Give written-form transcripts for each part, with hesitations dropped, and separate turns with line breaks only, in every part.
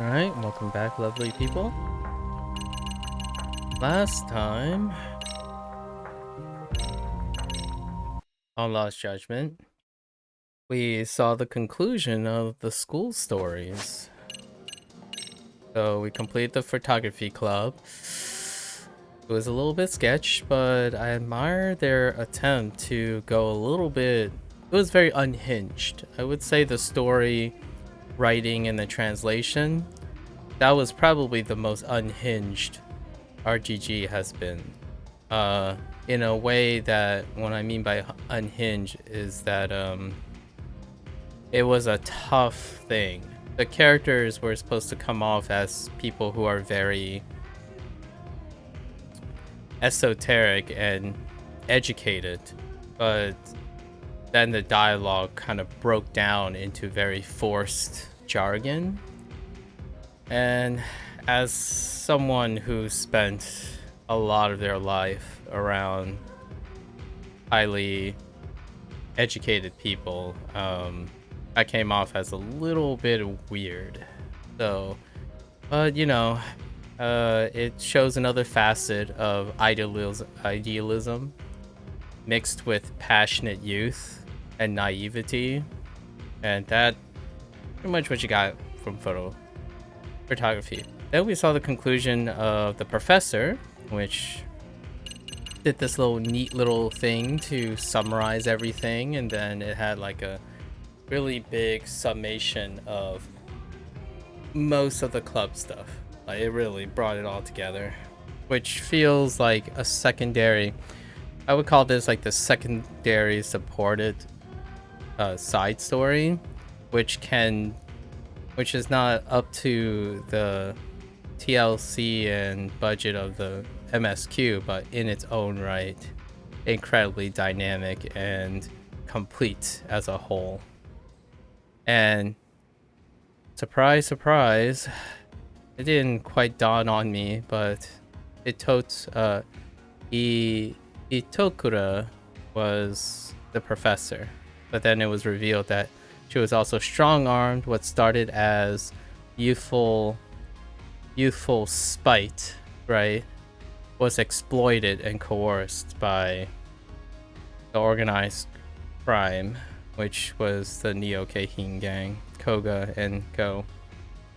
Alright, welcome back, lovely people. Last time on Lost Judgment, we saw the conclusion of the school stories. So we completed the photography club. It was a little bit sketch, but I admire their attempt to go a little bit... It was very unhinged. I would say the story, writing, and the translation, that was probably the most unhinged RGG has been. In a way that what I mean by unhinged is that it was a tough thing. The characters were supposed to come off as people who are very esoteric and educated, but then the dialogue kind of broke down into very forced jargon. And as someone who spent a lot of their life around highly educated people, I came off as a little bit weird. So, but you know, it shows another facet of idealism mixed with passionate youth and naivety, and that pretty much what you got from photography. Then we saw the conclusion of the professor, which did this neat little thing to summarize everything, and then it had like a really big summation of most of the club stuff. Like, it really brought it all together, which feels like a secondary... I would call this like the secondary supported side story, which is not up to the TLC and budget of the MSQ, but in its own right, incredibly dynamic and complete as a whole. And surprise, surprise, it didn't quite dawn on me, but Itokura was the professor, but then it was revealed that she was also strong-armed. What started as youthful spite, right, was exploited and coerced by the organized crime, which was the Neo Keihin gang, Koga and Go,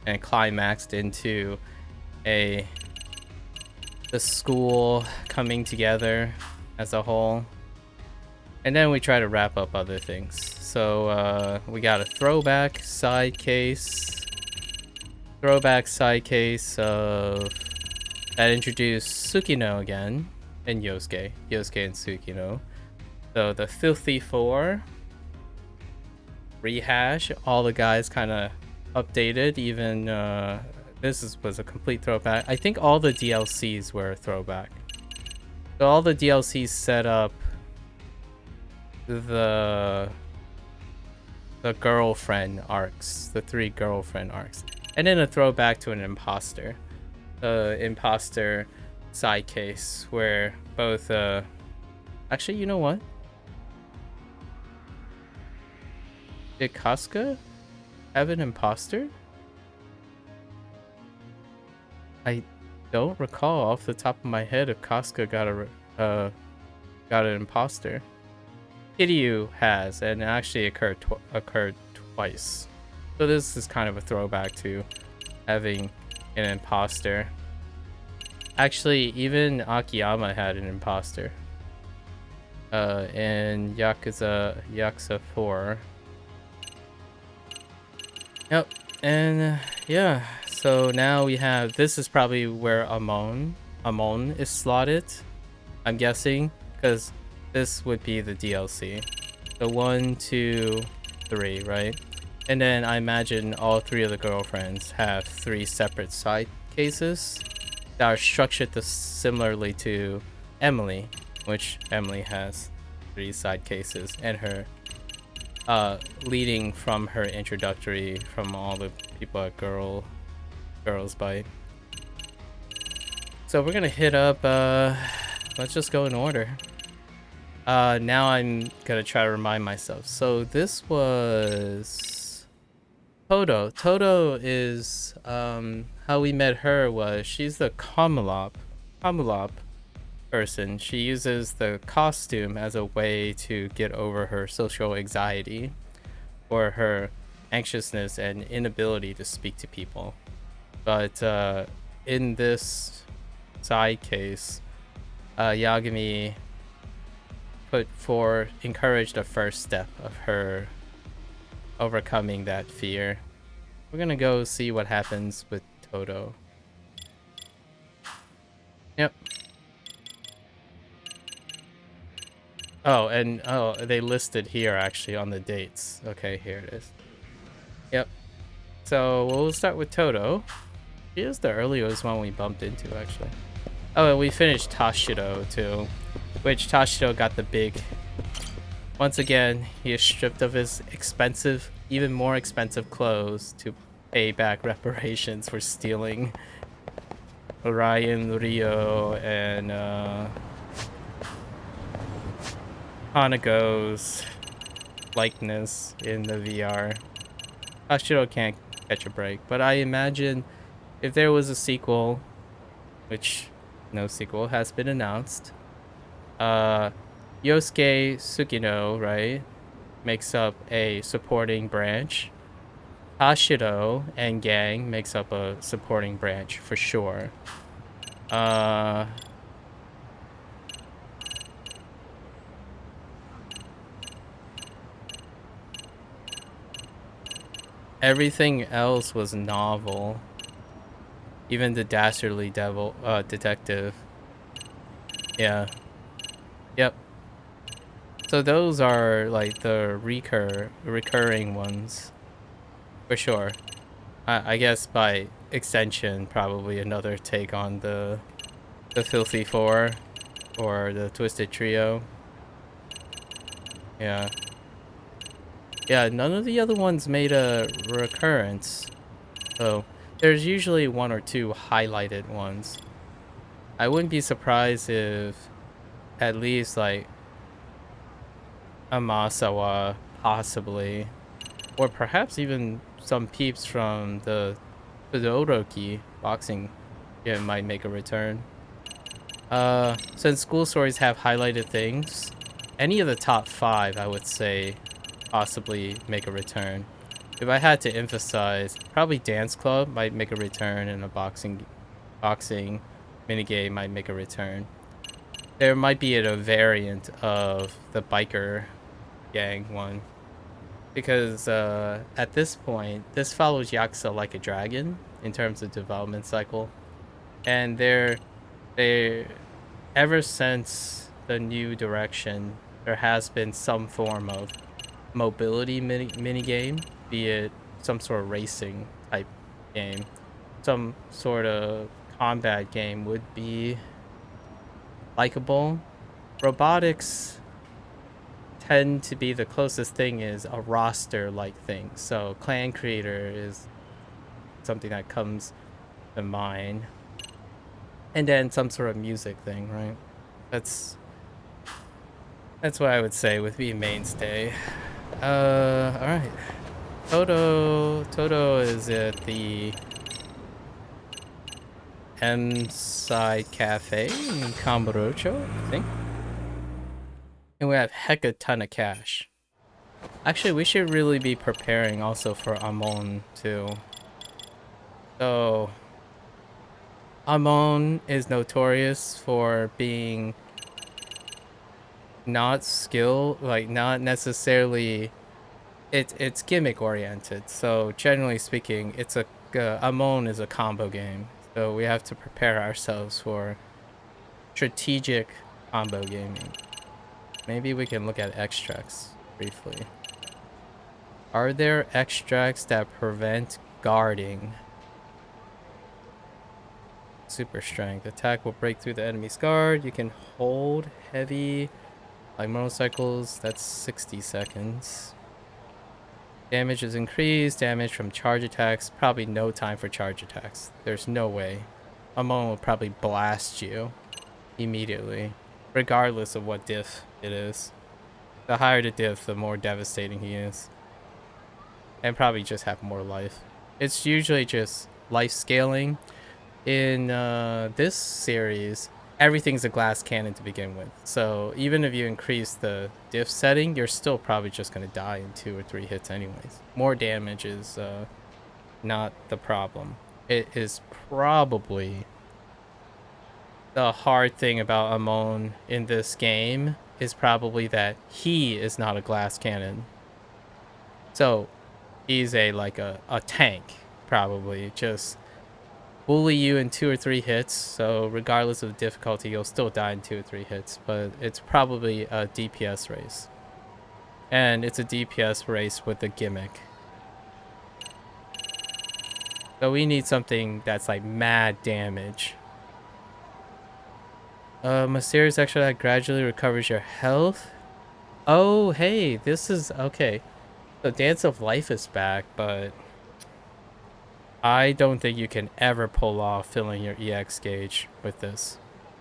and climaxed into the school coming together as a whole. And then we try to wrap up other things. So we got a throwback side case of that introduced Tsukino again, and Yosuke and Tsukino. So the Filthy Four rehash, all the guys kind of updated. Even was a complete throwback. I think all the DLCs were a throwback. So all the DLCs set up the girlfriend arcs, the 3 girlfriend arcs, and then a throwback to an imposter, imposter side case where both actually, you know what, did Casca have an imposter? I don't recall off the top of my head if Casca got an imposter. Kiryu has, and it actually occurred twice. So this is kind of a throwback to having an imposter. Actually, even Akiyama had an imposter in Yakuza 4. Yep, and yeah, so now we have, this is probably where Amon is slotted, I'm guessing, because this would be the DLC. So 1, 2, 3, right? And then I imagine all 3 of the girlfriends have 3 separate side cases that are structured similarly to Emily, which Emily has 3 side cases, and her leading from her introductory from all the people at Girls Bite. So we're gonna hit up, let's just go in order. Now I'm gonna try to remind myself. So this was Todo. Todo is how we met her was she's the Kamulop person. She uses the costume as a way to get over her social anxiety or her anxiousness and inability to speak to people. But in this side case, Yagami encouraged the first step of her overcoming that fear. We're gonna go see what happens with Todo. Yep. Oh, and they listed here actually on the dates. Okay, here it is. Yep. So we'll start with Todo. She is the earliest one we bumped into actually. Oh, and we finished Tashido too, which Tashido got the big. Once again, he is stripped of his expensive, even more expensive clothes to pay back reparations for stealing Orion, Rio, and Hanago's likeness in the VR. Hashiro can't catch a break, but I imagine if there was a sequel, which no sequel has been announced, Yosuke Tsukino, right, makes up a supporting branch. Hashiro and gang makes up a supporting branch for sure. Everything else was novel. Even the dastardly detective. Yeah. Yep. So those are like the recurring ones. For sure. I guess by extension, probably another take on the Filthy Four or the Twisted Trio. Yeah. Yeah, none of the other ones made a recurrence. So there's usually one or two highlighted ones. I wouldn't be surprised if at least like Amasawa possibly, or perhaps even some peeps from the Todoroki boxing might make a return. Since school stories have highlighted things, any of the top 5 I would say possibly make a return. If I had to emphasize, probably Dance Club might make a return, and a boxing minigame might make a return. There might be a variant of the biker gang one, because at this point, this follows Yakuza Like a Dragon in terms of development cycle, and they ever since the new direction, there has been some form of mobility mini game, be it some sort of racing type game, some sort of combat game would be likable. Robotics tend to be the closest thing is a roster like thing, so clan creator is something that comes to mind, and then some sort of music thing, right? That's what I would say would be mainstay. All right. Toto is at the M Side Cafe in Kamurocho, I think. And we have heck a ton of cash. Actually, we should really be preparing also for Amon too. So Amon is notorious for being not not necessarily. It's gimmick oriented. So generally speaking, it's Amon is a combo game. So we have to prepare ourselves for strategic combo gaming. Maybe we can look at extracts briefly. Are there extracts that prevent guarding? Super strength. Attack will break through the enemy's guard. You can hold heavy like motorcycles. That's 60 seconds. Damage is increased. Damage from charge attacks. Probably no time for charge attacks. There's no way. Amon will probably blast you immediately, regardless of what diff it is. The higher the diff, the more devastating he is. and probably just have more life. It's usually just life scaling. In this series, everything's a glass cannon to begin with. So even if you increase the diff setting, you're still probably just going to die in 2 or 3 hits anyways. More damage is not the problem. It is probably the hard thing about Amon in this game is probably that he is not a glass cannon. So he's a tank, probably. Just bully you in 2 or 3 hits, so regardless of the difficulty, you'll still die in 2 or 3 hits, but it's probably a DPS race. And it's a DPS race with a gimmick. So we need something that's like mad damage. Mysterious extra that gradually recovers your health. Oh, hey, this is okay. The Dance of Life is back, but I don't think you can ever pull off filling your EX gauge with this.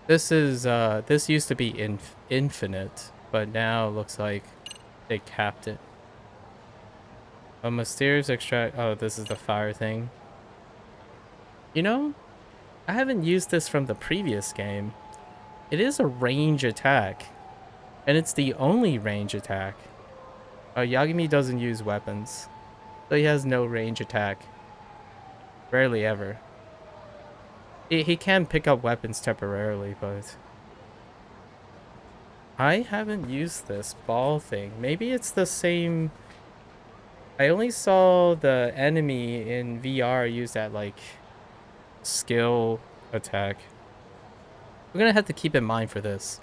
This used to be infinite, but now it looks like they capped it. A mysterious extract. Oh, this is the fire thing. You know, I haven't used this from the previous game. It is a range attack, and it's the only range attack. Yagami doesn't use weapons, so he has no range attack. Rarely ever. He can pick up weapons temporarily, but I haven't used this ball thing. Maybe it's the same. I only saw the enemy in VR use that like skill attack. We're gonna have to keep in mind for this.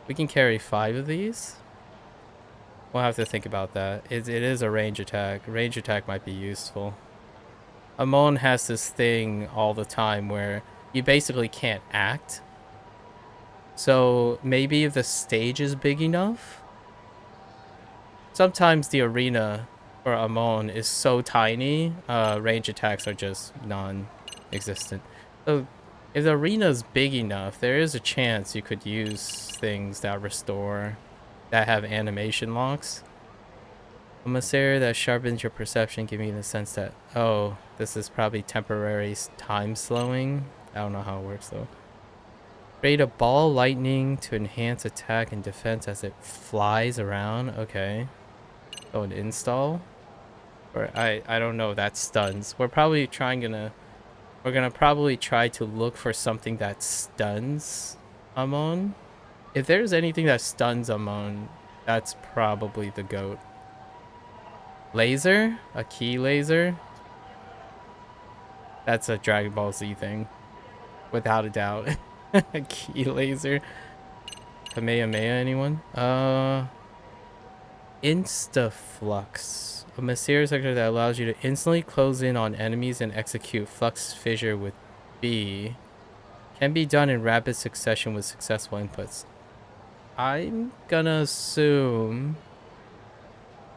We can carry 5 of these. We'll have to think about that. It is a range attack. Range attack might be useful. Amon has this thing all the time where you basically can't act. So maybe if the stage is big enough. Sometimes the arena for Amon is so tiny, range attacks are just non-existent. So if the arena is big enough, there is a chance you could use things that restore, that have animation locks. A Masera that sharpens your perception, giving you the sense that, oh, this is probably temporary time slowing. I don't know how it works though. Create a ball lightning to enhance attack and defense as it flies around. Okay. Oh, an install? Or I don't know, that stuns. We're gonna probably try to look for something that stuns Amon. If there's anything that stuns Amon, that's probably the GOAT. Laser? A key laser? That's a Dragon Ball Z thing. Without a doubt. A key laser. Kamehameha, anyone? Instaflux. A mysterious sector that allows you to instantly close in on enemies and execute Flux Fissure with B. Can be done in rapid succession with successful inputs. I'm gonna assume...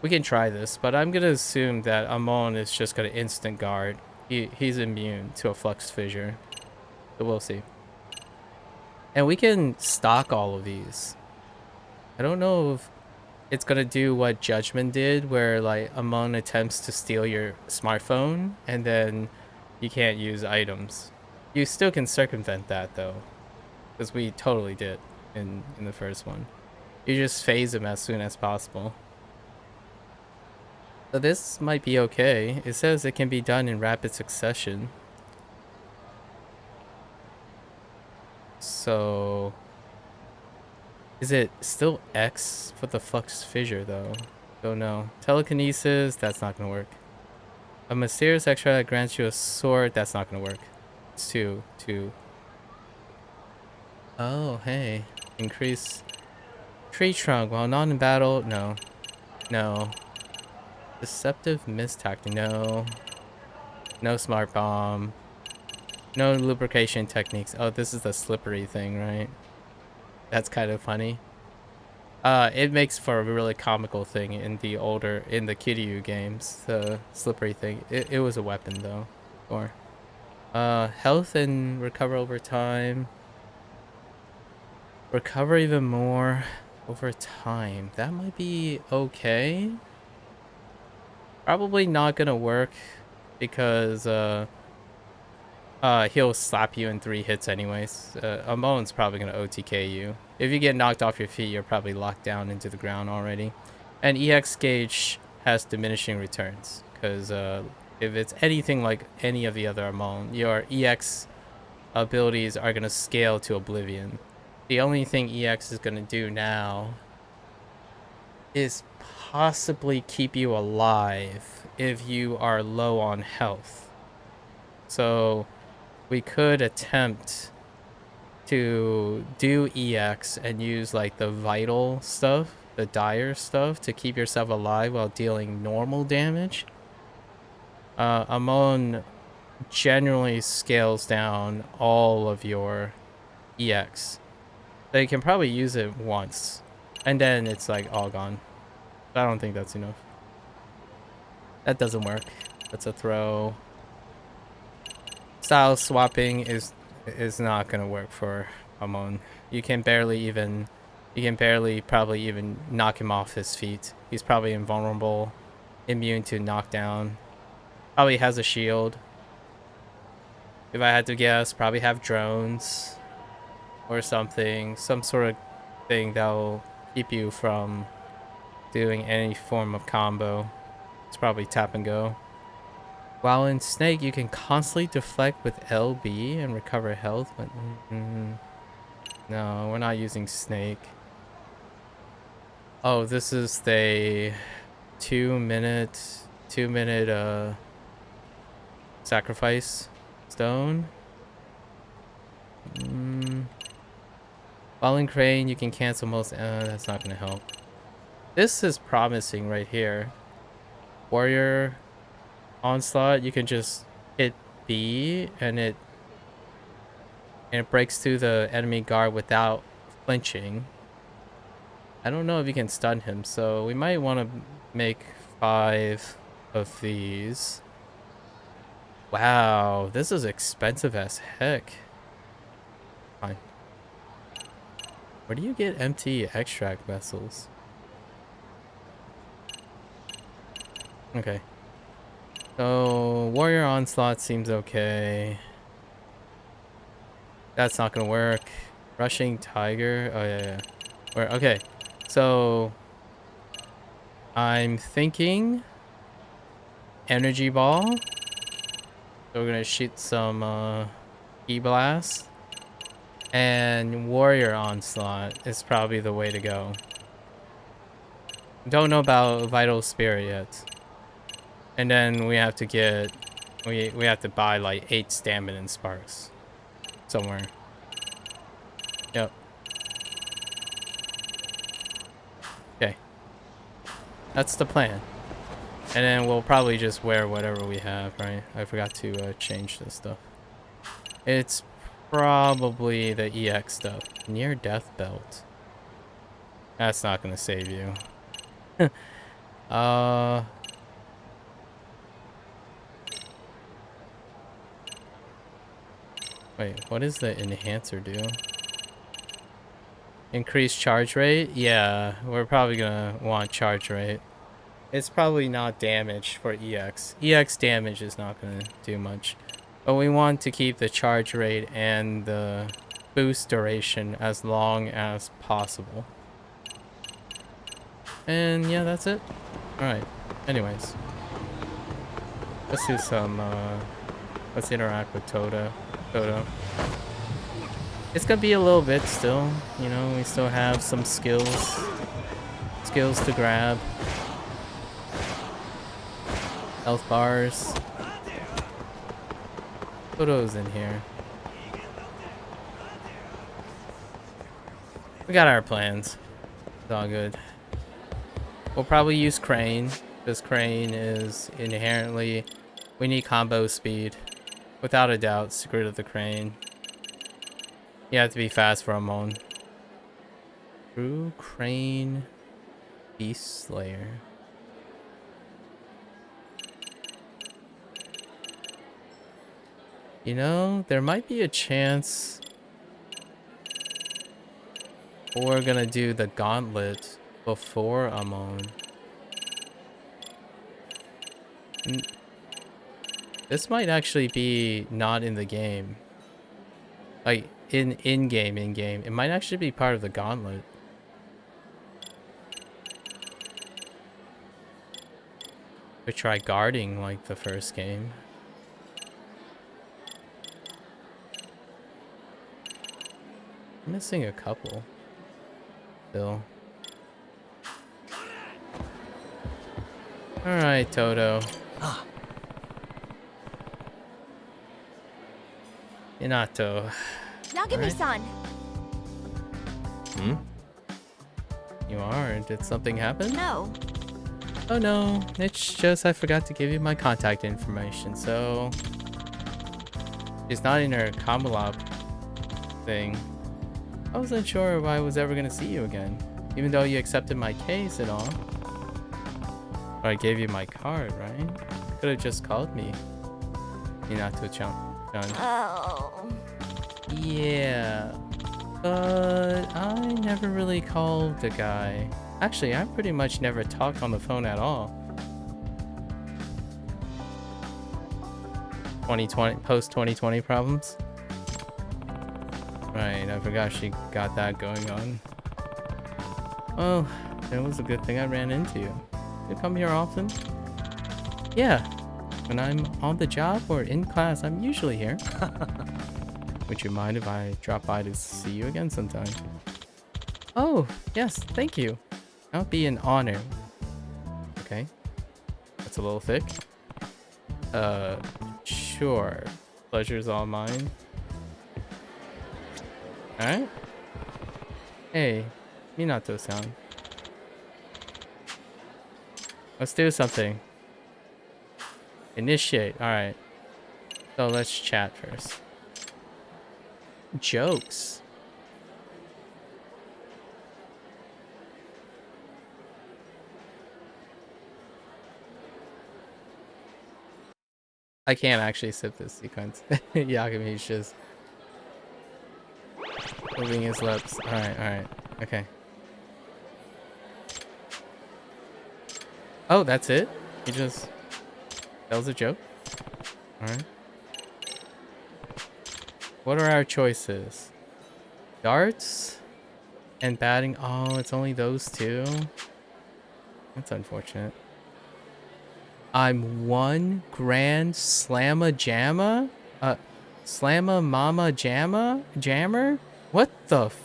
We can try this, but I'm gonna assume that Amon is just gonna instant guard. He's immune to a Flux Fissure. So we'll see. And we can stock all of these. I don't know if it's gonna do what Judgment did, where like Amon attempts to steal your smartphone and then you can't use items. You still can circumvent that though, because we totally did in the first one. You just phase them as soon as possible. So this might be okay. It says it can be done in rapid succession. So is it still X for the Flux Fissure though? Don't know. Telekinesis, that's not gonna work. A mysterious extra that grants you a sword, that's not gonna work. It's two. Oh, hey. Increase tree trunk while not in battle. No. Deceptive mist tactic. No smart bomb. No lubrication techniques. Oh, this is the slippery thing, right? That's kind of funny. It makes for a really comical thing in the Kiryu games. The slippery thing. It was a weapon though. Or health and recover over time. Recover even more over time. That might be okay. Probably not gonna work because he'll slap you in 3 hits anyways. Amon's probably gonna OTK you. If you get knocked off your feet, you're probably locked down into the ground already. And EX gauge has diminishing returns because if it's anything like any of the other Amon, your EX abilities are gonna scale to oblivion. The only thing EX is gonna do now is possibly keep you alive if you are low on health. So we could attempt to do EX and use like the vital stuff, the dire stuff, to keep yourself alive while dealing normal damage. Amon generally scales down all of your EX. They can probably use it once, and then it's like all gone. I don't think that's enough. That doesn't work. That's a throw. Style swapping is not gonna work for Amon. You can barely probably even knock him off his feet. He's probably invulnerable, immune to knockdown. Probably has a shield. If I had to guess, probably have drones or something, some sort of thing that will keep you from doing any form of combo. It's probably tap and go. While in Snake, you can constantly deflect with LB and recover health. But no, we're not using Snake. Oh, this is the 2 minute sacrifice stone. While in Crane, you can cancel most. That's not gonna help. This is promising right here. Warrior onslaught, you can just hit B and it breaks through the enemy guard without flinching. I don't know if you can stun him, so we might want to make 5 of these. Wow, this is expensive as heck. Fine. Where do you get empty extract vessels? Okay. So, Warrior Onslaught seems okay. That's not gonna work. Rushing Tiger. Oh, yeah. Okay. So, I'm thinking Energy Ball. So we're gonna shoot some E-Blast. And Warrior Onslaught is probably the way to go. Don't know about Vital Spirit yet. And then we have to get... We have to buy like 8 Stamina and Sparks. Somewhere. Yep. Okay. That's the plan. And then we'll probably just wear whatever we have, right? I forgot to change this stuff. It's probably the EX stuff. Near Death Belt. That's not gonna save you. Wait, what does the enhancer do? Increase charge rate? Yeah, we're probably gonna want charge rate. It's probably not damage for EX. EX damage is not gonna do much. But we want to keep the charge rate and the boost duration as long as possible. And yeah, that's it. Alright, anyways. Let's do some, let's interact with Toto. It's gonna be a little bit still, you know, we still have some skills to grab. Health bars. Toto's in here. We got our plans. It's all good. We'll probably use Crane. This Crane is inherently... We need combo speed. Without a doubt, Secret of the Crane. You have to be fast for a Amon. True Crane Beast Slayer. You know, there might be a chance we're gonna do the gauntlet before Amon. This might actually be not in the game. Like, in-game. It might actually be part of the gauntlet. We try guarding like the first game. I'm missing a couple. Still. Alright, Toto. Inato.
Nagami-san.
Hmm?
You are? Did something happen?
No.
Oh no, it's just I forgot to give you my contact information, so... She's not in her Kamalop thing. I wasn't sure if I was ever gonna see you again, even though you accepted my case and all. But I gave you my card, right? You could have just called me. Minato-chan.
Oh.
Yeah, but I never really called the guy. Actually, I pretty much never talked on the phone at all. 2020, post-2020 problems. Right, I forgot she got that going on. Well, it was a good thing I ran into you. You come here often? Yeah, when I'm on the job or in class, I'm usually here. Would you mind if I drop by to see you again sometime? Oh, yes, thank you. That would be an honor. Okay. That's a little thick. Sure. Pleasure's all mine. Alright. Hey, Minato-san. Let's do something. Initiate. Alright. So let's chat first. Jokes. I can't actually sip this sequence. Yakumi's just moving his lips. Alright, okay. Oh, that's it? He just... That was a joke? Alright. What are our choices? Darts? And batting? Oh, it's only those two? That's unfortunate. I'm one grand slamma jamma? Slamma mama jammer? What the f...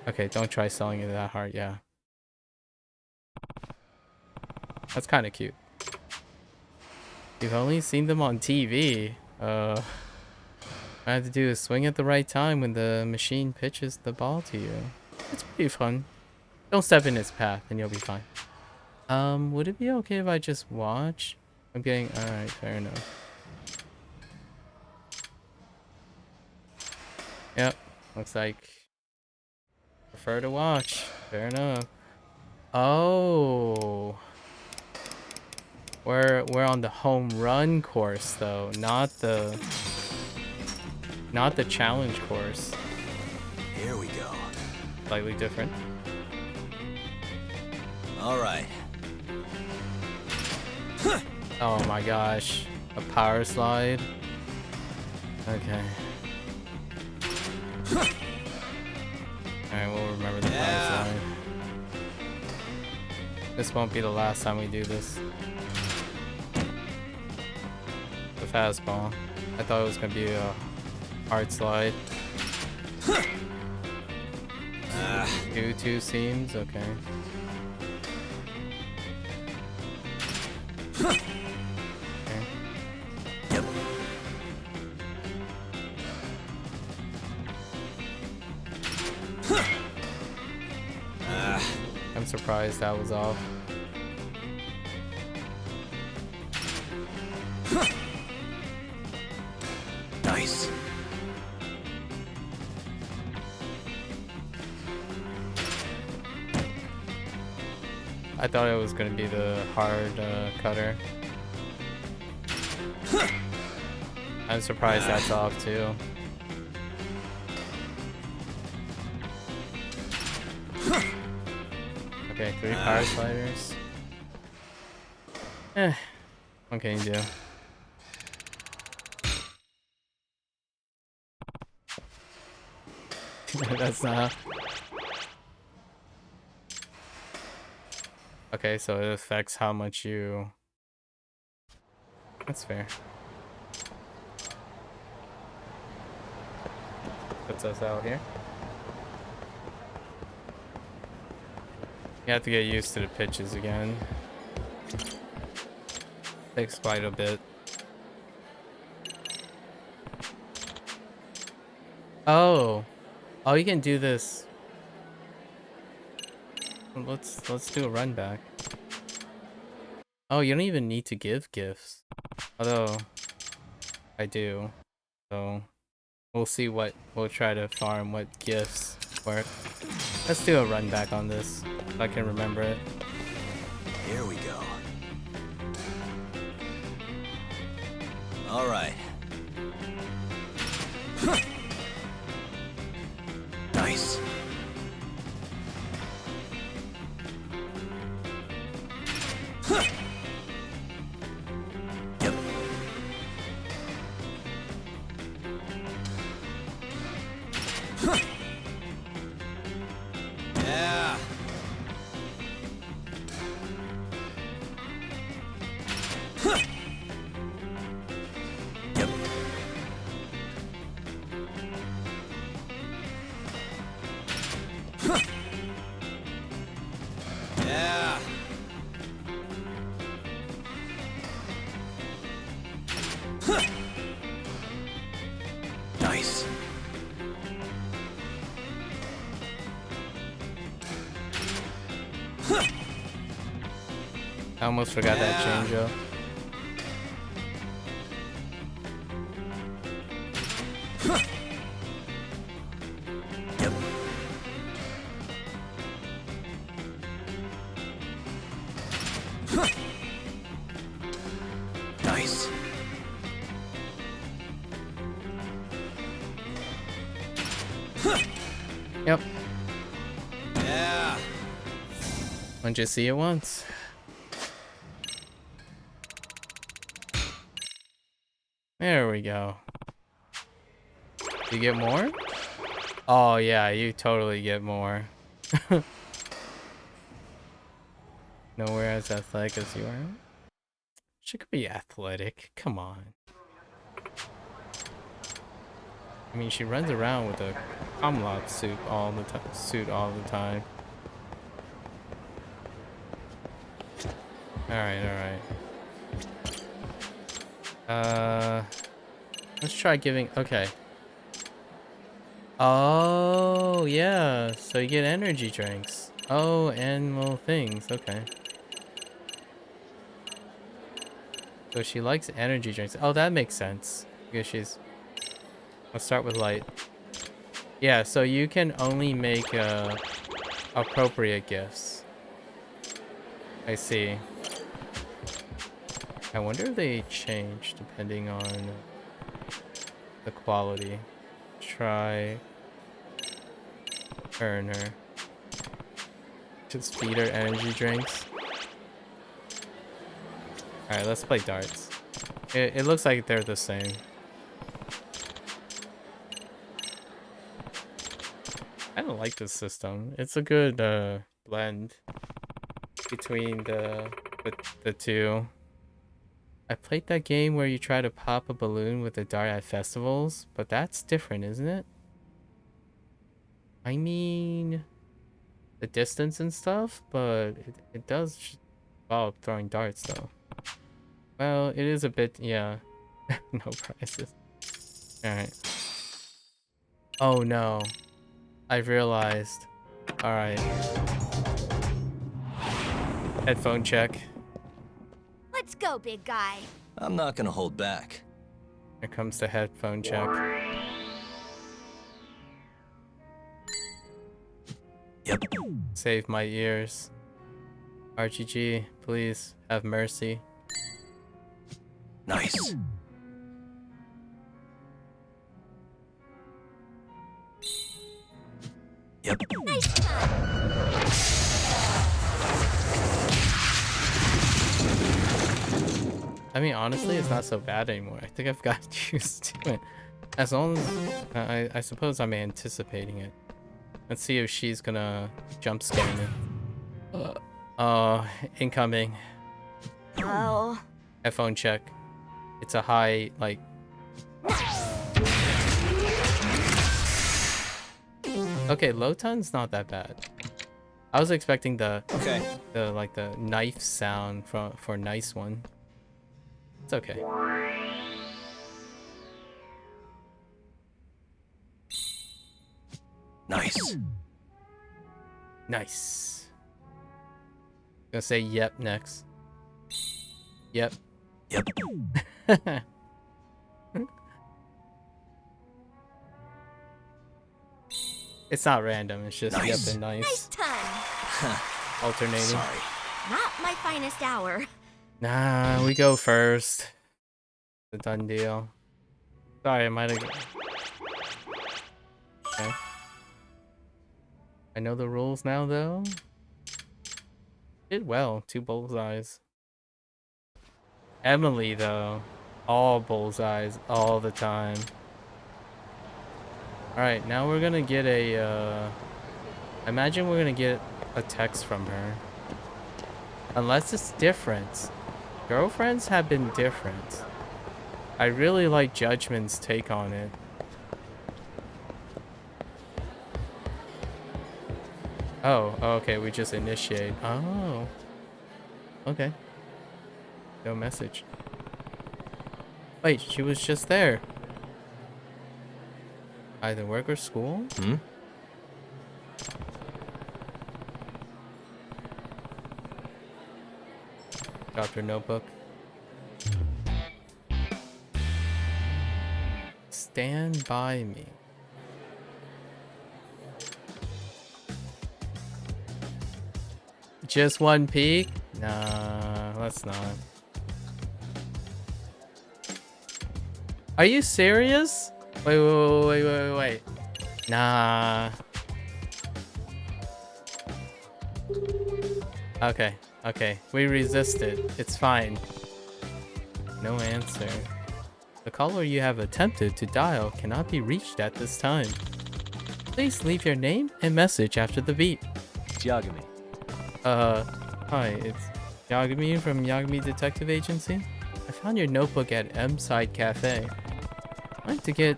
Okay, don't try selling it that hard, yeah. That's kind of cute. You've only seen them on TV. All I have to do is swing at the right time when the machine pitches the ball to you. It's pretty fun. Don't step in its path and you'll be fine. Would it be okay if I just watch? I'm getting... Alright, fair enough. Yep, looks like... Prefer to watch. Fair enough. Oh... We're on the home run course, though. Not the challenge course.
Here we go.
Slightly different.
Alright.
Oh my gosh. A power slide. Okay. Alright, we'll remember the power slide. This won't be the last time we do this. The fastball. I thought it was gonna be a hard slide. Two seams? Okay.
Yep.
I'm surprised that was off.
Nice.
I thought it was gonna be the hard cutter. I'm surprised that's off too. Okay, 3 power sliders. What can you do? That's not. Okay, so it affects how much you. That's fair. Puts us out here. You have to get used to the pitches again. Takes quite a bit. Oh, you can do this. Let's do a run back. Oh, you don't even need to give gifts. Although I do. So we'll see what we'll try to farm what gifts work. Let's do a run back on this if I can remember it.
Here we go. All right. Nice. Yep. Yeah. Yep. Yeah. Nice.
I almost forgot that change up.
Yep. Nice.
Yep.
Yeah.
Once you see it once. There we go. You get more? Oh yeah, you totally get more. Nowhere as athletic as you are. She could be athletic. Come on. I mean, she runs around with a Comlock suit all the time. All right. Let's try giving. Okay. Oh yeah, so you get energy drinks. Oh, and more things. Okay. So she likes energy drinks. Oh, that makes sense because she's. Let's start with light. Yeah, so you can only make appropriate gifts. I see. I wonder if they change depending on the quality. Try earn her. Just feed her energy drinks. Alright, let's play darts. It looks like they're the same. I don't like this system. It's a good blend between the two. I played that game where you try to pop a balloon with a dart at festivals, but that's different, isn't it? I mean, the distance and stuff, but it does involve throwing darts though. Well, it is a bit, yeah. No prizes. Alright. Oh no. I've realized. Alright. Headphone check.
Let's go, big guy.
I'm not gonna hold back.
Here comes the headphone check.
Yep.
Save my ears. RGG, please have mercy.
Nice. Yep.
Nice time.
I mean, honestly, it's not so bad anymore. I think I've got used to it. As long as I suppose I'm anticipating it. Let's see if she's gonna jump scare me. Incoming.
Oh.
Headphone check. It's a high, like. Okay, low ton's not that bad. I was expecting the knife sound for nice one. It's okay.
Nice.
Nice. Gonna say yep next. Yep.
Yep.
It's not random, it's just
Nice.
yep and
Nice
nice.
ton.
Alternating.
Sorry.
Not my finest hour.
Nah, we go first. The done deal. Sorry, I might have. Okay. I know the rules now, though. Did well. 2 bullseyes. Emily, though. All bullseyes, all the time. Alright, now we're gonna get a, imagine we're gonna get a text from her. Unless it's different. Girlfriends have been different. I really like Judgment's take on it. Oh, okay, we just initiate. Oh. Okay. No message. Wait, she was just there. Either work or school?
Hmm?
Dropped her notebook. Stand by me. Just one peek? Nah, let's not. Are you serious? Wait. Nah. Okay. We resisted. It's fine. No answer. The caller you have attempted to dial cannot be reached at this time. Please leave your name and message after the beep.
It's Yagami.
Hi, it's Yagami from Yagami Detective Agency. I found your notebook at M Side Cafe. I'd like to get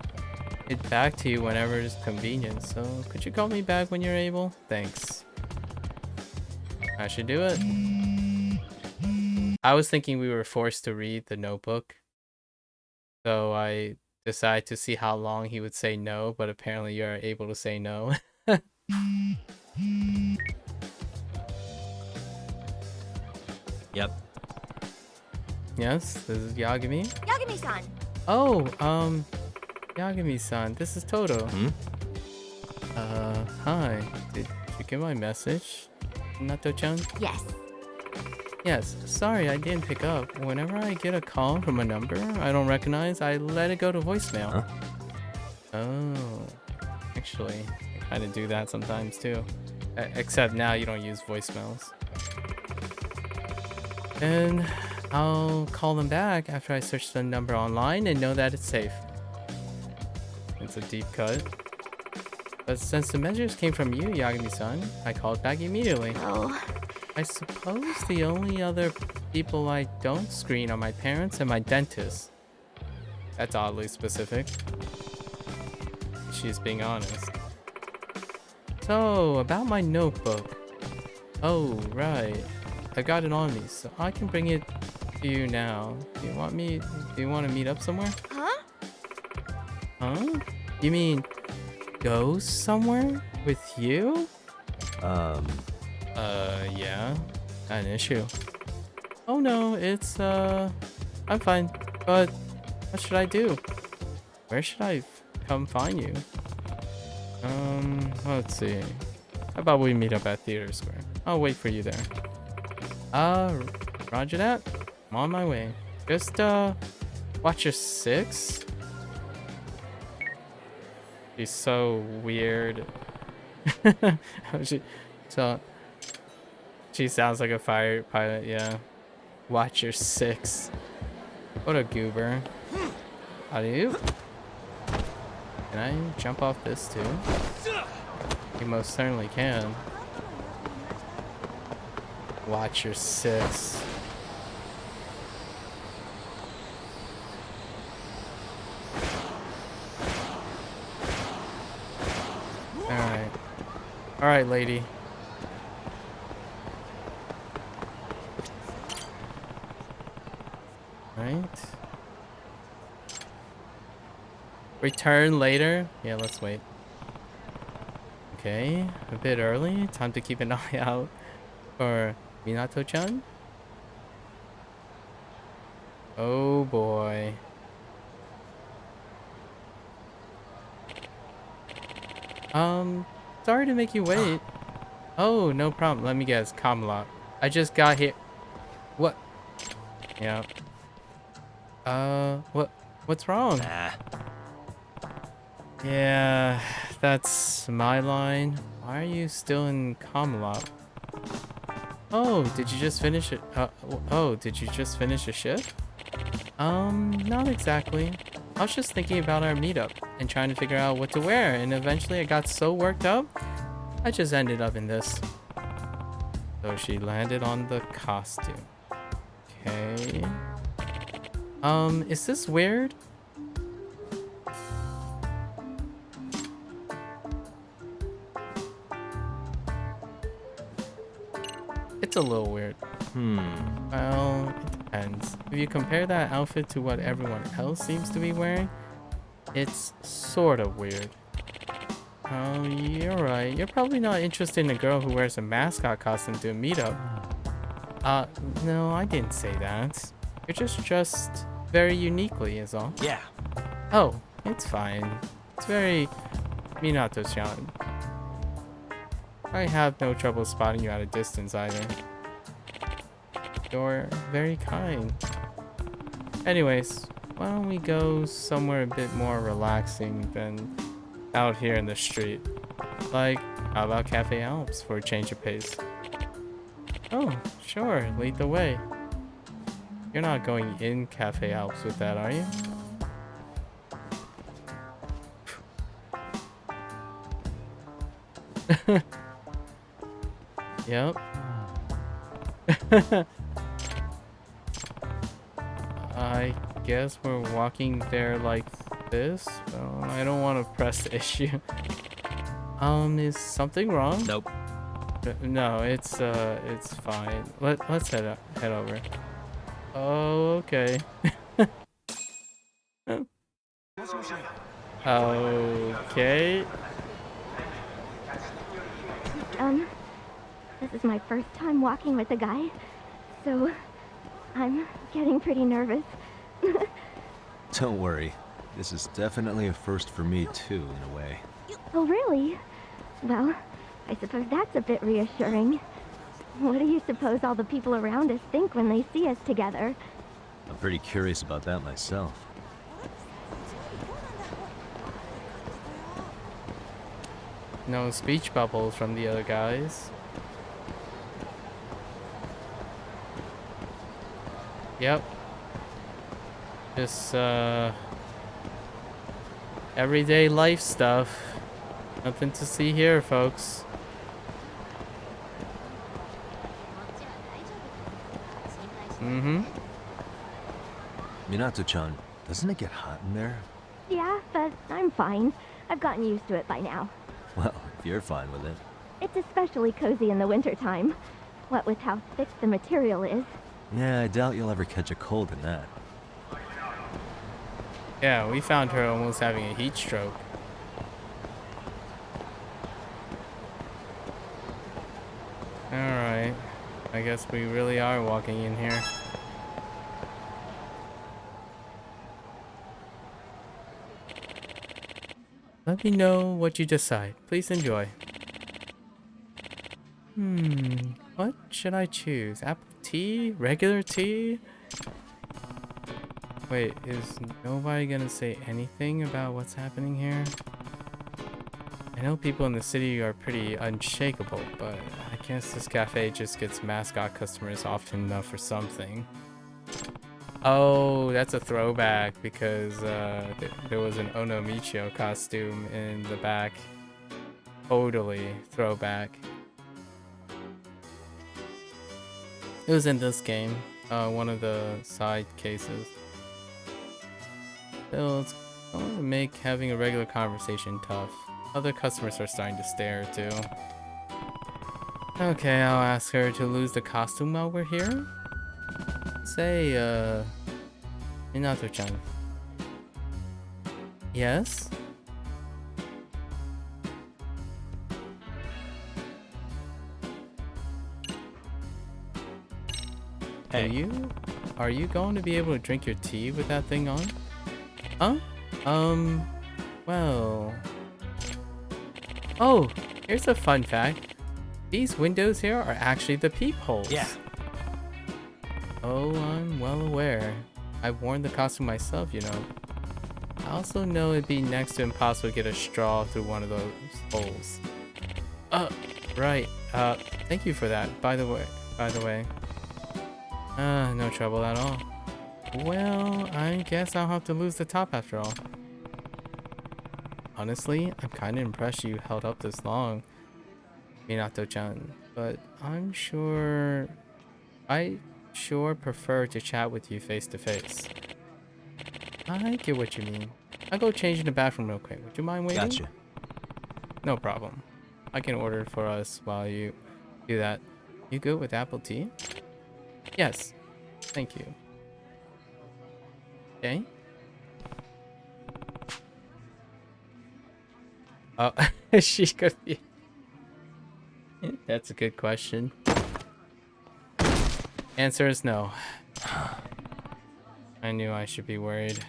it back to you whenever it's convenient, so could you call me back when you're able? Thanks. I should do it. I was thinking we were forced to read the notebook, so I decided to see how long he would say no, but apparently you're able to say no.
Yep.
Yes, this is Yagami.
Yagami-san.
Oh, Yagami-san, this is Toto.
Hmm?
Hi. Did you get my message, Nato-chan?
Yes.
Yes, sorry I didn't pick up. Whenever I get a call from a number I don't recognize, I let it go to voicemail.
Huh?
Oh, actually, I kind of do that sometimes too. Except now you don't use voicemails. And I'll call them back after I search the number online and know that it's safe. It's a deep cut. But since the messages came from you, Yagami-san, I called back immediately.
Oh.
I suppose the only other people I don't screen are my parents and my dentist. That's oddly specific. She's being honest. So, about my notebook. Oh, right. I got it on me, so I can bring it to you now. Do you want to meet up somewhere?
Huh?
Huh? You mean go somewhere with you? Yeah. Not an issue. Oh no, it's, I'm fine. But what should I do? Where should I come find you? Let's see. How about we meet up at Theater Square? I'll wait for you there. Roger that. I'm on my way. Just, watch your 6. She's so weird. She sounds like a fire pilot, yeah. Watch your 6. What a goober. Adieu. Can I jump off this too? You most certainly can. Watch your six. Alright. Alright, lady. Right. Return later? Yeah, let's wait. Okay, a bit early. Time to keep an eye out for Minato-chan. Oh boy. Sorry to make you wait. Oh, no problem. Let me guess. Kamala. I just got here. What? Yeah. What's wrong?
Nah.
Yeah, that's my line. Why are you still in Camelot? Oh, did you just finish it? Did you just finish a shift? Not exactly. I was just thinking about our meetup and trying to figure out what to wear, and eventually I got so worked up, I just ended up in this. So she landed on the costume. Okay. Is this weird? It's a little weird. Well, it depends. If you compare that outfit to what everyone else seems to be wearing, it's sort of weird. Oh, you're right. You're probably not interested in a girl who wears a mascot costume to a meetup. No, I didn't say that. You're just dressed very uniquely is all.
Yeah.
Oh, it's fine. It's very Minato-chan. I have no trouble spotting you at a distance either. You're very kind. Anyways, why don't we go somewhere a bit more relaxing than out here in the street? Like, how about Cafe Alps for a change of pace? Oh, sure, lead the way. You're not going in Cafe Alps with that, are you? Yep. I guess we're walking there like this. Well, I don't want to press the issue. Is something wrong?
Nope.
No, it's fine. Let's head over. Oh, okay. Okay.
This is my first time walking with a guy, so I'm getting pretty nervous.
Don't worry. This is definitely a first for me too, in a way.
Oh, really? Well, I suppose that's a bit reassuring. What do you suppose all the people around us think when they see us together?
I'm pretty curious about that myself.
No speech bubbles from the other guys. Yep. Just everyday life stuff. Nothing to see here, folks.
Minato-chan, doesn't it get hot in there?
Yeah, but I'm fine. I've gotten used to it by now.
Well, if you're fine with it.
It's especially cozy in the wintertime. What with how thick the material is.
Yeah, I doubt you'll ever catch a cold in that.
Yeah, we found her almost having a heat stroke. Alright. I guess we really are walking in here. Let me know what you decide. Please enjoy. What should I choose? Apple tea? Regular tea? Wait, is nobody gonna say anything about what's happening here? I know people in the city are pretty unshakable, but I guess this cafe just gets mascot customers often enough for something. Oh, that's a throwback because there was an Onomichio costume in the back. Totally throwback. It was in this game, one of the side cases. Still, it's going to make having a regular conversation tough. Other customers are starting to stare too. Okay, I'll ask her to lose the costume while we're here. Say, Minato-chan. Yes?
Hey.
Are you going to be able to drink your tea with that thing on? Huh? Well... Oh, here's a fun fact. These windows here are actually the peepholes.
Yeah.
Oh, I'm well aware. I've worn the costume myself, you know. I also know it'd be next to impossible to get a straw through one of those holes. Right. Thank you for that, by the way. No trouble at all. Well, I guess I'll have to lose the top after all. Honestly, I'm kind of impressed you held up this long, Minato-chan. But I sure prefer to chat with you face to face. I get what you mean. I'll go change in the bathroom real quick. Would you mind waiting?
Gotcha.
No problem. I can order it for us while you do that. You good with apple tea? Yes. Thank you. Okay. Oh, she could be. That's a good question. Answer is no. I knew I should be worried.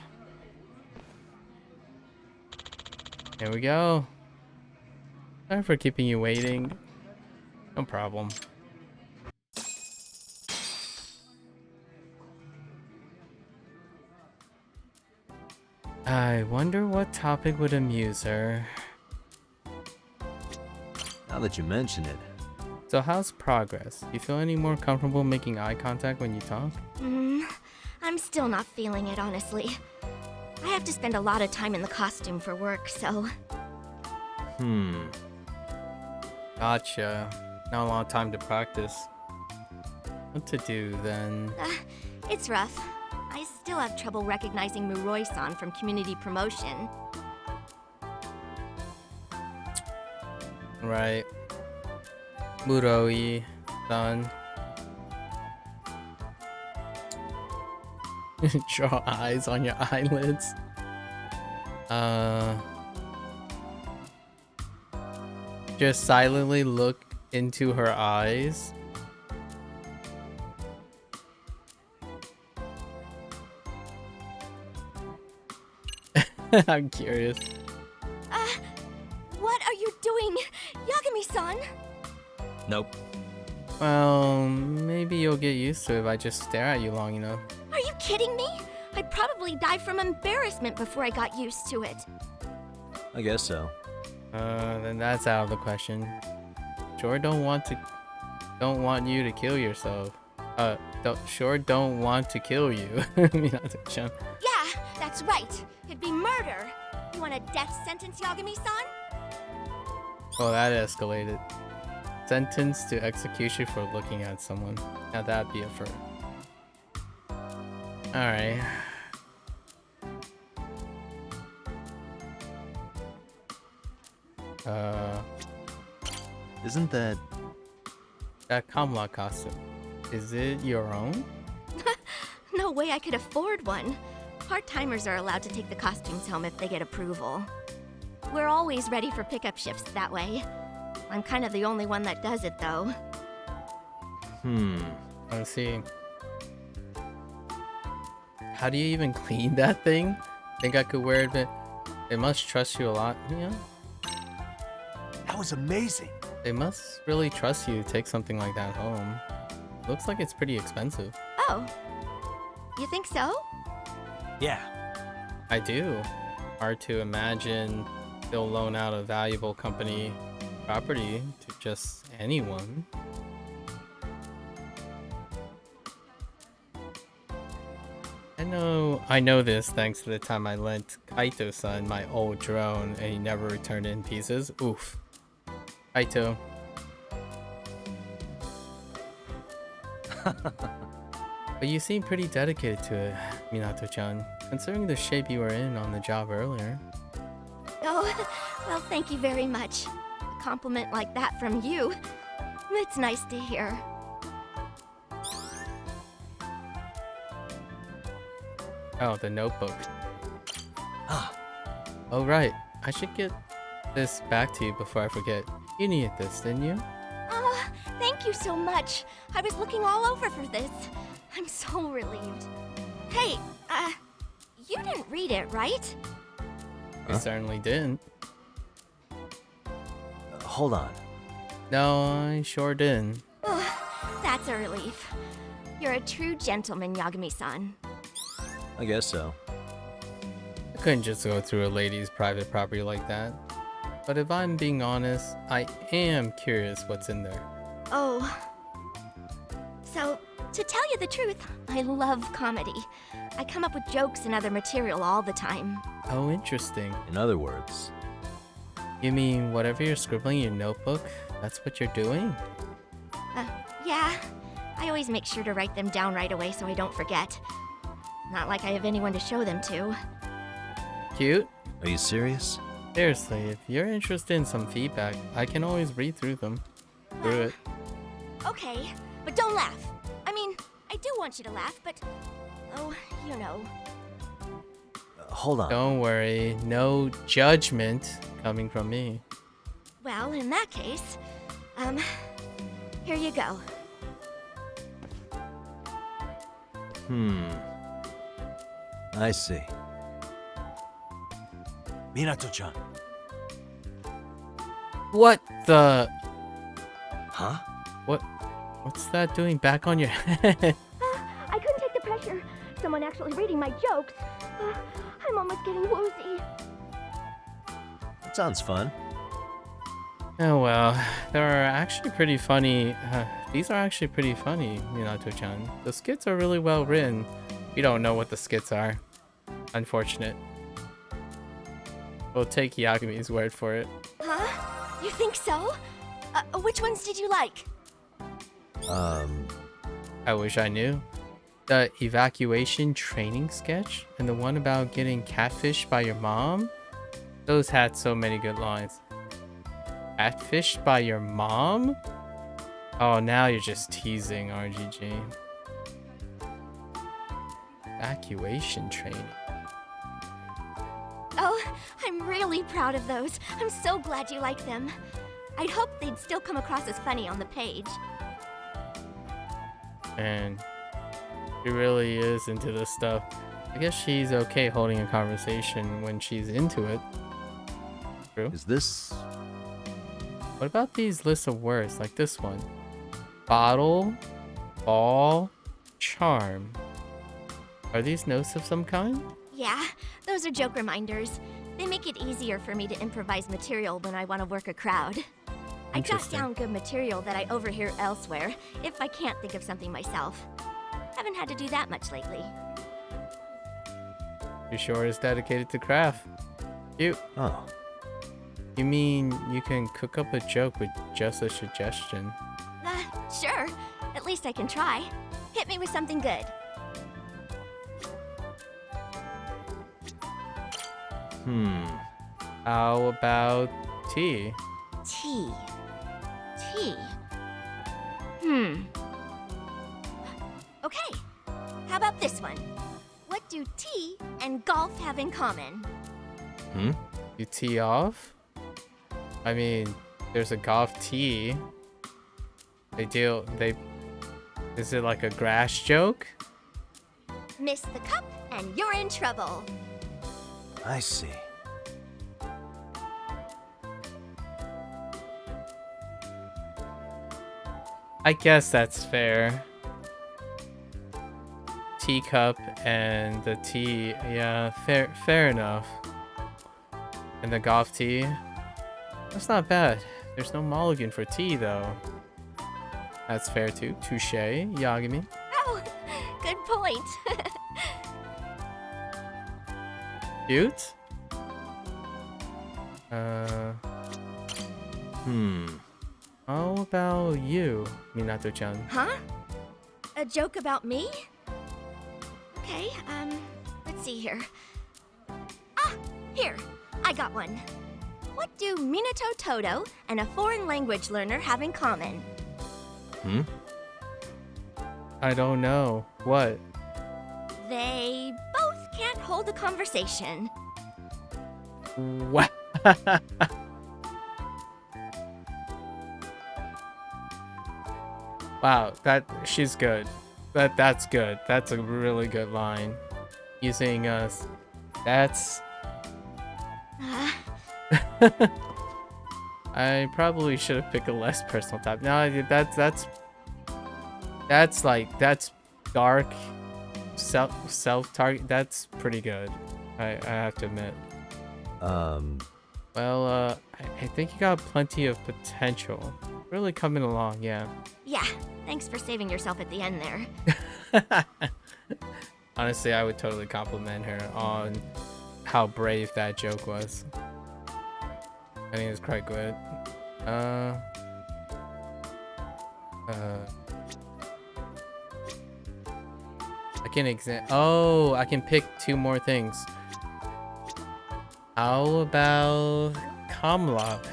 Here we go. Sorry for keeping you waiting. No problem. I wonder what topic would amuse her.
Now that you mention it.
So how's progress? You feel any more comfortable making eye contact when you talk?
I'm still not feeling it, honestly. I have to spend a lot of time in the costume for work, so...
Gotcha. Not a lot of time to practice. What to do then?
It's rough. I still have trouble recognizing Muroi-san from community promotion.
Right. Muroi-san. Draw eyes on your eyelids. Just silently look into her eyes. I'm curious.
What are you doing? Yagami-san?
Nope.
Well, maybe you'll get used to it if I just stare at you long enough.
Are you kidding me? I'd probably die from embarrassment before I got used to it.
I guess so.
Then that's out of the question. Sure don't want you to kill yourself. Don't want to kill you. Minato-chan.
Yeah, that's right. It'd be murder. You want a death sentence, Yagami-san?
Oh, that escalated. Sentenced to execution for looking at someone. Now that'd be a first. Alright.
Isn't that...
That Kamala costume. Is it your own?
No way I could afford one. Part-timers are allowed to take the costumes home if they get approval. We're always ready for pickup shifts that way. I'm kind of the only one that does it, though.
Let's see. How do you even clean that thing? Think I could wear it, but they must trust you a lot. Yeah.
That was amazing.
They must really trust you to take something like that home. Looks like it's pretty expensive.
Oh. You think so?
Yeah.
I do. Hard to imagine they'll loan out a valuable company property to just anyone. I know this thanks to the time I lent Kaito-san my old drone and he never returned it in pieces. Oof. Kaito. But you seem pretty dedicated to it, Minato-chan, considering the shape you were in on the job earlier.
Oh, well, thank you very much. A compliment like that from you. It's nice to hear.
Oh, the notebook.
Ah,
Oh, right. I should get this back to you before I forget. You needed this, didn't you?
Oh, thank you so much. I was looking all over for this. I'm so relieved. Hey, you didn't read it, right?
You
Huh?
certainly didn't.
hold on.
No, I sure didn't.
Oh, that's a relief. You're a true gentleman, Yagami-san.
I guess so.
I couldn't just go through a lady's private property like that. But if I'm being honest, I am curious what's in there.
Oh. So, to tell you the truth, I love comedy. I come up with jokes and other material all the time.
Oh, interesting.
In other words,
You mean whatever you're scribbling in your notebook, that's what you're doing?
Yeah. I always make sure to write them down right away so I don't forget. Not like I have anyone to show them to.
Cute?
are you serious?
Seriously, if you're interested in some feedback, I can always read through them. Through it.
Okay, but don't laugh. I mean, I do want you to laugh, but... Oh, you know.
Hold on.
Don't worry, no judgment coming from me.
Well, in that case, here you go.
I see. Minato-chan.
What the?
Huh?
What's that doing back on your head?
I couldn't take the pressure. Someone actually reading my jokes. I'm almost getting woozy.
That sounds fun.
Oh well, they're actually pretty funny. These are actually pretty funny, Minato-chan. The skits are really well written. We don't know what the skits are. Unfortunate. We'll take Yagumi's word for it.
Huh? You think so? Which ones did you like?
I wish I knew. The evacuation training sketch and the one about getting catfished by your mom? Those had so many good lines. Catfished by your mom? Oh, now you're just teasing, RGG. Evacuation training.
Oh, I'm really proud of those. I'm so glad you like them. I'd hoped they'd still come across as funny on the page.
And she really is into this stuff. I guess she's okay holding a conversation when she's into it. True.
Is this...
What about these lists of words like this one? Bottle, ball, charm. Are these notes of some kind?
Yeah, those are joke reminders. They make it easier for me to improvise material when I want to work a crowd. I jot
Interesting.
down good material that I overhear elsewhere if I can't think of something myself. Haven't had to do that much lately.
You sure is dedicated to craft. Cute.
Oh,
You mean you can cook up a joke with just a suggestion?
Sure. At least I can try. Hit me with something good.
How about tea?
Tea. Tea. Okay. How about this one? What do tea and golf have in common?
You tee off? I mean, there's a golf tee. Is it like a grass joke?
Miss the cup and you're in trouble.
I see.
I guess that's fair. Teacup and the tea, yeah, fair enough. And the golf tee, that's not bad. There's no mulligan for tea though. That's fair too. Touche, Yagami.
Oh, good point.
Cute? How about you, Minato-chan?
Huh? A joke about me? Okay, let's see here. Ah, here, I got one. What do Minato Todo and a foreign language learner have in common?
I don't know. What?
They both can't hold a conversation.
What? Wow, she's good. That's good. That's a really good line. Using us. That's I probably should have picked a less personal topic. No, that's dark self-target. That's pretty good. I have to admit. Well, I think you got plenty of potential. Really coming along, yeah.
Yeah, thanks for saving yourself at the end there.
Honestly, I would totally compliment her on how brave that joke was. I think it's quite good. I can I can pick 2 more things. How about Kamlop?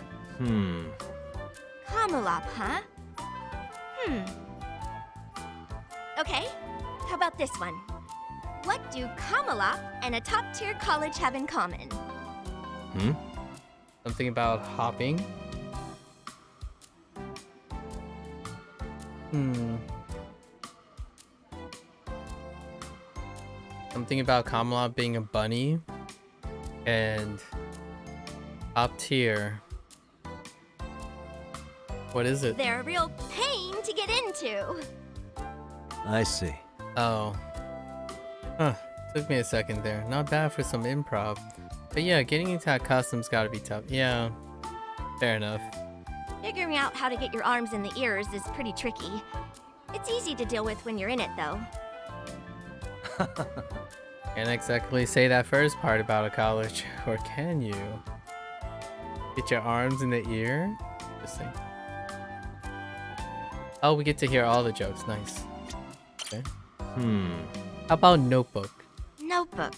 Kamalop, huh? Okay, how about this one? What do Kamalop and a top-tier college have in common?
Something about hopping? Something about Kamala being a bunny and top tier. What is it?
They're a real pain to get into.
I see.
Oh. Huh. Took me a second there. Not bad for some improv. But yeah, getting into that costume's gotta be tough. Yeah. Fair enough.
Figuring out how to get your arms in the ears is pretty tricky. It's easy to deal with when you're in it, though.
Can't exactly say that first part about a college. Or can you? Get your arms in the ear? Interesting. Oh, we get to hear all the jokes. Nice. Okay. How about Notebook?
Notebook.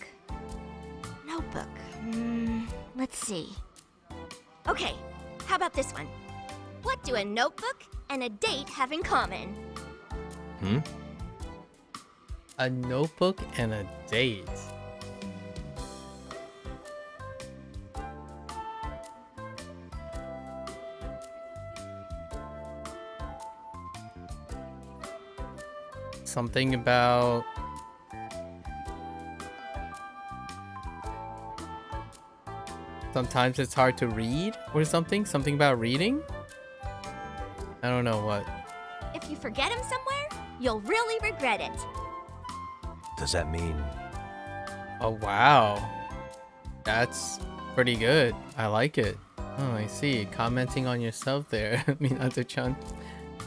Let's see. Okay, how about this one? What do a notebook and a date have in common?
A notebook and a date. Something about sometimes it's hard to read or something? Something about reading? I don't know what.
If you forget him somewhere, you'll really regret it.
Does that mean...
Oh, wow. That's pretty good. I like it. Oh, I see. Commenting on yourself there, Minato-chan.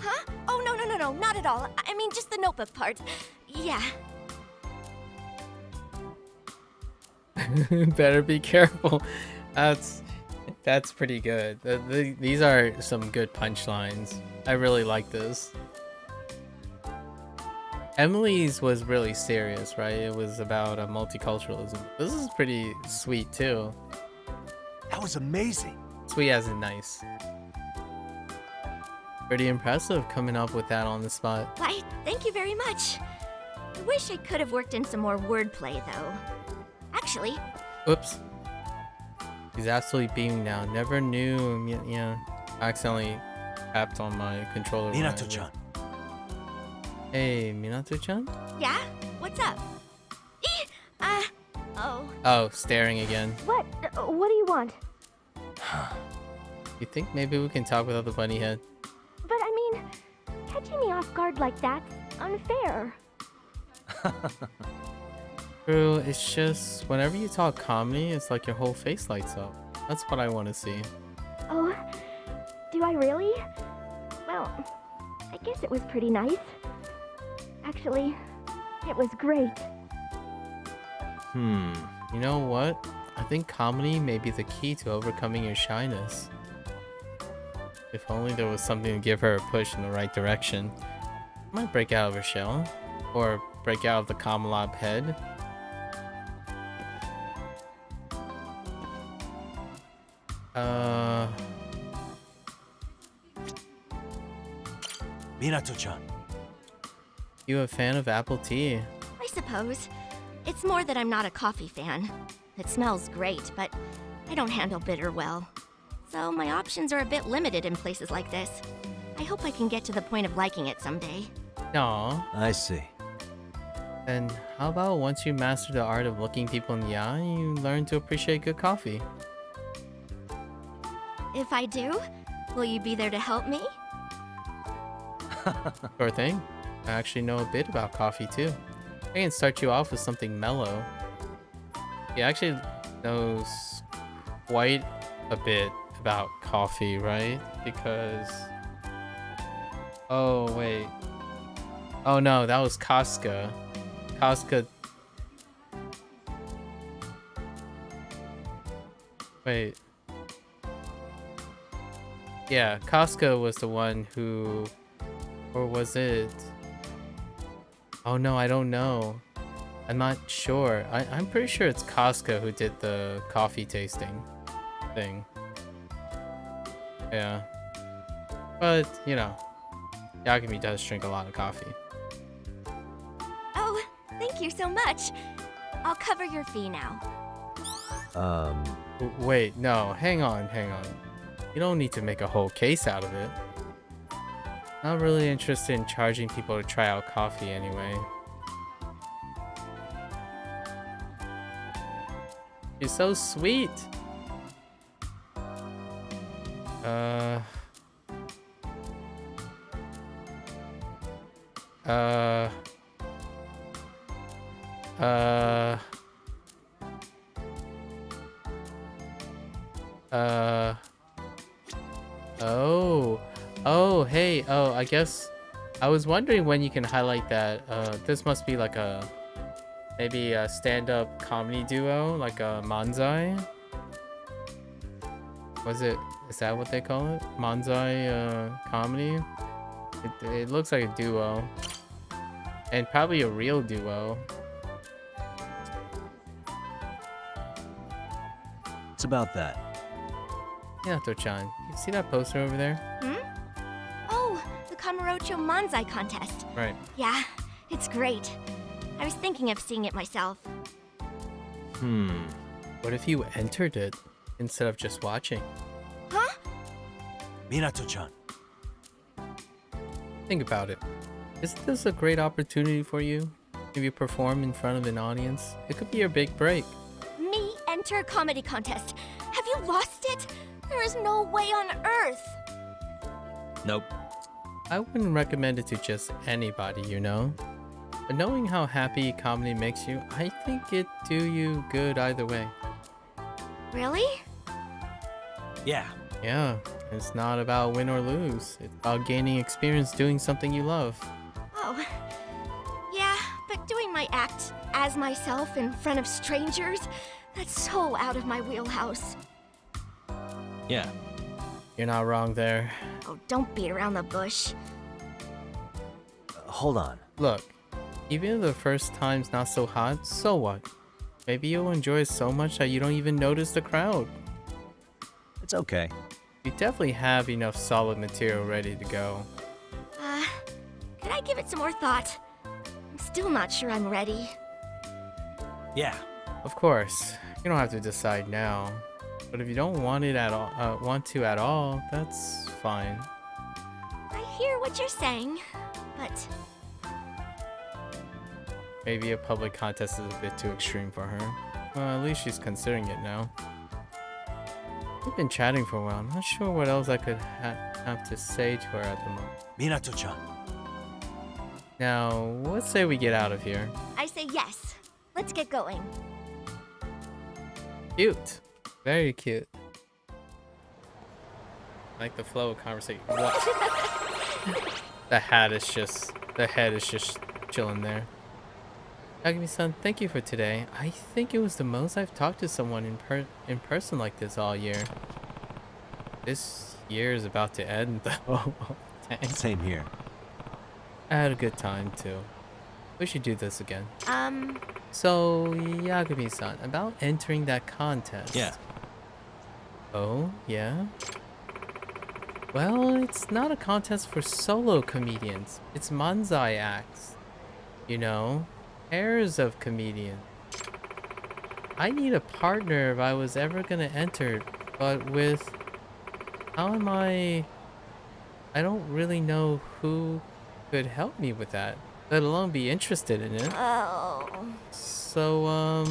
Huh? Oh, no, not at all. I mean, just the notebook part. Yeah.
Better be careful. That's pretty good. These are some good punchlines. I really like this. Emily's was really serious, right? It was about multiculturalism. This is pretty sweet too.
That was amazing.
Sweet as in nice. Pretty impressive coming up with that on the spot.
Why, thank you very much. I wish I could have worked in some more wordplay, though. Actually...
Oops. He's absolutely beaming now. Never knew. Yeah. I accidentally tapped on my controller.
Minato-chan.
Hey, Minato-chan?
Yeah? What's up? Oh.
Oh, staring again.
What? What do you want?
You think maybe we can talk without the bunny head?
But I mean, catching me off guard like that's unfair.
True, it's just whenever you talk comedy, it's like your whole face lights up. That's what I want to see.
Oh, do I really? Well, I guess it was pretty nice. Actually, it was great.
You know what? I think comedy may be the key to overcoming your shyness. If only there was something to give her a push in the right direction. I might break out of her shell. Or break out of the Kamalab head.
Minato-chan.
You a fan of apple tea?
I suppose. It's more that I'm not a coffee fan. It smells great, but I don't handle bitter well. So my options are a bit limited in places like this. I hope I can get to the point of liking it someday.
Aw.
I see.
Then how about once you master the art of looking people in the eye, you learn to appreciate good coffee?
If I do, will you be there to help me?
Sure thing. I actually know a bit about coffee too. I can start you off with something mellow. He actually knows quite a bit about coffee, right? Because... Oh, wait. Oh no, that was Casca. Casca... Wait. Yeah, Casca was the one who... Or was it... Oh no, I don't know. I'm not sure. I'm pretty sure it's Casca who did the coffee tasting thing. Yeah. But, you know, Yagami does drink a lot of coffee.
Oh, thank you so much. I'll cover your fee now.
Wait, no, hang on. You don't need to make a whole case out of it. Not really interested in charging people to try out coffee anyway. She's so sweet. Oh, hey, I guess I was wondering when you can highlight that. This must be like maybe a stand-up comedy duo, like a manzai. Is that what they call it? Manzai, comedy? It looks like a duo. And probably a real duo.
It's about that.
Minato-chan, you see that poster over there?
Oh, the Kamurocho Manzai contest.
Right.
Yeah, it's great. I was thinking of seeing it myself.
What if you entered it instead of just watching?
Huh?
Minato-chan.
Think about it. Isn't this a great opportunity for you? If you perform in front of an audience, it could be your big break.
Me enter a comedy contest. Have you lost it? There is no way on earth.
Nope.
I wouldn't recommend it to just anybody, you know? But knowing how happy comedy makes you, I think it do you good either way.
Really?
Yeah.
Yeah, it's not about win or lose. It's about gaining experience doing something you love.
Oh. Yeah, but doing my act as myself in front of strangers, that's so out of my wheelhouse.
Yeah.
You're not wrong there.
Oh, don't beat around the bush.
Hold on.
Look, even if the first time's not so hot, so what? Maybe you'll enjoy it so much that you don't even notice the crowd.
It's okay.
You definitely have enough solid material ready to go.
Could I give it some more thought? I'm still not sure I'm ready.
Yeah.
Of course, you don't have to decide now. But if you don't want it at all, that's fine.
I hear what you're saying, but
Maybe a public contest is a bit too extreme for her. Well, at least she's considering it now. We've been chatting for a while. I'm not sure what else I could have to say to her at the moment.
Minato-chan.
Now, let's say we get out of here.
I say yes. Let's get going.
Cute. Very cute. Like the flow of conversation. What? The head is just chilling there. Yagami-san, thank you for today. I think it was the most I've talked to someone in person like this all year. This year is about to end, though. Dang.
Same here.
I had a good time, too. We should do this again.
Um,
So, Yagami-san, about entering that contest.
Yeah.
Oh, yeah? Well, it's not a contest for solo comedians. It's manzai acts. You know, pairs of comedians. I need a partner if I was ever gonna enter, but with... How am I don't really know who could help me with that, let alone be interested in it.
oh.
So,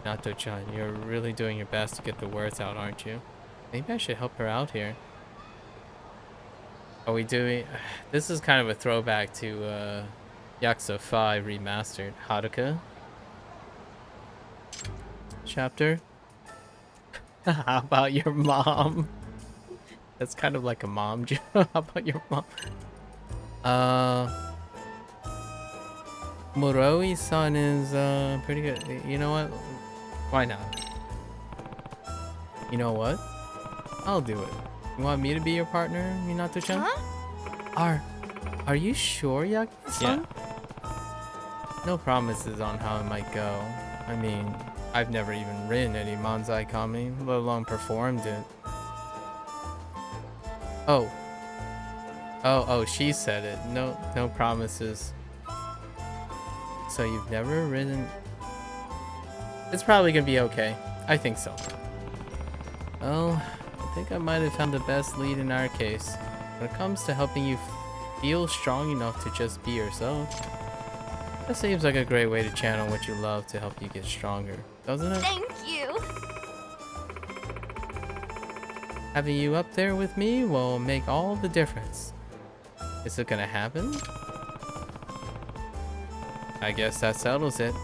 Nato-chan, you're really doing your best to get the words out, aren't you? Maybe I should help her out here. Are we doing... This is kind of a throwback to, Yakuza 5 Remastered. Haruka? Chapter? How about your mom? That's kind of like a mom joke. How about your mom? Moroi-san is pretty good. You know what? Why not? You know what? I'll do it. You want me to be your partner, Minato-chan?
Huh?
Are you sure, Yaki-san? No promises on how it might go. I mean, I've never even written any manzai comedy, let alone performed it. Oh, she said it. No promises. So you've never written... It's probably gonna be okay. I think so. Well, I think I might have found the best lead in our case. When it comes to helping you feel strong enough to just be yourself. That seems like a great way to channel what you love to help you get stronger, doesn't it?
Thank you.
Having you up there with me will make all the difference. Is it gonna happen? I guess that settles it.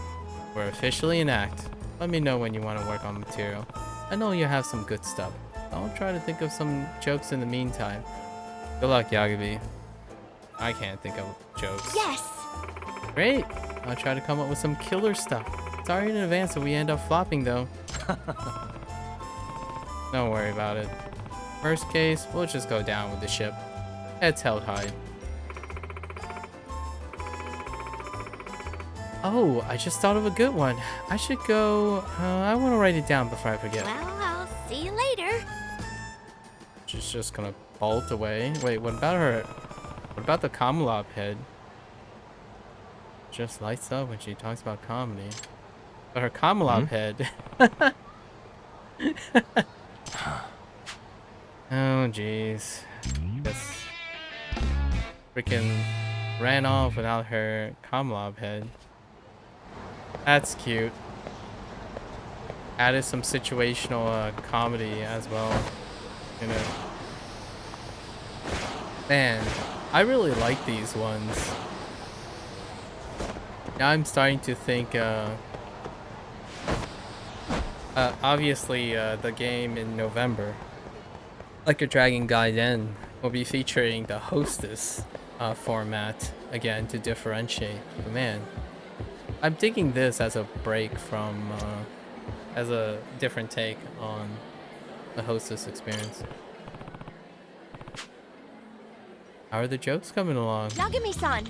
We're officially in act. Let me know when you want to work on material. I know you have some good stuff. I'll try to think of some jokes in the meantime. Good luck, Yagabi. I can't think of jokes.
Yes.
Great. I'll try to come up with some killer stuff. Sorry in advance if we end up flopping, though. Don't worry about it. Worst case, we'll just go down with the ship. Heads held high. Oh, I just thought of a good one. I should go... I want to write it down before I forget.
Well, I'll see you later.
She's just gonna bolt away. Wait, what about her? What about the Kamulop head? Just lights up when she talks about comedy. But her Kamulop head... Oh, jeez. Just freaking ran off without her Kamulop head. That's cute. Added some situational comedy as well. You know. Man, I really like these ones. Now I'm starting to think, obviously, the game in November, Like a Dragon Gaiden, will be featuring the hostess format again to differentiate. But man, I'm digging this as a break from, as a different take on the hostess experience. How are the jokes coming along?
Yagami-san.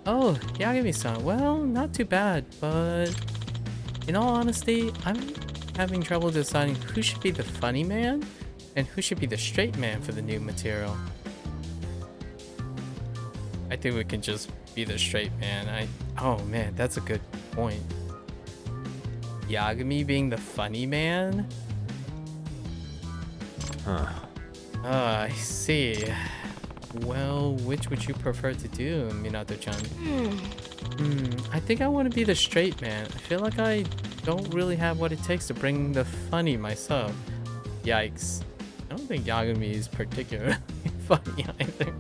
Oh, Yagami-san. Well, not too bad, but in all honesty, I'm having trouble deciding who should be the funny man and who should be the straight man for the new material. I think we can just be the straight man. Oh man, that's a good point. Yagami being the funny man?
Huh.
I see. Well, which would you prefer to do, Minato-chan? I think I want to be the straight man. I feel like I don't really have what it takes to bring the funny myself. Yikes. I don't think Yagami is particularly funny either.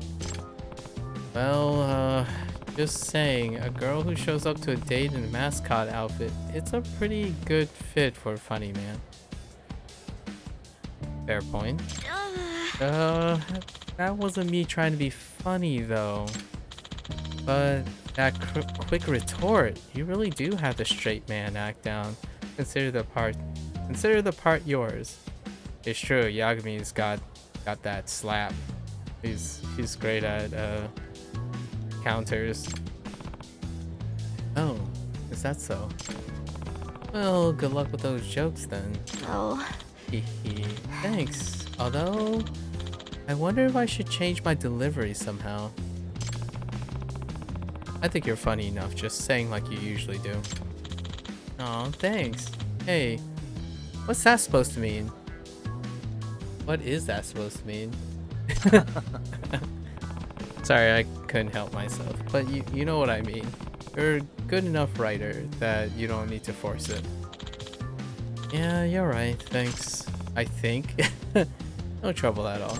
Well, just saying, a girl who shows up to a date in a mascot outfit, it's a pretty good fit for a funny man. Fair point. That wasn't me trying to be funny though. But That quick retort. You really do have the straight man act down. Consider the part yours. It's true, Yagami's got that slap. He's great at counters. Oh, is that so? Well, good luck with those jokes then.
Oh.
Hehe. Thanks. Although, I wonder if I should change my delivery somehow. I think you're funny enough just saying like you usually do. Aw, thanks. Hey, what's that supposed to mean? What is that supposed to mean? Sorry, I couldn't help myself. But you know what I mean. You're a good enough writer that you don't need to force it. Yeah, you're right. Thanks. I think. No trouble at all.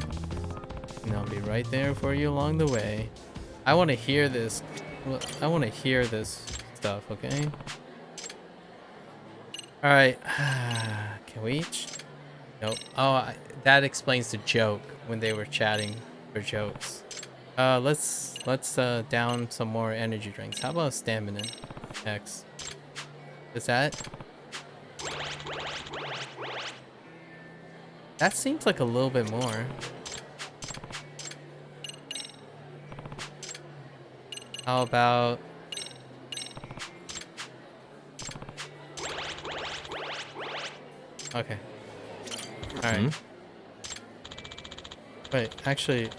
And I'll be right there for you along the way. I want to hear this. I want to hear this stuff, okay? Alright. Can we each? Nope. Oh, that explains the joke when they were chatting for jokes. Let's down some more energy drinks. How about stamina? X. Is that? That seems like a little bit more. How about... Okay. Alright. Wait, actually...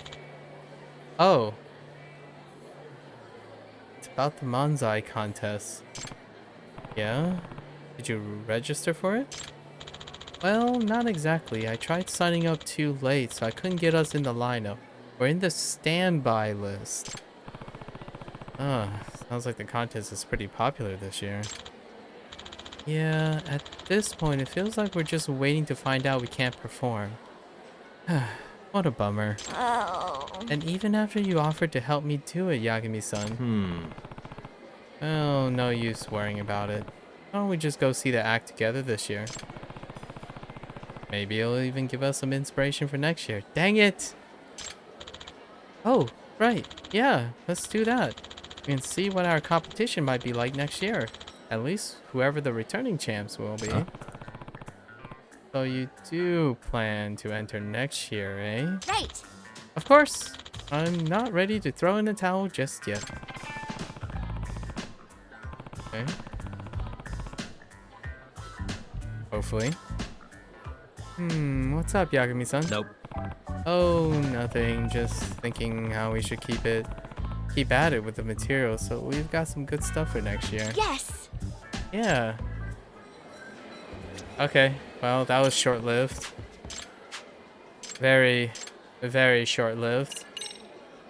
Oh! It's about the Manzai contest. Yeah? Did you register for it? Well, not exactly. I tried signing up too late, so I couldn't get us in the lineup. We're in the standby list. Sounds like the contest is pretty popular this year. Yeah, at this point, it feels like we're just waiting to find out we can't perform. What a bummer.
Oh.
And even after you offered to help me do it, Yagami-san. Oh, no use worrying about it. Why don't we just go see the act together this year? Maybe it'll even give us some inspiration for next year. Dang it! Oh, right. Yeah, let's do that. We can see what our competition might be like next year. At least whoever the returning champs will be. So you do plan to enter next year, eh?
Right.
Of course. I'm not ready to throw in the towel just yet. Okay. Hopefully. What's up, Yagami-san?
Nope.
Oh, nothing. Just thinking how we should keep at it with the material, so we've got some good stuff for next year.
Yes.
Yeah. Okay. Well, that was short-lived. Very, very short-lived.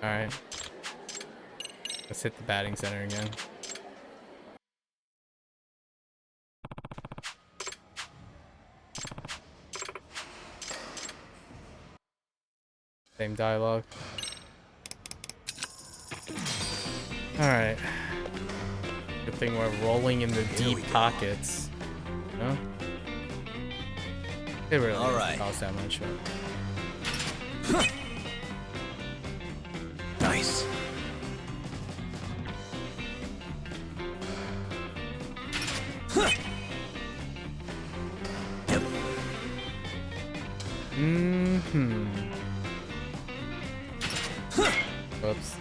All right. Let's hit the batting center again. Same dialogue. Alright. Good thing we're rolling in the deep pockets. No? It really doesn't cost that much.
Nice. Yep.
Whoops.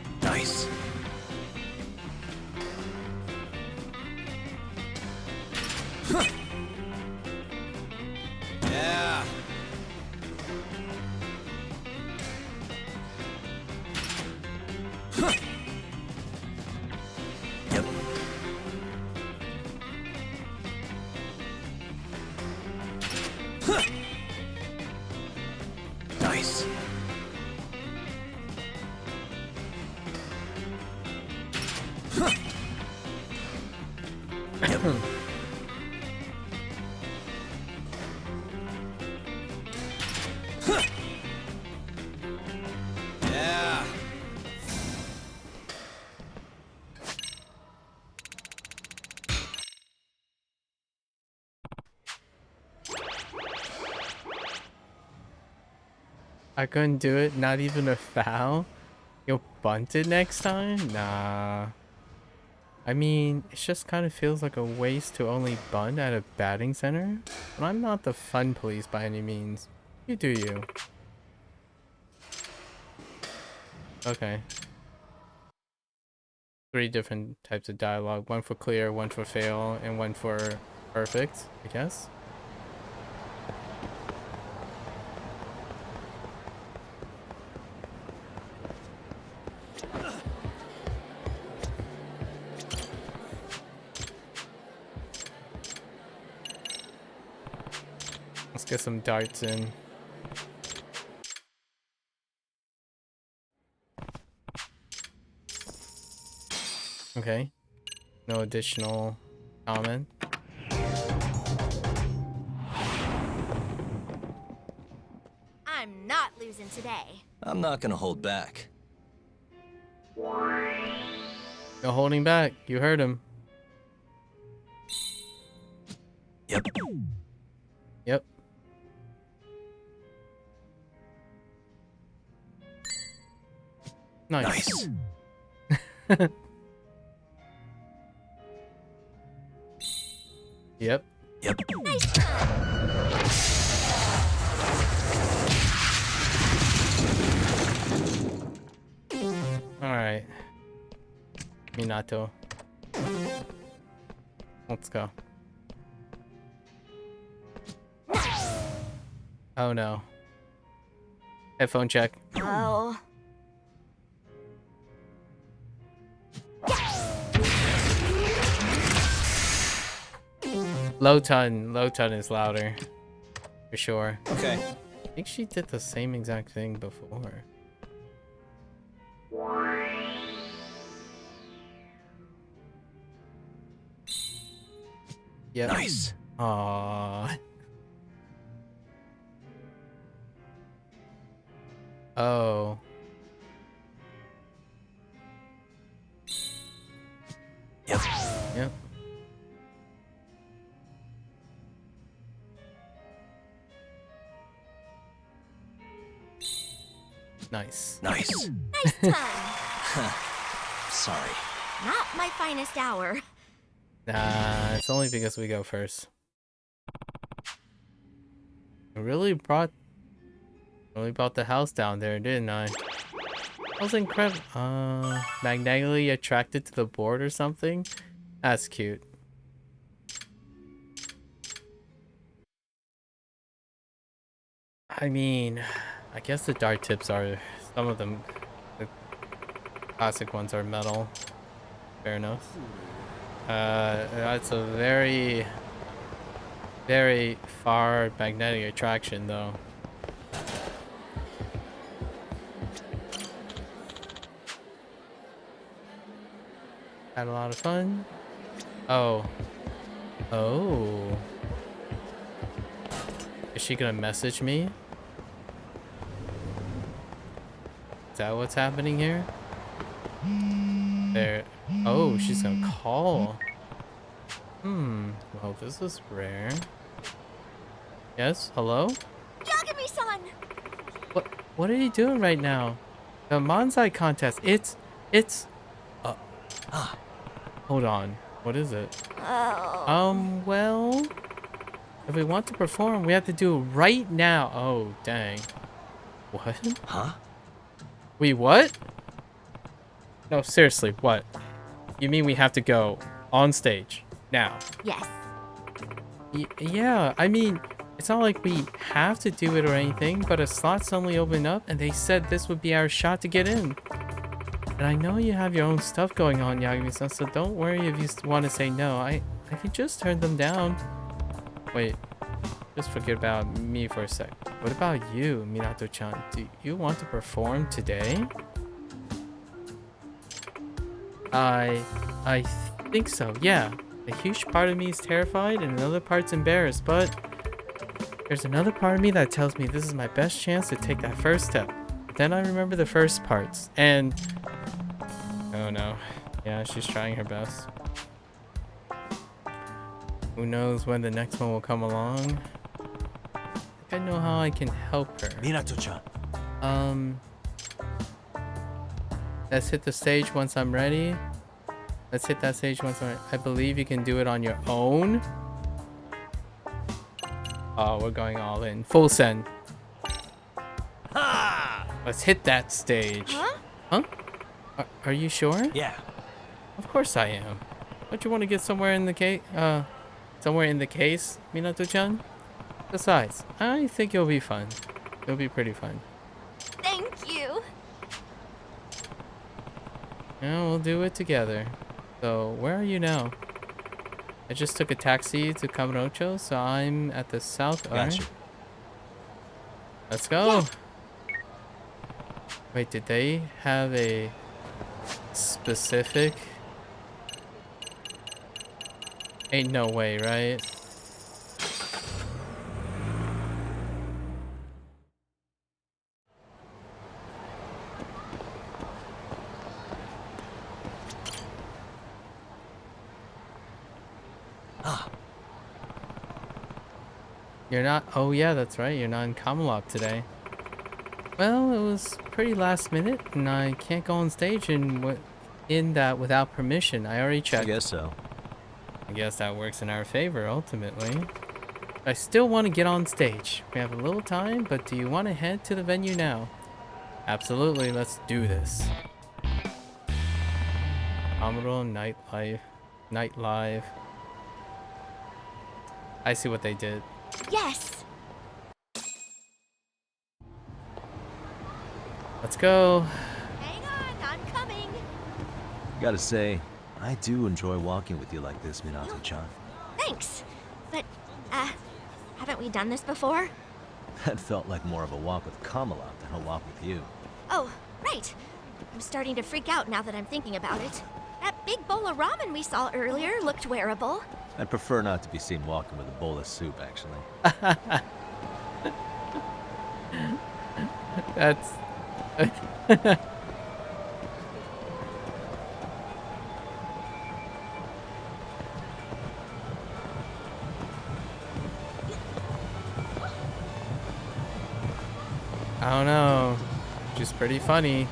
Nice. Yeah. Yep. Nice. Yep. Yeah.
I couldn't do it. Not even a foul. You'll bunt it next time? Nah. I mean, it just kind of feels like a waste to only bunt at a batting center. But I'm not the fun police by any means. You do you. Okay. 3 different types of dialogue. One for clear, one for fail, and one for perfect, I guess. Let's get some darts in. Okay. No additional comment.
I'm not losing today.
I'm not gonna hold back.
No holding back. You heard him.
Yep.
Yep. Nice. Yep.
Yep.
Alright. Minato. Let's go. Oh no. Headphone check.
Oh.
Low ton is louder. For sure.
Okay.
I think she did the same exact thing before. Yep.
Nice.
Aww. Oh.
Yep.
Yep. Nice.
Nice.
Nice time.
Sorry.
Not my finest hour.
Nah, it's only because we go first. I really brought the house down there, didn't I? That was incredible. Magnetically attracted to the board or something? That's cute. I mean, I guess the dart tips are, some of them, the classic ones are metal. Fair enough. That's a very, very far magnetic attraction though. Had a lot of fun. Oh. Oh. Is she gonna message me? Is that what's happening here? There. Oh, she's gonna call. Well, this is rare. Yes? Hello?
Yagami-san!
What are you doing right now? The Manzai contest. It's hold on. What is it?
Oh.
Well, if we want to perform, we have to do it right now. Oh, dang. What?
Huh?
Wait, what? No, seriously, what? You mean we have to go on stage now?
Yes.
Yeah, I mean, it's not like we have to do it or anything, but a slot suddenly opened up and they said this would be our shot to get in. And I know you have your own stuff going on, Yagami-san, so don't worry if you want to say no. I can just turn them down. Wait, just forget about me for a sec. What about you, Minato-chan? Do you want to perform today? I think so, yeah. A huge part of me is terrified and another part's embarrassed, but there's another part of me that tells me this is my best chance to take that first step. Then I remember the first parts, and oh no. Yeah, she's trying her best. Who knows when the next one will come along? I think I know how I can help her.
Minato-chan,
Um, let's hit the stage once I'm ready. Let's hit that stage once I'm ready. I believe you can do it on your own. Oh, we're going all in. Full send.
Ha!
Let's hit that stage.
Huh?
Huh? Are you sure?
Yeah.
Of course I am. Don't you want to get somewhere in the case? Somewhere in the case, Minato-chan? Besides, I think it'll be fun. It'll be pretty fun.
Thank you.
Yeah, we'll do it together. So, where are you now? I just took a taxi to Kamurocho, so I'm at the south.
Gotcha.
Let's go. Wait, did they have a specific? Ain't no way, right?
Ah.
You're not. Oh yeah, that's right. You're not in Camelot today. Well, it was pretty last minute, and I can't go on stage in that without permission. I already
I
checked.
guess so.
I guess that works in our favor ultimately. I still want to get on stage. We have a little time, but do you want to head to the venue now? Absolutely. Let's do this. Amuro nightlife. I see what they did.
Yes.
Let's go.
Hang on, I'm coming.
Gotta say, I do enjoy walking with you like this, Minato-chan.
Thanks. But, haven't we done this before?
That felt like more of a walk with Camelot than a walk with you.
Oh, right. I'm starting to freak out now that I'm thinking about it. That big bowl of ramen we saw earlier looked wearable.
I'd prefer not to be seen walking with a bowl of soup, actually.
That's... I don't know. Just pretty funny.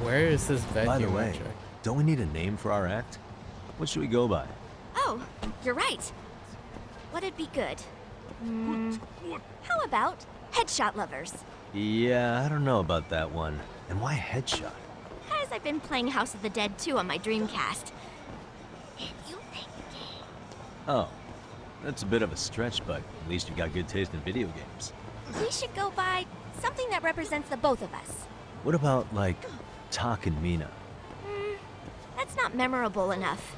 Where is this venue?
By the way,
actually?
don't we need a name for our act? What should we go by?
Oh, you're right. What'd be good? How about Headshot Lovers?
Yeah, I don't know about that one. And why Headshot?
Because I've been playing House of the Dead 2 on my Dreamcast.
Oh, that's a bit of a stretch, but at least you got good taste in video games.
We should go by something that represents the both of us.
What about, like, Tak and Mina?
That's not memorable enough.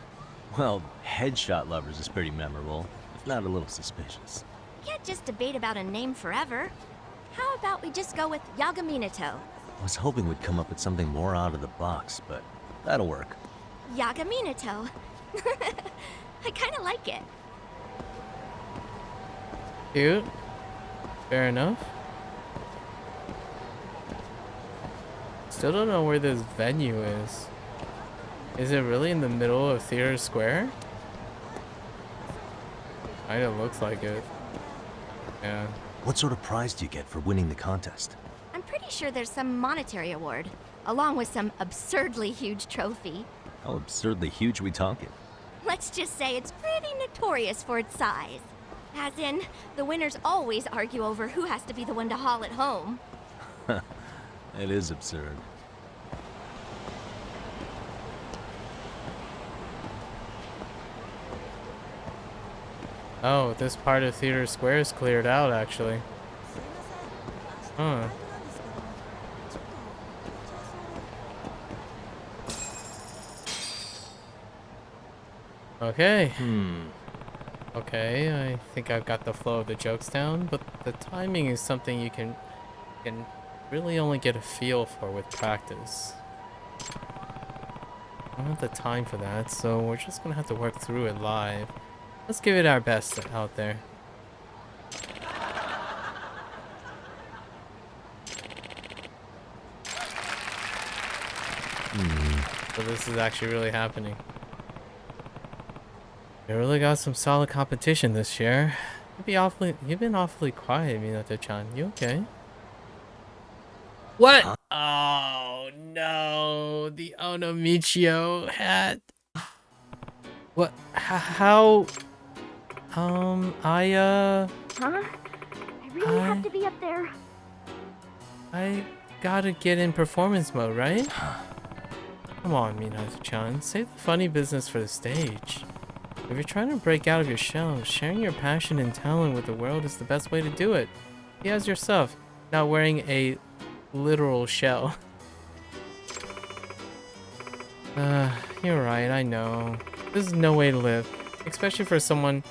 Well, Headshot Lovers is pretty memorable, if not a little suspicious.
Can't just debate about a name forever. How about we just go with Yagaminato?
I was hoping we'd come up with something more out of the box, but that'll work.
Yagaminato. I kind of like it.
Cute. Fair enough. Still don't know where this venue is. Is it really in the middle of Theater Square? Kinda looks like it. Yeah.
What sort of prize do you get for winning the contest?
I'm pretty sure there's some monetary award, along with some absurdly huge trophy.
How absurdly huge we talking?
Let's just say it's pretty notorious for its size. As in, the winners always argue over who has to be the one to haul it home.
It is absurd.
Oh, this part of Theater Square is cleared out, actually. Huh. Okay. Okay, I think I've got the flow of the jokes down, but the timing is something you can really only get a feel for with practice. I don't have the time for that, so we're just gonna have to work through it live. Let's give it our best out there. So this is actually really happening. You really got some solid competition this year. You've been awfully quiet, Minato-chan. You okay? What?
Huh?
Oh no, the Onomichio hat. What? How?
Huh? I really have to be up there.
I gotta get in performance mode, right? Come on, Minato-chan. Save the funny business for the stage. If you're trying to break out of your shell, sharing your passion and talent with the world is the best way to do it. Be as yourself, not wearing a literal shell. You're right, I know. This is no way to live, especially for someone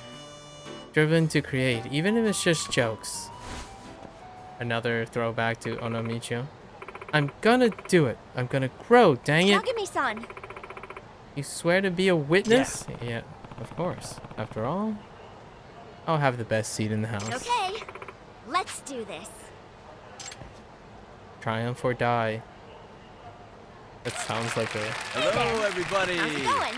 driven to create, even if it's just jokes. Another throwback to Onomichio. I'm gonna do it. I'm gonna grow, dang it.
Yagami-san.
You swear to be a witness? Yeah, of course. After all, I'll have the best seat in the house.
Okay, let's do this.
Triumph or die. That sounds like a...
Hello, everybody.
How's it going?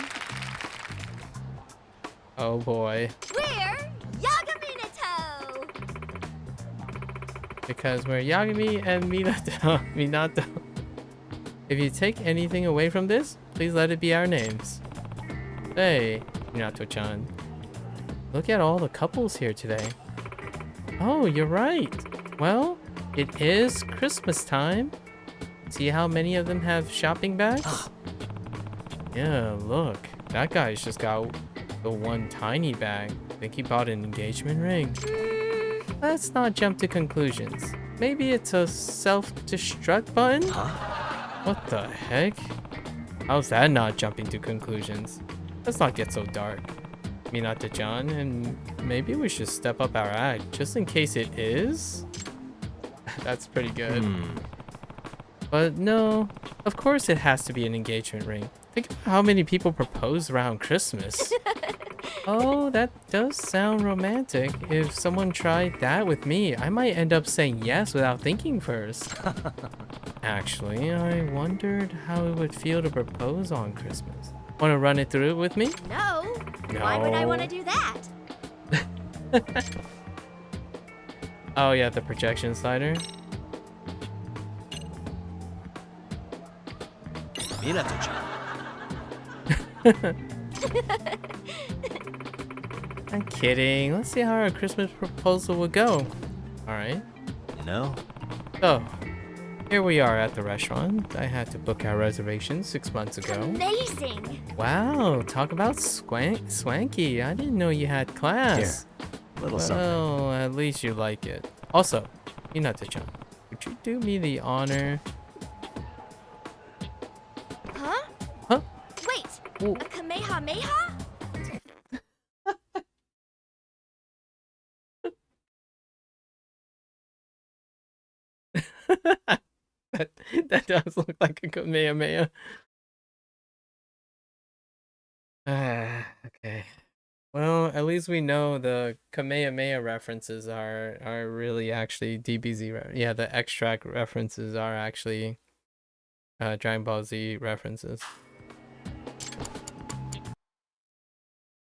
Oh boy.
We're Yagaminato!
Because we're Yagami and Minato. If you take anything away from this, please let it be our names. Hey, Minato-chan. Look at all the couples here today. Oh, you're right. Well, it is Christmas time. See how many of them have shopping bags? Yeah, look. That guy's just got the one tiny bag. I think he bought an engagement ring. Let's not jump to conclusions. Maybe it's a self-destruct button? What the heck? How's that not jumping to conclusions? Let's not get so dark. Minato-chan, and maybe we should step up our act, just in case it is? That's pretty good. But no, of course it has to be an engagement ring. Think about how many people propose around Christmas. Oh, that does sound romantic. If someone tried that with me, I might end up saying yes without thinking first. Actually, I wondered how it would feel to propose on Christmas. Want to run it through with me?
No. Why would I want to do that?
Oh yeah, the projection slider.
Minato-chan.
I'm kidding. Let's see how our Christmas proposal would go. Alright.
No?
So, here we are at the restaurant. I had to book our reservation 6 months ago.
Amazing.
Wow, talk about swanky. I didn't know you had class.
Here, little something.
Well, at least you like it. Also, Minato-chan, would you do me the honor?
Huh?
Huh?
Wait,
Ooh.
a Kamehameha?
that does look like a Kamehameha. Okay. Well, at least we know the Kamehameha references are really actually DBZ. Yeah, the extract references are actually Dragon Ball Z references.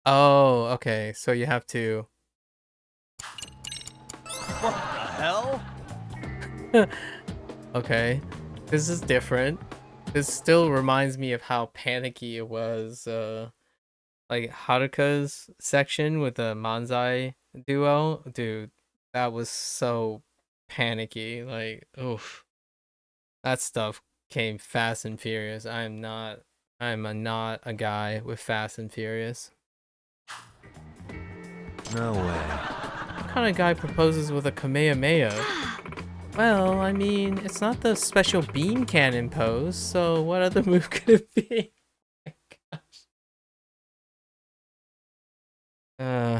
Oh, okay. So you have to.
What the hell?
Okay, this is different. This still reminds me of how panicky it was. Like Haruka's section with the Manzai duo, dude, that was so panicky. Like, oof, that stuff came fast and furious. I'm not a guy with Fast and Furious.
No way.
What kind of guy proposes with a Kamehameha? Well, I mean, it's not the special beam cannon pose, so what other move could it be? Oh my gosh.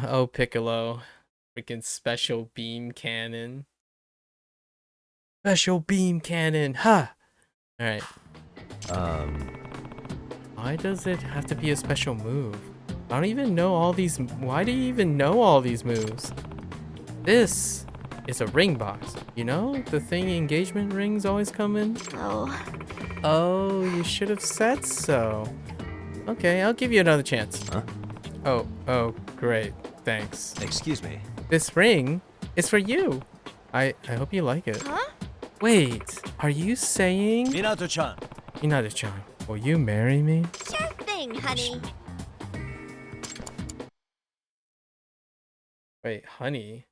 Oh Piccolo. Freaking special beam cannon. Special beam cannon, ha! Alright. Why does it have to be a special move? I don't even know all these. Why do you even know all these moves? This is a ring box. You know? The thing engagement rings always come in?
Oh.
Oh, you should have said so. Okay, I'll give you another chance.
Huh?
Oh, great. Thanks.
Excuse me.
This ring is for you. I hope you like it.
Huh?
Wait, are you saying...
Minato-chan.
Minato-chan, will you marry me?
Sure thing, honey.
Wait, honey?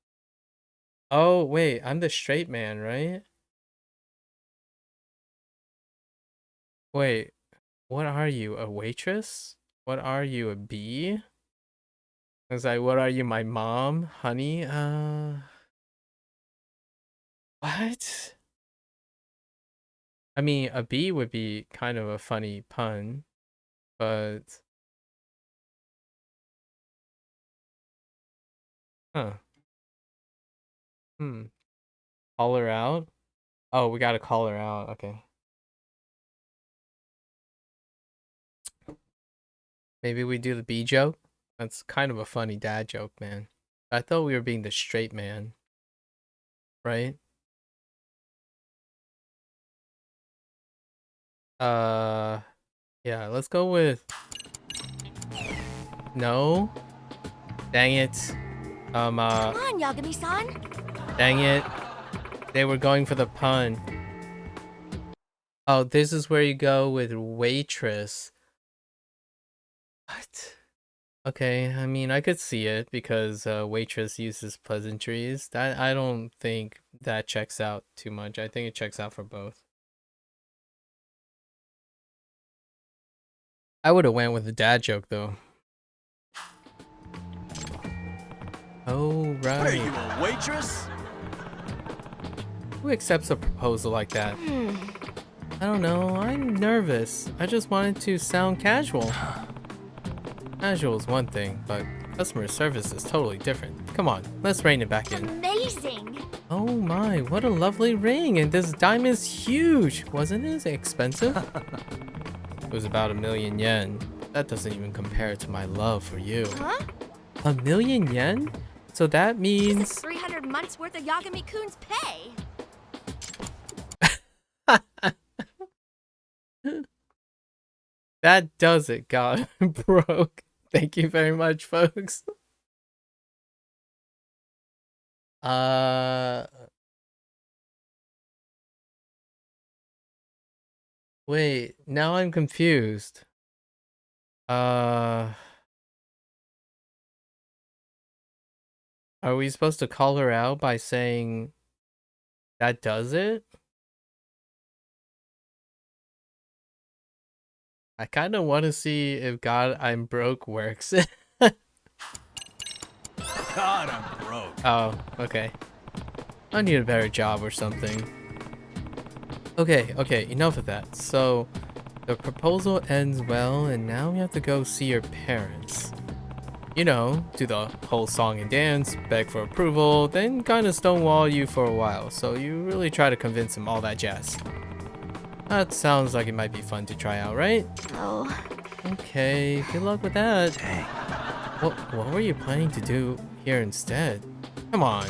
Oh, wait, I'm the straight man, right? Wait, what are you, a waitress? What are you, a bee? I was like, what are you, my mom? Honey? What? I mean, a bee would be kind of a funny pun, but... Huh. Hmm. Call her out? Oh, we gotta call her out. Okay. Maybe we do the bee joke? That's kind of a funny dad joke, man. I thought we were being the straight man. Right? Yeah, let's go with... No? Dang it.
Come on, Yagami-san.
Dang it. They were going for the pun. Oh, this is where you go with waitress. What? Okay, I mean, I could see it because waitress uses pleasantries. That I don't think that checks out too much. I think it checks out for both. I would have went with the dad joke though. Oh, right.
Are you a waitress?
Who accepts a proposal like that? I don't know. I'm nervous. I just wanted to sound casual. Casual is one thing, but customer service is totally different. Come on, let's rein it back in.
Amazing.
Oh my, what a lovely ring, and this diamond is huge. Wasn't it expensive? It was about 1,000,000 yen. That doesn't even compare to my love for you.
Huh?
1,000,000 yen? So that
This
means...
is 300 months worth of Yagami-kun's pay.
That does it, God. Broke. Thank you very much, folks. Wait, now I'm confused. Are we supposed to call her out by saying that does it? I kind of want to see if God, I'm broke works.
God, I'm broke.
Oh, okay. I need a better job or something. Okay, enough of that. So, the proposal ends well, and now we have to go see your parents. You know, do the whole song and dance, beg for approval, then kind of stonewall you for a while, so you really try to convince him all that jazz. That sounds like it might be fun to try out, right?
Oh.
Okay, good luck with that.
Dang.
What were you planning to do here instead? Come on.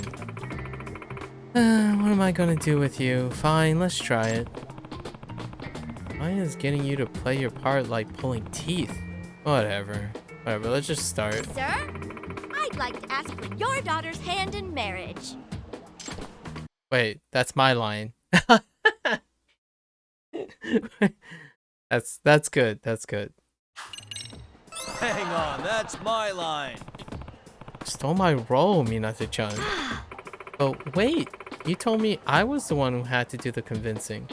What am I gonna do with you? Fine, let's try it. Mine is getting you to play your part like pulling teeth. Whatever, let's just start.
Sir, I'd like to ask for your daughter's hand in marriage.
Wait, that's my line. That's good, that's good.
Hang on, that's my line.
Stole my role, Minato-chan. Oh, wait, you told me I was the one who had to do the convincing.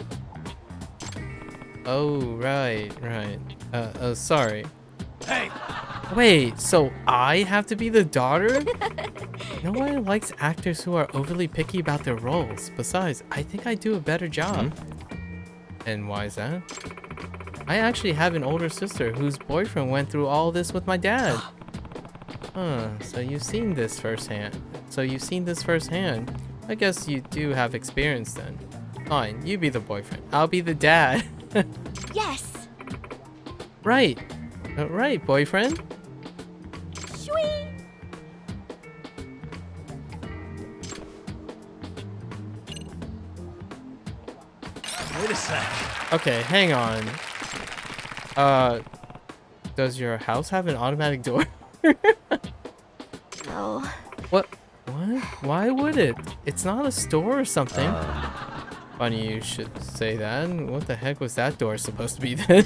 Oh, right. Sorry.
Hey!
Wait, so I have to be the daughter? No one likes actors who are overly picky about their roles. Besides, I think I do a better job. And why is that? I actually have an older sister whose boyfriend went through all this with my dad. Huh, so you've seen this firsthand. I guess you do have experience then. Fine, you be the boyfriend. I'll be the dad.
Yes.
Right. Right, boyfriend.
Sweet.
Wait a sec.
Okay, hang on. Does your house have an automatic door?
No.
What? What? Why would it? It's not a store or something. Funny you should say that. What the heck was that door supposed to be then?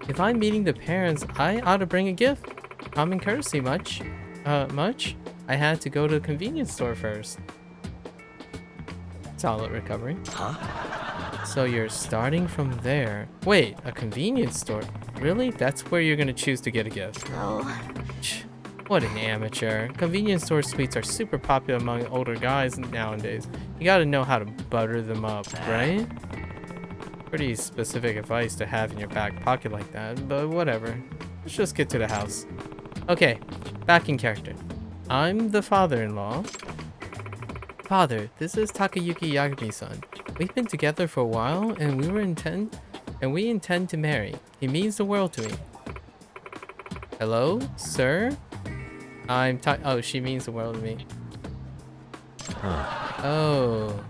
If I'm meeting the parents, I ought to bring a gift. Common courtesy, much? Much? I had to go to the convenience store first. Solid recovery.
Huh?
So you're starting from there. Wait, a convenience store? Really? That's where you're gonna choose to get a gift?
No.
What an amateur. Convenience store sweets are super popular among older guys nowadays. You gotta know how to butter them up, right? Pretty specific advice to have in your back pocket like that, but whatever. Let's just get to the house. Okay, back in character. I'm the father-in-law. Father, this is Takayuki Yagami-san. We've been together for a while, and we intend to marry. He means the world to me. Hello, sir? Oh, she means the world to me.
Huh.
Oh,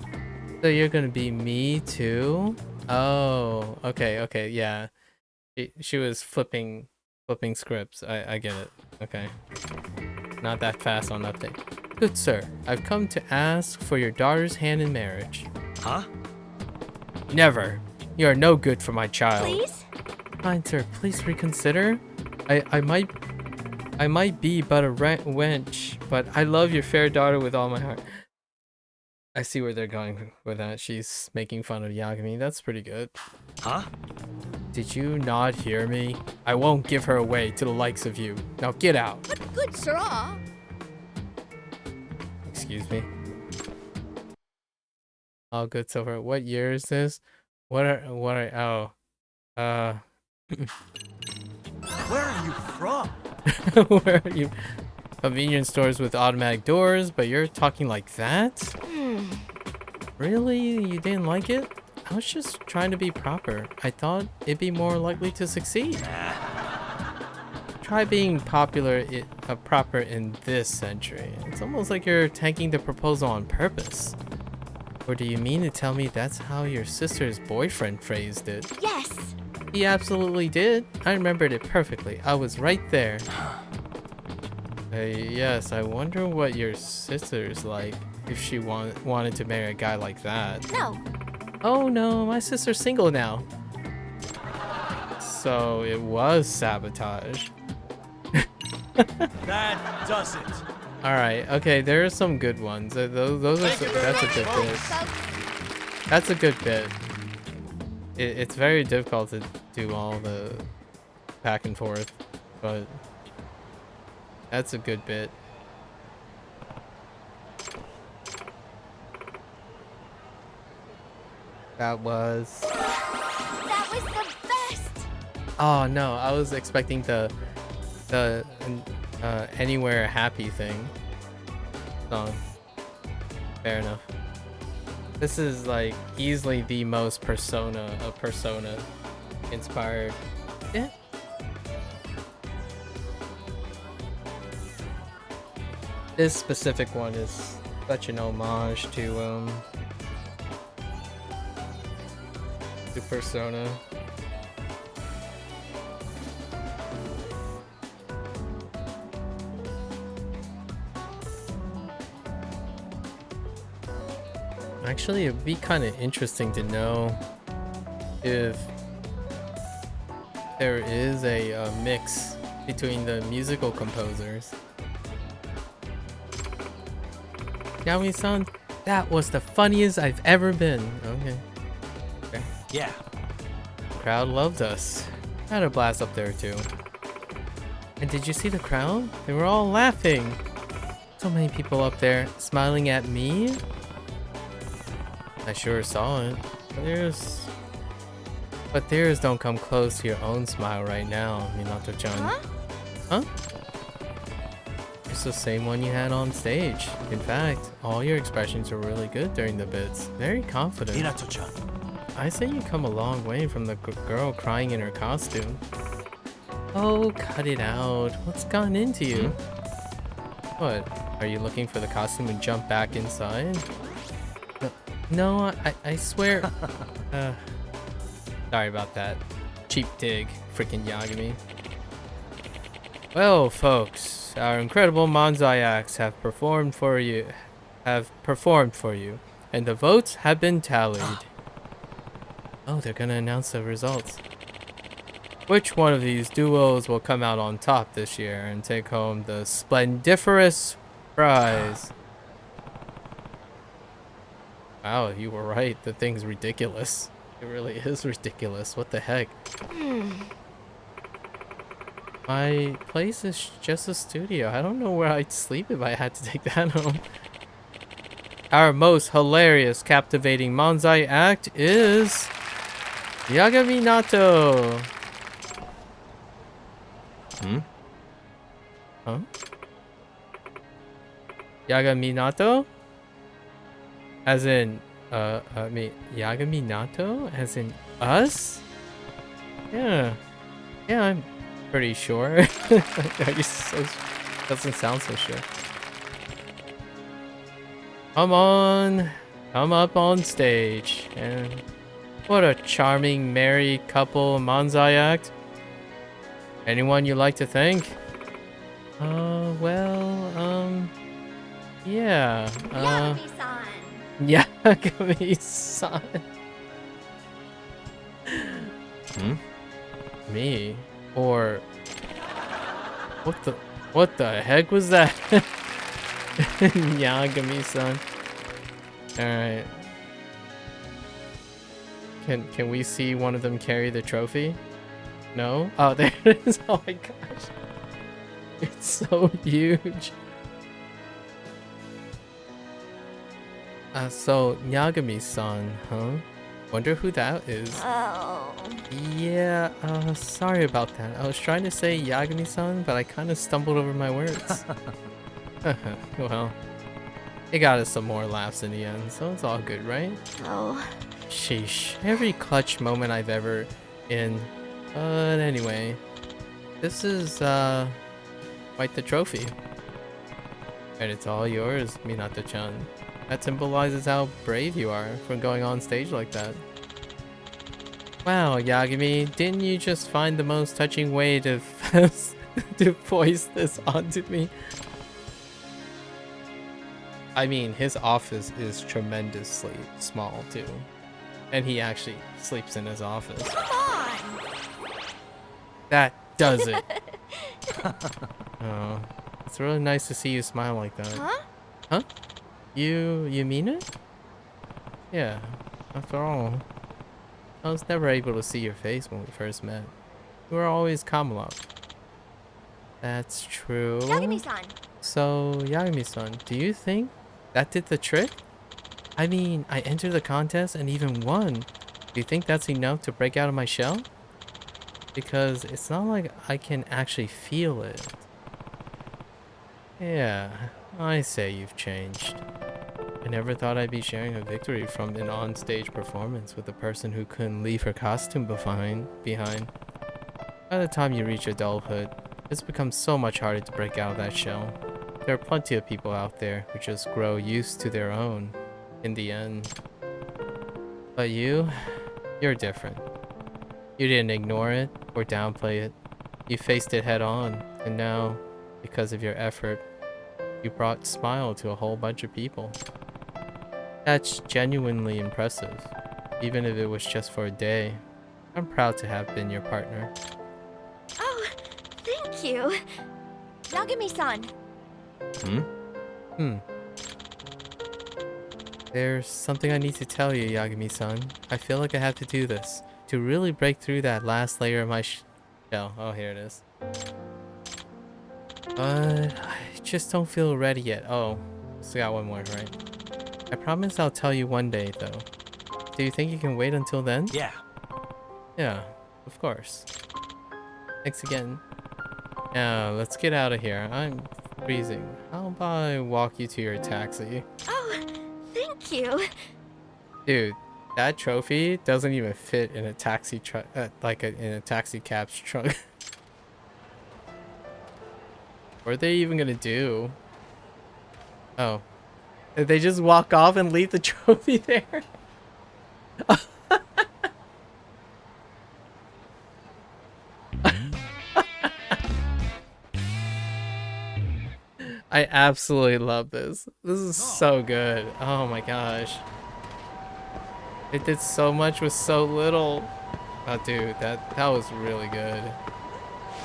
so you're gonna be me too? Oh, okay, yeah. She was flipping scripts. I get it. Okay. Not that fast on update. Good sir, I've come to ask for your daughter's hand in marriage.
Huh?
Never. You are no good for my child.
Please?
Fine sir, please reconsider. I might be but a wench, but I love your fair daughter with all my heart. I see where they're going with that. She's making fun of Yagami. That's pretty good.
Huh?
Did you not hear me? I won't give her away to the likes of you. Now get out.
But good sirrah.
Excuse me. All good so far. What year is this? Oh.
Where are you from?
Where are you? Convenience stores with automatic doors, but you're talking like that? Really? You didn't like it? I was just trying to be proper. I thought it'd be more likely to succeed. Try being proper in this century. It's almost like you're tanking the proposal on purpose. Or do you mean to tell me that's how your sister's boyfriend phrased it?
Yes.
He absolutely did. I remembered it perfectly. I was right there. Yes, I wonder what your sister's like if she wanted to marry a guy like that.
No.
Oh no, my sister's single now. So it was sabotage.
That does it.
Alright, okay, there are some good ones. Those are that's a good bit. That's a good bit. It's very difficult to do all the back and forth, but that's a good bit. That was
the best.
Oh no, I was expecting the anywhere happy thing song. Fair enough. This is like easily the most Persona inspired. Yeah. This specific one is such an homage to Persona. Actually, it'd be kind of interesting to know if there is a mix between the musical composers. Yami-san, that was the funniest I've ever been. Okay.
Yeah.
Crowd loved us. Had a blast up there too. And did you see the crowd? They were all laughing. So many people up there smiling at me. I sure saw it. But theirs don't come close to your own smile right now, Minato-chan. Huh? It's the same one you had on stage. In fact, all your expressions were really good during the bits. Very confident.
Minato-chan.
I say you come a long way from the girl crying in her costume. Oh, cut it out. What's gotten into you? What? Are you looking for the costume and jump back inside? No, I swear. Sorry about that. Cheap dig, freaking Yagami. Well, folks, our incredible Manzai acts have performed for you, and the votes have been tallied. Oh, they're gonna announce the results. Which one of these duos will come out on top this year and take home the splendiferous prize? Wow, you were right. The thing's ridiculous. It really is ridiculous. What the heck? My place is just a studio. I don't know where I'd sleep if I had to take that home. Our most hilarious, captivating Manzai act is Yagami Nato. Huh? Yagami Nato? As in, Yagami Nato? As in us? Yeah. Yeah, I'm pretty sure. I guess doesn't sound so sure. Come on. Come up on stage. And what a charming, merry couple Manzai act. Anyone you like to thank? Yeah.
Yagami-san.
Yagami-san. Me? Or what the heck was that? Yagami-san. Alright. Can we see one of them carry the trophy? No? Oh, there it is. Oh my gosh. It's so huge. So Yagami-san, huh? Wonder who that is.
Oh.
Yeah, sorry about that. I was trying to say Yagami-san, but I kind of stumbled over my words. Well, it got us some more laughs in the end, so it's all good, right?
Oh.
Sheesh. Every clutch moment I've ever in. But anyway, this is, quite the trophy. And it's all yours, Minato-chan. That symbolizes how brave you are for going on stage like that. Wow, Yagami, didn't you just find the most touching way to to foist this onto me? I mean, his office is tremendously small too. And he actually sleeps in his office.
Come on.
That does it. Oh, it's really nice to see you smile like that.
Huh?
Huh? You mean it? Yeah, after all, I was never able to see your face when we first met. You were always Kamala. That's true.
Yagami-san.
So, Yagami-san, do you think that did the trick? I mean, I entered the contest and even won. Do you think that's enough to break out of my shell? Because it's not like I can actually feel it. Yeah, I say you've changed. I never thought I'd be sharing a victory from an on-stage performance with a person who couldn't leave her costume behind. By the time you reach adulthood, it's become so much harder to break out of that shell. There are plenty of people out there who just grow used to their own in the end. But you're different. You didn't ignore it or downplay it. You faced it head on, and now, because of your effort, you brought smile to a whole bunch of people. That's genuinely impressive, even if it was just for a day. I'm proud to have been your partner.
Oh, thank you. Yagami-san.
There's something I need to tell you, Yagami-san. I feel like I have to do this to really break through that last layer of my shell. Oh, here it is. But I just don't feel ready yet. Oh, still got one more, right? I promise I'll tell you one day, though. Do you think you can wait until then?
Yeah.
Yeah, of course. Thanks again. Now, let's get out of here. I'm freezing. How about I walk you to your taxi?
Oh, thank you.
Dude, that trophy doesn't even fit in a taxi truck, in a taxi cab's trunk. What are they even gonna do? Oh. Did they just walk off and leave the trophy there? I absolutely love this. This is so good. Oh my gosh. It did so much with so little. Oh dude, that was really good.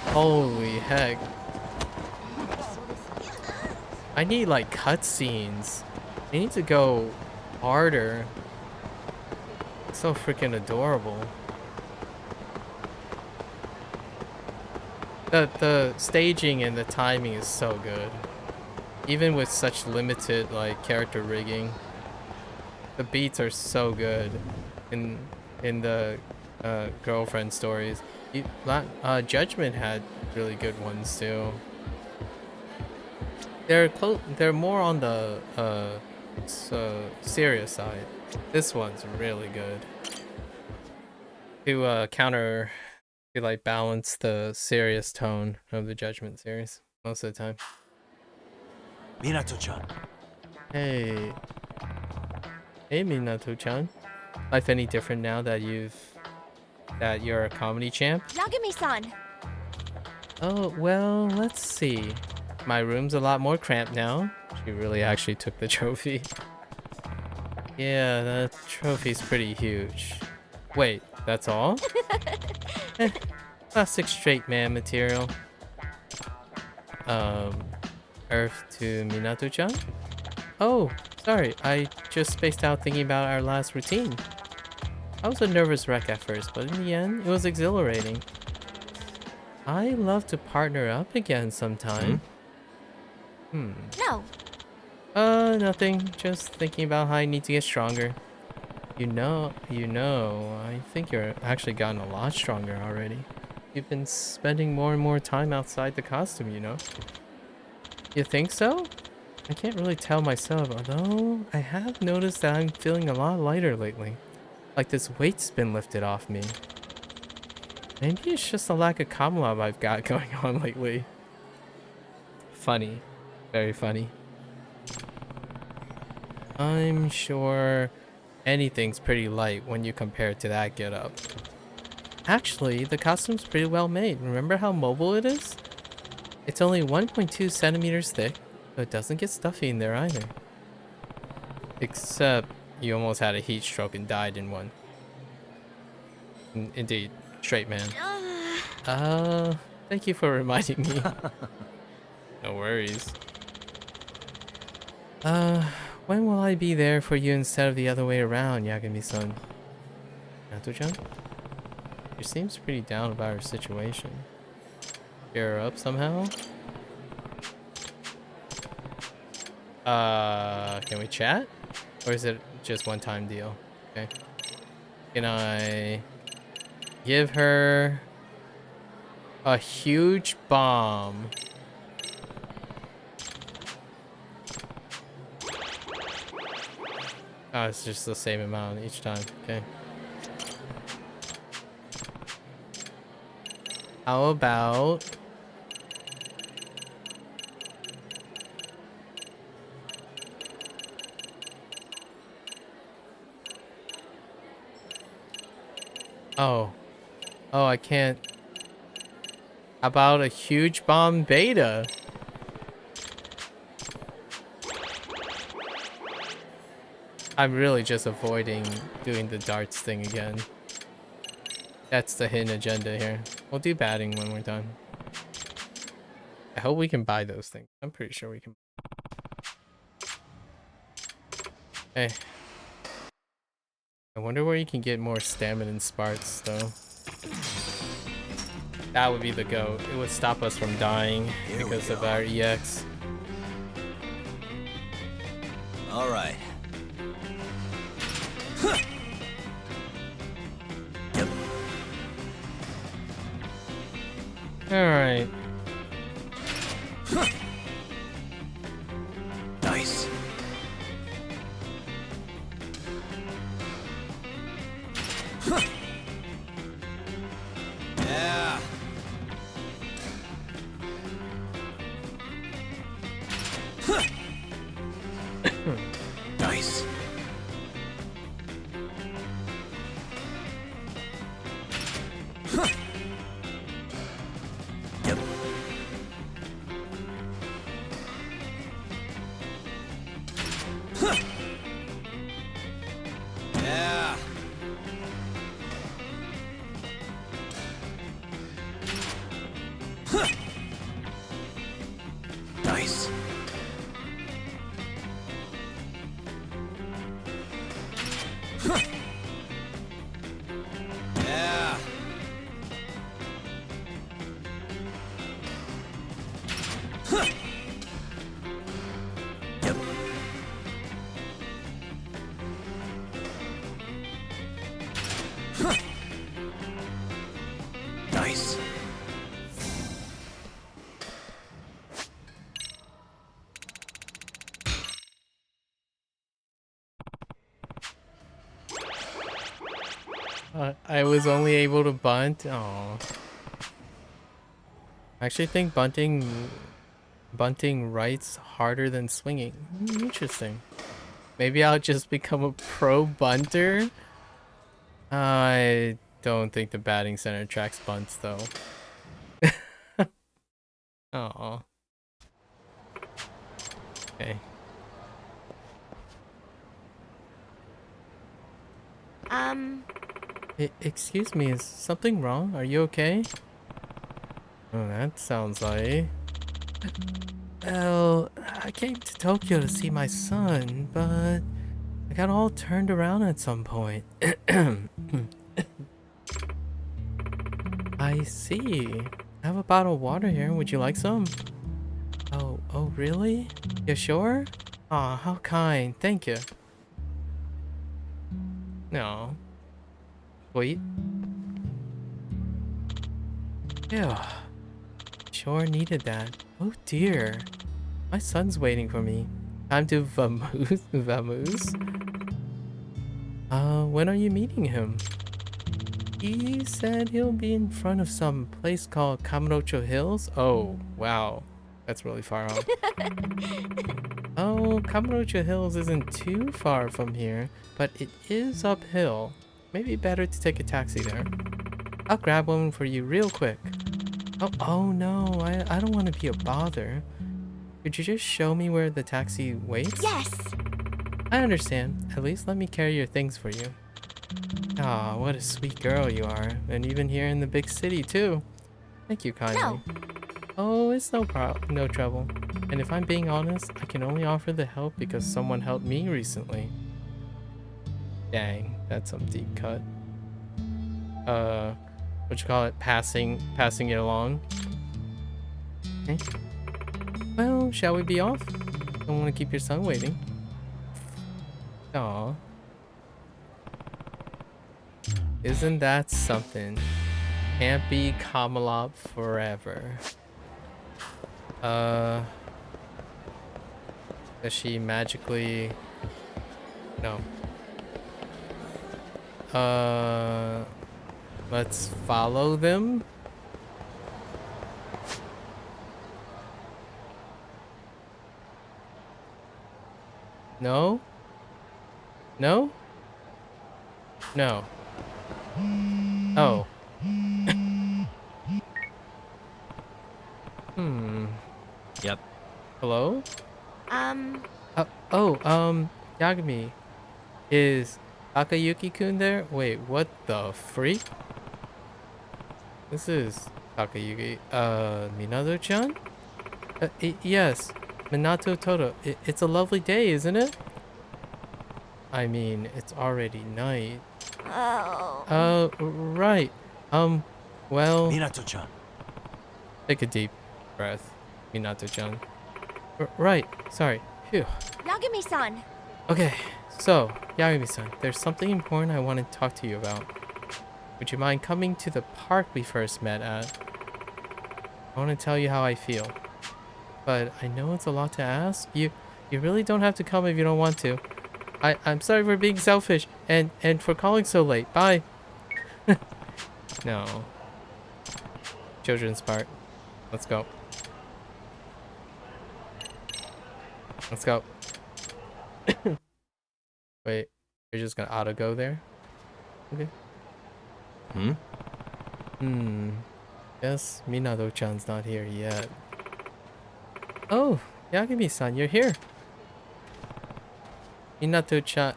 Holy heck. I need like cutscenes. They need to go harder. It's so freaking adorable. The staging and the timing is so good. Even with such limited like character rigging. The beats are so good in the girlfriend stories. Judgment had really good ones too. They're more on the serious side. This one's really good. To like balance the serious tone of the Judgment series most of the time.
Minato-chan.
Hey Minato-chan. Life any different now that you're a comedy champ?
Yagami-san!
Oh, well, let's see. My room's a lot more cramped now. She really actually took the trophy. Yeah, the trophy's pretty huge. Wait, that's all? Classic straight man material. Earth to Minato-chan? Oh, sorry, I just spaced out thinking about our last routine. I was a nervous wreck at first, but in the end, it was exhilarating. I love to partner up again sometime.
No.
Nothing. Just thinking about how I need to get stronger. You know, I think you're actually gotten a lot stronger already. You've been spending more and more time outside the costume, you know? You think so? I can't really tell myself, although I have noticed that I'm feeling a lot lighter lately. Like this weight's been lifted off me. Maybe it's just a lack of Kamlab I've got going on lately. Funny. Very funny. I'm sure anything's pretty light when you compare it to that getup. Actually, the costume's pretty well made. Remember how mobile it is? It's only 1.2 centimeters thick, but it doesn't get stuffy in there either. Except you almost had a heat stroke and died in one. Indeed, straight man. Thank you for reminding me. No worries. When will I be there for you instead of the other way around, Yagami-san? Nato-chan? She seems pretty down about her situation. Cheer her up somehow? Can we chat? Or is it just one-time deal? Okay. Can I give her a huge bomb? Oh, it's just the same amount each time. Okay. How about... Oh. Oh, I can't... How about a huge bomb beta? I'm really just avoiding doing the darts thing again. That's the hidden agenda here. We'll do batting when we're done. I hope we can buy those things. I'm pretty sure we can. Hey. I wonder where you can get more stamina and sparks, though. That would be the go. It would stop us from dying because of our EX.
All right. Yep.
Alright.
Nice. Yeah. Nice. Yep. Nice. Yeah. Yep. Nice.
I was only able to bunt. Oh, I actually think bunting right's harder than swinging. Interesting. Maybe I'll just become a pro bunter. I don't think the batting center tracks bunts though. Oh. Okay. Excuse me, is something wrong? Are you okay? Oh, that sounds like... Well, I came to Tokyo to see my son, but I got all turned around at some point. I see. I have a bottle of water here. Would you like some? Oh, really? You sure? Aw, how kind. Thank you. No. Sweet. Ew. Sure needed that. Oh dear. My son's waiting for me. Time to vamoose. Vamoose? When are you meeting him? He said he'll be in front of some place called Kamurocho Hills. Oh, wow. That's really far off. Oh, Kamurocho Hills isn't too far from here, but it is uphill. Maybe better to take a taxi there. I'll grab one for you real quick. Oh no, I don't want to be a bother. Could you just show me where the taxi waits?
Yes!
I understand. At least let me carry your things for you. Aw, what a sweet girl you are. And even here in the big city too. Thank you kindly.
No.
Oh, it's no trouble. And if I'm being honest, I can only offer the help because someone helped me recently. Dang, that's some deep cut. What you call it? Passing it along. Okay. Well, shall we be off? Don't want to keep your son waiting. Aw. Isn't that something? Can't be Kamalop forever. Does she magically... No. Let's follow them. No? No? No. Oh.
Yep.
Hello? Yagami. Is Takayuki-kun there? Wait, what the freak? This is Takayuki. Minato-chan? Yes. Minato Toto. It's a lovely day, isn't it? I mean, it's already night.
Oh.
Right. Well...
Minato-chan.
Take a deep breath, Minato-chan. Right. Sorry. Phew.
Yagami-san.
Okay, so, Yagami-san, there's something important I want to talk to you about. Would you mind coming to the park we first met at? I want to tell you how I feel. But I know it's a lot to ask. You really don't have to come if you don't want to. I'm sorry for being selfish and for calling so late. Bye. No. Children's part. Let's go. Let's go. Wait, you're just gonna auto go there? Okay. Guess Minato-chan's not here yet. Oh, Yagami-san, you're here. Minato-chan.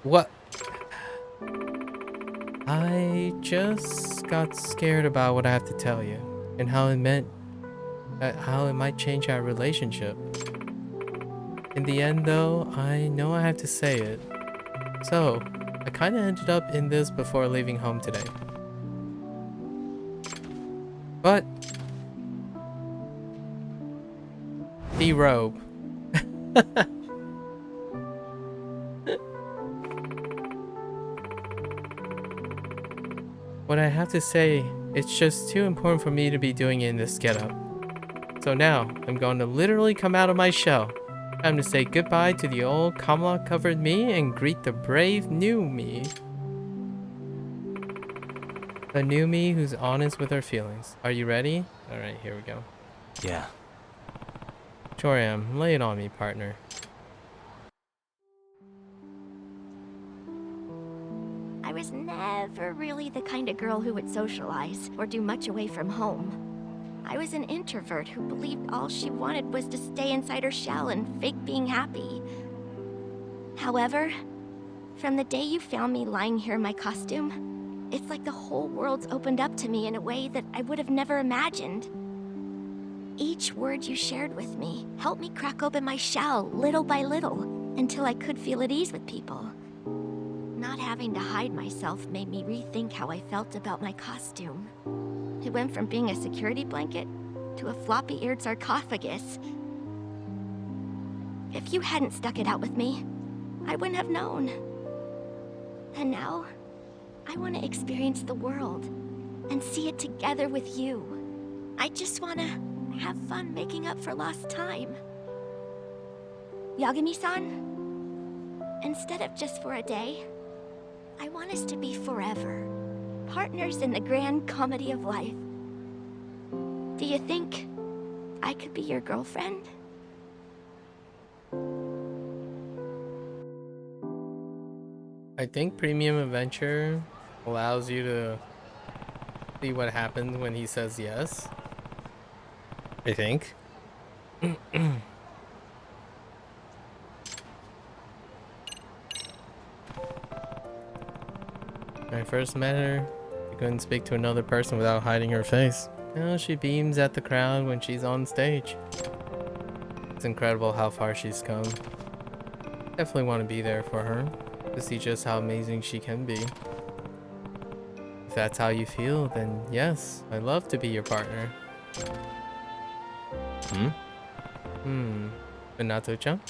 What? I just got scared about what I have to tell you and how it meant how it might change our relationship. In the end, though, I know I have to say it. So, I kinda ended up in this before leaving home today. But the robe. What I have to say, it's just too important for me to be doing it in this getup. So now, I'm going to literally come out of my shell. Time to say goodbye to the old Kamala-covered me and greet the brave new me. The new me who's honest with her feelings. Are you ready? Alright, here we go.
Yeah.
Sure am. Lay it on me, partner.
I was never really the kind of girl who would socialize or do much away from home. I was an introvert who believed all she wanted was to stay inside her shell and fake being happy. However, from the day you found me lying here in my costume, it's like the whole world's opened up to me in a way that I would have never imagined. Each word you shared with me helped me crack open my shell little by little until I could feel at ease with people. Not having to hide myself made me rethink how I felt about my costume. It went from being a security blanket to a floppy-eared sarcophagus. If you hadn't stuck it out with me, I wouldn't have known. And now, I want to experience the world and see it together with you. I just want to have fun making up for lost time. Yagami-san, instead of just for a day, I want us to be forever. Partners in the grand comedy of life. Do you think I could be your girlfriend?
I think Premium Adventure allows you to see what happens when he says yes. I think. When I first met her, she couldn't speak to another person without hiding her face. Now she beams at the crowd when she's on stage. It's incredible how far she's come. Definitely want to be there for her, to see just how amazing she can be. If that's how you feel, then yes, I'd love to be your partner. Minato-chan?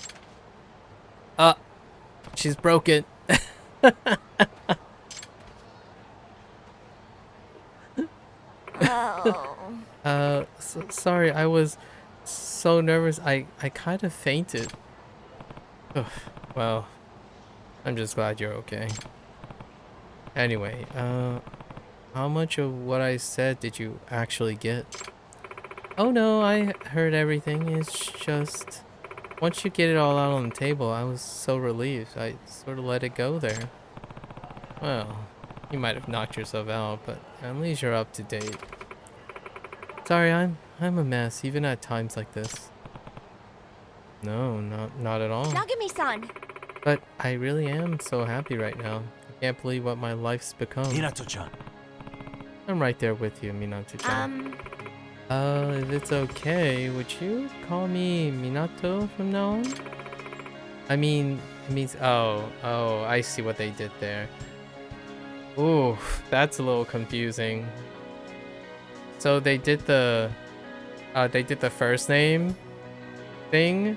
She's broken.
Oh.
Sorry, I was so nervous. I kind of fainted. Ugh, well, I'm just glad you're okay. Anyway, how much of what I said did you actually get? Oh no, I heard everything. It's just, once you get it all out on the table, I was so relieved. I sort of let it go there. Well, you might have knocked yourself out, but at least you're up to date. Sorry, I'm a mess, even at times like this. No, not at all.
Yagami-san!
But I really am so happy right now. I can't believe what my life's become.
Minato-chan.
I'm right there with you, Minato-chan. If it's okay, would you call me Minato from now on? I mean, it means, oh, I see what they did there. Ooh, that's a little confusing. So they did the first name thing,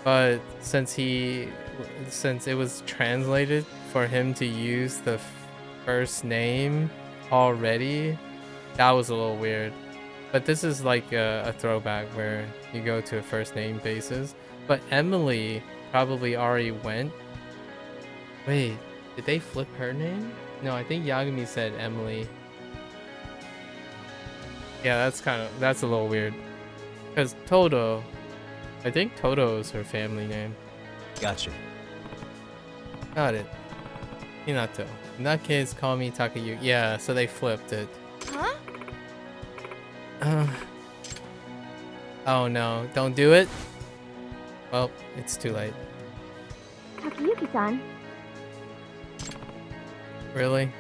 but since it was translated for him to use the first name already, that was a little weird. But this is like a throwback where you go to a first name basis. But Emily probably already went. Wait, did they flip her name? No, I think Yagami said Emily. Yeah, that's a little weird. Because Todo, I think Todo is her family name.
Gotcha.
Got it. Minato. In that case, call me Takayuki. Yeah, so they flipped it.
Huh?
Oh no, don't do it. Well, it's too late.
Takayuki-san.
Really?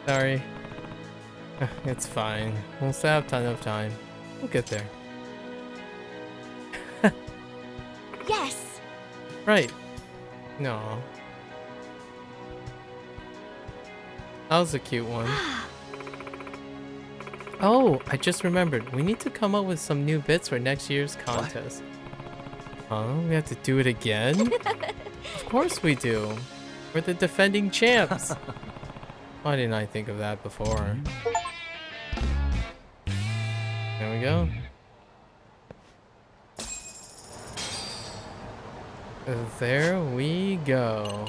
Sorry. It's fine. We'll still have ton of time. We'll get there.
Yes!
Right. No. That was a cute one. Oh, I just remembered. We need to come up with some new bits for next year's contest. Oh, we have to do it again? Of course we do. We're the defending champs. Why didn't I think of that before? There we go. There we go.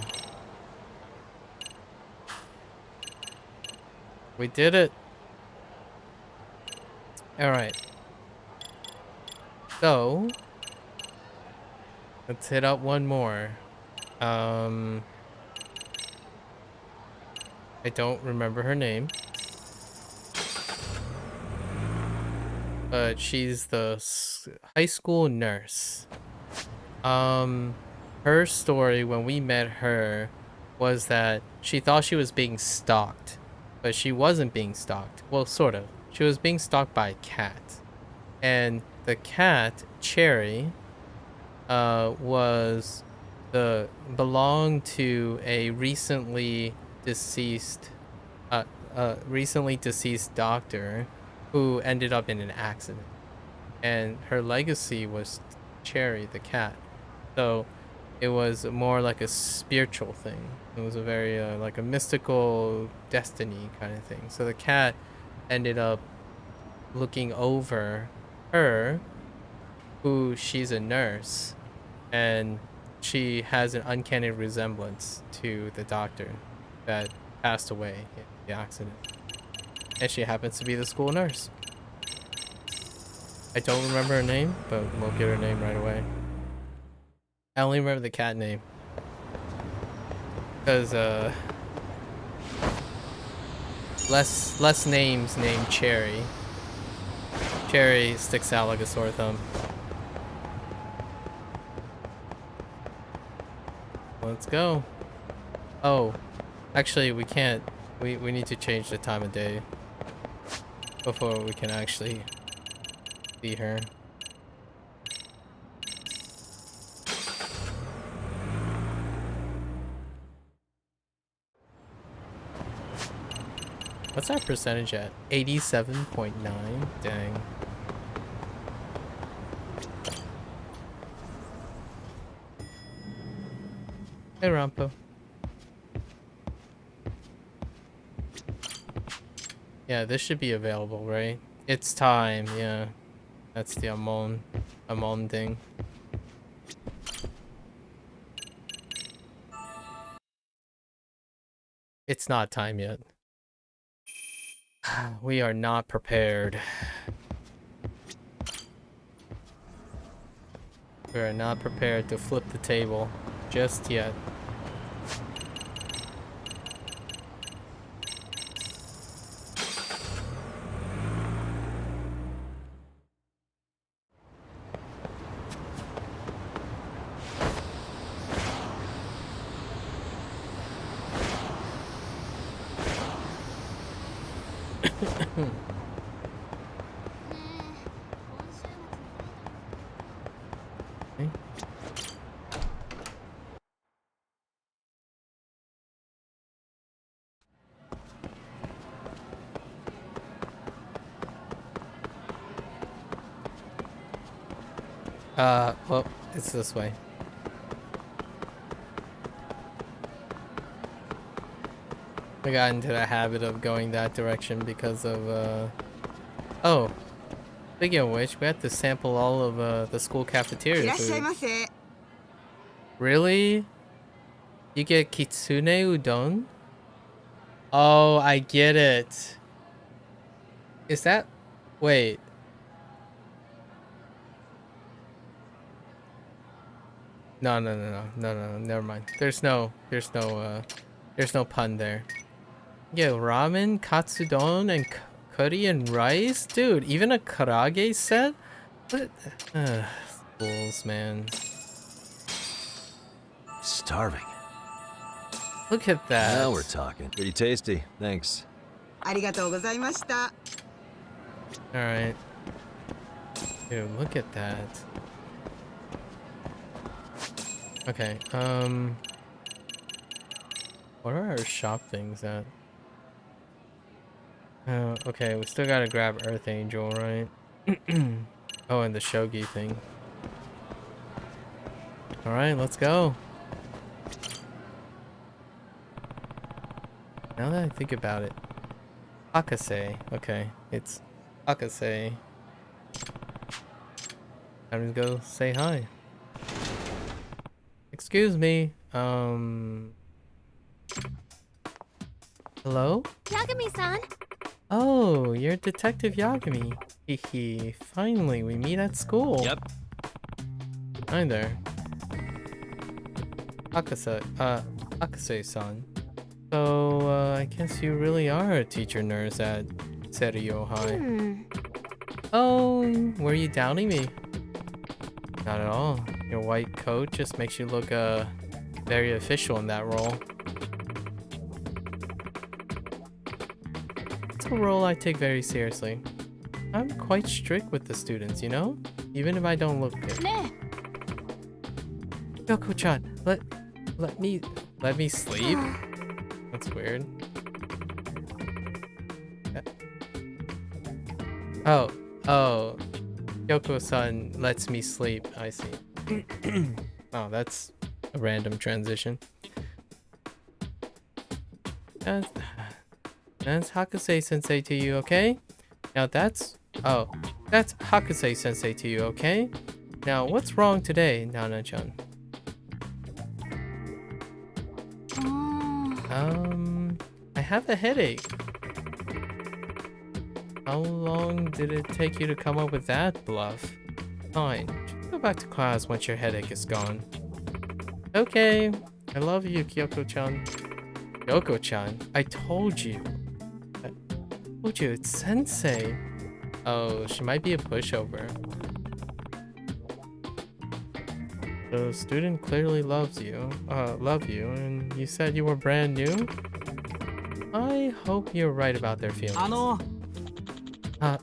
We did it. Alright. So, let's hit up one more. I don't remember her name. But she's the high school nurse. Her story when we met her was that she thought she was being stalked, but she wasn't being stalked. Well, sort of. She was being stalked by a cat, and the cat, Cherry, belonged to a recently deceased doctor who ended up in an accident, and her legacy was Cherry the cat. So it was more like a spiritual thing. It was a very like a mystical destiny kind of thing. So the cat ended up looking over her, who she's a nurse, and she has an uncanny resemblance to the doctor that passed away in the accident. And she happens to be the school nurse. I don't remember her name, but we'll get her name right away. I only remember the cat name. Because, less names named Cherry. Cherry sticks out like a sore thumb. Let's go. Oh, actually we can't. We need to change the time of day before we can actually see her. What's our percentage at? 87.9? Dang. Hey, Rampo. Yeah, this should be available, right? It's time, yeah. That's the Amon thing. It's not time yet. We are not prepared. We are not prepared to flip the table just yet. Well, it's this way. I got into the habit of going that direction because of, oh, speaking of which, we have to sample all of, the school cafeteria food. Really? You get kitsune udon? Oh, I get it. Is that... Wait. No, never mind. There's no pun there. Yeah, ramen, katsudon, and curry and rice? Dude, even a karage set? What? Schools, man.
Starving.
Look at that.
Now we're talking. Pretty tasty. Thanks.
Alright. Dude, look at that. Okay, what are our shop things at? Okay, we still gotta grab Earth Angel, right? Oh, and the Shogi thing. Alright, let's go. Now that I think about it. Hakase. Okay, it's Hakase. Time to go say hi. Excuse me. Hello?
Yagami-san!
Oh, you're Detective Yagami. Hehe. Finally, we meet at school.
Yep.
Hi there. Akase-san. So, I guess you really are a teacher nurse at Serio High. Oh, were you doubting me? Not at all. Your white coat just makes you look, very official in that role. It's a role I take very seriously. I'm quite strict with the students, you know? Even if I don't look good. Yoko-chan, let me sleep? That's weird. Oh, Yoko-san lets me sleep. I see. Oh, that's a random transition. That's Hakase-sensei to you, okay? Now that's Hakase-sensei to you, okay? Now, what's wrong today, Nana-chan? I have a headache. How long did it take you to come up with that bluff? Fine, just go back to class once your headache is gone. Okay, I love you, Kyoko-chan. Kyoko-chan, I told you. It's Sensei. Oh, she might be a pushover. The student clearly love you, and you said you were brand new? I hope you're right about their feelings.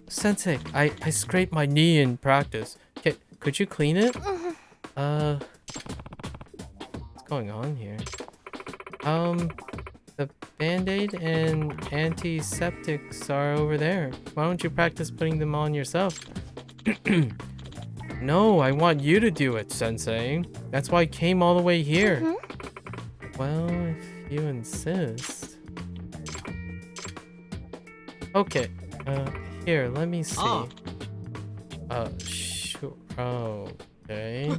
Sensei, I scraped my knee in practice. Could you clean it? What's going on here? The Band-Aid and antiseptics are over there. Why don't you practice putting them on yourself? No, I want you to do it, Sensei. That's why I came all the way here. Well, if you insist. Okay, here, let me see. Sure. Okay.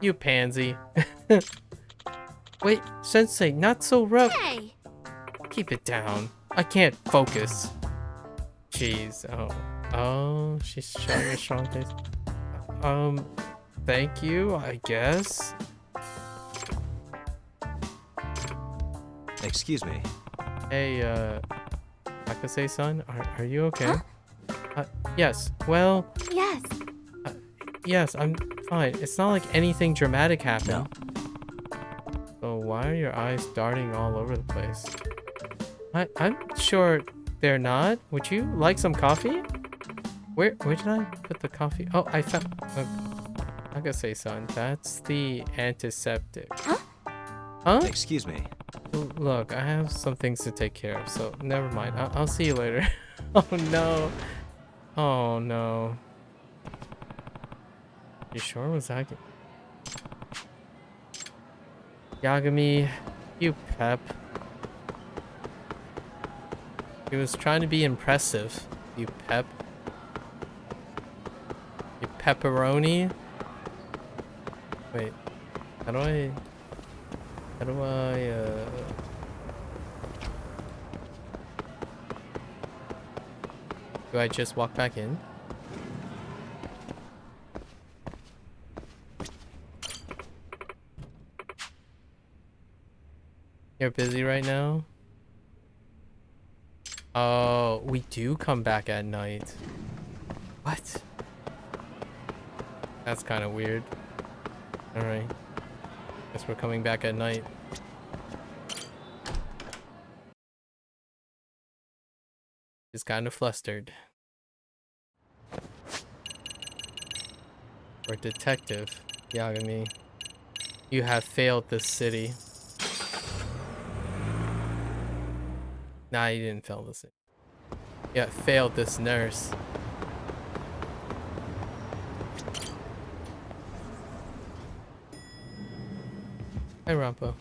You pansy. Wait, Sensei, not so rough.
Hey!
Keep it down. I can't focus. Jeez. Oh, she's showing a strong face. Thank you, I guess.
Excuse me.
Hey, Akase-san, are you okay? Yes. Well,
Yes.
yes, I'm fine. It's not like anything dramatic happened.
No.
So why are your eyes darting all over the place? I'm sure they're not. Would you like some coffee? Where did I put the coffee? Oh, I found. Akase-san, that's the antiseptic. Huh?
Excuse me.
Look, I have some things to take care of, so never mind. I'll see you later. Oh no. Oh no. You sure was that? Yagami, you pep. He was trying to be impressive. You pep. You pepperoni. Wait. How do I... Do I just walk back in? You're busy right now? Oh, we do come back at night. What? That's kind of weird. Alright. Guess we're coming back at night. He's kind of flustered. Or Detective Yagami, you have failed this city. Nah, you didn't fail this city. You have failed this nurse. Hey, Rampo.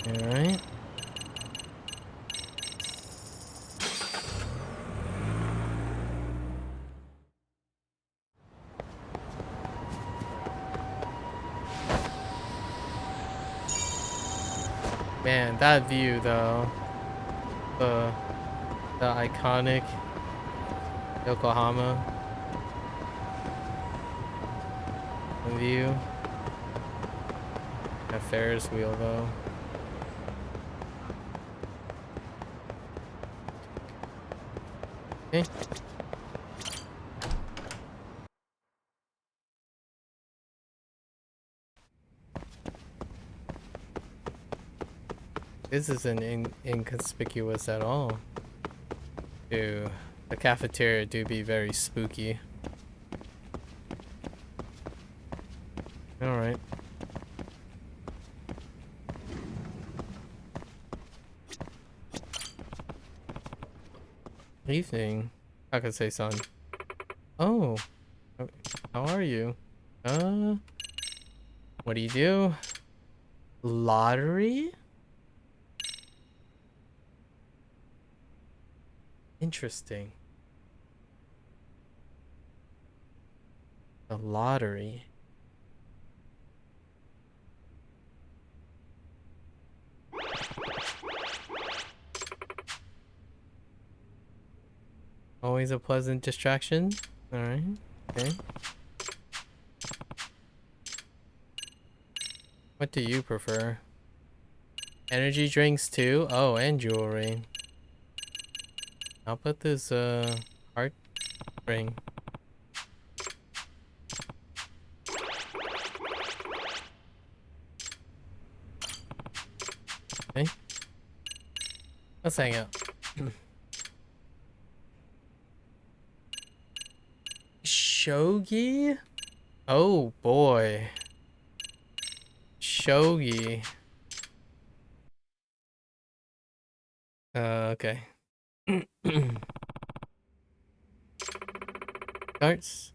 Alright. Man, that view though. The iconic Yokohama view. A Ferris wheel though. Okay. This isn't inconspicuous at all. Ew. The cafeteria do be very spooky. Alright. Evening. Takase-san. Oh. How are you? What do you do? Lottery? Interesting. The lottery. Always a pleasant distraction. Alright. Okay. What do you prefer? Energy drinks too? Oh, and jewelry. I'll put this heart ring. Okay. Let's hang out. Shogi? Oh boy. Shogi. Okay. Darts.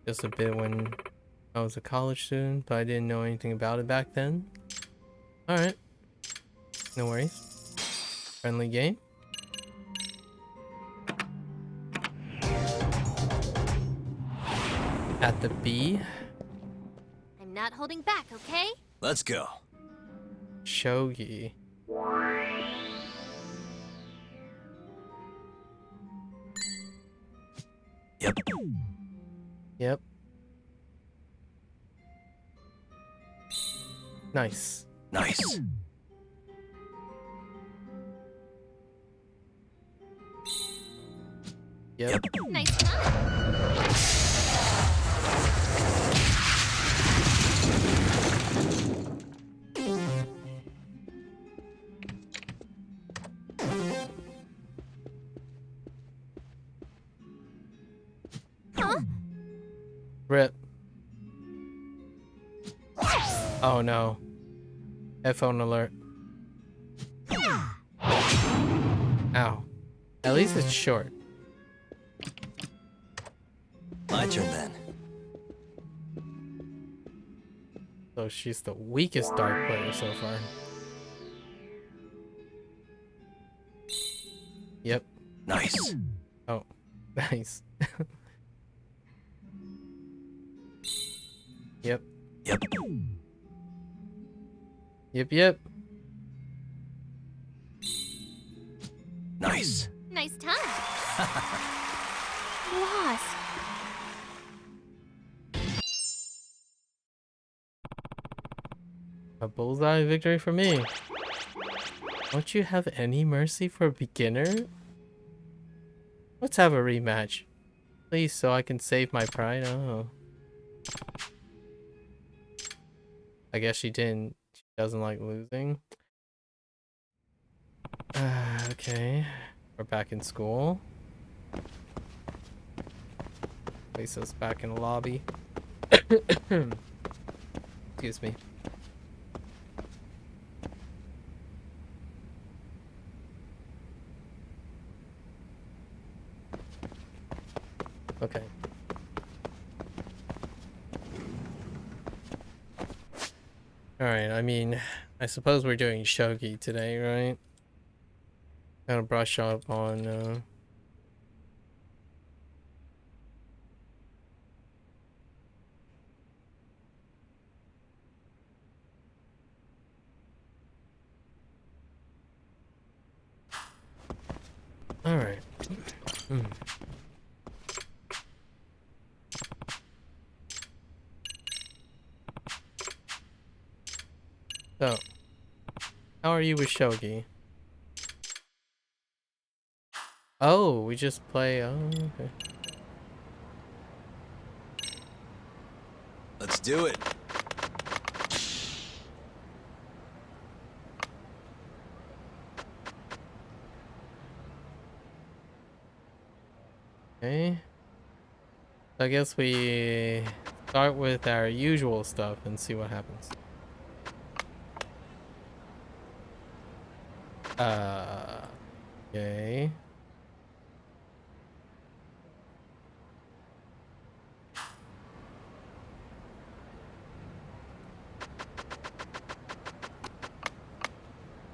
Just a bit when I was a college student, but I didn't know anything about it back then. Alright. No worries. Friendly game. At the B.
I'm not holding back, okay?
Let's go.
Shogi.
Yep.
Yep. Nice.
Nice.
Yep.
Nice time.
Huh?
Rip. Oh no. Headphone alert. Ow. At least it's short.
My turn then.
So she's the weakest dark player so far. Yep.
Nice.
Oh, nice. Yep.
Yep.
Yep.
Nice.
Nice time. Lost.
A bullseye victory for me. Don't you have any mercy for a beginner? Let's have a rematch. Please, so I can save my pride. Oh. I guess she didn't. She doesn't like losing. Okay. We're back in school. Place us back in the lobby. Excuse me. Okay. Alright, I mean, I suppose we're doing shogi today, right? Gotta brush up on, Alright. So, how are you with shogi? Oh, we just play. Oh, okay.
Let's do it.
Okay. I guess we start with our usual stuff and see what happens. Okay.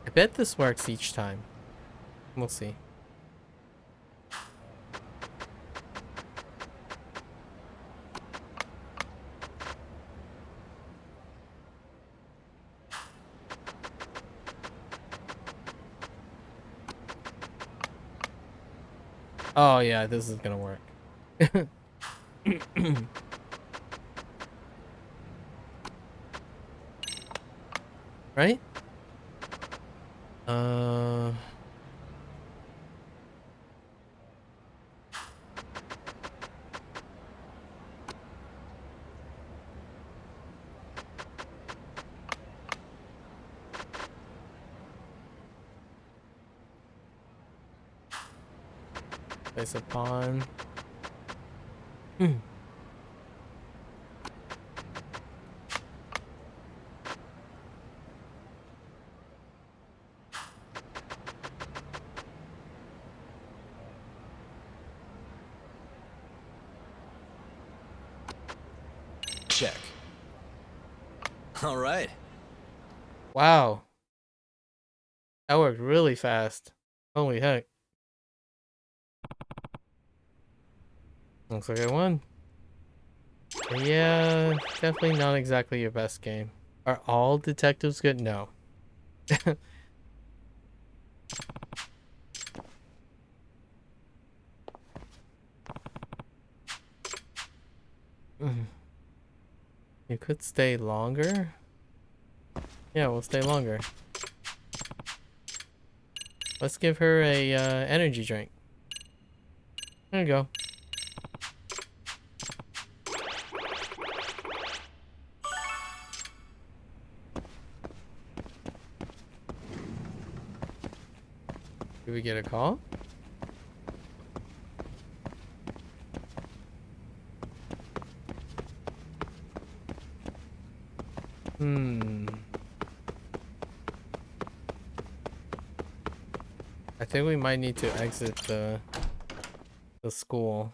I bet this works each time. We'll see. Oh yeah, this is gonna work. Right? Place a pawn.
Check. All right.
Wow. That worked really fast. Holy heck. Looks like I won. But yeah, definitely not exactly your best game. Are all detectives good? No. You could stay longer. Yeah, we'll stay longer. Let's give her a energy drink. There you go. Did we get a call? I think we might need to exit the school.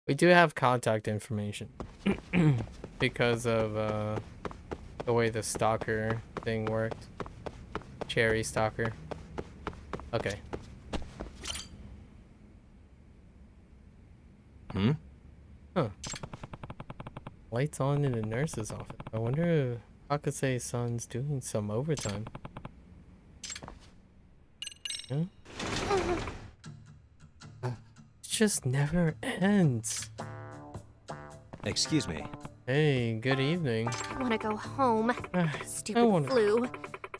We do have contact information because of the way the stalker thing worked. Cherry stalker. Okay.
Hmm?
Huh. Lights on in the nurse's office. I wonder if Hakase-san's doing some overtime. Huh? It just never ends.
Excuse me.
Hey, good evening.
I want to go home.
I
Stupid
wanna-
flu.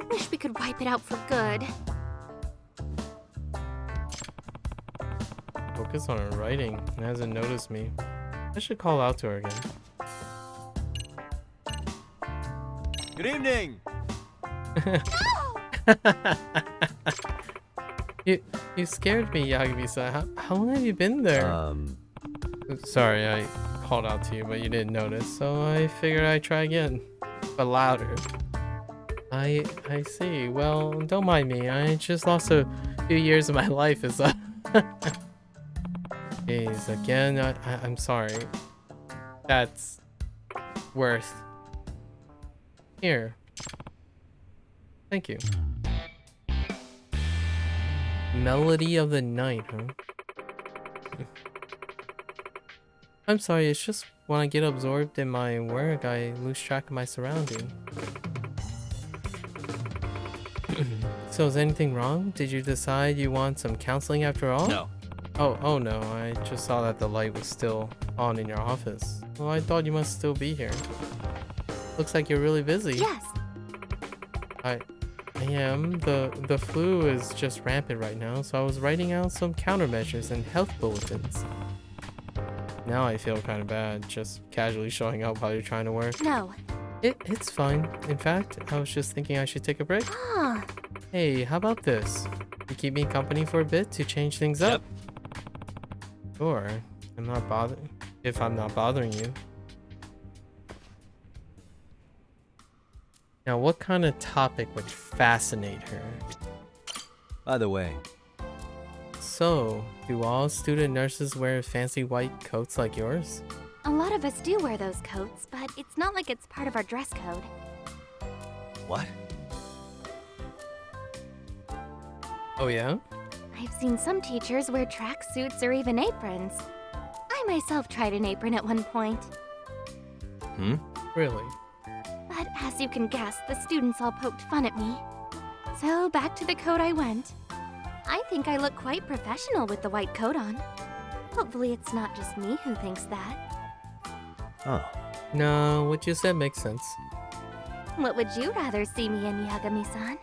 Wish we could wipe it out for good.
Focus on her writing. It hasn't noticed me. I should call out to her again.
Good evening.
You scared me, Yagami-san. How long have you been there? Sorry, I called out to you, but you didn't notice, so I figured I'd try again. But louder. I see. Well, don't mind me. I just lost a few years of my life as a... Jeez, again, I'm sorry. That's... worth... Here. Thank you. Melody of the night, huh? I'm sorry, it's just when I get absorbed in my work, I lose track of my surroundings. So is anything wrong? Did you decide you want some counseling after all?
No.
Oh no, I just saw that the light was still on in your office. Well, I thought you must still be here. Looks like you're really busy.
Yes.
I am. The flu is just rampant right now, so I was writing out some countermeasures and health bulletins. Now I feel kind of bad, just casually showing up while you're trying to work.
No.
It's fine. In fact, I was just thinking I should take a break.
Ah.
Hey, how about this? You keep me company for a bit to change things up? Sure. I'm not bothering. If I'm not bothering you. Now, what kind of topic would fascinate her?
By the way,
So, do all student nurses wear fancy white coats like yours?
A lot of us do wear those coats, but it's not like it's part of our dress code.
what?
Oh yeah?
I've seen some teachers wear tracksuits or even aprons. I myself tried an apron at one point.
Really?
But as you can guess, the students all poked fun at me. So back to the coat I went. I think I look quite professional with the white coat on. Hopefully it's not just me who thinks that.
Oh,
No, what you said makes sense.
What would you rather see me in, Yagami-san?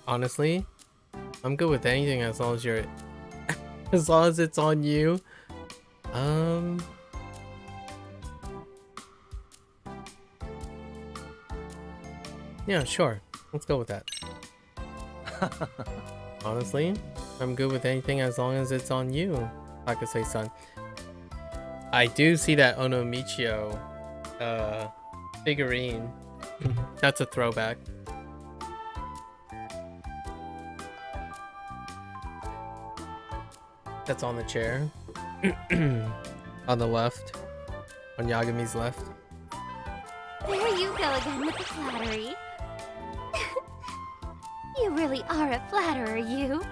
Honestly, I'm good with anything as long as you're... as long as it's on you. Yeah, sure. Let's go with that. Honestly, I'm good with anything as long as it's on you, Hakase-san. I do see that Onomichio figurine. That's a throwback. That's on the chair. On the left. On Yagami's left.
There you go again with the flattery. You really are a flatterer, you.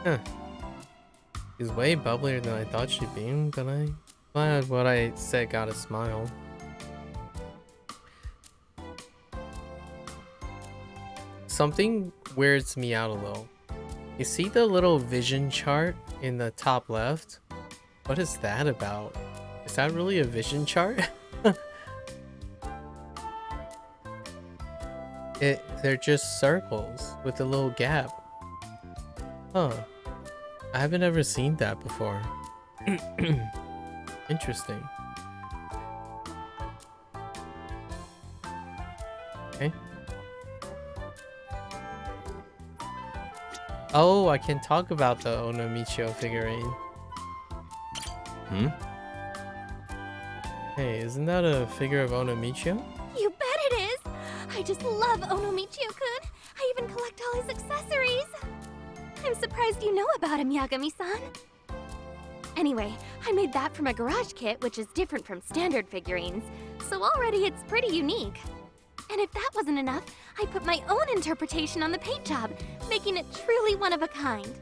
Huh. She's way bubblier than I thought she'd be, but I'm glad what I said got a smile. Something weirds me out a little. You see the little vision chart in the top left? What is that about? Is that really a vision chart? They're just circles with a little gap. Huh. I haven't ever seen that before. Interesting. Okay. Oh, I can talk about the Onomichio figurine. Hey, isn't that a figure of Onomichio?
You bet it is! I just love Onomichio-kun! I even collect all his accessories! I'm surprised you know about him, Yagami-san. Anyway, I made that from a garage kit, which is different from standard figurines, so already it's pretty unique. And if that wasn't enough, I put my own interpretation on the paint job, making it truly one of a kind.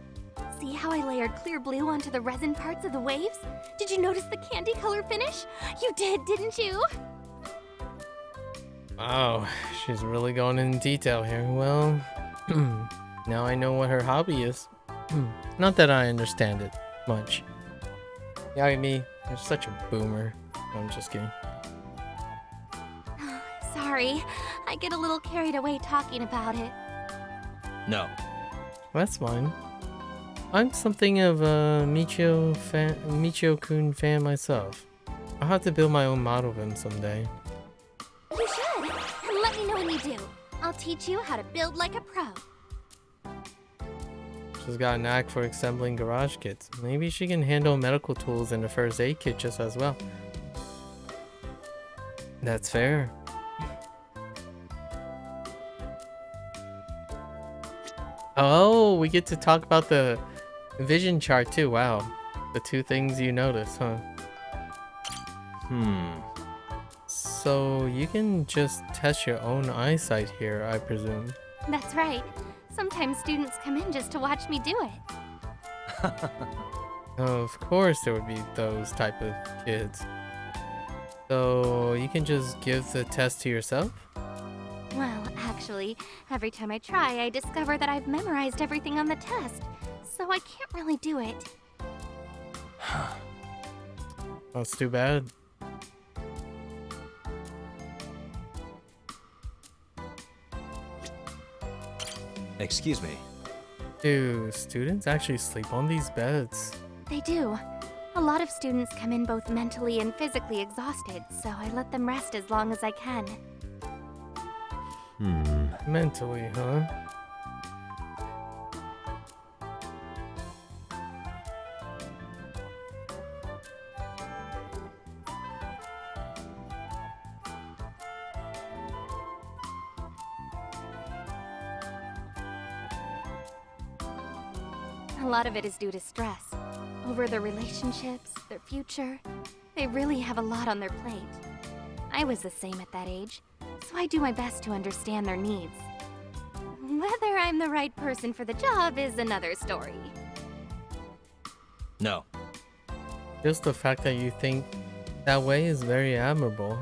See how I layered clear blue onto the resin parts of the waves? Did you notice the candy color finish? You did, didn't you?
Wow, she's really going in detail here. Well, now I know what her hobby is. Not that I understand it much. Yeah, me, you're such a boomer. I'm just kidding.
Sorry, I get a little carried away talking about it.
No.
That's fine. I'm something of a Michio-kun fan myself. I'll have to build my own model of him someday.
You should, and let me know when you do. I'll teach you how to build like a pro.
She's got a knack for assembling garage kits. Maybe she can handle medical tools and the first aid kit just as well. That's fair. Oh, we get to talk about the vision chart too. Wow. The two things you notice, huh? So you can just test your own eyesight here, I presume.
That's right. Sometimes students come in just to watch me do it.
Of course there would be those type of kids. So you can just give the test to yourself?
Well, actually, every time I try, I discover that I've memorized everything on the test, so I can't really do it.
That's too bad.
Excuse me.
Do students actually sleep on these beds?
They do. A lot of students come in both mentally and physically exhausted, so I let them rest as long as I can.
Mentally, huh?
A lot of it is due to stress. Over their relationships, their future. They really have a lot on their plate. I was the same at that age, so I do my best to understand their needs. Whether I'm the right person for the job is another story.
No.
Just the fact that you think that way is very admirable.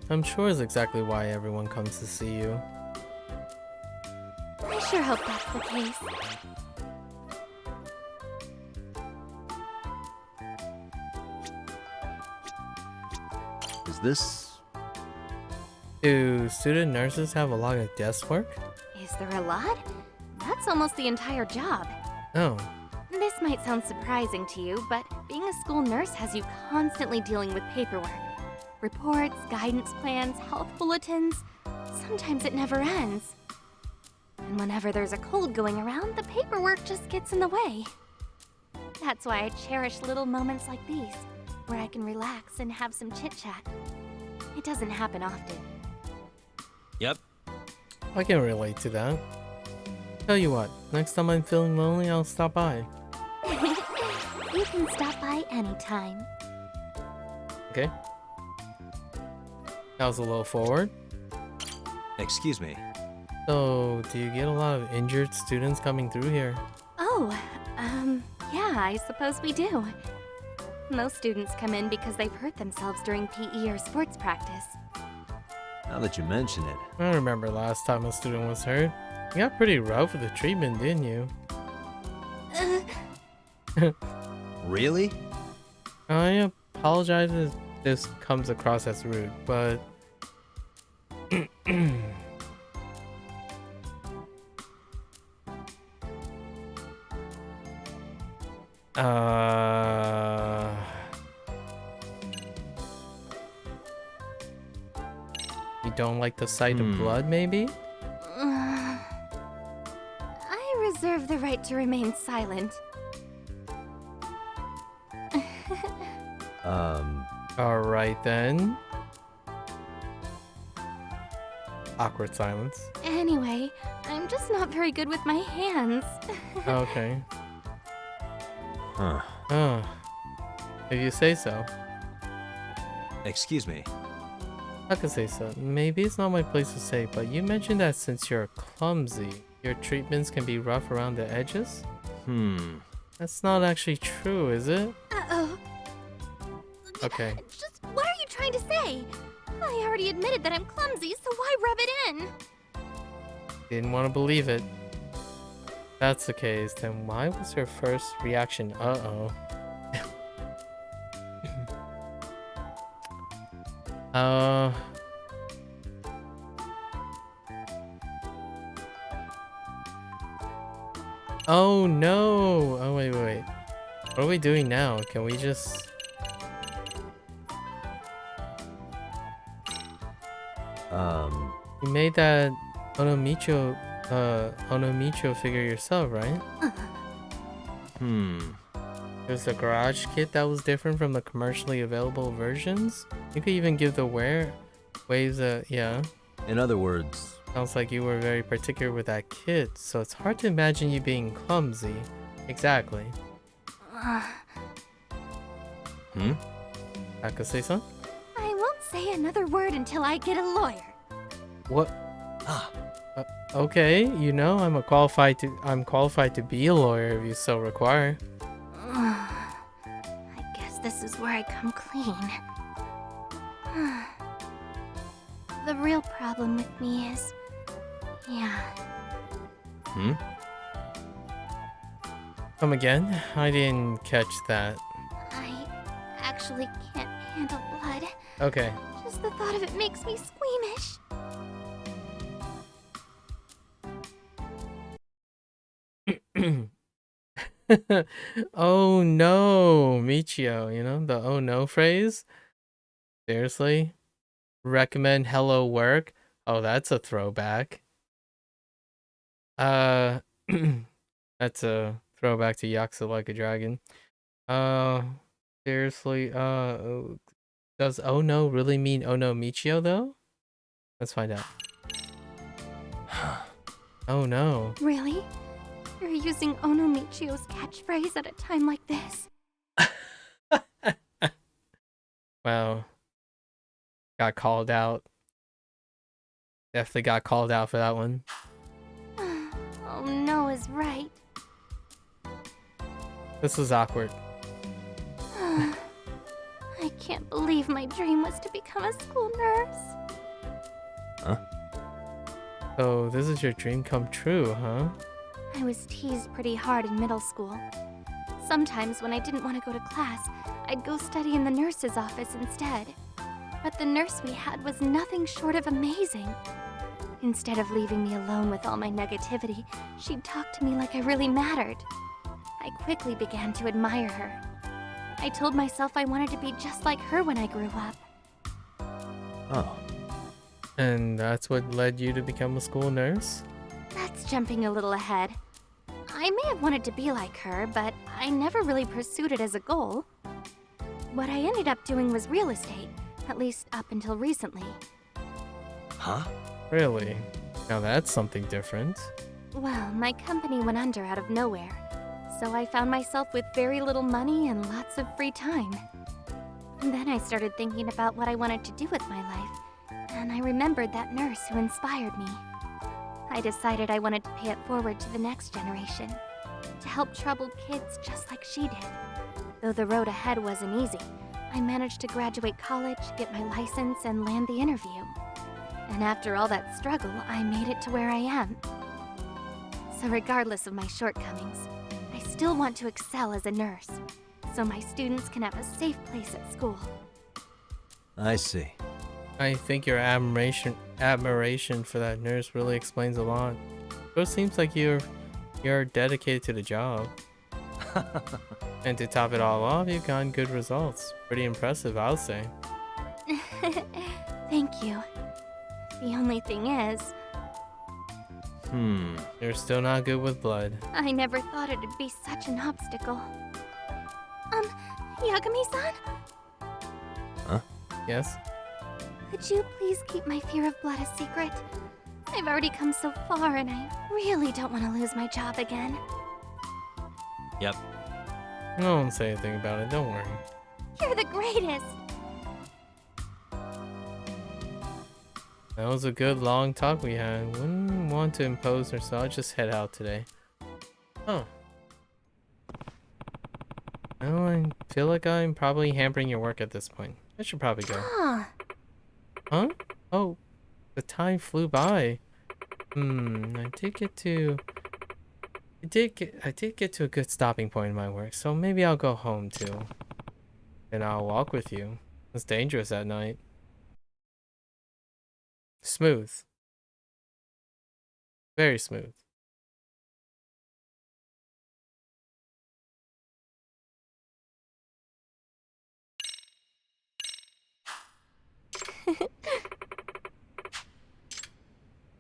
I'm sure is exactly why everyone comes to see you.
I sure hope that's the case.
Is this...
Do student nurses have a lot of desk work?
Is there a lot? That's almost the entire job.
Oh,
This might sound surprising to you, but being a school nurse has you constantly dealing with paperwork. Reports, guidance plans, health bulletins. Sometimes it never ends. And whenever there's a cold going around, the paperwork just gets in the way. That's why I cherish little moments like these, where I can relax and have some chit-chat. It doesn't happen often.
Yep.
I can relate to that. Tell you what, next time I'm feeling lonely, I'll stop by.
You can stop by anytime.
Okay? That was a little forward.
Excuse me.
So, do you get a lot of injured students coming through here?
Oh, yeah, I suppose we do. Most students come in because they've hurt themselves during PE or sports practice.
Now that you mention it,
I remember last time a student was hurt. You got pretty rough with the treatment, didn't you?
Really?
I apologize if this comes across as rude, but... You don't like the sight of blood, maybe?
I reserve the right to remain silent.
Alright then. Awkward silence.
Anyway, I'm just not very good with my hands.
Okay.
huh?
Oh. If you say so.
Excuse me.
I could say so. Maybe it's not my place to say, but you mentioned that since you're clumsy, your treatments can be rough around the edges? That's not actually true, is it?
Uh-oh.
Okay.
Just what are you trying to say? I already admitted that I'm clumsy, so why rub it in?
Didn't want to believe it. If that's the case, then why was her first reaction, uh-oh? Oh no! Oh wait. What are we doing now? Can we just... You made that Onomicho figure yourself, right? There's a garage kit that was different from the commercially available versions? You could even give the waves a... yeah.
In other words,
Sounds like you were very particular with that kit, so it's hard to imagine you being clumsy. Exactly. Akase-san?
I won't say another word until I get a lawyer.
What? Okay, you know, I'm qualified to be a lawyer if you so require.
I guess this is where I come clean. The real problem with me is... yeah.
Come again? I didn't catch that.
I actually can't handle blood.
Okay.
Just the thought of it makes me squeamish.
Oh no, Michio, you know, the oh no phrase? Seriously? Recommend hello work? Oh, that's a throwback. That's a throwback to Yakuza Like a Dragon. Seriously, does oh no really mean oh no Michio though? Let's find out. Oh no.
Really? You're using Onomichio's catchphrase at a time like this?
Wow. Got called out. Definitely got called out for that one.
Oh no is right.
This was awkward.
I can't believe my dream was to become a school nurse.
So this is your dream come true, huh?
I was teased pretty hard in middle school. Sometimes when I didn't want to go to class, I'd go study in the nurse's office instead. But the nurse we had was nothing short of amazing. Instead of leaving me alone with all my negativity, she'd talk to me like I really mattered. I quickly began to admire her. I told myself I wanted to be just like her when I grew up.
oh,
And that's what led you to become a school nurse?
That's jumping a little ahead. I may have wanted to be like her, but I never really pursued it as a goal. What I ended up doing was real estate, at least up until recently.
Huh?
Really? Now that's something different.
Well, my company went under out of nowhere, so I found myself with very little money and lots of free time. And then I started thinking about what I wanted to do with my life, and I remembered that nurse who inspired me. I decided I wanted to pay it forward to the next generation, to help troubled kids just like she did. Though the road ahead wasn't easy, I managed to graduate college, get my license, and land the interview. And after all that struggle, I made it to where I am. So regardless of my shortcomings, I still want to excel as a nurse, so my students can have a safe place at school.
I see.
I think your admiration for that nurse really explains a lot. It seems like you're dedicated to the job. And to top it all off, you've gotten good results. Pretty impressive, I'll say.
Thank you. The only thing is,
You're still not good with blood.
I never thought it'd be such an obstacle. Yagami-san?
Yes?
Could you please keep my fear of blood a secret? I've already come so far and I really don't want to lose my job again.
Yep.
I won't say anything about it, don't worry.
You're the greatest!
That was a good long talk we had. Wouldn't want to impose herself, just head out today. Oh. Oh, I feel like I'm probably hampering your work at this point. I should probably go.
Huh.
Huh? Oh, the time flew by. I did get to... I did get to a good stopping point in my work, so maybe I'll go home too. And I'll walk with you. It's dangerous at night. Smooth. Very smooth.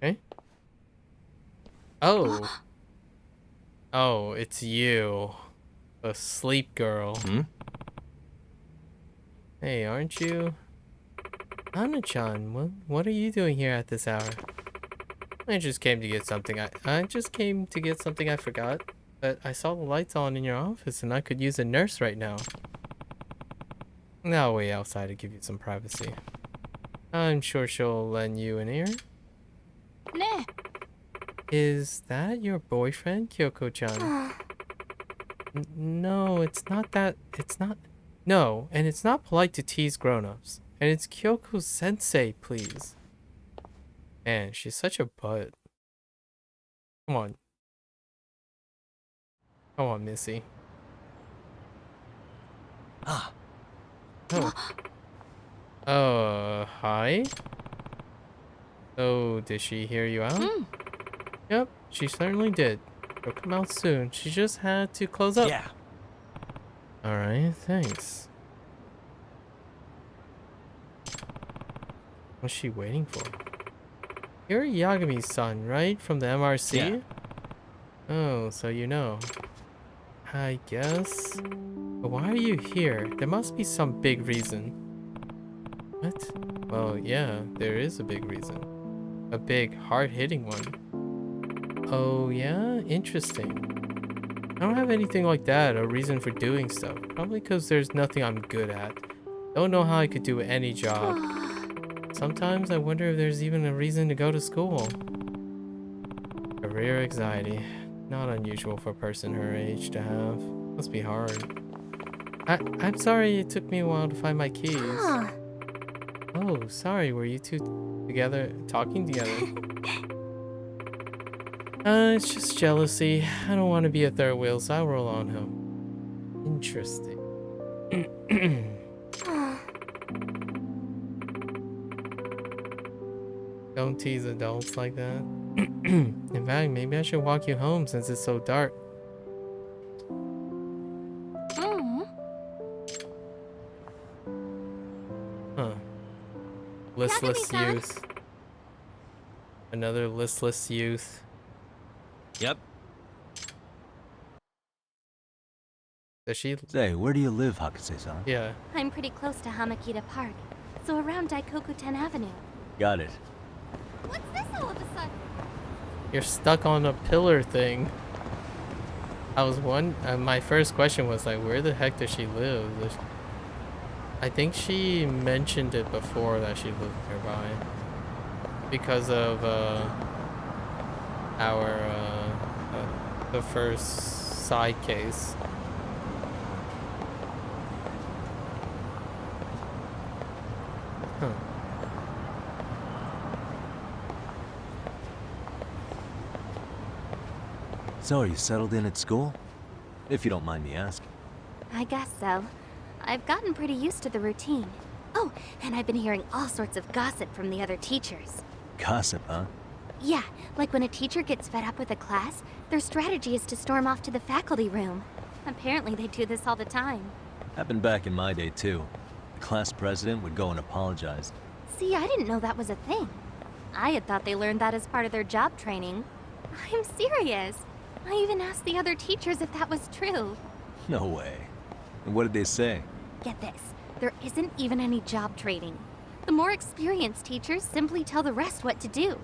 Okay. Oh. Oh, it's you. The sleep girl. Hey, aren't you? Hana-chan, what are you doing here at this hour? I just came to get something. I just came to get something I forgot. But I saw the lights on in your office and I could use a nurse right now. Now wait outside to give you some privacy. I'm sure she'll lend you an ear.
Nah.
Is that your boyfriend, Kyoko-chan? No, it's not that. It's not. No, and it's not polite to tease grown-ups. And it's Kyoko's sensei, please. Man, she's such a butt. Come on. Come on, Missy.
Ah.
Oh. Hi? Oh, did she hear you out? Yep, she certainly did. She'll come out soon. She just had to close up.
Yeah.
Alright, thanks. What's she waiting for? You're Yagami-san, right? From the MRC?
Yeah.
Oh, so you know. I guess. But why are you here? There must be some big reason. What? Well, yeah, there is a big reason. A big, hard-hitting one. Oh, yeah? Interesting. I don't have anything like that, a reason for doing stuff. Probably because there's nothing I'm good at. Don't know how I could do any job. Sometimes I wonder if there's even a reason to go to school. Career anxiety. Not unusual for a person her age to have. Must be hard. I'm sorry it took me a while to find my keys. Oh, sorry, were you two together, talking together? It's just jealousy. I don't want to be a third wheel, so I'll roll on home. Interesting. Don't tease adults like that. In fact, maybe I should walk you home since it's so dark. Huh. Listless
Yagami-san?
youth. Another listless youth.
Yep.
Does she?
Say, where do you live, Hakase-san?
Yeah.
I'm pretty close to Hamakita Park, so around Daikoku-ten Avenue.
Got it.
What's this all of a sudden?
You're stuck on a pillar thing. My first question was like, where the heck does she live? I think she mentioned it before that she lived nearby. Because of, the first side case. Huh.
So, are you settled in at school? If you don't mind me asking.
I guess so. I've gotten pretty used to the routine. Oh, and I've been hearing all sorts of gossip from the other teachers.
Gossip, huh?
Yeah, like when a teacher gets fed up with a class, their strategy is to storm off to the faculty room. Apparently they do this all the time.
Happened back in my day, too. The class president would go and apologize.
See, I didn't know that was a thing. I had thought they learned that as part of their job training. I'm serious. I even asked the other teachers if that was true.
No way. And what did they say?
Get this, there isn't even any job training. The more experienced teachers simply tell the rest what to do.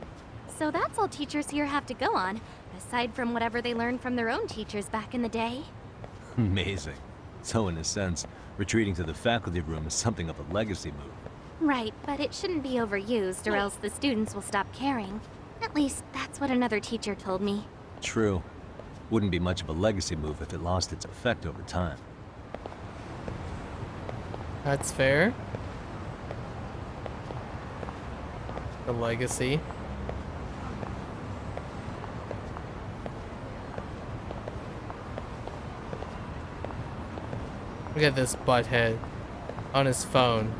So that's all teachers here have to go on, aside from whatever they learned from their own teachers back in the day.
Amazing. So in a sense, retreating to the faculty room is something of a legacy move.
Right, but it shouldn't be overused or else the students will stop caring. At least, that's what another teacher told me.
True. Wouldn't be much of a legacy move if it lost its effect over time.
That's fair. The legacy. Look at this butthead on his phone.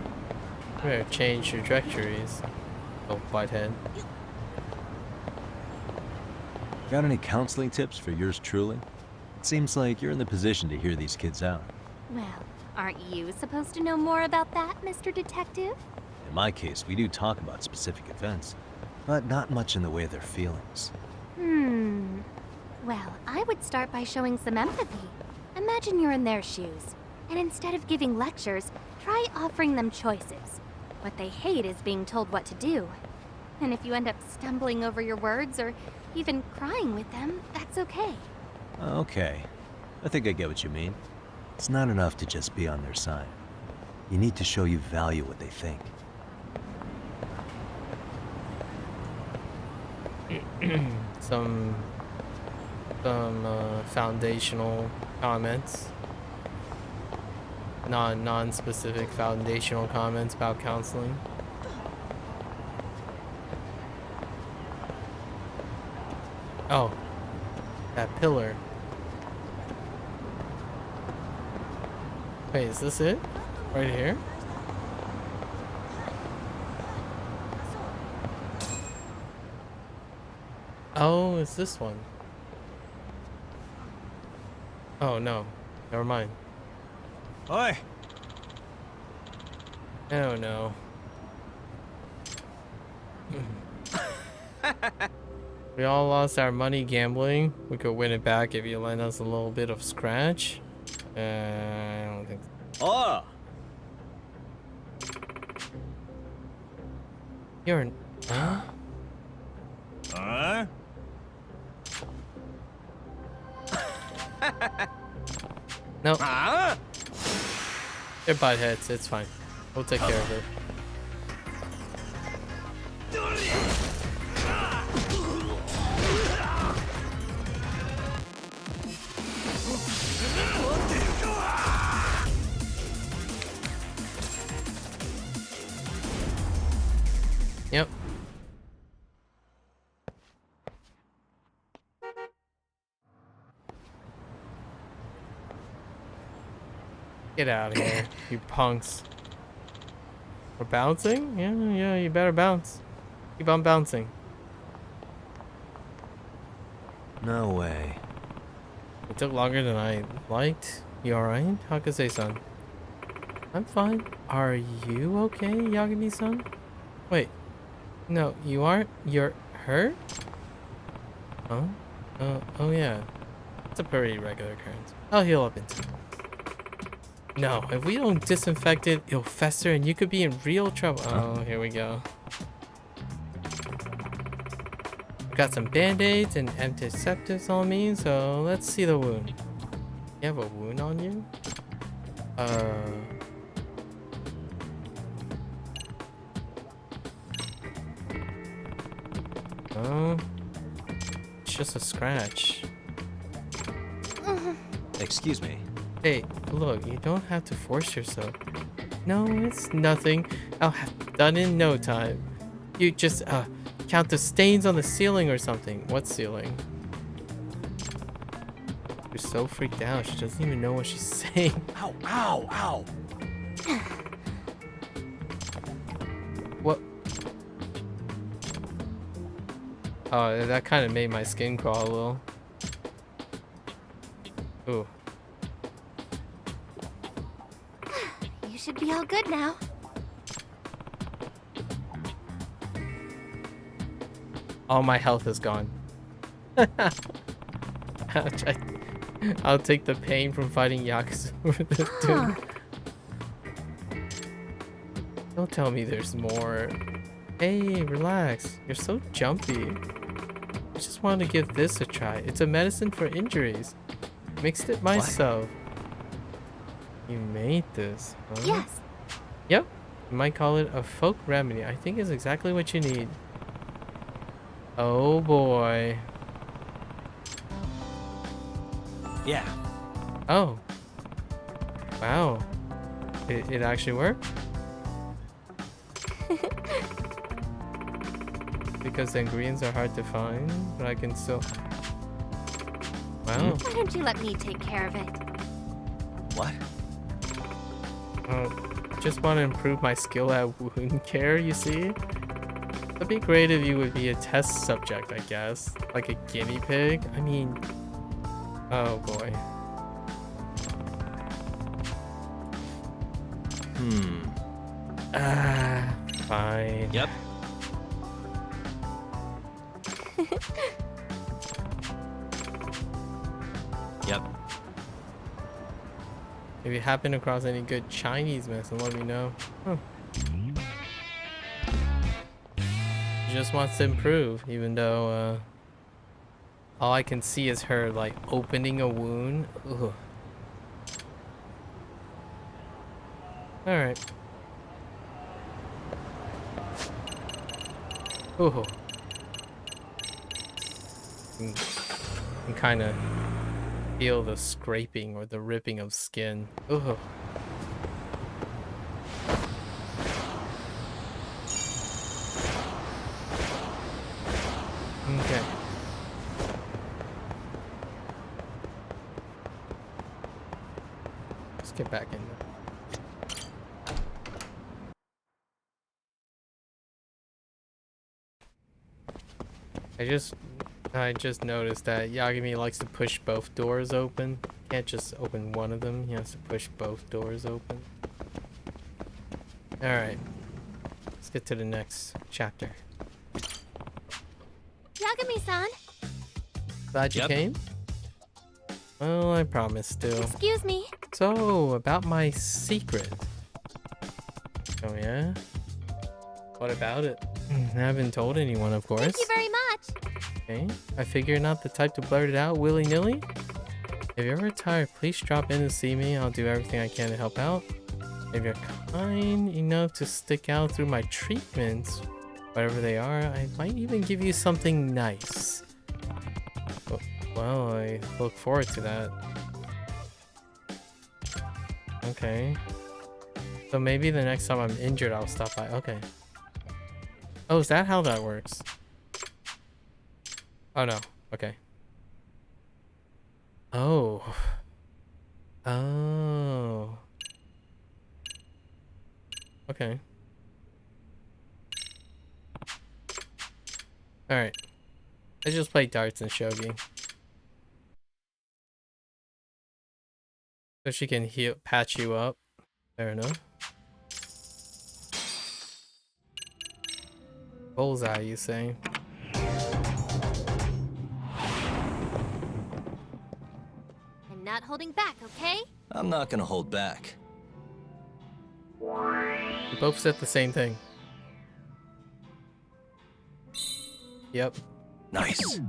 We're gonna change trajectories. Oh, butthead.
Got any counseling tips for yours truly? It seems like you're in the position to hear these kids out.
Well, aren't you supposed to know more about that, Mr. Detective?
In my case, we do talk about specific events, but not much in the way of their feelings.
Well, I would start by showing some empathy. Imagine you're in their shoes, and instead of giving lectures, try offering them choices. What they hate is being told what to do. And if you end up stumbling over your words or even crying with them, that's okay.
Okay, I think I get what you mean. It's not enough to just be on their side. You need to show you value what they think.
Some foundational comments. Non-specific foundational comments about counseling. Oh, that pillar. Wait, is this it? Right here? Oh, it's this one. Oh no, never mind.
Oi!
Oh no. We all lost our money gambling. We could win it back if you lend us a little bit of scratch. I don't think so.
Oh!
You're an... Huh?
Huh?
No,
Huh?
they're butt heads. It's fine. We'll take care of it. Yep. Get out of here, you punks. We're bouncing? Yeah, you better bounce. Keep on bouncing.
No way.
It took longer than I liked. You alright? Hakase-san. I'm fine. Are you okay, Yagami-san? Wait. No, you aren't? You're hurt? Huh? Oh yeah. It's a pretty regular occurrence. I'll heal up in time. No, if we don't disinfect it, it'll fester and you could be in real trouble. Oh, here we go. I've got some band-aids and antiseptics on me, so let's see the wound. You have a wound on you? Oh, it's just a scratch.
Excuse me.
Hey, look, you don't have to force yourself. No, it's nothing. I'll have it done in no time. You just, count the stains on the ceiling or something. What ceiling? You're so freaked out. She doesn't even know what she's saying.
Ow, ow, ow!
What? Oh, that kind of made my skin crawl a little. Ooh.
You should be all good now.
All my health is gone. Ouch, I'll take the pain from fighting Yakuza with this dude. Don't tell me there's more. Hey, relax. You're so jumpy. I just wanted to give this a try. It's a medicine for injuries. Mixed it myself. You made this, huh?
Yes.
Yep. You might call it a folk remedy. I think it's exactly what you need. Oh boy.
Yeah.
Oh. Wow. It actually worked? Because the ingredients are hard to find, but I can still... Wow.
Why don't you let me take care of it?
What?
Just want to improve my skill at wound care, you see? It'd be great if you would be a test subject, I guess. Like a guinea pig. I mean... Oh boy. Fine.
Yep. Yep.
If you happen across any good Chinese medicine, let me know. Huh. She just wants to improve, even though all I can see is her like opening a wound. Ugh. All right. Ooh. You can kind of feel the scraping or the ripping of skin. Ooh. Okay. Let's get back in there. I just noticed that Yagami likes to push both doors open. Can't just open one of them. He has to push both doors open. Alright. Let's get to the next chapter.
Yagami-san,
Glad you came? Well, I promised to.
excuse me.
So, about my secret. Oh yeah? What about it? I haven't told anyone, of course.
Thank you very much.
Okay, I figure you're not the type to blurt it out willy-nilly. If you're ever tired, please drop in to see me. I'll do everything I can to help out. If you're kind enough to stick out through my treatments, whatever they are, I might even give you something nice. Well, I look forward to that. Okay. So maybe the next time I'm injured, I'll stop by. Okay. Oh, is that how that works? Oh no. Okay. Oh. Oh. Okay. Alright. I just play darts and shogi. So she can heal, patch you up. Fair enough. Bullseye, you say?
I'm not holding back, okay?
I'm not gonna hold back.
You both said the same thing. Yep.
Nice.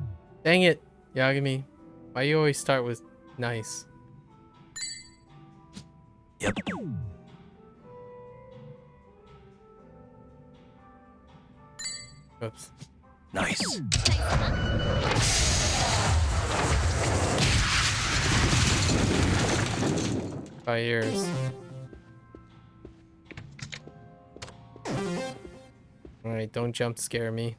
Dang it, Yagami. Why you always start with nice?
Yep.
Oops.
Nice.
By ears. Alright, don't jump scare me.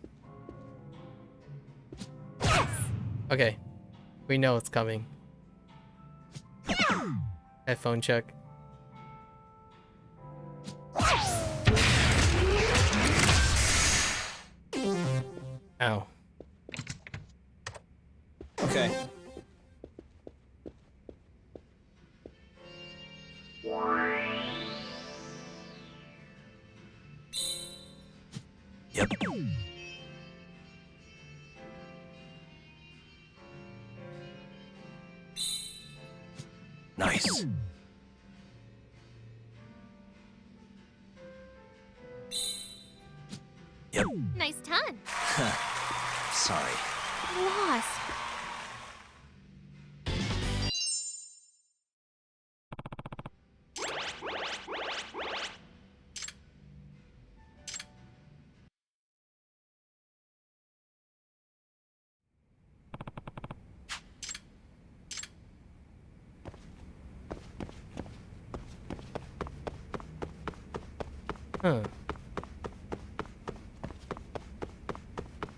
Okay. We know it's coming. Headphone check. Ow.
Okay. Yep. Nice. Yep.
Nice ton.
Sorry.
Lost.
Huh.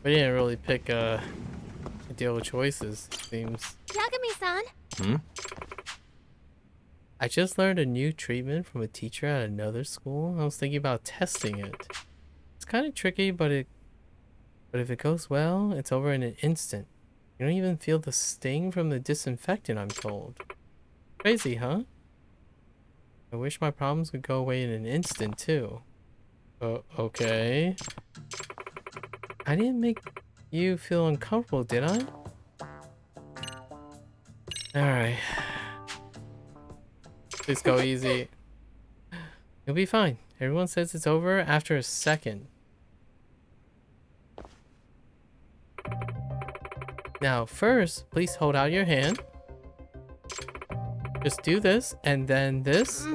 We didn't really pick ideal choices, seems.
Yagami-san.
Hmm?
I just learned a new treatment from a teacher at another school. I was thinking about testing it. It's kind of tricky, but if it goes well, it's over in an instant. You don't even feel the sting from the disinfectant, I'm told. Crazy, huh? I wish my problems could go away in an instant, too. Okay. I didn't make you feel uncomfortable, did I? Alright. Please go easy. You'll be fine. Everyone says it's over after a second. Now, first, please hold out your hand. Just do this, and then this.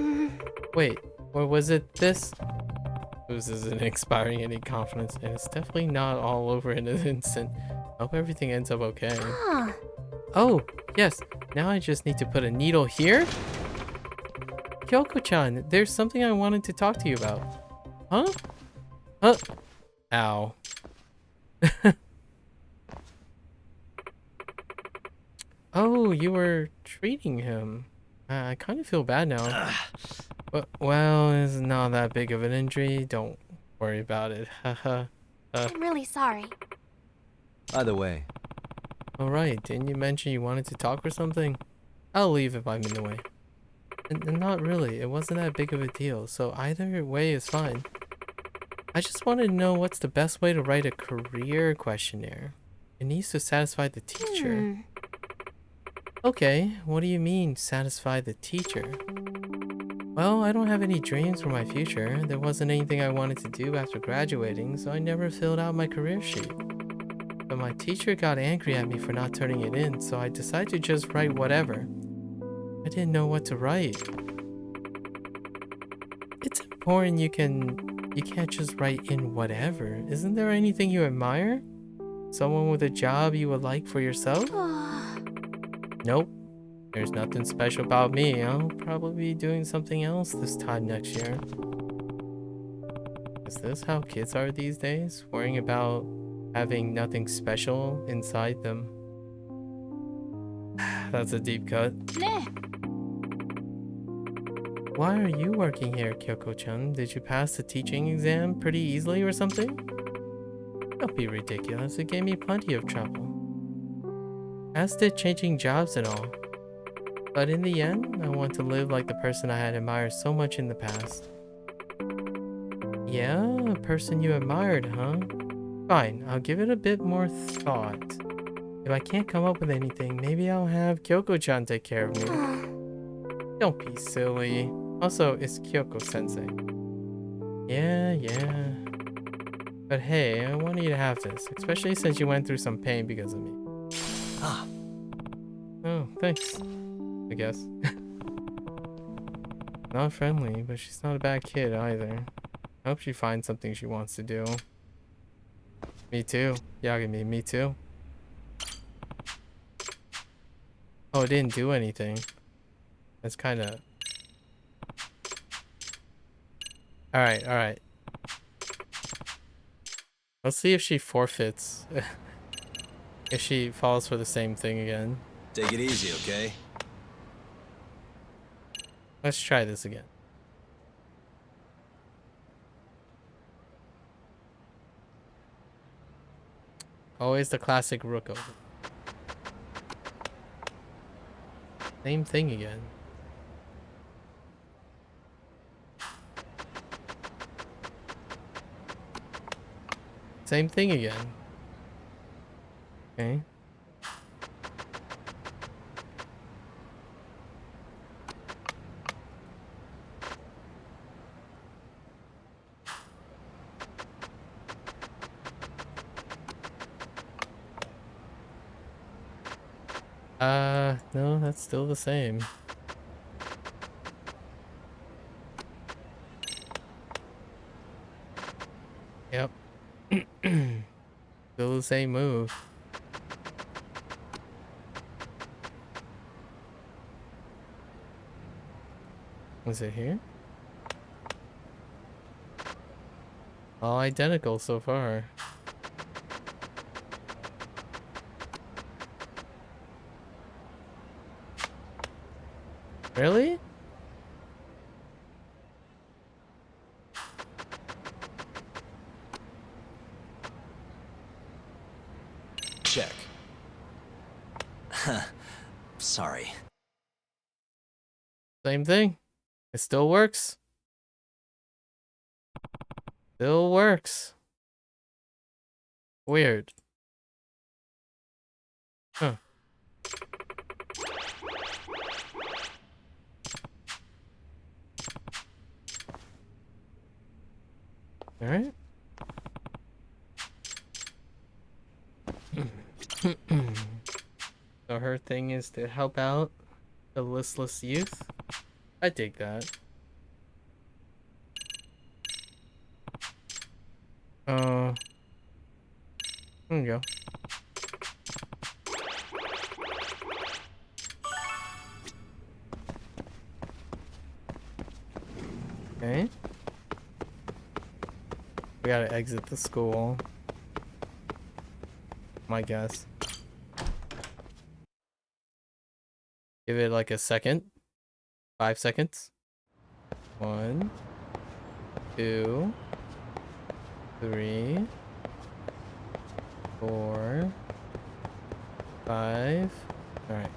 Wait, or was it this? This isn't inspiring any confidence, and it's definitely not all over in an instant. I hope everything ends up okay.
Huh.
Oh, yes. Now I just need to put a needle here. Kyoko-chan, there's something I wanted to talk to you about. Huh? Huh? Ow. Oh, you were treating him. I kind of feel bad now. But, well, it's not that big of an injury. Don't worry about it. Haha.
I'm really sorry.
Either way,
Alright, didn't you mention you wanted to talk or something? I'll leave if I'm in the way. And not really, it wasn't that big of a deal, so either way is fine. I just wanted to know what's the best way to write a career questionnaire. It needs to satisfy the teacher. Okay, what do you mean, satisfy the teacher? Well, I don't have any dreams for my future. There wasn't anything I wanted to do after graduating, so I never filled out my career sheet. But my teacher got angry at me for not turning it in, so I decided to just write whatever. I didn't know what to write. It's important you can't just write in whatever. Isn't there anything you admire? Someone with a job you would like for yourself? Nope. There's nothing special about me. I'll probably be doing something else this time next year. Is this how kids are these days? Worrying about having nothing special inside them. That's a deep cut. Why are you working here, Kyoko-chan? Did you pass the teaching exam pretty easily or something? Don't be ridiculous. It gave me plenty of trouble. As did changing jobs and all. But in the end, I want to live like the person I had admired so much in the past. Yeah, a person you admired, huh? Fine, I'll give it a bit more thought. If I can't come up with anything, maybe I'll have Kyoko-chan take care of me. Don't be silly. Also, it's Kyoko-sensei. Yeah. But hey, I want you to have this, especially since you went through some pain because of me.
Ah.
Oh, thanks. I guess. Not friendly, but she's not a bad kid either. I hope she finds something she wants to do. Me too. Yagami, me too. Oh, it didn't do anything. That's kind of... Alright. Let's see if she forfeits. If she falls for the same thing again.
take it easy, okay?
Let's try this again. Always the classic rook over. Same thing again. Same thing again. Okay. No, that's still the same. Yep. Still the same move. Was it here? All identical so far. Really?
Check. Sorry.
Same thing. It still works. Still works. Weird. Huh. Alright. So her thing is to help out the listless youth. I dig that. There you go. Okay. We gotta exit the school. My guess. Give it like a second. 5 seconds. 1, 2, 3, 4, 5. Alright.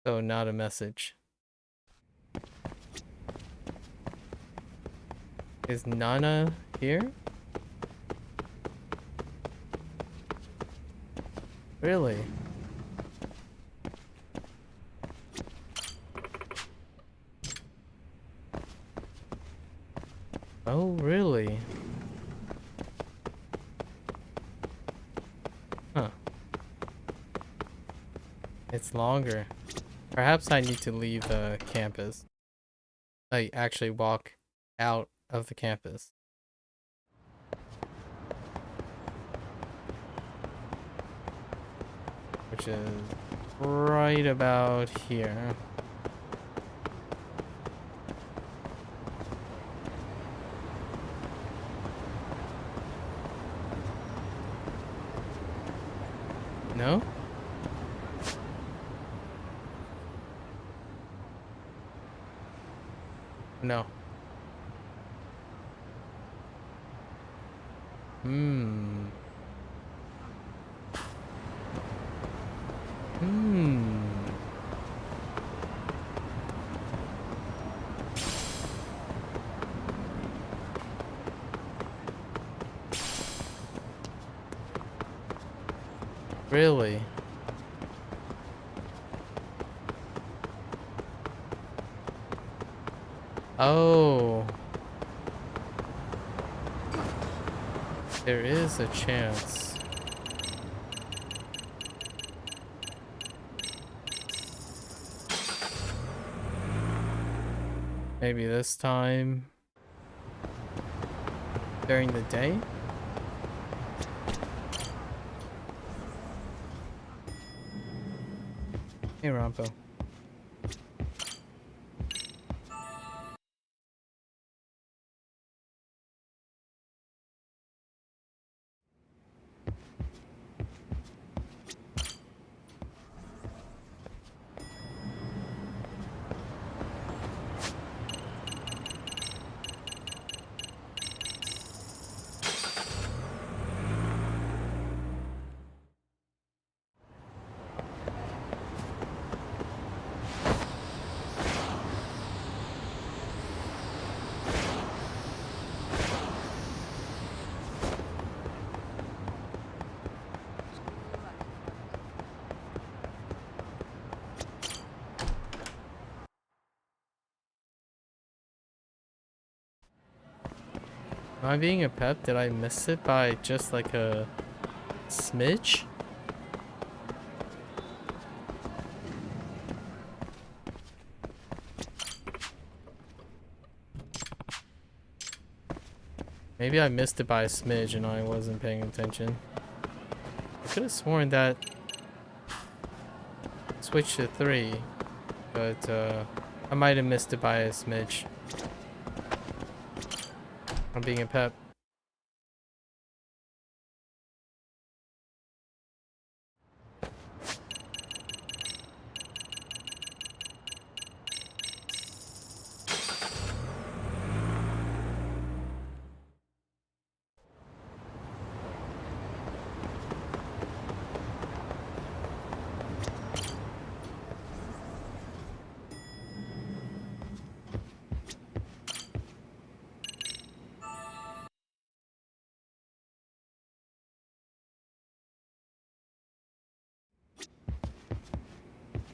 So not a message. Is Nana here? Really? Oh, really? Huh. It's longer. Perhaps I need to leave the campus. Like, actually walk out of the campus. Which is right about here. No? No. Hmm. Really? Oh. There is a chance. Maybe this time during the day? Hey, Rampo. Am I being a pep? Did I miss it by just like a smidge? Maybe I missed it by a smidge and I wasn't paying attention. I could have sworn that switched to 3, but I might have missed it by a smidge. I'm being a pep.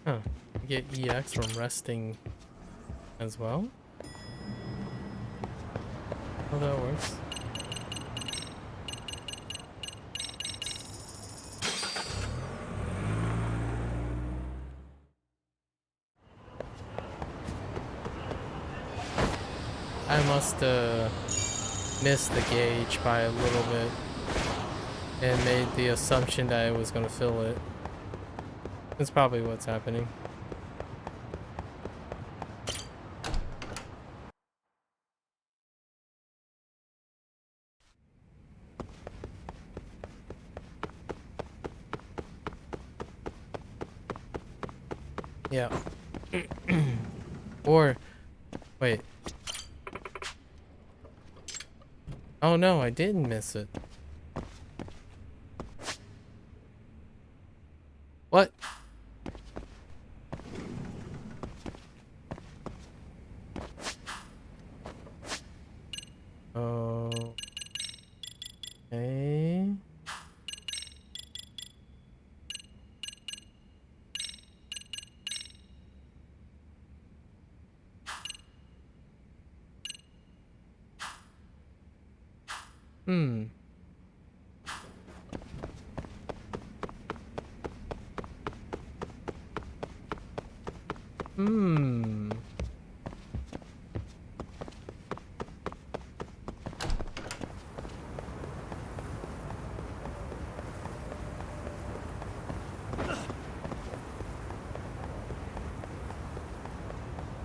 Huh. You get EX from resting as well? Oh, that works. I must missed the gauge by a little bit and made the assumption that I was gonna fill it. That's probably what's happening. Yeah. Or, wait. Oh no, I didn't miss it. What? Okay. Hmm. Hmm.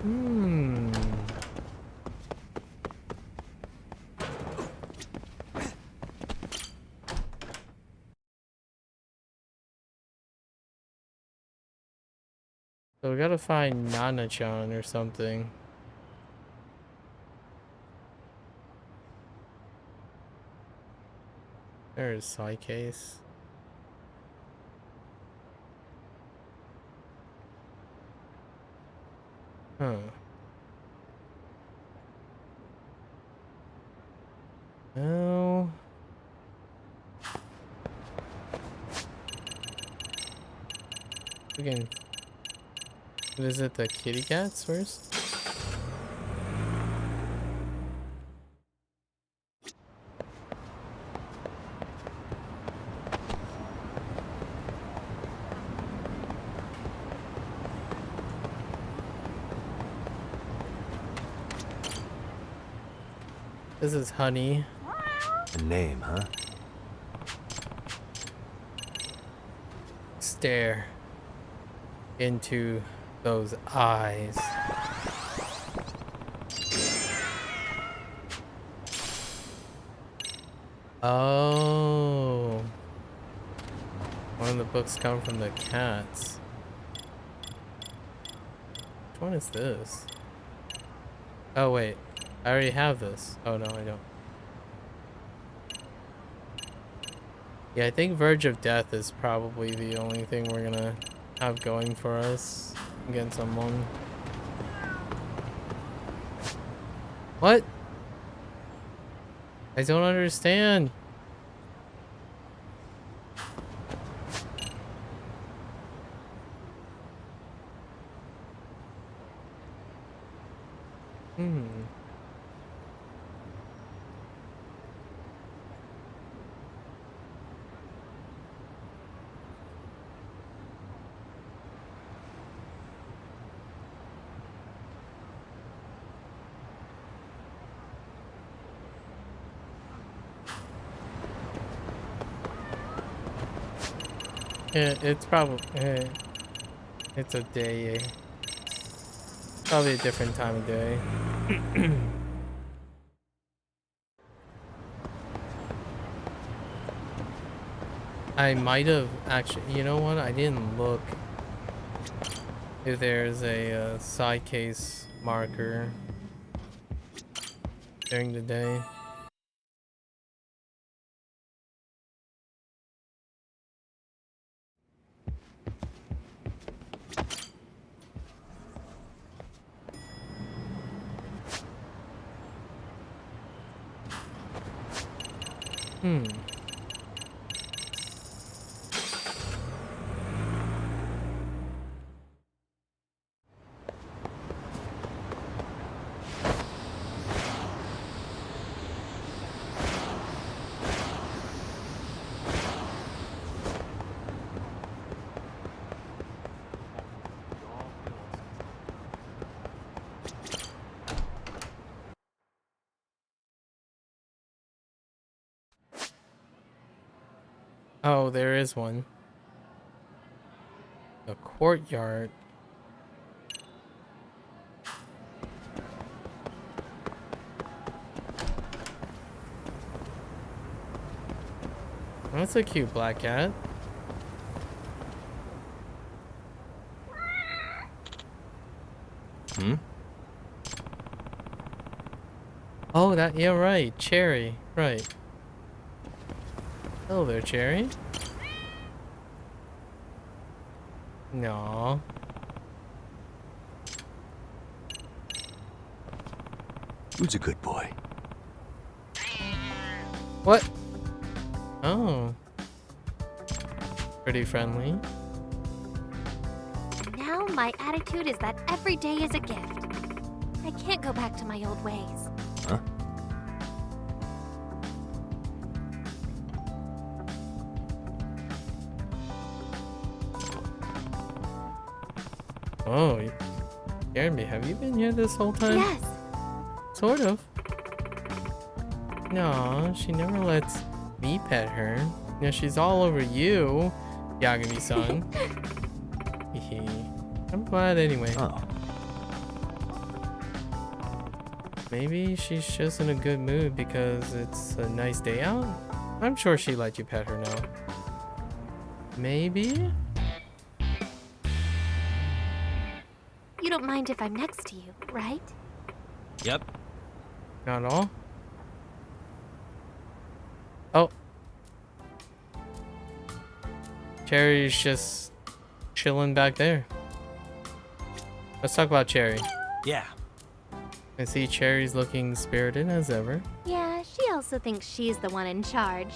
Hmm. So we gotta find Nana-chan or something. There's side case. Huh. No. We can visit the kitty cats first. This is Honey.
A name, huh?
Stare into those eyes. Oh. One of the books come from the cats. Which one is this? Oh wait, I already have this. Oh no, I don't. Yeah, I think Verge of Death is probably the only thing we're gonna have going for us against someone. What? I don't understand. Hmm. Yeah, it's probably it's a day. Probably a different time of day. I might have actually. You know what? I didn't look if there's a side case marker during the day. Hmm. Oh, there is one. A courtyard. That's a cute black cat.
Hmm?
Oh, that, yeah, right. Cherry. Right. Hello there, Cherry. No.
Who's a good boy?
What? Oh. Pretty friendly.
Now my attitude is that every day is a gift. I can't go back to my old ways.
Huh?
Oh, you scared me. Have you been here this whole time?
Yes.
Sort of. No, she never lets me pet her. You know, she's all over you, Yagami-san. Hehe. I'm glad anyway.
Oh.
Maybe she's just in a good mood because it's a nice day out? I'm sure she let you pet her now. Maybe?
You don't mind if I'm next to you, right?
Yep.
Not all? Oh. Cherry's just chilling back there. Let's talk about Cherry.
Yeah.
I see Cherry's looking spirited as ever.
Yeah, she also thinks she's the one in charge.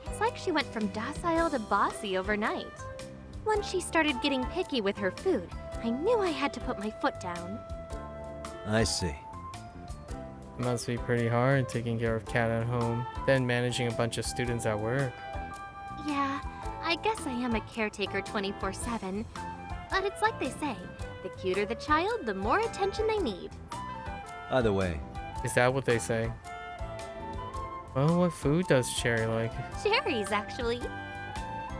It's like she went from docile to bossy overnight. Once she started getting picky with her food, I knew I had to put my foot down.
I see.
It must be pretty hard taking care of Cat at home, then managing a bunch of students at work.
Yeah, I guess I am a caretaker 24/7. But it's like they say, the cuter the child, the more attention they need.
Either way,
Is that what they say? Well, what food does Cherry like?
Cherries, actually.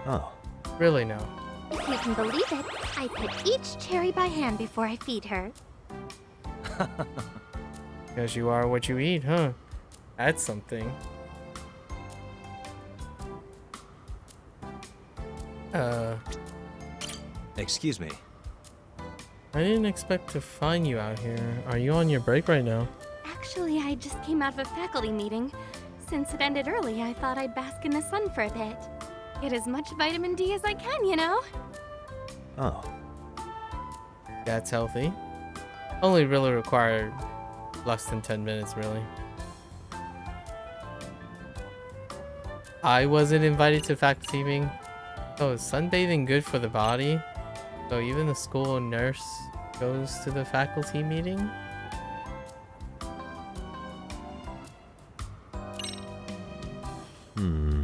oh,
Really now.
If you can believe it, I pick each cherry by hand before I feed her.
Because you are what you eat, huh? That's something.
excuse me.
I didn't expect to find you out here. Are you on your break right now?
Actually, I just came out of a faculty meeting. Since it ended early, I thought I'd bask in the sun for a bit. Get as much vitamin D as I can, you know?
Oh,
That's healthy. Only really required less than 10 minutes, really. I wasn't invited to faculty meeting. Oh, is sunbathing good for the body? So even the school nurse goes to the faculty meeting?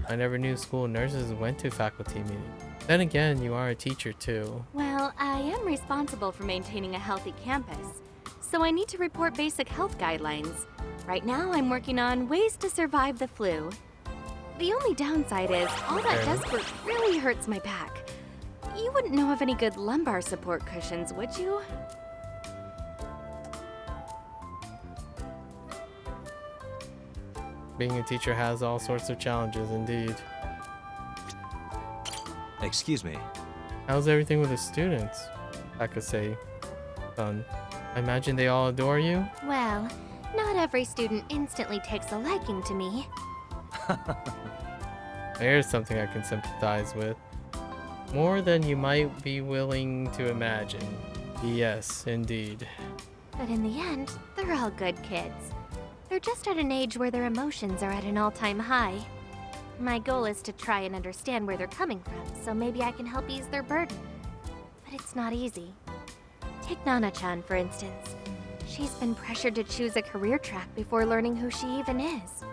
I never knew school nurses went to faculty meeting. Then again, you are a teacher too.
Well, I am responsible for maintaining a healthy campus, so I need to report basic health guidelines. Right now, I'm working on ways to survive the flu. The only downside is all that
Okay.
desk work really hurts my back. You wouldn't know of any good lumbar support cushions, would you?
Being a teacher has all sorts of challenges indeed.
Excuse me.
How's everything with the students? Akase, son. I imagine they all adore you?
Well, not every student instantly takes a liking to me.
There's something I can sympathize with. More than you might be willing to imagine. Yes, indeed.
But in the end, they're all good kids. They're just at an age where their emotions are at an all-time high. My goal is to try and understand where they're coming from, so maybe I can help ease their burden. But it's not easy. Take Nana-chan, for instance. She's been pressured to choose a career track before learning who she even is.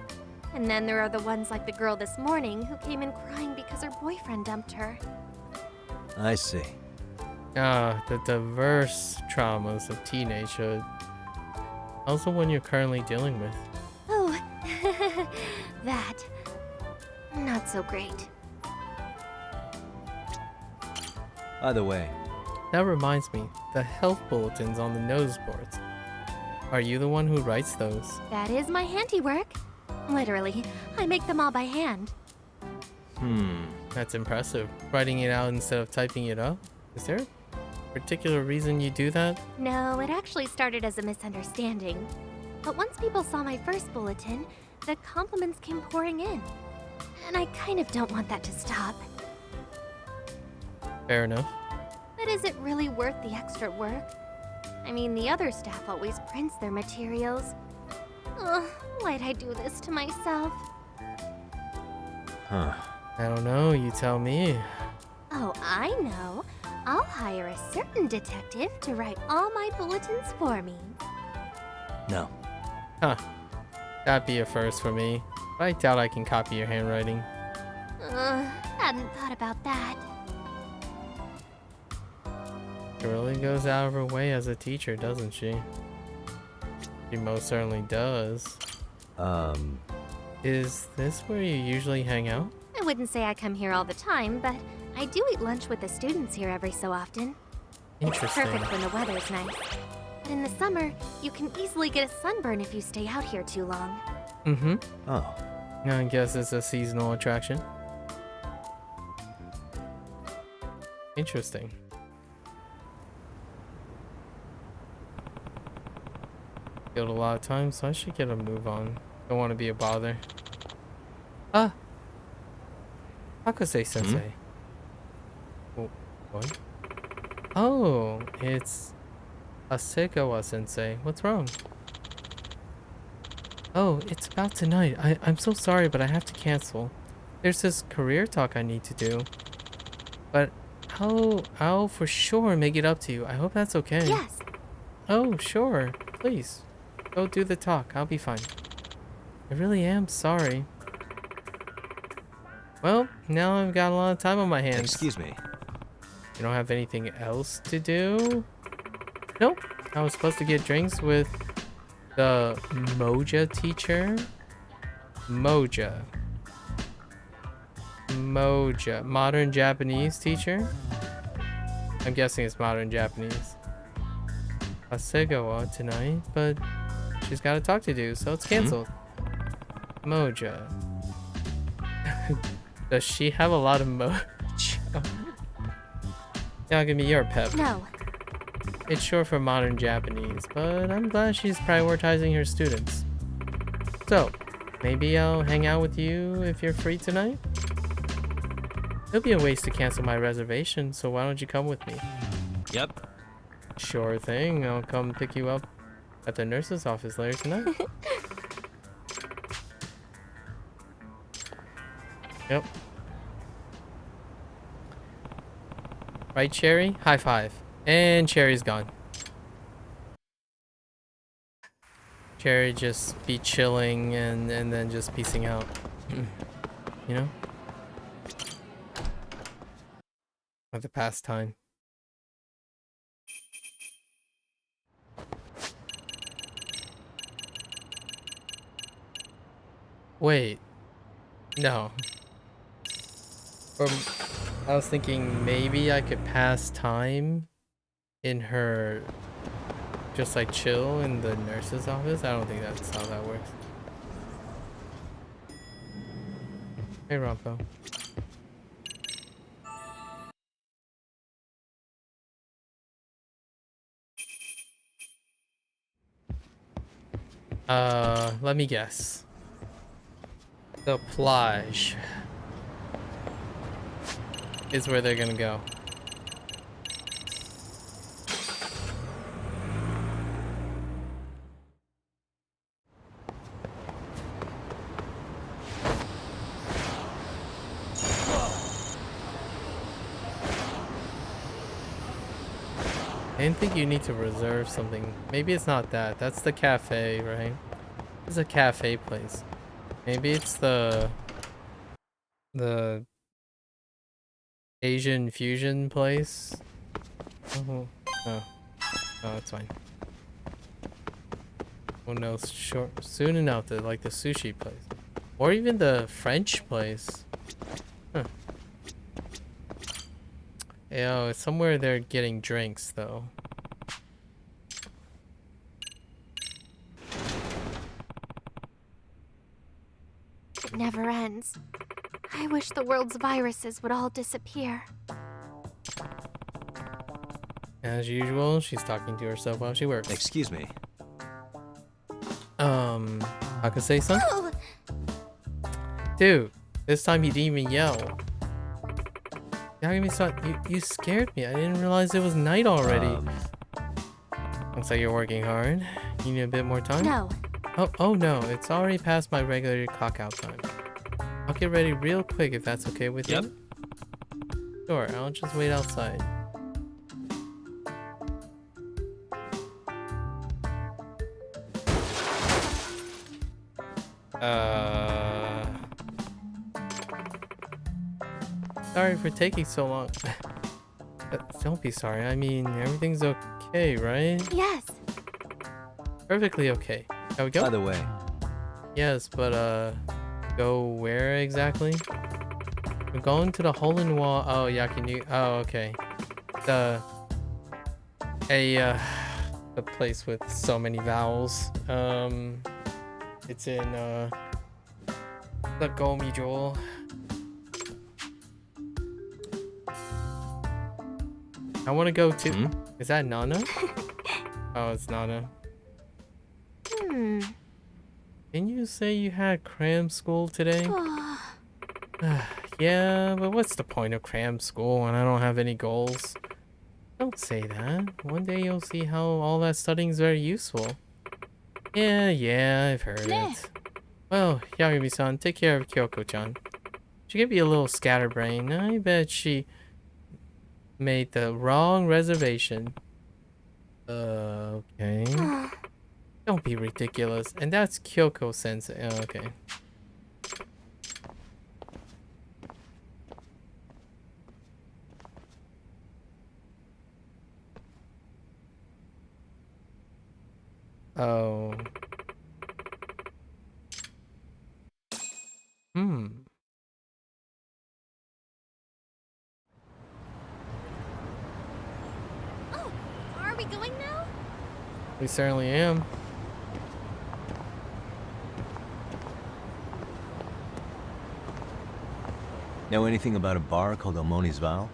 And then there are the ones like the girl this morning who came in crying because her boyfriend dumped her.
I see.
Ah, the diverse traumas of teenagehood. How's the one you're currently dealing with?
Oh, that. Not so great.
By the way,
That reminds me, the health bulletins on the notice boards. Are you the one who writes those?
That is my handiwork. Literally, I make them all by hand.
That's impressive. Writing it out instead of typing it up? Is there a particular reason you do that?
No, it actually started as a misunderstanding. But once people saw my first bulletin, the compliments came pouring in. And I kind of don't want that to stop.
Fair enough.
But is it really worth the extra work? I mean, the other staff always prints their materials. Ugh, why'd I do this to myself?
huh.
I don't know, you tell me.
Oh, I know. I'll hire a certain detective to write all my bulletins for me.
No.
Huh. That'd be a first for me. But I doubt I can copy your handwriting.
Hadn't thought about that.
She really goes out of her way as a teacher, doesn't she? She most certainly does. Is this where you usually hang out?
I wouldn't say I come here all the time, but I do eat lunch with the students here every so often. It's
Interesting.
perfect when the weather's nice. But in the summer, you can easily get a sunburn if you stay out here too long.
Mm-hmm.
Oh.
I guess it's a seasonal attraction. Interesting. Killed a lot of time, so I should get a move on. Don't want to be a bother. Ah! Akase sensei. Oh, what? Oh, it's a SEGA sensei. What's wrong? Oh, it's about tonight. I'm so sorry, but I have to cancel. There's this career talk I need to do. But I'll for sure make it up to you. I hope that's okay.
Yes,
Oh, sure. Please. Go do the talk. I'll be fine. I really am sorry. Well, now I've got a lot of time on my hands.
Excuse me.
You don't have anything else to do? Nope. I was supposed to get drinks with the Moja teacher. Moja. Modern Japanese teacher? I'm guessing it's modern Japanese. Hasegawa tonight, but she's got a talk to do, so it's canceled. Moja. Does she have a lot of mojo? Yeah, give me your pep.
no.
It's short for modern Japanese, but I'm glad she's prioritizing her students. So, maybe I'll hang out with you if you're free tonight? It'll be a waste to cancel my reservation, so why don't you come with me?
Yep.
Sure thing, I'll come pick you up at the nurse's office later tonight. Yep. Right, Cherry? High five. And Cherry's gone. Cherry just be chilling and then just piecing out. You know? At the pastime. Wait. No. I was thinking maybe I could pass time in her, just like chill in the nurse's office. I don't think that's how that works. Hey, Rompo. Let me guess. The plage is where they're gonna go. I didn't think you need to reserve something. Maybe it's not that. That's the cafe, right? It's a cafe place. Maybe it's the Asian fusion place. Oh, oh, oh, it's fine. Oh no, short, soon enough. Like the sushi place, or even the French place. Huh. Yeah, it's somewhere they're getting drinks though.
It never ends. I wish the world's viruses would all disappear.
As usual, she's talking to herself while she works.
Excuse me.
Akase-san?
Oh,
Dude, this time you didn't even yell. Yagami-san, you scared me. I didn't realize it was night already. Looks like you're working hard. You need a bit more time?
no.
Oh no, it's already past my regular clock out time. I'll get ready real quick if that's okay with you. Sure, I'll just wait outside. Sorry for taking so long. Don't be sorry. I mean, everything's okay, right?
Yes.
Perfectly okay. Shall we go?
By the way,
Yes, but go where exactly? We're going to the hole in the wall. Oh, Yakinu. Oh, okay. The place with so many vowels. It's in the Gomi Jewel. I want to go to. Is that Nana? Oh, it's Nana. Didn't you say you had cram school today? Yeah, but what's the point of cram school when I don't have any goals? Don't say that. One day you'll see how all that studying is very useful. Yeah, I've heard it. Well, Yagami-san, take care of Kyoko-chan. She could be a little scatterbrained. I bet she made the wrong reservation. Okay. Don't be ridiculous. And that's Kyoko-sensei. Oh, okay. Oh.
Oh, are we going now?
We certainly am.
know anything about a bar called Omoni's Vow?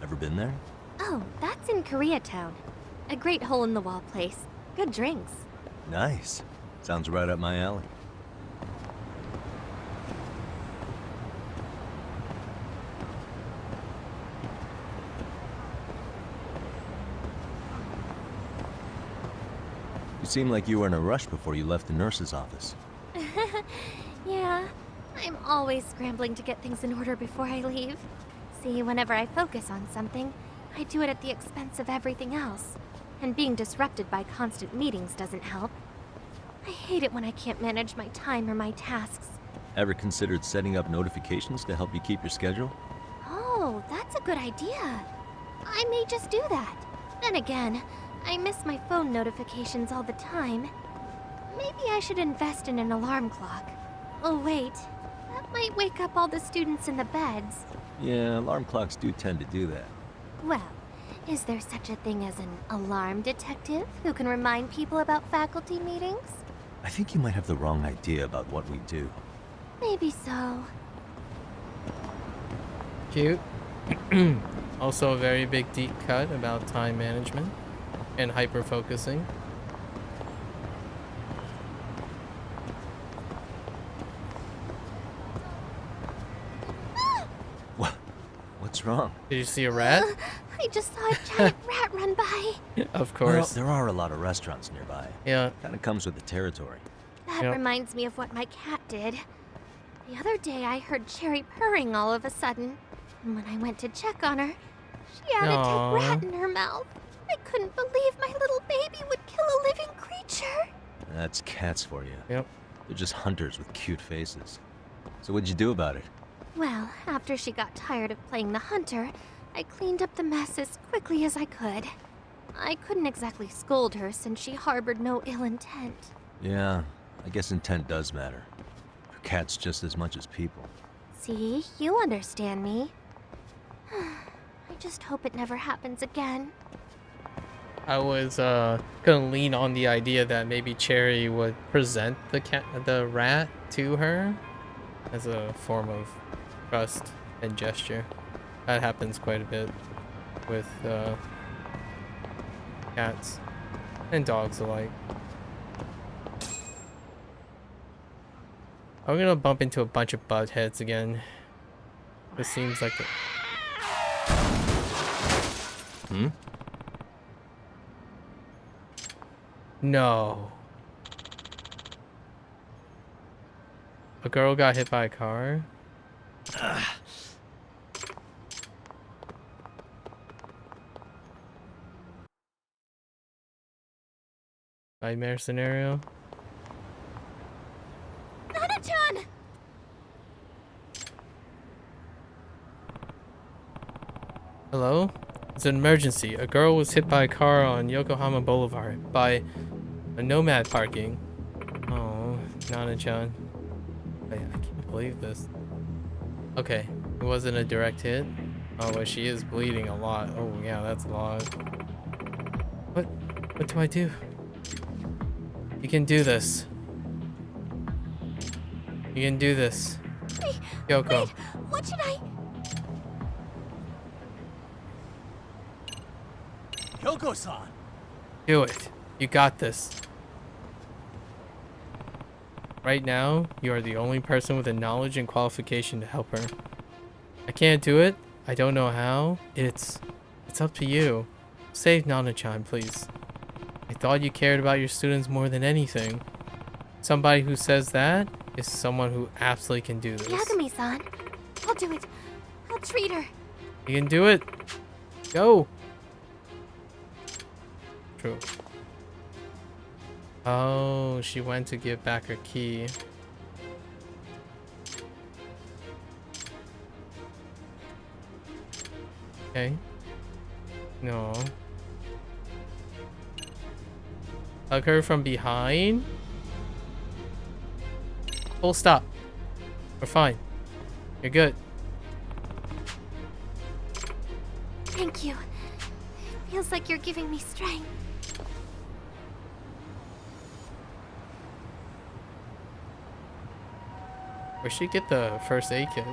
Ever been there?
Oh, that's in Koreatown. A great hole-in-the-wall place. Good drinks.
Nice. Sounds right up my alley. You seem like you were in a rush before you left the nurse's office.
Yeah, I'm always scrambling to get things in order before I leave. See, whenever I focus on something, I do it at the expense of everything else. And being disrupted by constant meetings doesn't help. I hate it when I can't manage my time or my tasks.
Ever considered setting up notifications to help you keep your schedule?
Oh, that's a good idea. I may just do that. Then again, I miss my phone notifications all the time. Maybe I should invest in an alarm clock. Oh wait, that might wake up all the students in the beds.
Yeah, alarm clocks do tend to do that.
Well, is there such a thing as an alarm detective who can remind people about faculty meetings?
I think you might have the wrong idea about what we do.
Maybe so.
Cute. Also a very big deep cut about time management and hyper focusing.
What's wrong?
Did you see a rat?
I just saw a giant rat run by.
Of
Well,
course.
there are a lot of restaurants nearby.
Yeah.
Kind of comes with the territory.
That
Yep.
reminds me of what my cat did. The other day I heard Cherry purring all of a sudden. And when I went to check on her, she had a
Aw.
dead rat in her mouth. I couldn't believe my little baby would kill a living creature.
That's cats for you.
Yep.
They're just hunters with cute faces. So what'd you do about it?
Well, after she got tired of playing the hunter, I cleaned up the mess as quickly as I could. I couldn't exactly scold her since she harbored no ill intent.
Yeah, I guess intent does matter. For cats just as much as people.
See, you understand me. I just hope it never happens again.
I was gonna lean on the idea that maybe Cherry would present the rat to her as a form of trust and gesture. That happens quite a bit with cats and dogs alike. I'm gonna bump into a bunch of butt heads again. This seems like the... No. A girl got hit by a car? Nightmare scenario?
Nana-chan!
Hello? It's an emergency. A girl was hit by a car on Yokohama Boulevard by a nomad parking. Oh, Nana-chan. I can't believe this. Okay, it wasn't a direct hit. Oh, but she is bleeding a lot. Oh, yeah, that's a lot. What do I do? You can do this. You can do this. Yoko.
Wait, what should I...
Kyoko-san!
Do it. You got this. Right now, you are the only person with the knowledge and qualification to help her. I can't do it. I don't know how. It's up to you. Save Nana-chan, please. I thought you cared about your students more than anything. Somebody who says that is someone who absolutely can do this.
Yagami-san, I'll do it. I'll treat her.
You can do it. Go. True. Oh, she went to give back her key. Okay. No. Hug her from behind. Full stop. We're fine. You're good.
Thank you. It feels like you're giving me strength.
Where'd she get the first aid kit?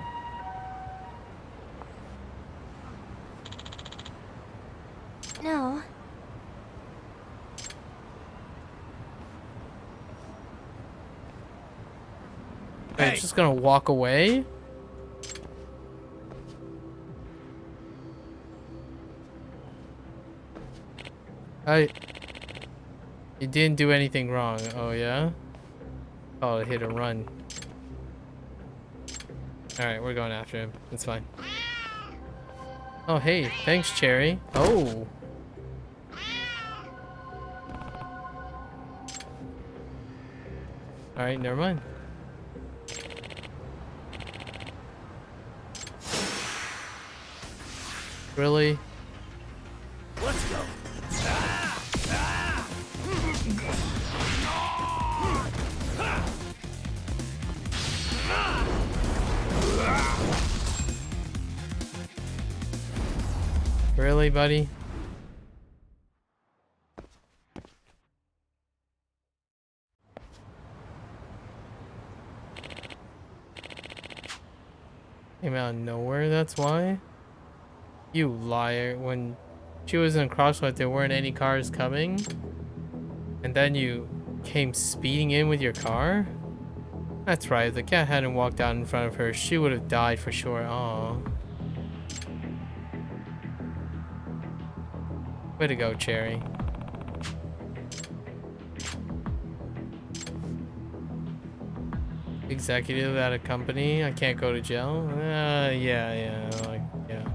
No.
Wait, it's just gonna walk away? You didn't do anything wrong. Oh, yeah? Oh, hit and run. Alright, we're going after him. It's fine. Oh, hey. Thanks, Cherry. Oh. Alright, never mind. Really?
Let's go!
Really, buddy? Came out of nowhere, that's why? You liar. When she was in a crossroad, there weren't any cars coming? And then you came speeding in with your car? That's right, if the cat hadn't walked out in front of her, she would have died for sure. Aww. Way to go, Cherry. Executive at a company. I can't go to jail. Yeah, like, yeah.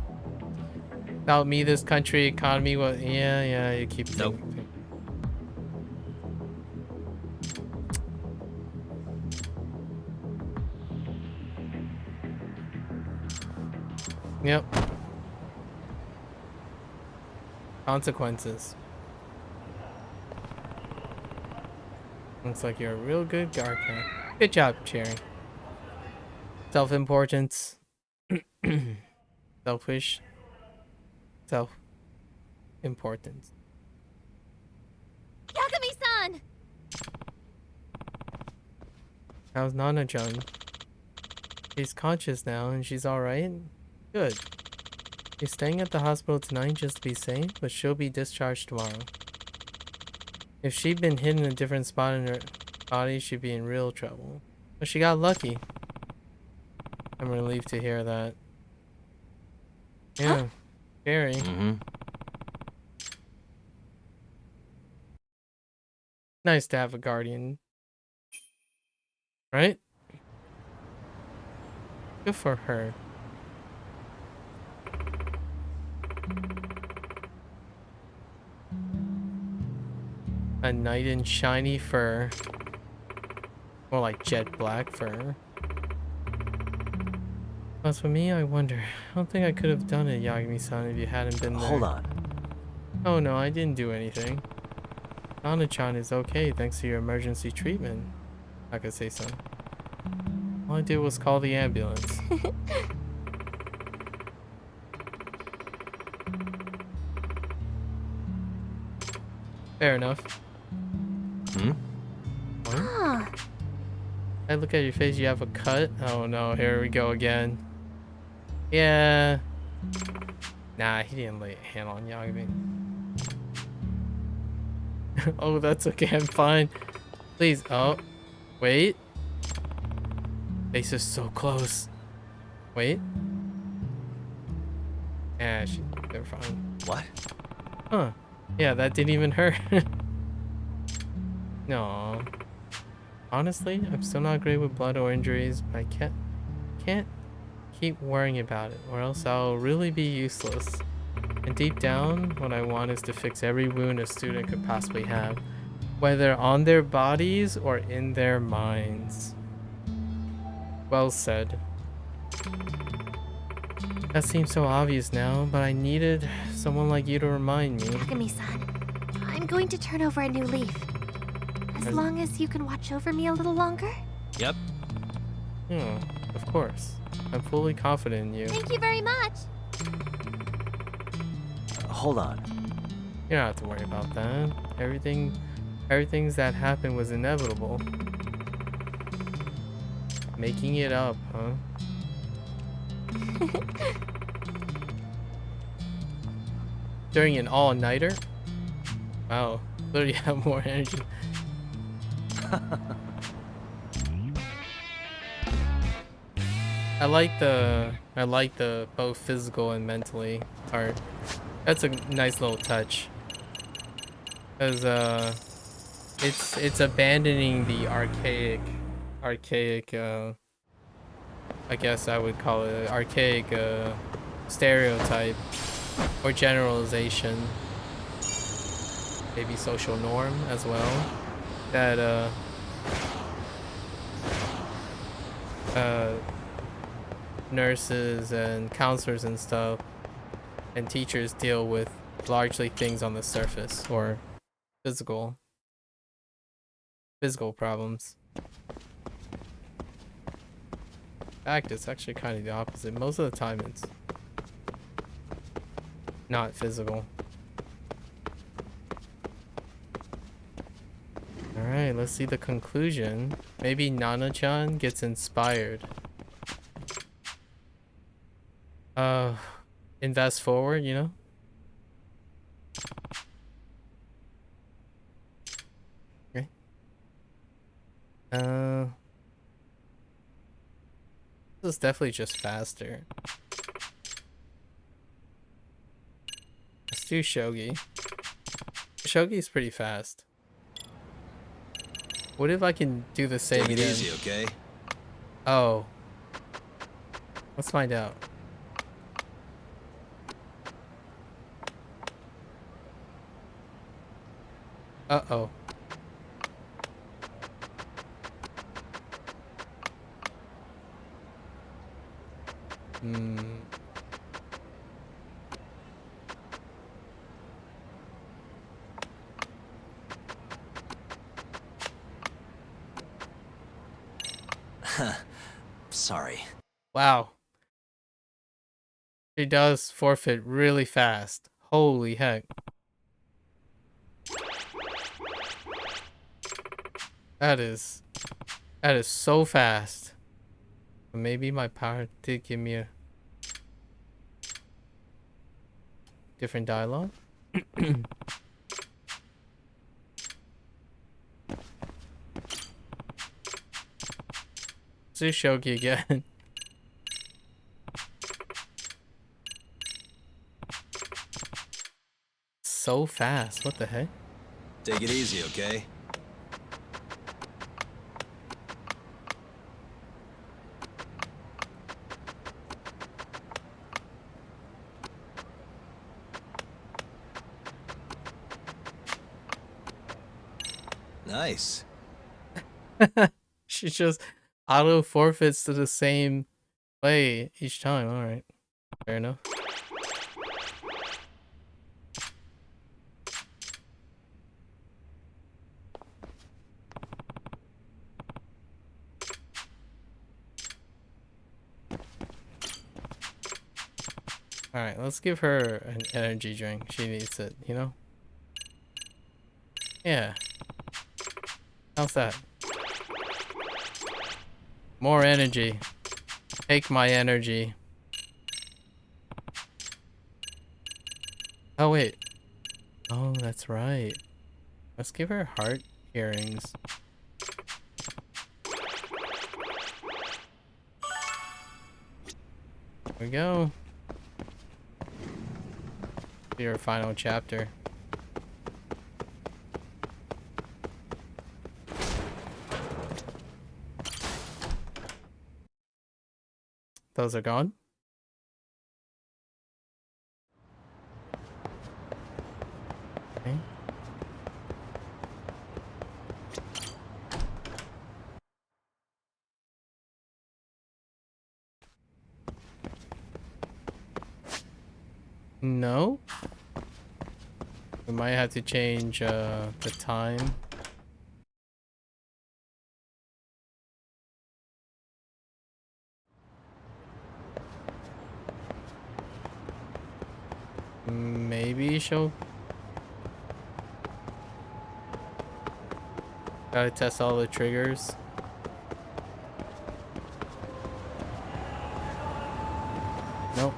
Without me, this country economy was. Yeah. You keep
Nope.
thinking. Yep. Consequences. Looks like you're a real good guard cat. Good job, Cherry. Self-importance. Selfish. Self-importance.
Yagami-san!
How's Nana-chan? She's conscious now and she's alright? Good. She's staying at the hospital tonight just to be safe, but she'll be discharged tomorrow. If she'd been hit in a different spot in her body, she'd be in real trouble. But she got lucky. I'm relieved to hear that. Yeah. Scary.
Mm-hmm.
Nice to have a guardian. Right? Good for her. A knight in shiny fur. More like jet black fur. As for me, I wonder. I don't think I could have done it, Yagami-san, if you hadn't been there.
Hold on.
Oh no, I didn't do anything. Nana-chan is okay thanks to your emergency treatment. I could say so. All I did was call the ambulance. Fair enough.
Hmm?
Huh.
I look at your face, you have a cut? Oh no, here we go again. Yeah. Nah, he didn't lay a hand on Yagami. Oh, that's okay, I'm fine. Please, oh. Wait. Face is so close. Wait. Yeah, they're fine.
What?
Huh. Yeah, that didn't even hurt. No. Honestly, I'm still not great with blood or injuries, but I can't keep worrying about it, or else I'll really be useless. And deep down, what I want is to fix every wound a student could possibly have, whether on their bodies or in their minds. Well said. That seems so obvious now, but I needed someone like you to remind me.
Yagami-san, I'm going to turn over a new leaf. As long as you can watch over me a little longer.
Yep.
Yeah, of course. I'm fully confident in you.
Thank you very much.
Hold on.
You don't have to worry about that. Everything's that happened was inevitable. Making it up, huh? During an all-nighter? Wow, clearly you have more energy. I like the both physical and mentally part. That's a nice little touch. Cause it's abandoning the archaic I guess I would call it archaic stereotype or generalization, maybe social norm as well, that nurses and counselors and stuff and teachers deal with largely things on the surface or physical problems. In fact, it's actually kind of the opposite. Most of the time it's not physical. Alright, let's see the conclusion. Maybe Nana-chan gets inspired. Invest forward, you know? Okay. This is definitely just faster. Let's do Shogi. Shogi's pretty fast. What if I can do the same
Take it
again?
easy, okay?
Oh. Let's find out. Uh-oh. Hmm.
Sorry.
Wow. She does forfeit really fast. Holy heck. That is so fast. Maybe my power did give me a different dialogue. Let's do Shogi again. So fast. What the heck?
Take it easy, okay? Nice.
She just auto forfeits to the same way each time. Alright. Fair enough. Alright, let's give her an energy drink. She needs it, you know? Yeah. How's that? More energy. Take my energy. Oh, wait. Oh, that's right. Let's give her heart earrings. Here we go. Your final chapter. Those are gone. Okay. No. We might have to change the time. Maybe she'll... Gotta test all the triggers. Nope.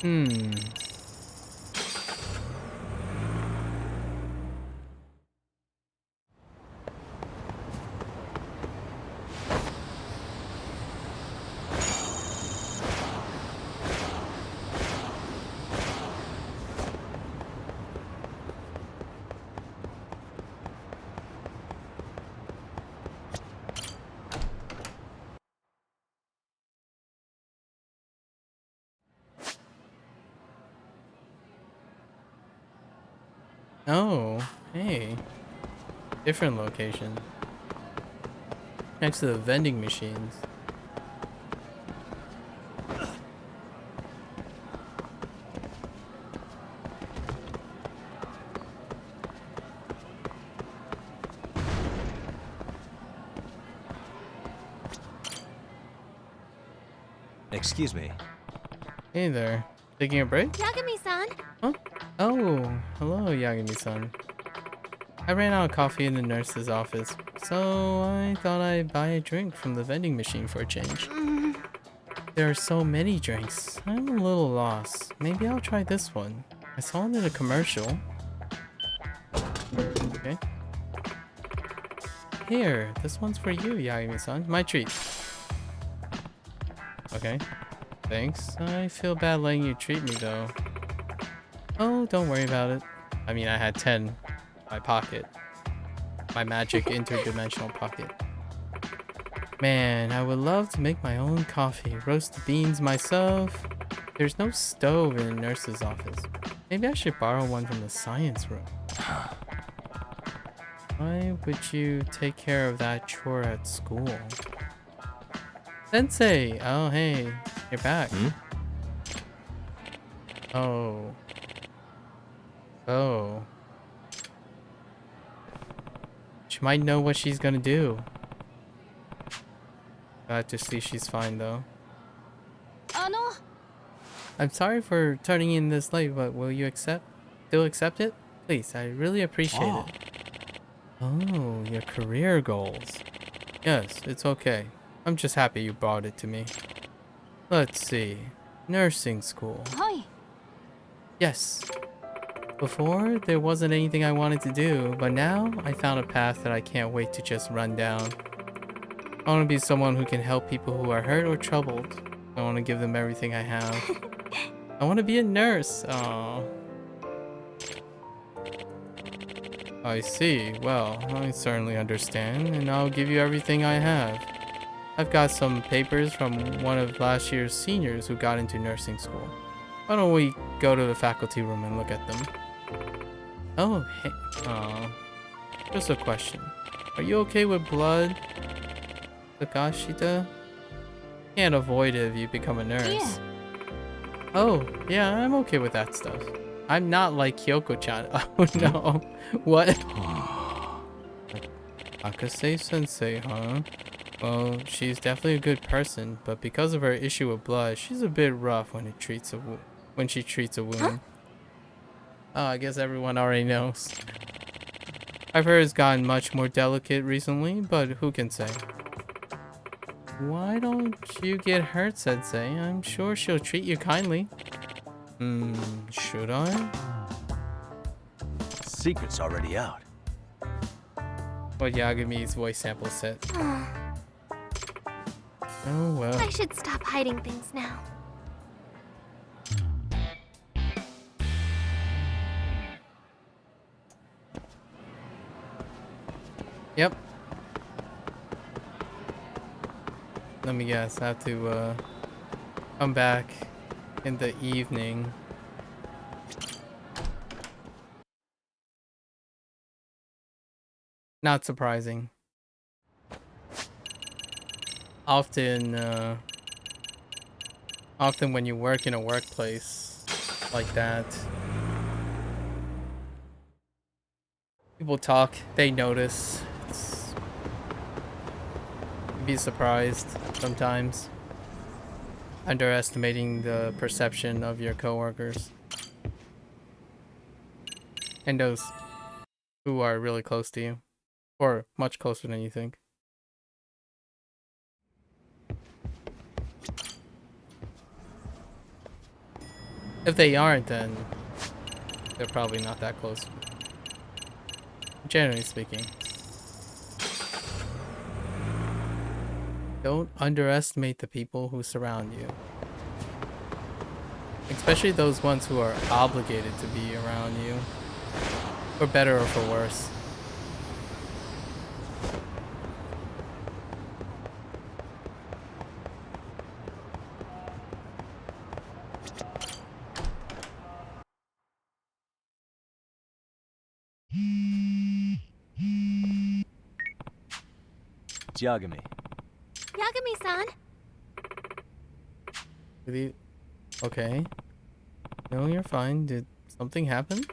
Hmm. Oh, hey. Different location. Next to the vending machines.
Excuse me.
Hey there. Taking a break?
Yagami-san.
Huh? Oh, hello, Yagami-san. I ran out of coffee in the nurse's office, so I thought I'd buy a drink from the vending machine for a change. There are so many drinks. I'm a little lost. Maybe I'll try this one. I saw it in a commercial. Okay. Here, this one's for you, Yagami-san. My treat. Okay. Thanks. I feel bad letting you treat me, though. Oh, don't worry about it. I mean, I had 10 in my pocket. My magic interdimensional pocket. Man, I would love to make my own coffee. Roast the beans myself. There's no stove in the nurse's office. Maybe I should borrow one from the science room. Why would you take care of that chore at school? Sensei! Oh, hey. You're back. Oh. Oh. She might know what she's gonna do. Glad to see she's fine, though. I'm sorry for turning in this late, but will you still accept it? Please, I really appreciate it. Oh, your career goals. Yes, it's okay. I'm just happy you brought it to me. Let's see. Nursing school.
Hi.
Yes. Before, there wasn't anything I wanted to do, but now I found a path that I can't wait to just run down. I want to be someone who can help people who are hurt or troubled. I want to give them everything I have. I want to be a nurse. Aww. I see. Well, I certainly understand, and I'll give you everything I have. I've got some papers from one of last year's seniors who got into nursing school. Why don't we go to the faculty room and look at them? Oh, hey. Aww. Just a question. Are you okay with blood? Takashita? Can't avoid it if you become a nurse.
Yeah.
Oh, yeah, I'm okay with that stuff. I'm not like Kyoko-chan. Oh no. What? Akase-sensei, huh? Well, she's definitely a good person, but because of her issue with blood, she's a bit rough when she treats a wound.
Huh?
Oh, I guess everyone already knows. I've heard it's gotten much more delicate recently, but who can say? Why don't you get hurt, Sensei? I'm sure she'll treat you kindly. Should I?
Secret's already out.
What Yagami's voice sample said. Oh well.
I should stop hiding things now.
Yep. Let me guess. I have to come back in the evening. Not surprising. Often when you work in a workplace like that, people talk, they notice. You'd be surprised sometimes, underestimating the perception of your coworkers and those who are really close to you, or much closer than you think. If they aren't, then they're probably not that close. Generally speaking. Don't underestimate the people who surround you. Especially those ones who are obligated to be around you. For better or for worse.
Yagami.
Yagami-san.
Okay. No, you're fine. Did something happen?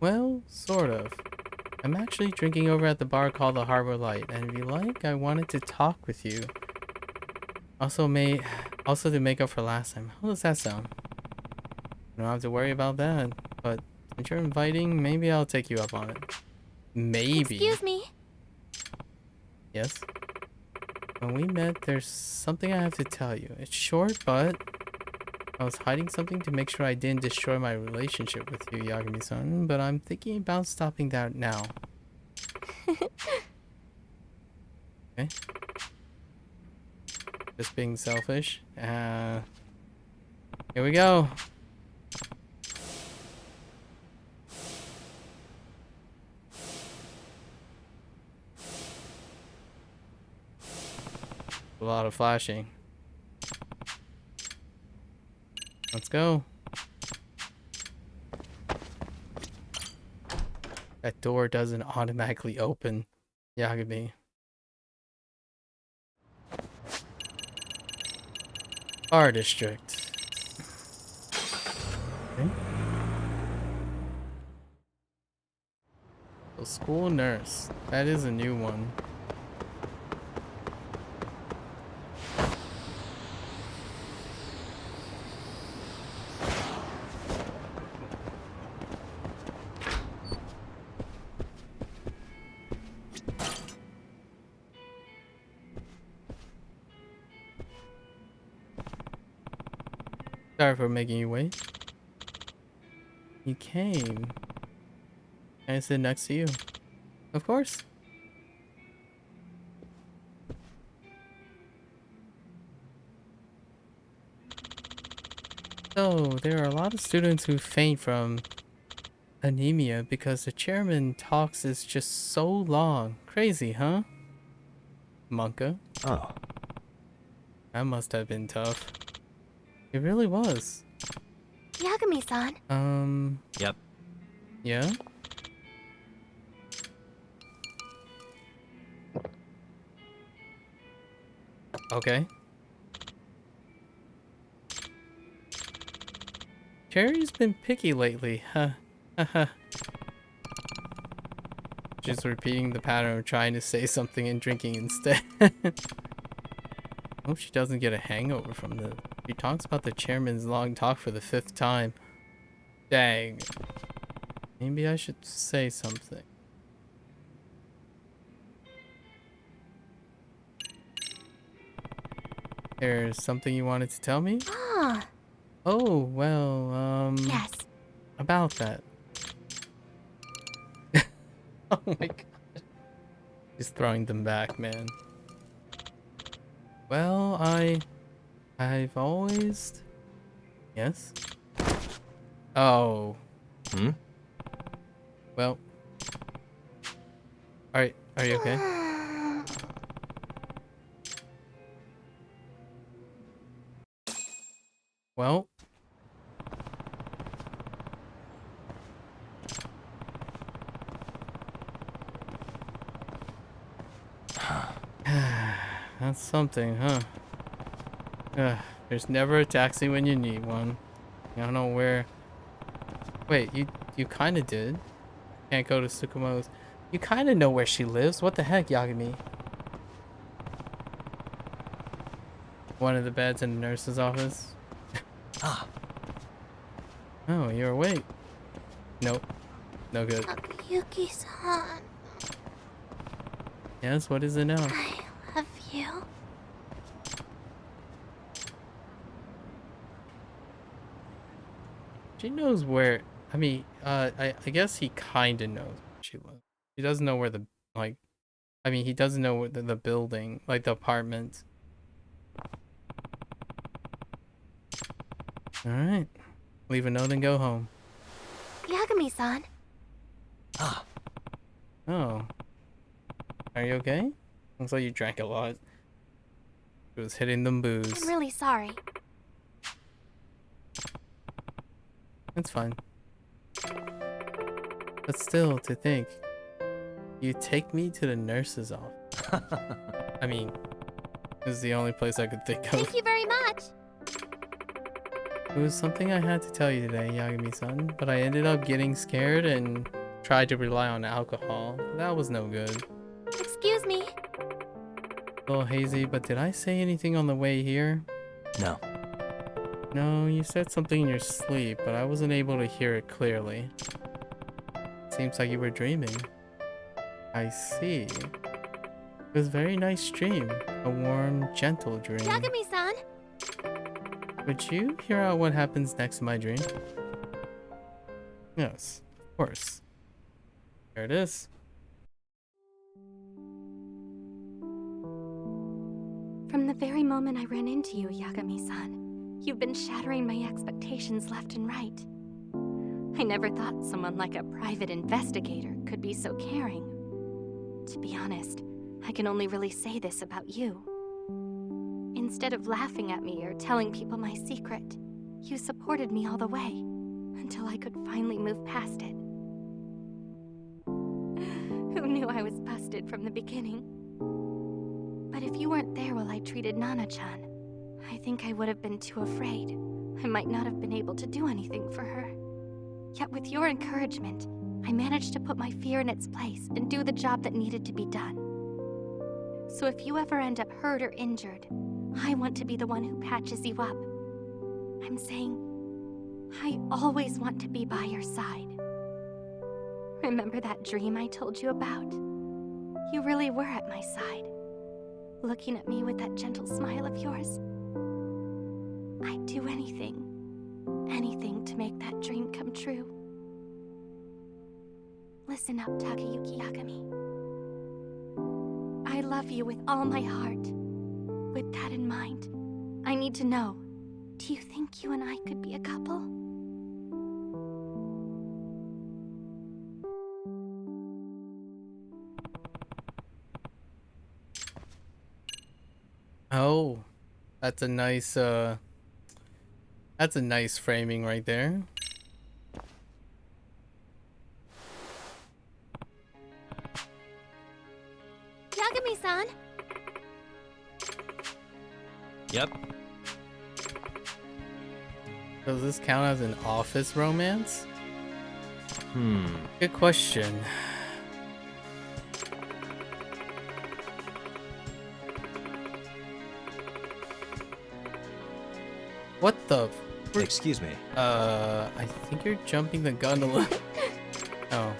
Well, sort of. I'm actually drinking over at the bar called the Harbor Light, and if you like, I wanted to talk with you. Also to make up for last time. How does that sound? I don't have to worry about that. But since you're inviting, maybe I'll take you up on it. Maybe.
Excuse me.
Yes. When we met, there's something I have to tell you. It's short, but I was hiding something to make sure I didn't destroy my relationship with you, Yagami-san, but I'm thinking about stopping that now. Okay. Just being selfish. Here we go. A lot of flashing. Let's go. That door doesn't automatically open, Yagami. Bar district. Okay. So school nurse. That is a new one. Sorry for making you wait. You came. Can I sit next to you? Of course. So, there are a lot of students who faint from anemia because the chairman talks is just so long. Crazy, huh? Monka.
Oh,
That must have been tough. It really was.
Yagami-san.
yep.
Yeah? Okay. Cherry's been picky lately, huh? Haha. Just repeating the pattern of trying to say something and drinking instead. Hope she doesn't get a hangover from this. She talks about the chairman's long talk for the 5th time. Dang. Maybe I should say something. There's something you wanted to tell me?
Ah,
Oh, well,
yes.
about that. Oh my god. He's throwing them back, man. Well, I've always... Yes? Oh.
Hmm?
Well. Are you okay? Well. That's something, huh? There's never a taxi when you need one. I don't know where... Wait, you kinda did. Can't go to Tsukumo's. You kinda know where she lives. What the heck, Yagami? One of the beds in the nurse's office.
Ah,
Oh, you're awake. Nope. No good.
Yuki-san,
Yes, what is it now?
I love you.
She knows where... I mean, I guess he kinda knows where she lives. He doesn't know where the... Like... I mean, he doesn't know where the building... Like, the apartment. Alright. Leave a note and go home.
Yagami-san,
ah.
Oh. Are you okay? Looks like you drank a lot. It was hitting them booze.
I'm really sorry.
It's fine. But still, to think, you take me to the nurse's office. I mean, this is the only place I could think of.
Thank you very much.
It was something I had to tell you today, Yagami-san, but I ended up getting scared and tried to rely on alcohol. That was no good.
Excuse me.
A little hazy, but did I say anything on the way here?
No.
No, you said something in your sleep, but I wasn't able to hear it clearly. Seems like you were dreaming. I see. It was a very nice dream. A warm, gentle dream.
Yagami-san!
Would you hear out what happens next in my dream? Yes, of course. There it is.
From the very moment I ran into you, Yagami-san, you've been shattering my expectations left and right. I never thought someone like a private investigator could be so caring. To be honest, I can only really say this about you. Instead of laughing at me or telling people my secret, you supported me all the way, until I could finally move past it. Who knew I was busted from the beginning? But if you weren't there while I treated Nana-chan, I think I would have been too afraid. I might not have been able to do anything for her. Yet with your encouragement, I managed to put my fear in its place and do the job that needed to be done. So if you ever end up hurt or injured, I want to be the one who patches you up. I'm saying, I always want to be by your side. Remember that dream I told you about? You really were at my side, looking at me with that gentle smile of yours. I'd do anything to make that dream come true. Listen up, Takayuki Yagami. I love you with all my heart. With that in mind, I need to know, do you think you and I could be a couple?
Oh, that's a nice framing right there.
Yagami-san!
Yep.
Does this count as an office romance? Good question. What the?
Excuse me.
I think you're jumping the gun a little. Oh.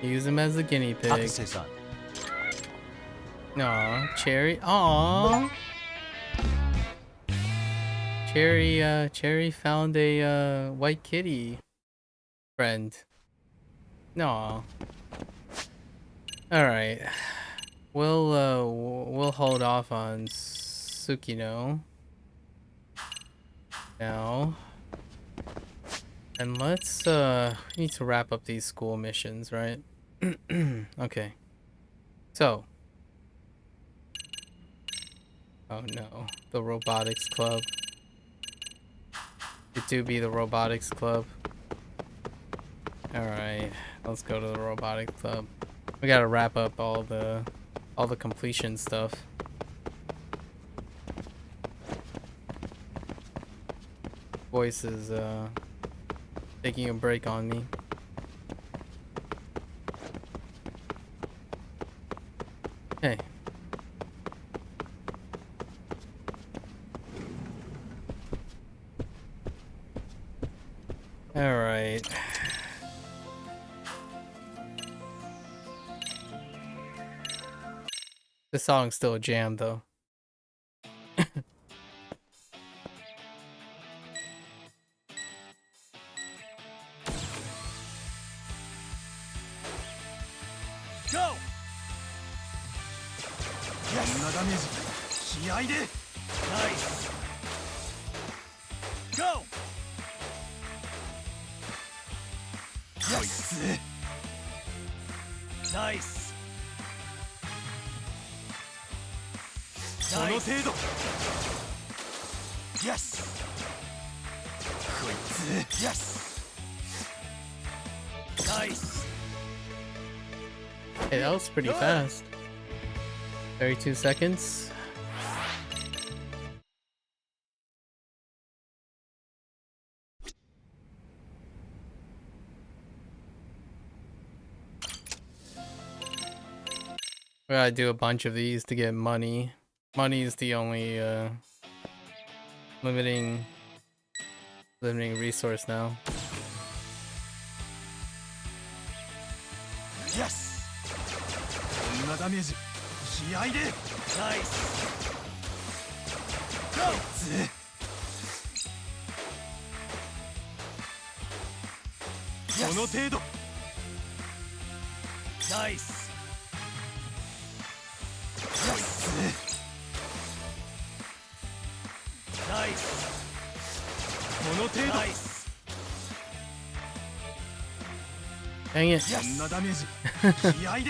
Use him as a guinea pig.
Akase-san.
Aw, Cherry. Aw. Cherry found a white kitty friend. No. All right. We'll hold off on Tsukino now. And let's we need to wrap up these school missions, right? Okay. So. Oh no, the robotics club. It do be the robotics club. Alright, let's go to the robotics club. We gotta wrap up all the completion stuff. Voice is taking a break on me. Hey. All right. The song's still a jam though.
Go! Yes! Nice! Go! Yes! Nice! Nice! Yes! Yes! Nice!
Hey, that was pretty
Good.
fast. 32 seconds. We gotta do a bunch of these to get money. Money is the only limiting resource now.
Yes. こんなダメージ気合いでナイス GO この程度ナイスナイスナイスこの程度ナイス
Dang it.
こんなダメージ気合いで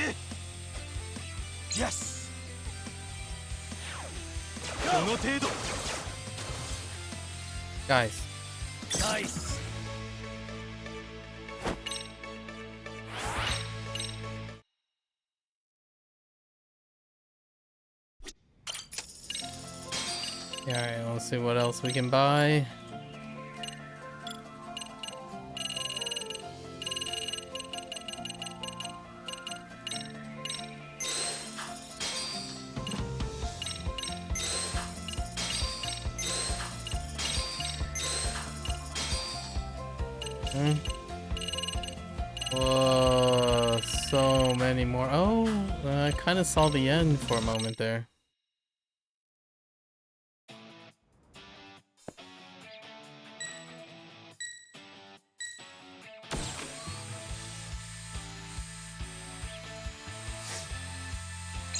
Yes この程度
Guys.
ナイス
Alright, let's see what else we can buy. Whoa, so many more. Oh, I kind of saw the end for a moment there.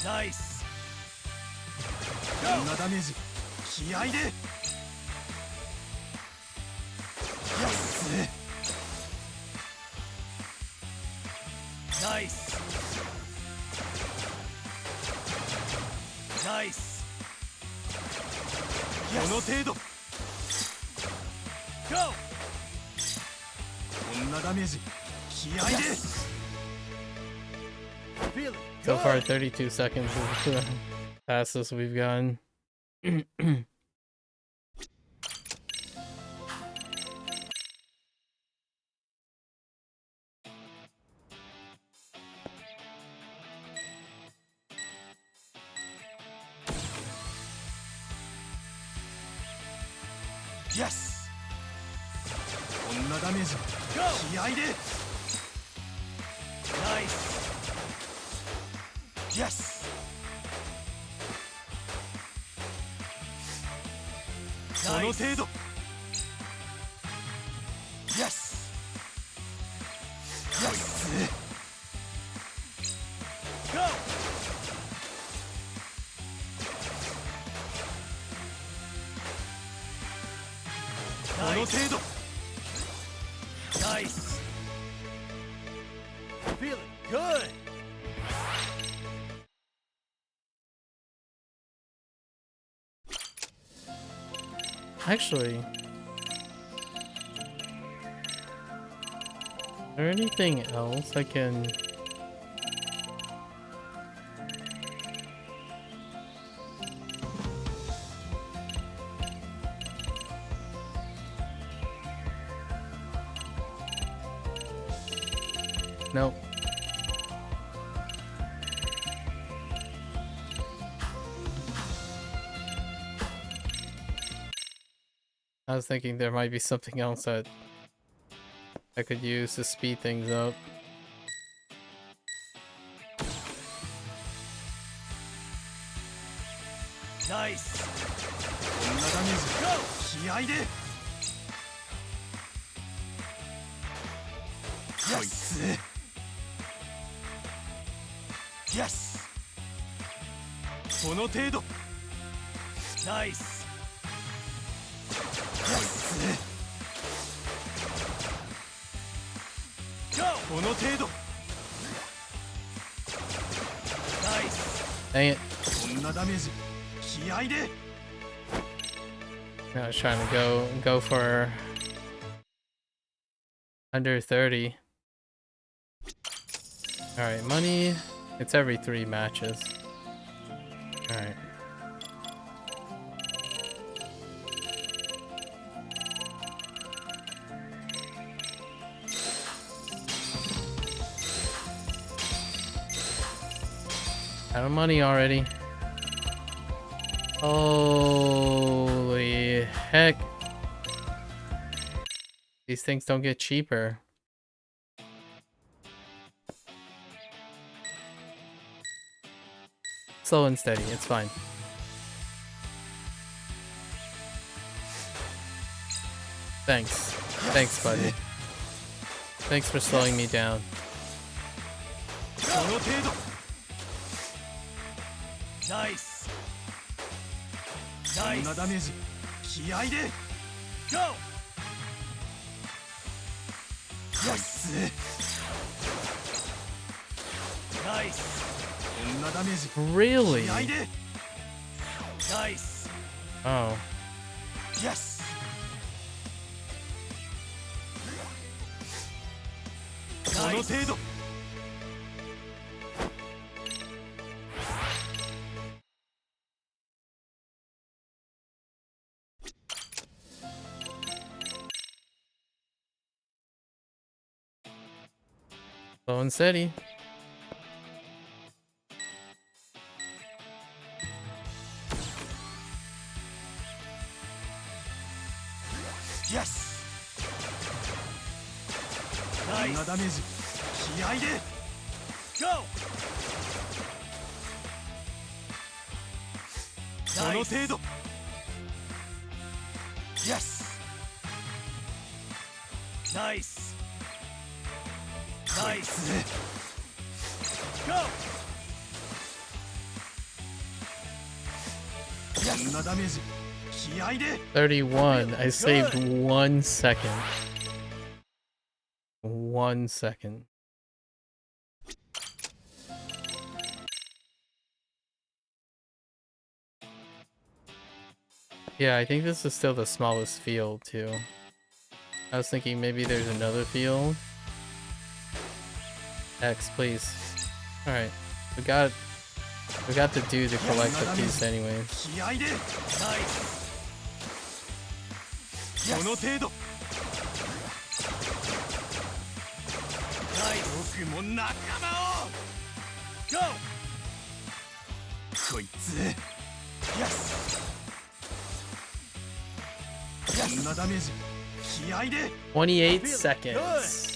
Nice こんなダメージ気合いで Yes ナイスナイスこの程度 GO こんなダメージ気合いで Feel it
So far, 32 seconds is the fastest we've gotten.
Yes こんなダメージ気合いで Nice Yes この程度 Yes Yes Go この程度 Nice Feel it good
Actually, is there anything else I can... Nope. I was thinking there might be something else that I could use to speed things up.
Nice こんなダメージ気合いで Yes Yes この程度 Nice Yes Go この程度 Nice
Dang it.
こんなダメージ気合いで
I was trying to go for under 30. Alright, money. It's every 3 matches. Alright. Out of money already. Holy heck. These things don't get cheaper. Slow and steady, it's fine. Thanks. Thanks, buddy. Thanks for slowing me down.
この程度ナイスナイスこんなダメージ気合でゴーナイスナイスこんなダメージ
Really?
気合でナイス
Oh.
イエスこの程度
Slow and steady.
Yes! こんなダメージ気合で GO! この程度 Yes! ナイスナイス GO! こんなダメージ気合で
31. I saved 1 second. 1 second. Yeah, I think this is still the smallest field too. I was thinking maybe there's another field. X, please. Alright. We got the dude to collect the piece anyways.
気合でナイスこの程度ナイス僕も仲間を GO こいつ Yes こんなダメージ気合で
28 seconds.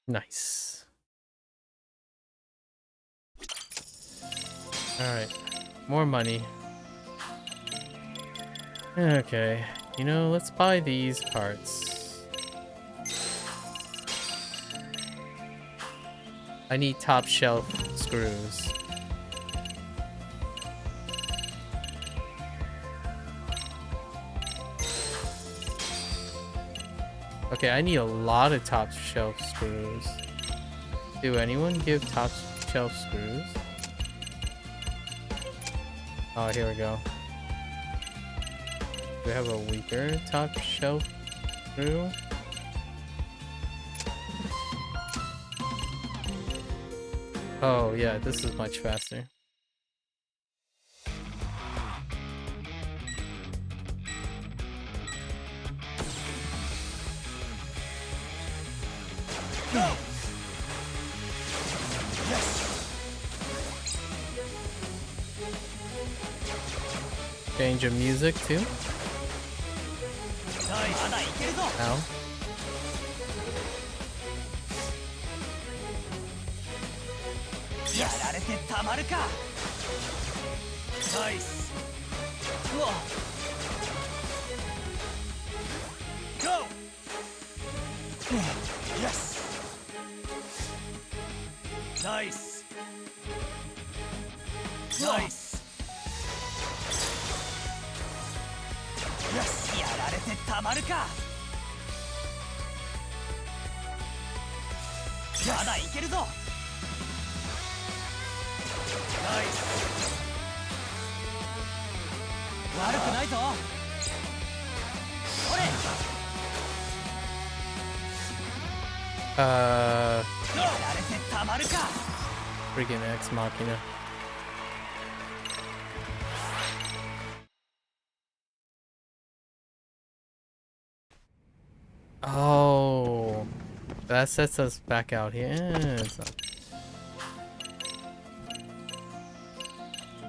Nice. Alright. More money. Okay. You know, let's buy these parts. I need top shelf screws. Okay, I need a lot of top shelf screws. Do anyone give top shelf screws? Oh, here we go. Do we have a weaker top shelf screw? Oh yeah, this is much faster. Change of music too. Ow.
Nice. Go. Yes. Nice. Nice. Yes. やられてたまるか。まだいけるぞ。ナイス。悪くないぞ。これ。やられてたまるか。
Freaking Ex Machina. Oh, that sets us back out here. It's not...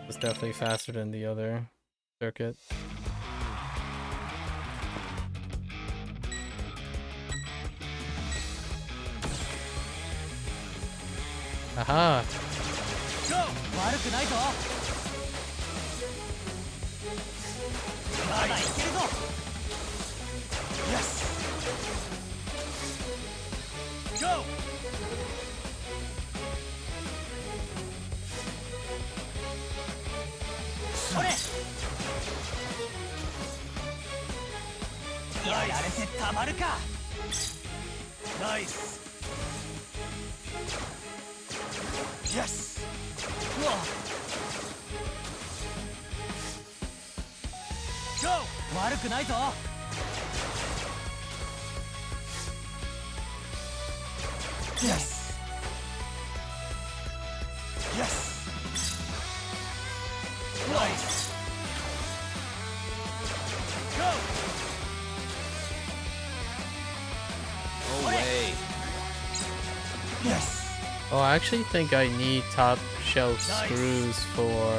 It's definitely faster than the other circuit. Aha!
Go! 悪くないぞ。まだいけるぞ。Yes! Go! それ。やられてたまるか。ナイス。Yes! うわ。Go! 悪くないぞ。Yes! Yes! Nice! Go!
No way.
Yes!
Oh, I actually think I need top shelf screws for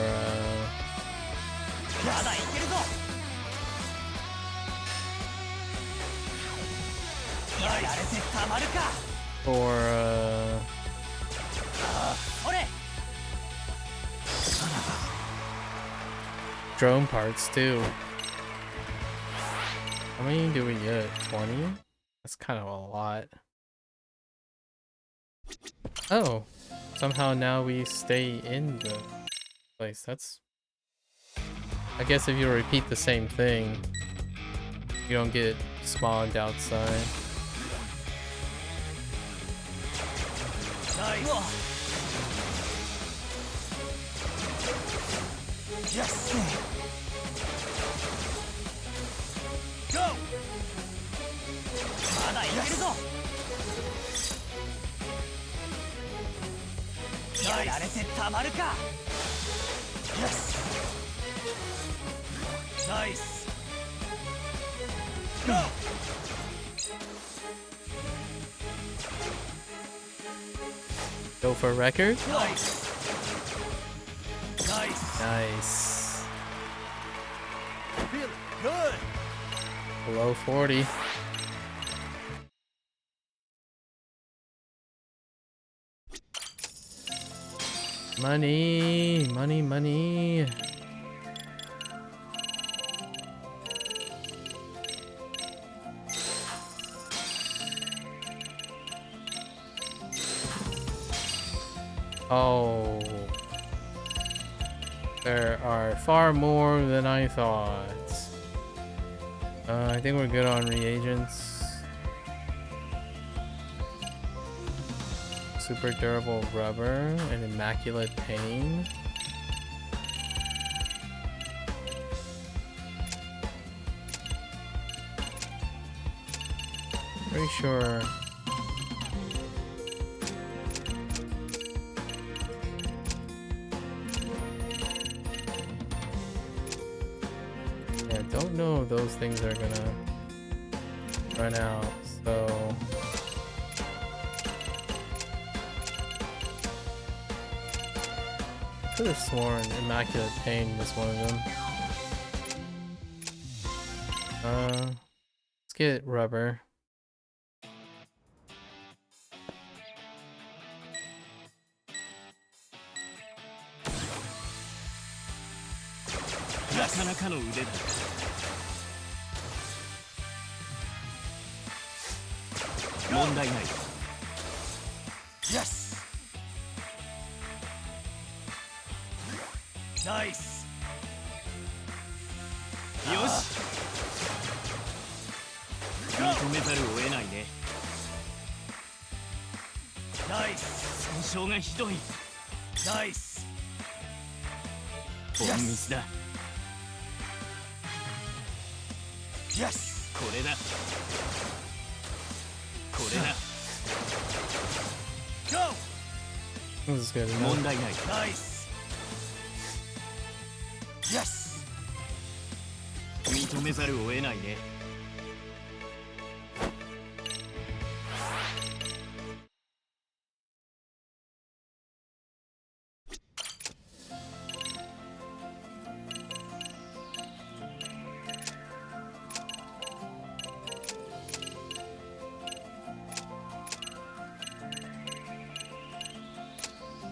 drone parts too. How many do we get? 20? That's kind of a lot. Oh, somehow now we stay in the place. That's... I guess if you repeat the same thing, you don't get spawned outside.
Nice. Yes. Go. Yes. Yes. Nice. Go.
Go for a record?
Nice. Nice.
Nice.
Feel good.
Below 40. Money, money, money. Oh. There are far more than I thought. I think we're good on reagents. Super durable rubber and immaculate pain. Pretty sure. Yeah, don't know if those things are gonna run out, so. I could have sworn Immaculate Pain was one of them. Let's get rubber.
Yes. Nice. Yoshi. Nice. Nice. Yes. Yes. Go.
This is good enough.
Nice. Yes.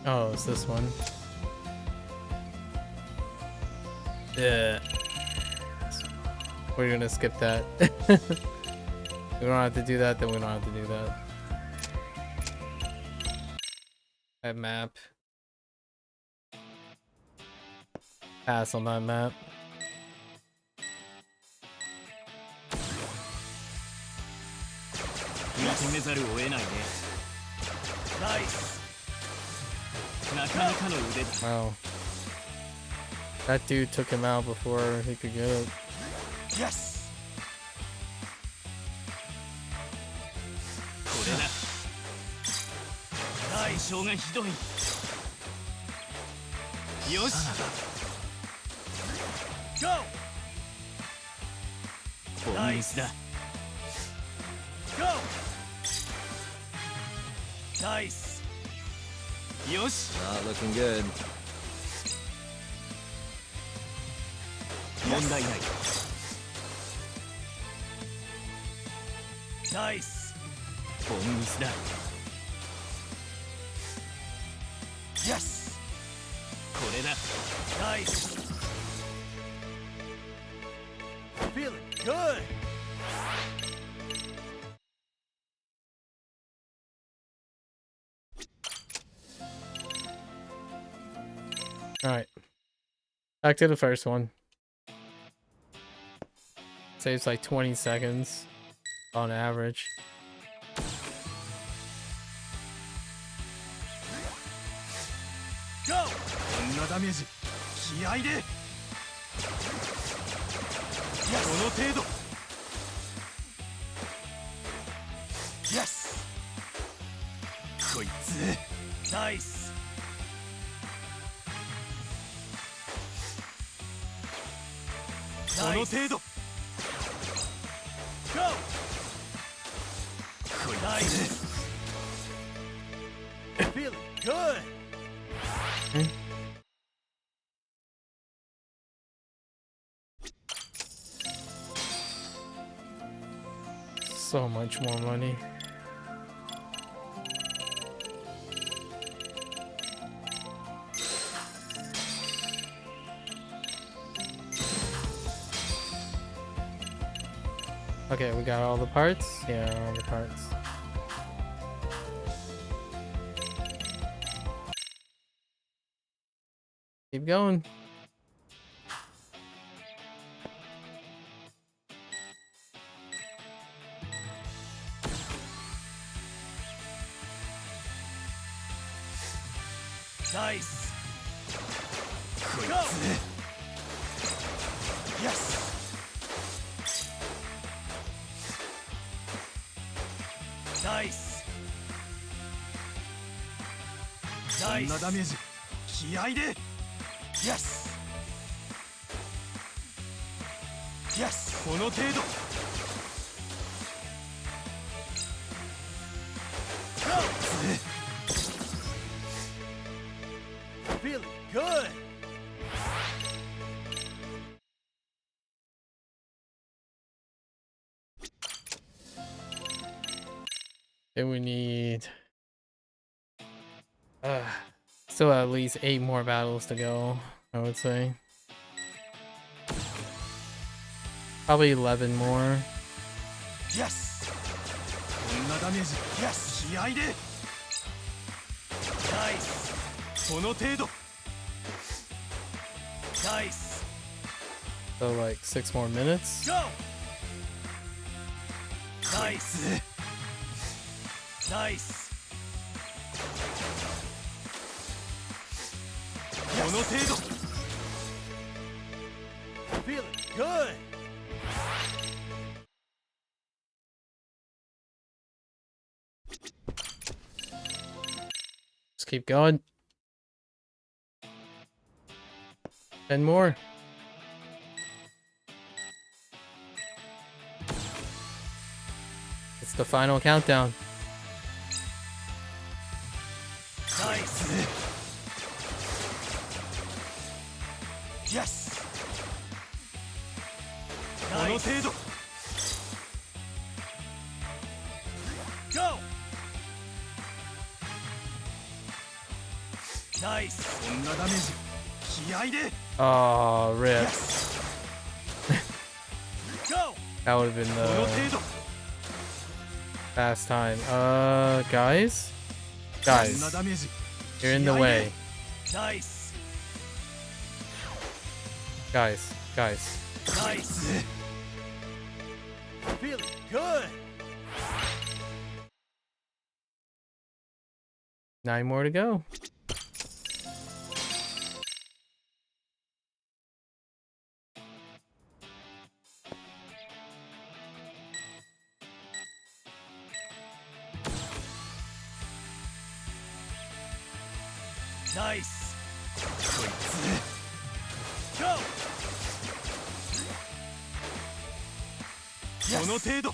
Oh, it's this one. Yeah. We're gonna skip that. We don't have to do that, then we don't have to do that. That map. Pass on that map. Wow. That dude took him out before he could get it.
Yes. Go. Nice. Go. Nice. Yosh.
Not looking good.
Nice. Yes. Nice. Feeling good.
Alright. Back to the first one. Saves like 20 seconds on average.
Go. こんなダメージ気合いで。この程度。Yes。こいつ。ナイス。この程度。Go。こいつ。Feeling good。So
much more money. Okay, we got all the parts? Yeah, all the parts. Keep going.
Nice. Go. Yes. Nice. Nice. こんなダメージ気合いで。Yes. Yes. この程度。Go. Feeling good.
Then we need still at least 8 more battles to go, I would say. Probably 11 more.
Yes. こんなダメージ。Yes. 気合いで。Nice. この程度。Nice.
So like 6 more minutes.
Go. Nice. Nice. この程度。Feeling good.
Just keep going. 10 more. It's the final countdown.
Nice. Yes. この程度。Go. ナイス。こんなダメージ気合で。
Oh, rip.
Go.
That would have been
この
the
程度。
fast time. Guys?
こんな
Guys,
ダメージ
you're in the
気合で。
way.
ナイス
Guys.
ナイス。Feeling good.
9 more to go.
Nice. こいつ Go. この程度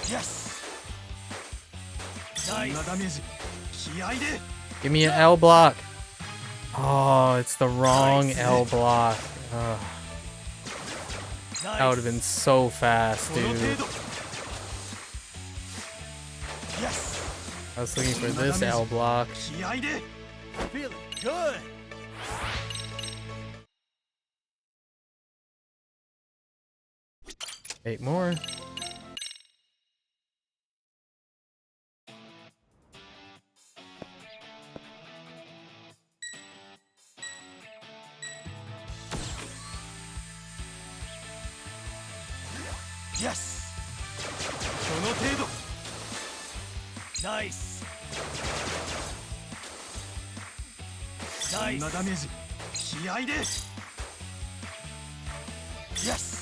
Yes. こんなダメージ気合で
Give me an L block. Oh, it's the wrong L block. Ugh, that would have been so fast,
この程
dude.
度 Yes.
I was looking for this L block.
気合で Feeling good.
Eight more.
Yes. この程度 Nice. こんなダメージ気合で Yes.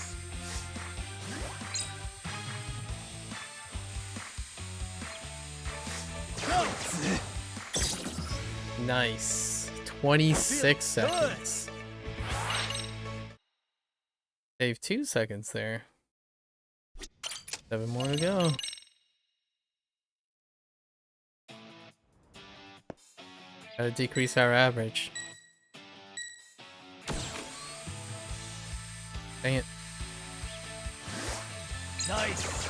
Nice. 26 seconds. Save 2 seconds there. 7 more to go. Gotta decrease our average. Dang it.
Nice.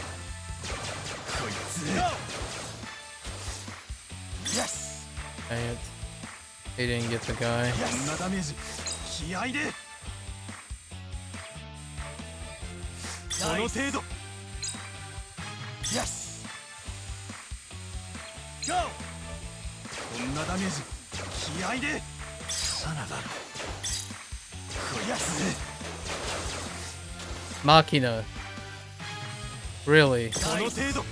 こいつ Go. Yes.
Dang it. They didn't get the guy.
こんなダメージ気合でこの程度 Yes. Go. こんなダメージ気合でサナだろこやす
Machina. Really?
この程度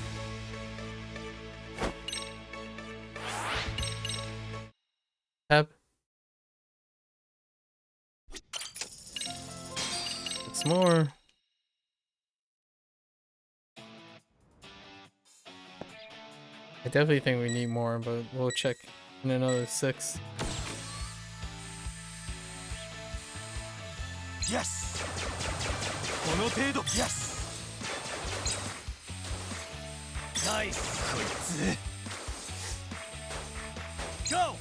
Pep? It's more. I definitely think we need more, but we'll check in another 6.
Yes. この程度 Yes. ナイスこいつ Go.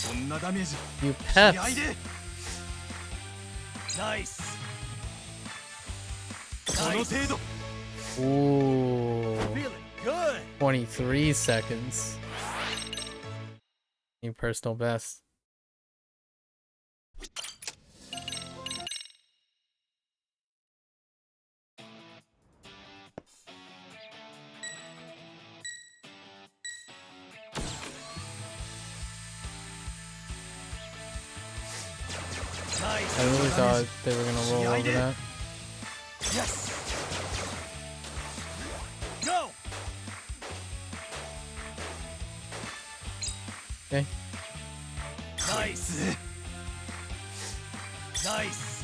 こんなダメージ
You
気合
peps!
でナイスこの程度
Ooh.
Feeling good.
23 seconds. New personal best.
Nice.
I really thought they were gonna roll over that.
Yes. Go.
Okay.
Nice. Nice.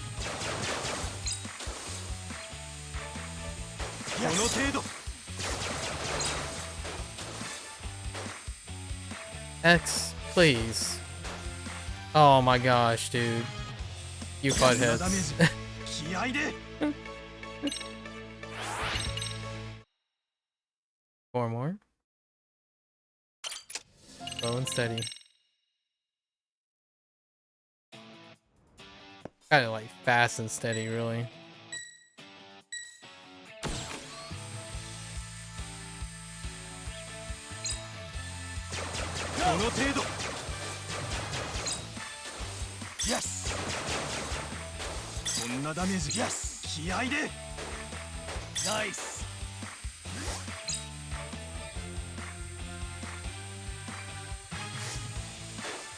この程度
X, please. Oh my gosh, dude. You
こんなダメ
buttheads.
ージ気合で
4 more. Slow and steady. Kinda like fast and steady, really.
この程度。よし。こんなダメージ。よし。気合で。ナイス。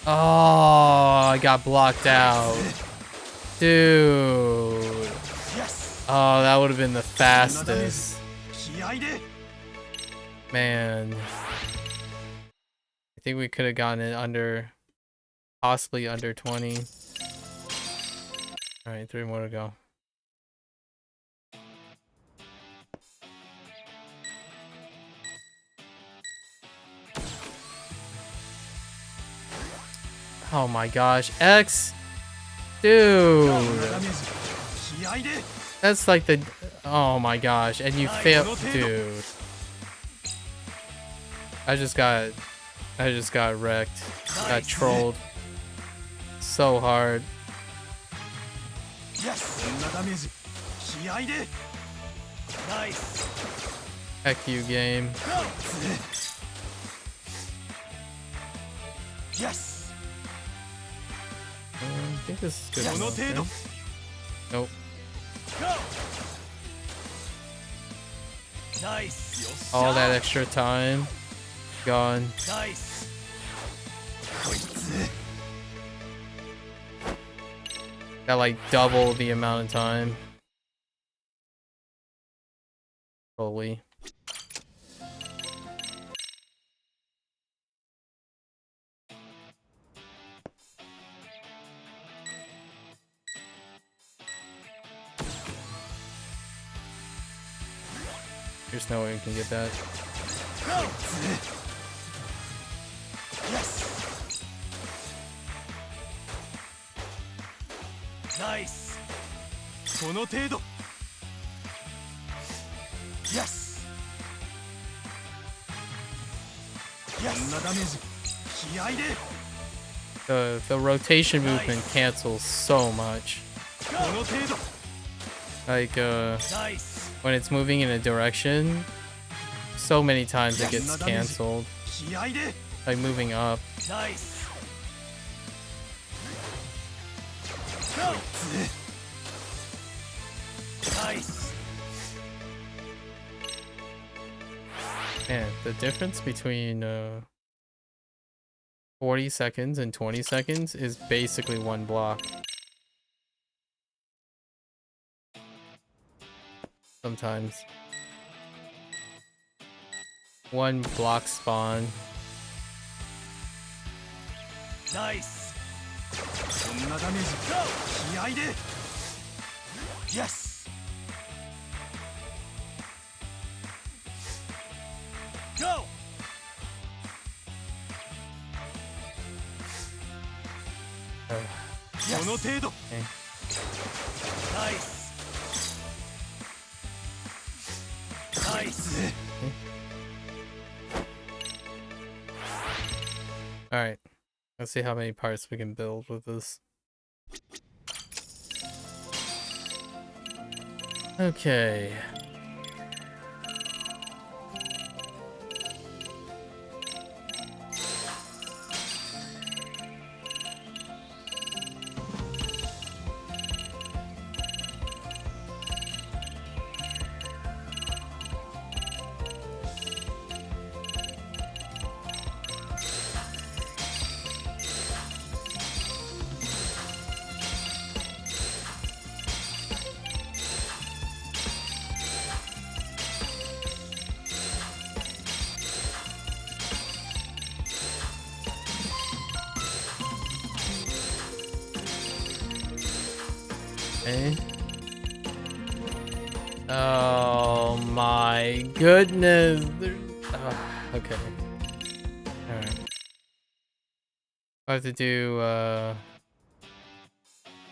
Oh, I got blocked out. Dude. Oh, that would have been the fastest. Man. I think we could have gotten it under, possibly under 20. Alright, 3 more to go. Oh my gosh, X! Dude! That's like the... Oh my gosh, and you failed... Dude. I just got wrecked. Got trolled. So hard. Heck you, game.
Yes.
I think this is good enough, right? Nope.
Nice.
All that extra time gone.
Nice.
Got like double the amount of time. Holy. There's no way we can get that.
Yes. Nice. この程度。Yes. こんなダメージ。気合で。
The rotation movement cancels so much.
この程度。
Like
Nice.
when it's moving in a direction, so many times it gets canceled. Like moving up.
Nice. Nice.
Man, the difference between 40 seconds and 20 seconds is basically one block. Sometimes. One block spawn.
Nice. こんなダメージ。気合で。Yes. Go. Yes. この程度。Nice. Nice.
Alright. Let's see how many parts we can build with this. Okay. Okay. Oh my goodness. Okay. Alright. I have to do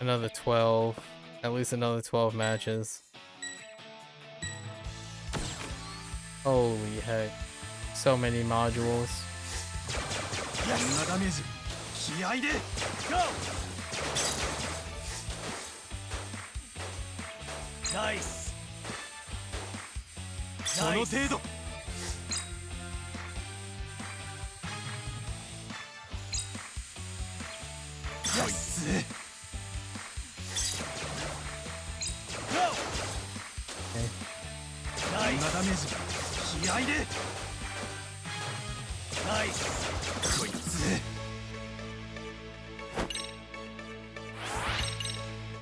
another 12. At least another 12 matches. Holy heck. So many modules.
Yes. Go. Nice. この程度。ナイスダメージ気合いでナイスこいつ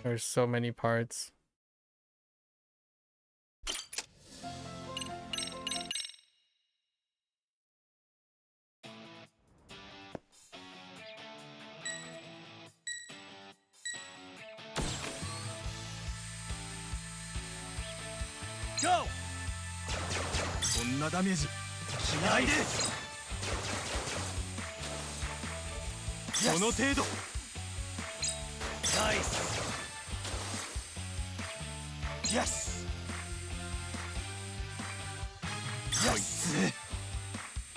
There's so many parts.
Go! そんなダメージ気合いでこの程度ナイス Yes! こいつ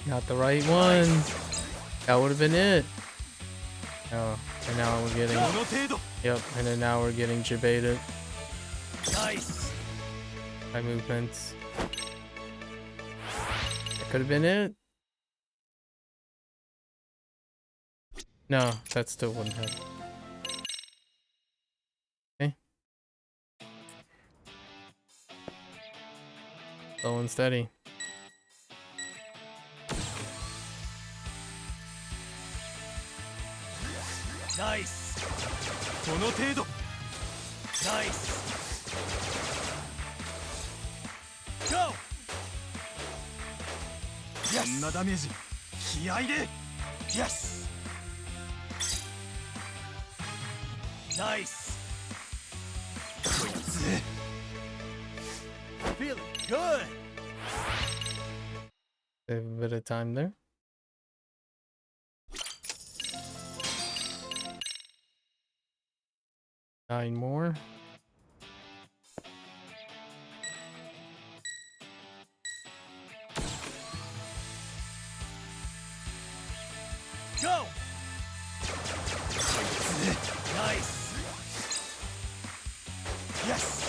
Not the right one. That would have been it. Oh, and now we're getting.
この程度
Yep, and then now we're getting debated
ナイス
by movements. That could have been it. No, that still wouldn't have. Okay. Slow and steady.
Nice この程度ナイス Go! そんなダメージ気合いで Yes! ナイスこいつ Feeling good!
Save a bit of time there. Nine more.
Go! ナイス Yes!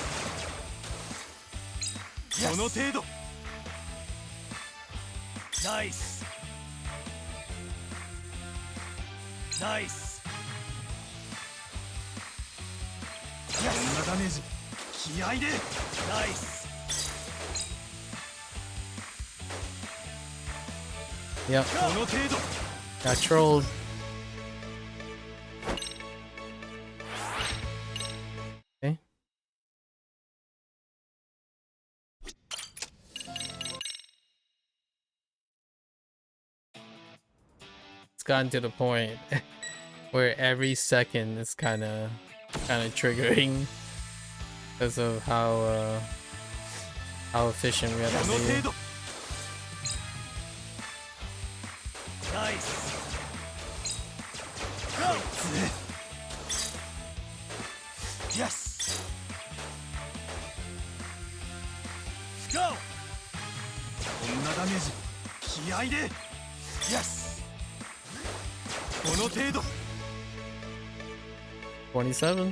この程度ナイスナイスそんなダメージ気合いでナイス
Yep,
この程度
got trolled. Okay. It's gotten to the point where every second is kind of triggering because of how efficient we have
こ
to
の
be.
程度ナイス Go! Yes! Go! こんなダメージ気合いで Yes! この程度
27.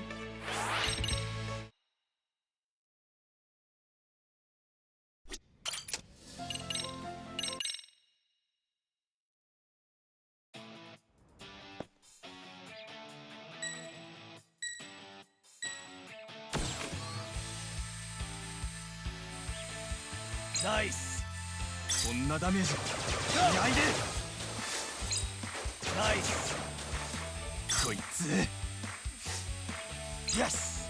Nice! そんなダメージ気合いで Nice! こいつ Yes!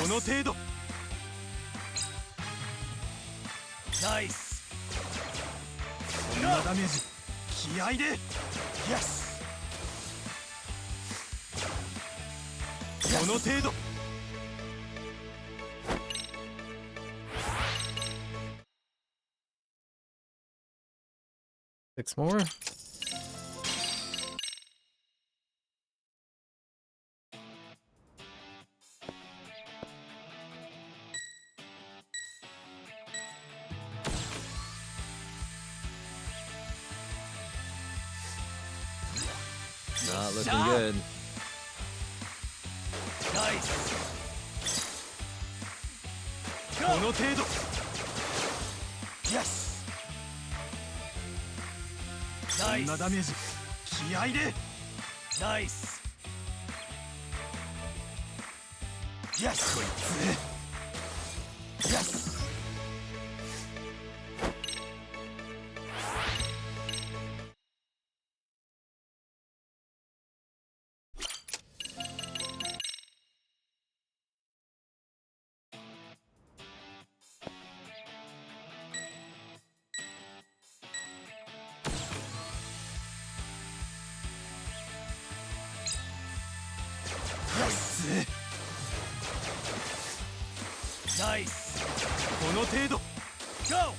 この程度 Nice! そんなダメージ気合いで Yes! この程度
6 more.
Not looking good.
Nice! この程度 Yes! そんなダメージ気合いで Nice! Yes! こいつ Yes. Yes. Nice. この程度。Go.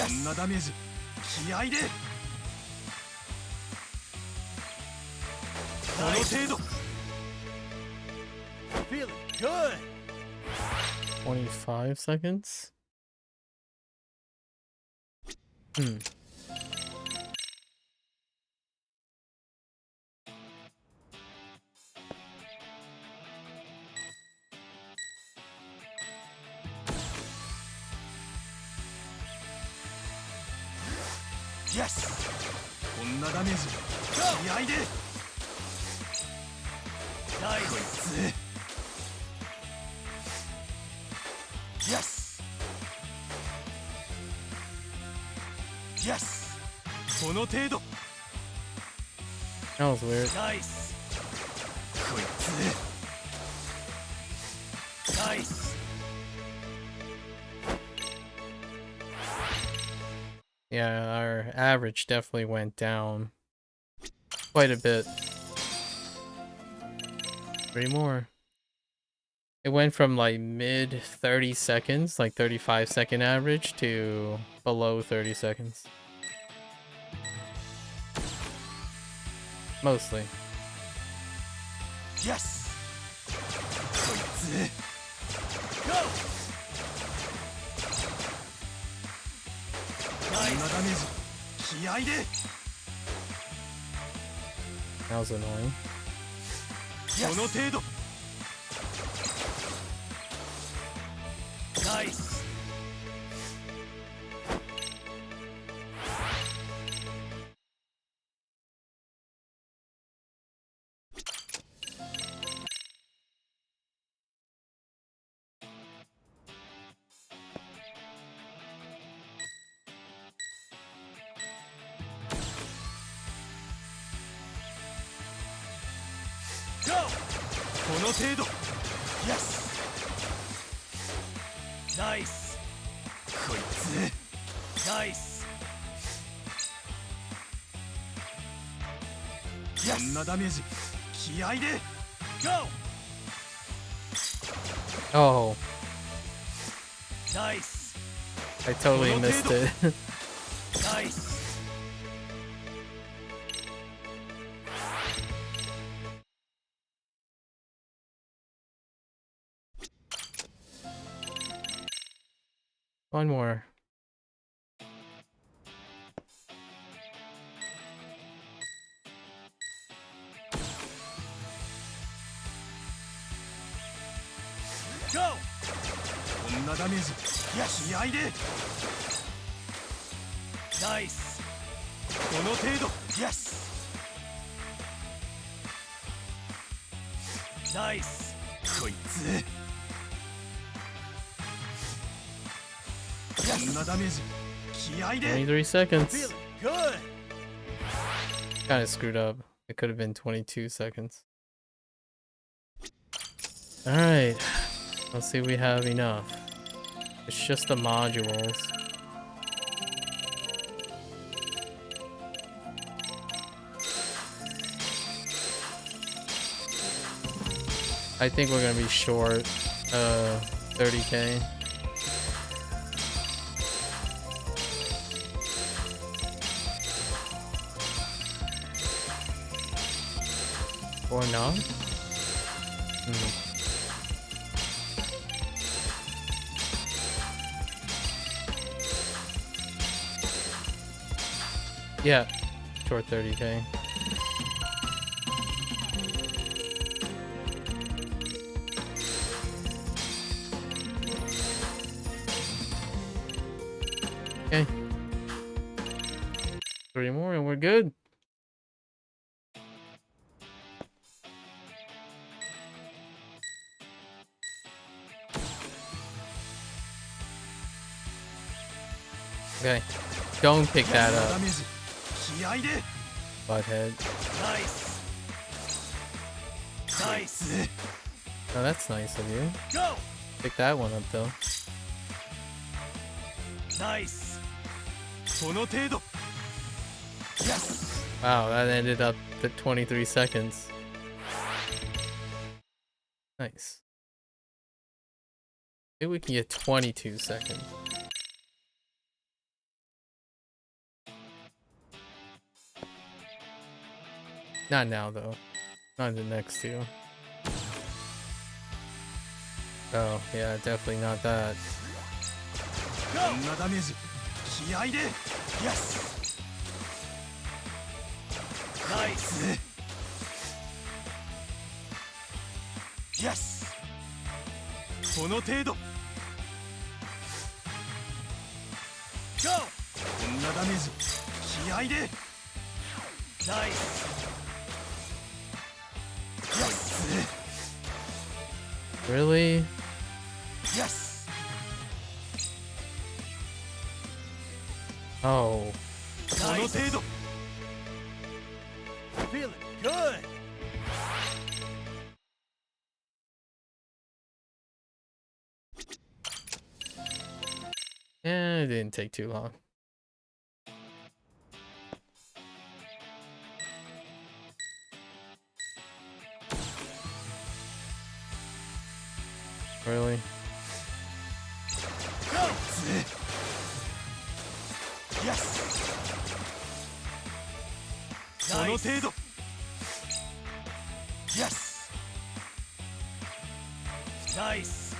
こんなダメージ気合いでこの程度 Feeling good
25 seconds? Hmm.
Yes こんなダメージ気合いでナイスこいつ Yes Yes この程度
That was weird.
ナイスこいつナイス
Yeah, our average definitely went down quite a bit. 3 more. It went from like mid 30 seconds, like 35-second average, to below 30 seconds. Mostly.
Yes こいつ Go ナイスダメージ気合いで
That was annoying.
この程度ナイス Go この程度 Yes ナイスこいつナイスこんなダメージ気合いで Go
Oh,
ナイス
I totally missed it.
ナイス
One more.
Go こんなダメージ気合いでナイスこの程度 Yes ナイスこいつこんなダメージ気合いで
23 seconds.
Feeling good
Kind of screwed up. It could have been 22 seconds. Alright. Let's see if we have enough. It's just the modules. I think we're gonna be short 30k. Or not? Yeah, short 30k. Okay. 3 more and we're good. Okay. Don't pick that up,
ダメージ気合で
butthead.
ナイスナイス
Oh, that's nice of you.
ゴ
Pick that one up though.
ーナイスこの程度 Yes
Wow, that ended up at 23 seconds. Nice. Maybe we can get 22 seconds. Not now though. Not the next two. Oh, yeah, definitely not that.
こんなダメージ気合で Yes ナイス Yes この程度 Go こんなダメージ気合で Nice Yes
Really?
Yes
Oh.
この程度 Feeling good
Eh, it didn't take too long. Really?
Go Yes この程度 Yes Nice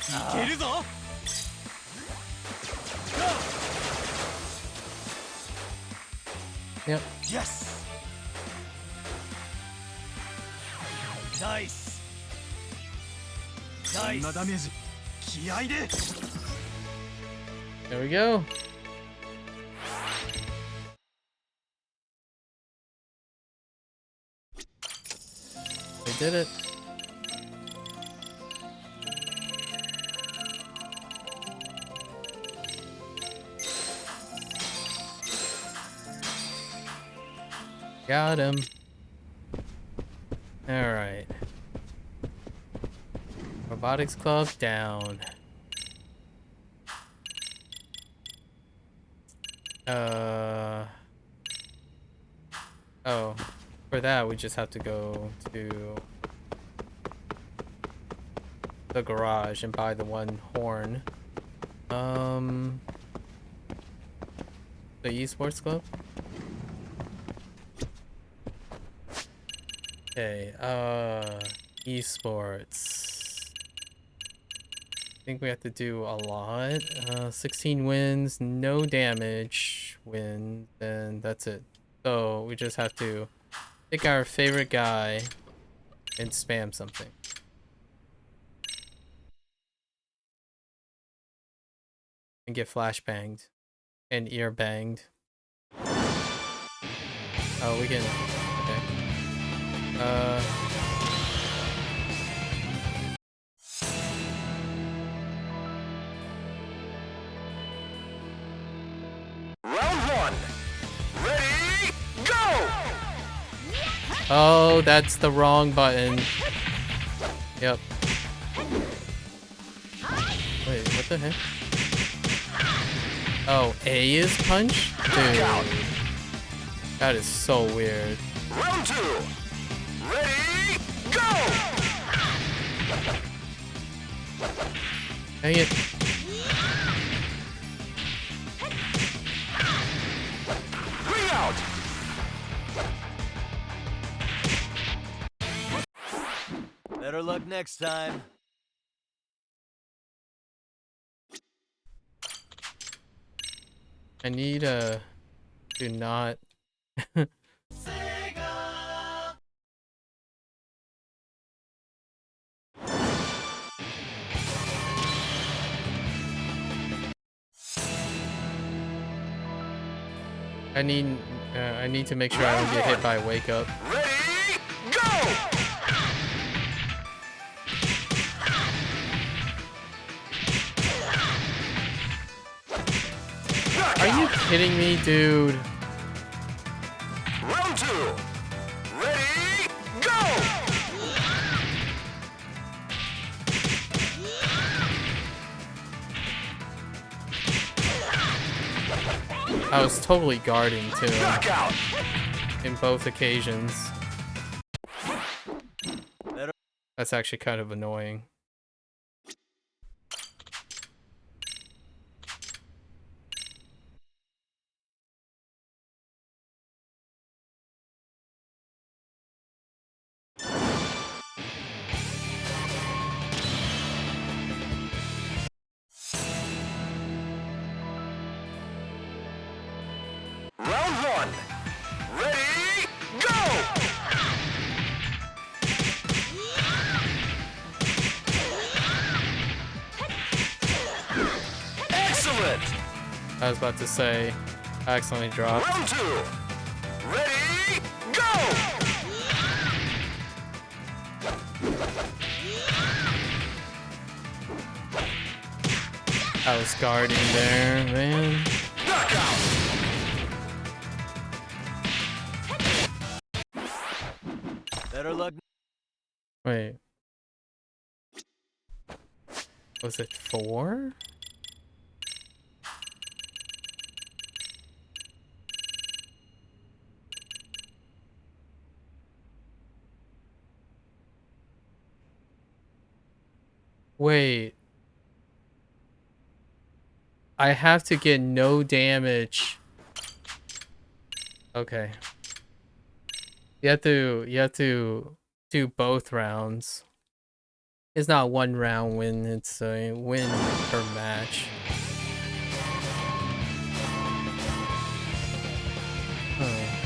いけるぞ
Yep.
Yes Nice こんなダメージ気合で
There we go. We did it. Got him. All right. Robotics Club down. Oh, for that we just have to go to the garage and buy the one horn. The esports club? Okay, esports. I think we have to do a lot. 16 wins, no damage wins, and that's it. So we just have to pick our favorite guy and spam something. And get flashbanged and ear banged. Oh, we can. Okay.
Round 1 Ready Go
Oh, that's the wrong button. Yep. Wait, what the heck? Oh, A is punch? Dude. That is so weird.
Round 2 Ready Go
Dang it.
Bring out
Better luck next time.
I need do not. I need to make sure I don't get hit by wake up.
Ready Go
kidding me, dude?
Round 2. Ready, go!
I was totally guarding too
Knockout!
in both occasions. That's actually kind of annoying.
Round 1. Ready, go! Excellent!
I was about to say, I accidentally dropped.
Round 2. Ready, go!
I was guarding there, man.
Knockout!
Better luck.
Wait. Was it 4? Wait. I have to get no damage. Okay. You have to do both rounds. It's not one round win, it's a win per match. Huh.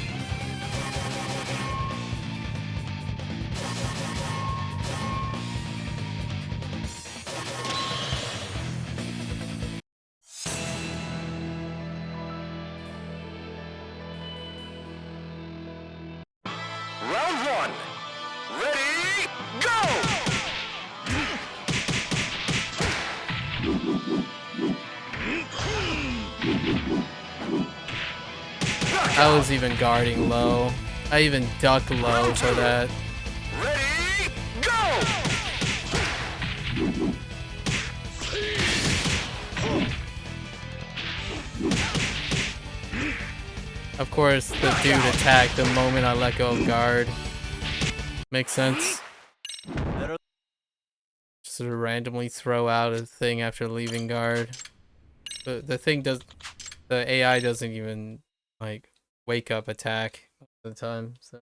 Round 1. Ready, go!
I was even guarding low. I even ducked low for that.
Ready, go!
Of course, the dude attacked the moment I let go of guard. Makes sense. Just sort of randomly throw out a thing after leaving guard. The thing does, the AI doesn't even like wake up attack most of the time. So.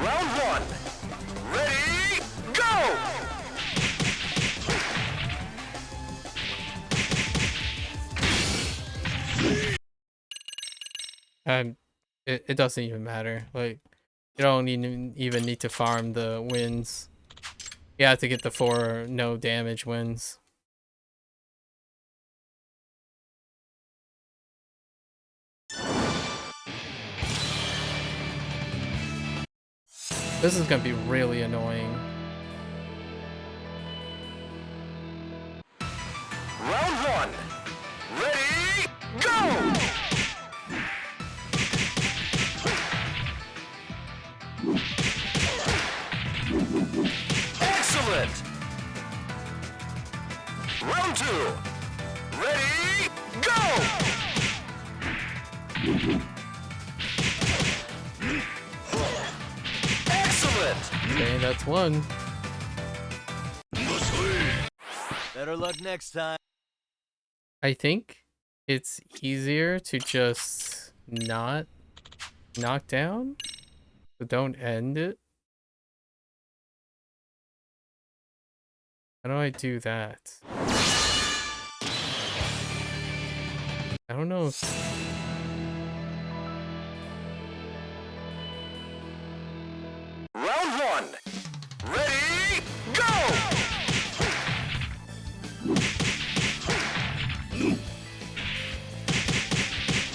Round 1. Ready, go!
It doesn't even matter. Like, you don't even need to farm the wins. You have to get the 4 no damage wins. This is gonna be really annoying.
Round 1. Ready, go! Excellent! Round 2. Ready, go! Excellent!
Okay, that's 1.
Better luck next time.
I think it's easier to just not knock down, but don't end it. How do I do that? I don't know if...
Round 1. Ready, go!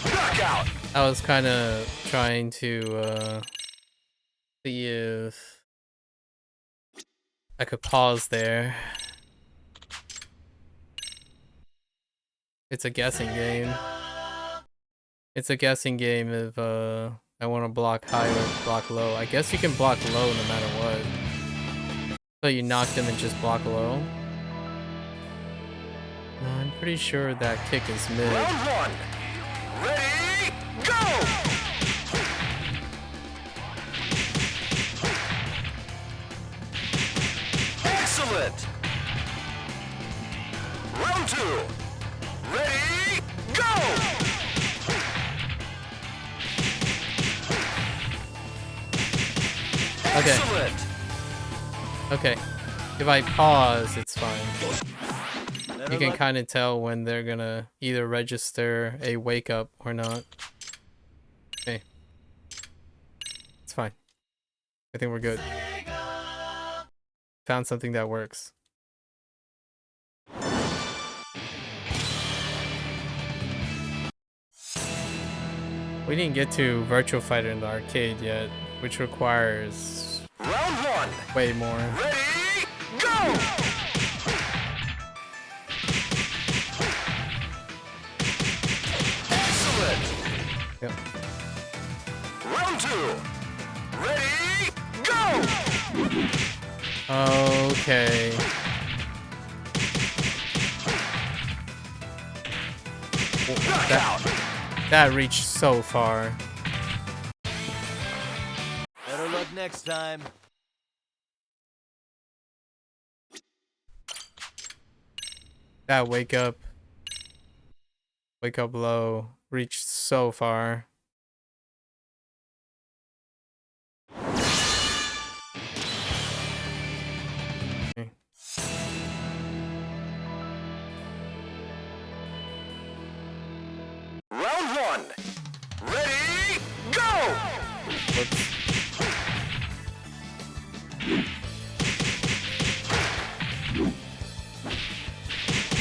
Knockout!
I was kind of trying to see if I could pause there. It's a guessing game. It's a guessing game if I want to block high or block low. I guess you can block low no matter what. So you knock them and just block low. No, I'm pretty sure that kick is mid.
Round one. Ready, go! Excellent! Round two. Ready, go!
Okay.
Excellent!
Okay. If I pause, it's fine.
Better
You can
luck.
kind of tell when they're gonna either register a wake up or not. Okay. It's fine. I think we're good. Found something that works. We didn't get to Virtual Fighter in the arcade yet, which requires
Round one.
way more.
Ready, go! Excellent!
Yep.
Round two. Ready, go!
Okay.
Knockout!
That reached so far.
Better luck next time.
That wake up low reached so far. Okay.
Round one. Ready, go!
Whoops.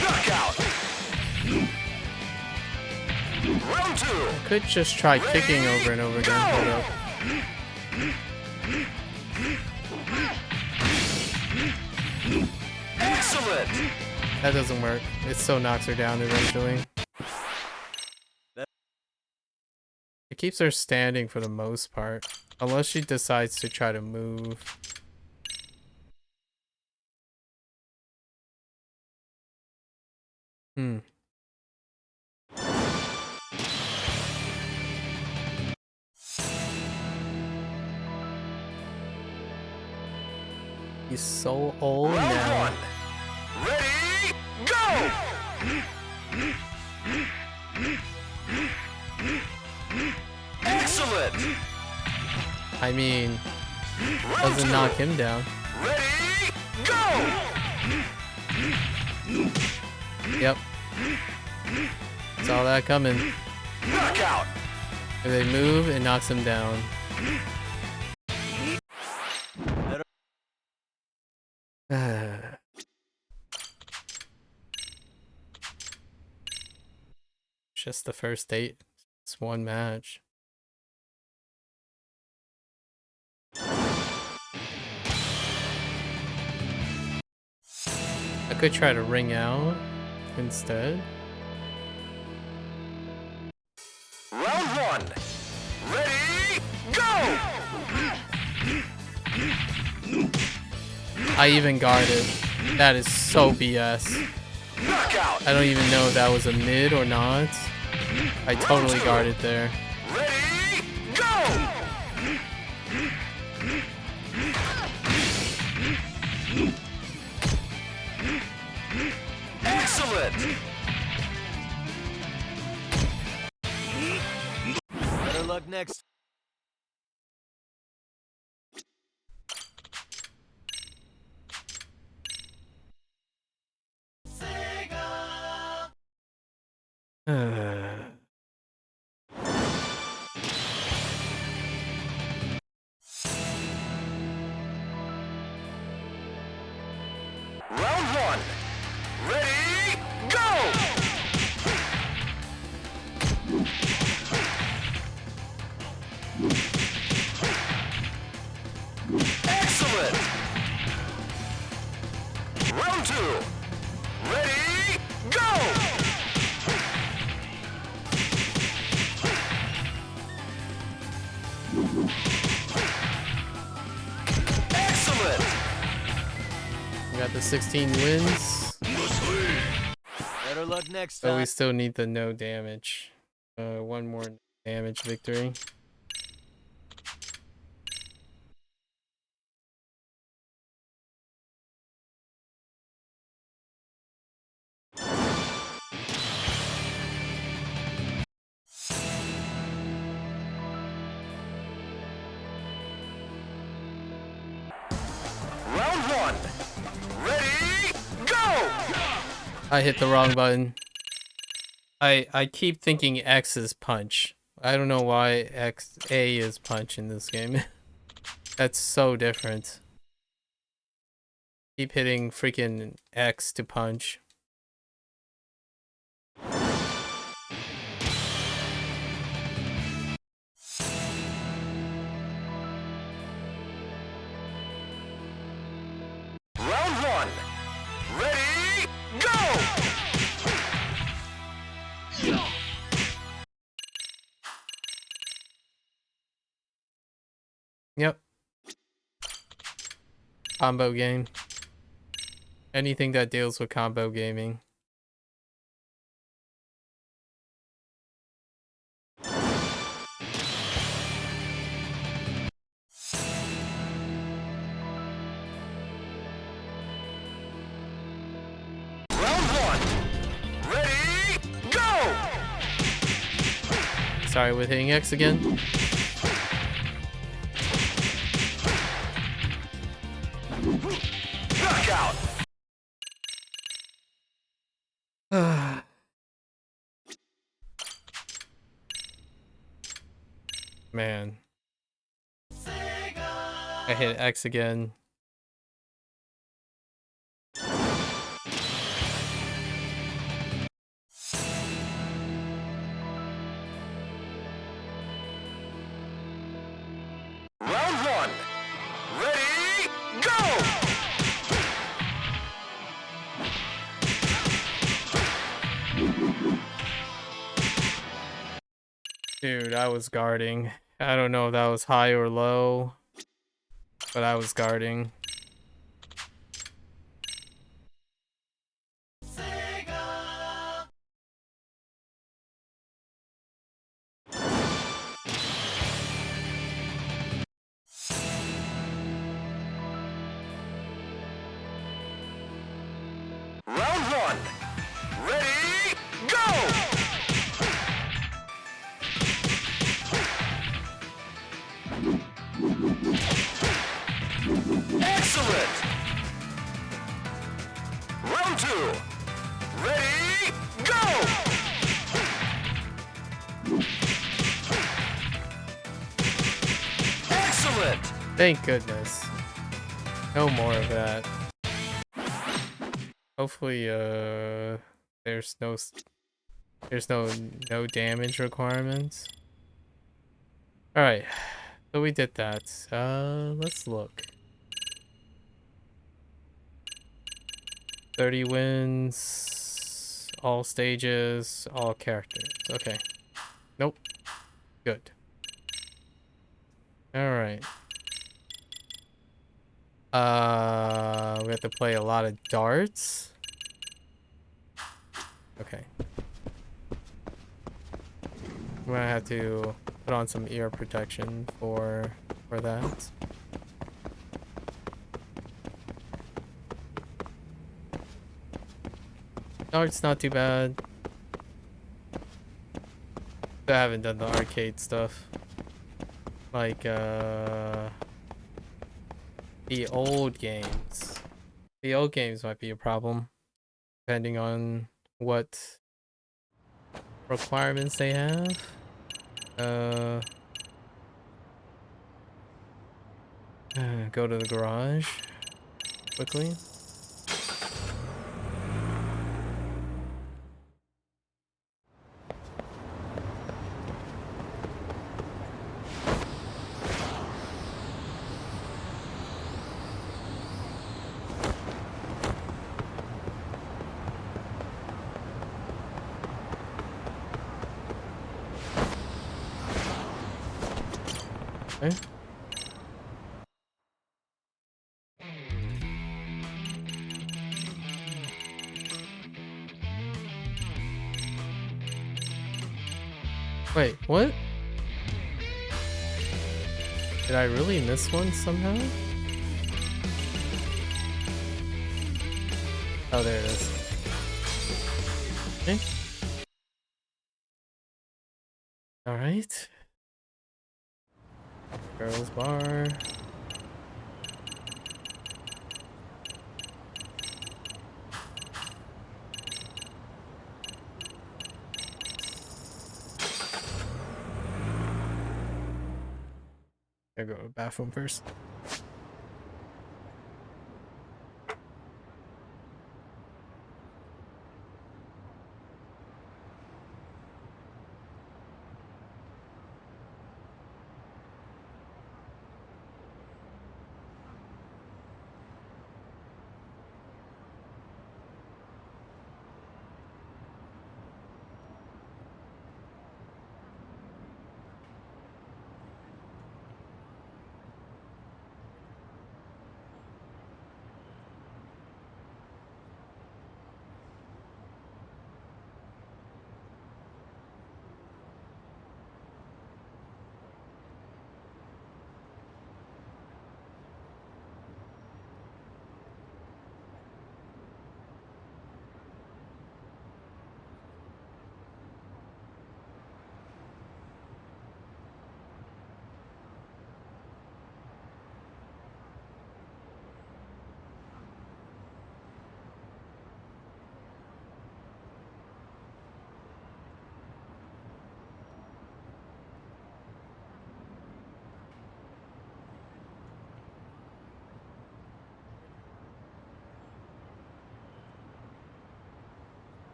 Knockout! Round two.
Could just try kicking over and over again. Hold up.
Excellent!
That doesn't work. It still knocks her down eventually. It keeps her standing for the most part. Unless she decides to try to move. Hmm. He's so old
Round
now.
one. Ready, go! Excellent!
I mean,
Round
doesn't
two.
knock him down.
Ready, go!
Yep. Saw that coming.
Knockout!
If they move, it knocks him down. Just the first date. It's one match. I could try to ring out instead.
Round one. Ready, go!
I even guarded. That is so BS.
Knockout!
I don't even know if that was a mid or not. I totally guarded there.
Ready, go! Excellent!
Better luck next.
Round one. Ready, go! Excellent! Round 2. Ready, go! Excellent!
We got the 16 wins,
Better luck next
but we
time.
still need the no damage. One more damage victory.
Round 1. Ready, go!
I hit the wrong button. I keep thinking X is punch. I don't know why A is punch in this game. That's so different. Keep hitting freaking X to punch.
Round 1. Ready, go!
Yep. Combo game. Anything that deals with combo gaming.
Round 1. Ready, go!
Sorry with hitting X again.
Knockout!
Man. I hit X again.
Round 1. Ready, go!
Dude, I was guarding. I don't know if that was high or low, but I was guarding.
Round 1. Ready, go! Excellent! Round 2. Ready, go! Excellent!
Thank goodness. No more of that. Hopefully, there's no damage requirements. All right, so we did that. Let's look. 30 wins, all stages, all characters. Okay. Nope. Good. All right. We have to play a lot of darts. Okay. I'm gonna have to put on some ear protection for that. Darts not too bad. I haven't done the arcade stuff. Like the old games. The old games might be a problem, depending on what requirements they have. Go to the garage quickly. Okay. Wait, what? Did I really miss one somehow? Oh, there it is. Okay. Alright. Girls bar. Gotta go to the bathroom first.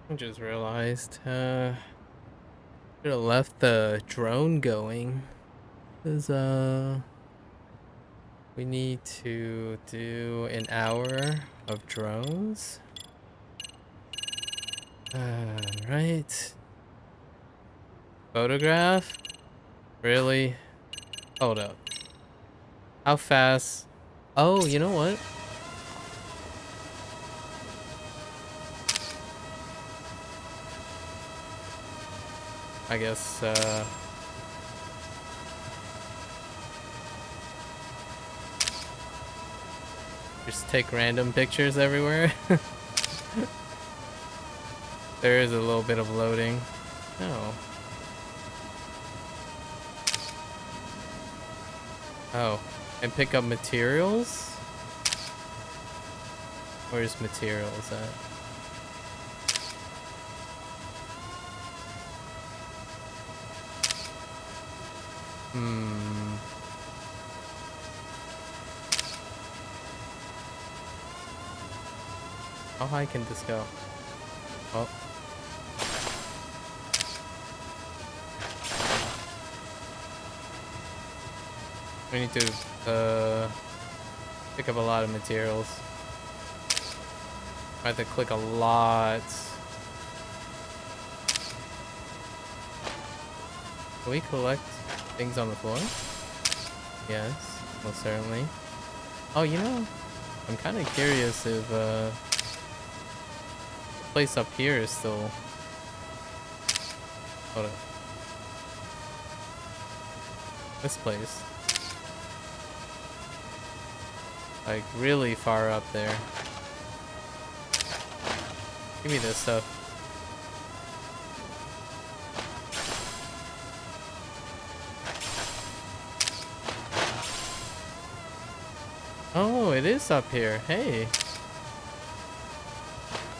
I just realized, should have left the drone going. Cause, we need to do an hour of drones. Right. Photograph? Really? Hold up. How fast? Oh, you know what? I guess, just take random pictures everywhere. There is a little bit of loading. Oh. Oh. And pick up materials? Where's materials at? How high can this go? Oh. We need to pick up a lot of materials. I have to click a lot. Can we collect things on the floor? Yes, most certainly. Oh, you know, I'm kind of curious if the place up here is still... Hold up. This place. Like, really far up there. Give me this stuff. Oh, it is up here. Hey.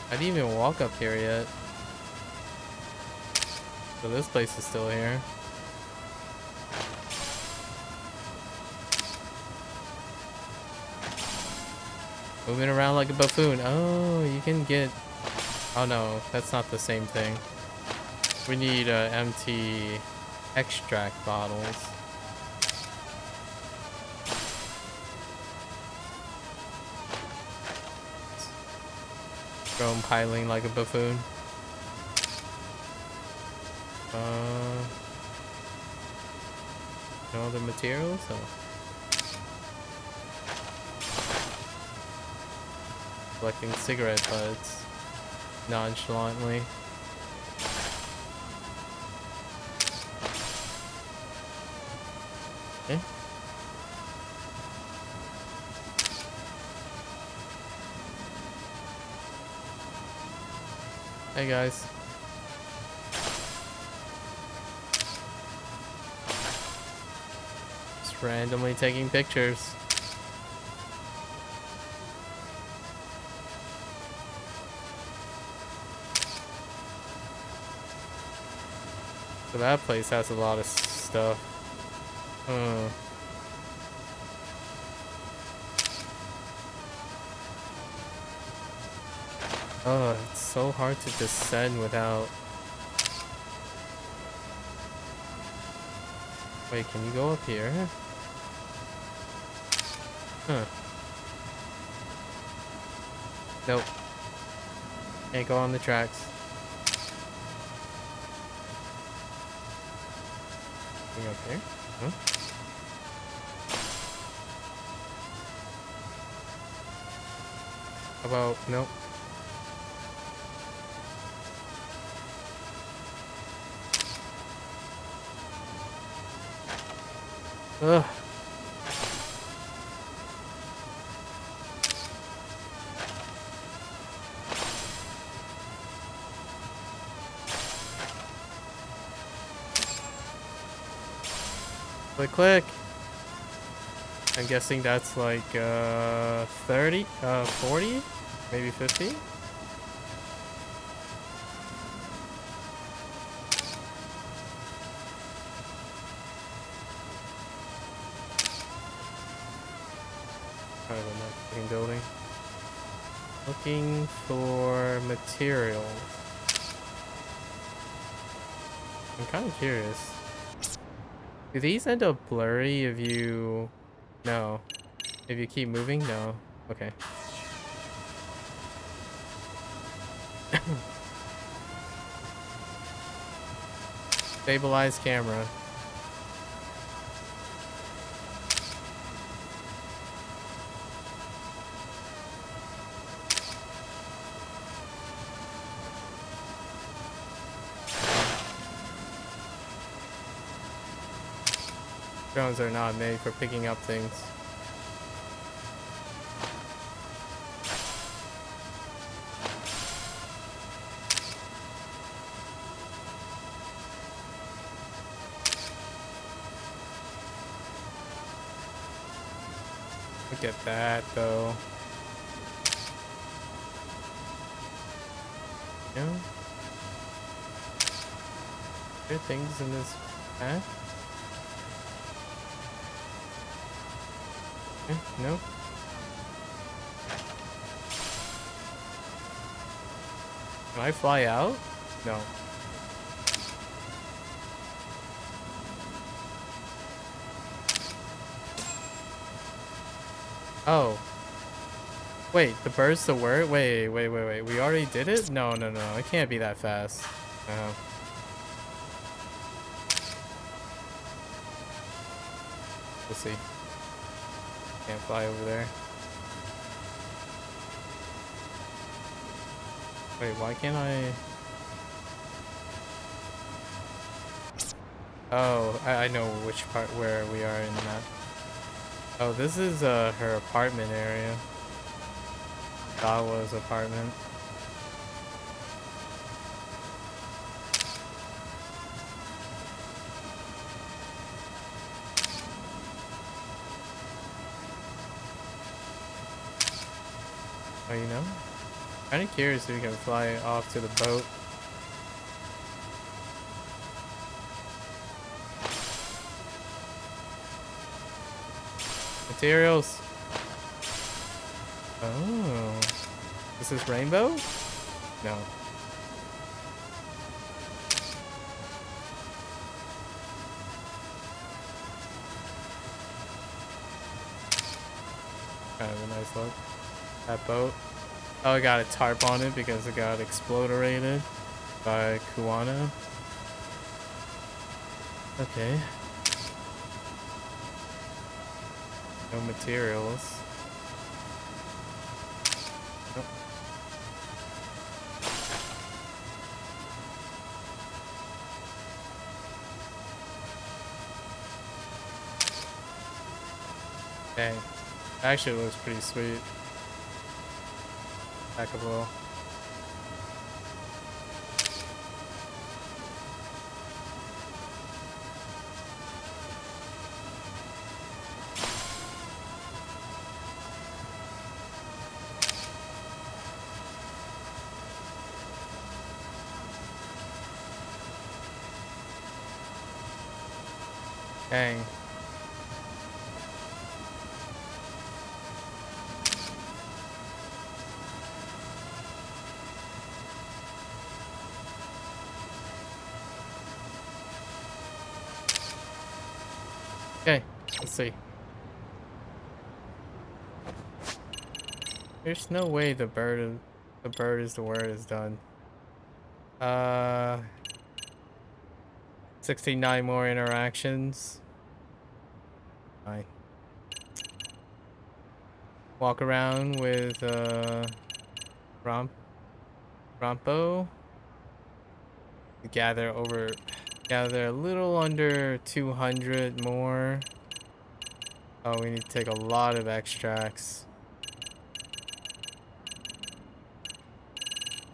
I didn't even walk up here yet. So this place is still here. Moving around like a buffoon. Oh, you can get... Oh no, that's not the same thing. We need empty extract bottles. Chrome piling like a buffoon. No other materials? Oh. Collecting cigarette butts nonchalantly. Okay. Hey guys. Just randomly taking pictures. So that place has a lot of stuff. Oh, it's so hard to descend without... Wait, can you go up here? Huh. Nope. Can't go on the tracks. Can you go up here? Huh? How about... Nope. Ugh. Click, click. I'm guessing that's like 30, 40, maybe 50. Kind of a marketing building. Looking for materials. I'm kind of curious. Do these end up blurry if you... No. If you keep moving? No. Okay. Stabilize camera. Drones are not made for picking up things. Look at that, though. Yeah. There are things in this path. No. Can I fly out? No. Oh. Wait, the bird's the word? Wait. We already did it? No. It can't be that fast. We'll see. Can't fly over there. Wait, why can't I? Oh, I know which part where we are in that. Oh, this is her apartment area. Dawa's apartment. Oh, you know? Kind of curious if we can fly off to the boat. materials. Oh. This is rainbow? No. Kind of a nice look. That boat. Oh, I got a tarp on it because it got exploderated by Kuwana. Okay. No materials. Nope. Dang. Actually, it looks pretty sweet. Heck of a little. Dang. Okay, let's see. There's no way the bird is the word is done. 69 more interactions. Fine. Walk around with Rompo. Gather a little under 200 more. Oh, we need to take a lot of extracts.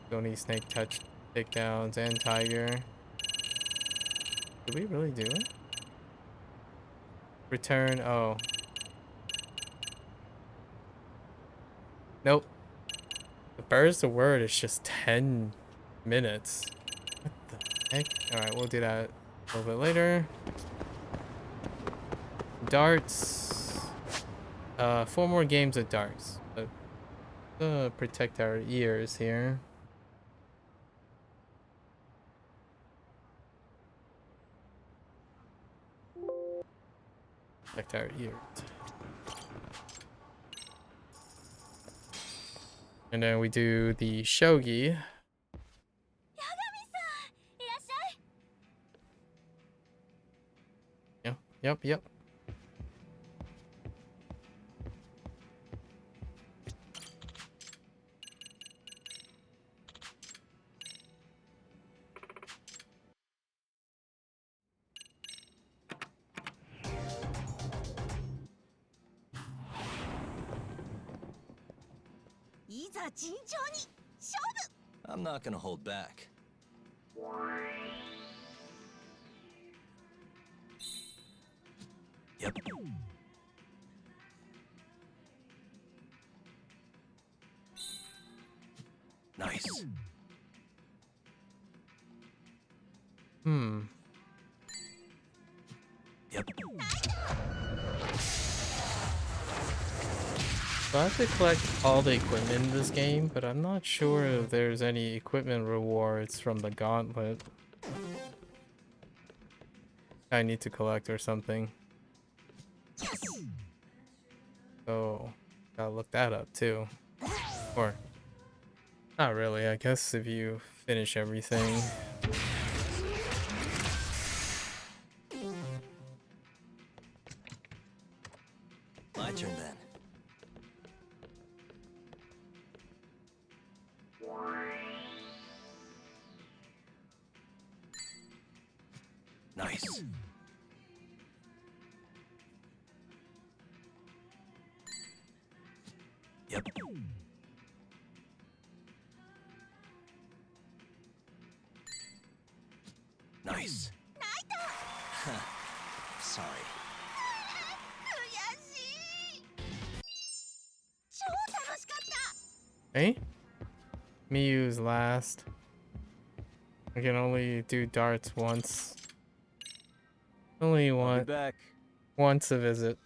Don't need snake touch takedowns and tiger. Did we really do it? Return. Oh. Nope. The bird's the word is just 10 minutes. What the heck? Alright, we'll do that a little bit later. Darts. 4 more games of darts. Protect our ears here. Protect our ears. And then we do the shogi. Yep.
I'm not gonna hold back. Yep. Nice. Yep.
So I have to collect all the equipment in this game, but I'm not sure if there's any equipment rewards from the gauntlet I need to collect or something. So, gotta look that up too. Or, not really, I guess if you finish everything.
My turn then. Nice. Yep. Nice. Sorry.
Hey? Miyu's last. I can only do darts once. Only
I'll be
one.
back.
Once a visit.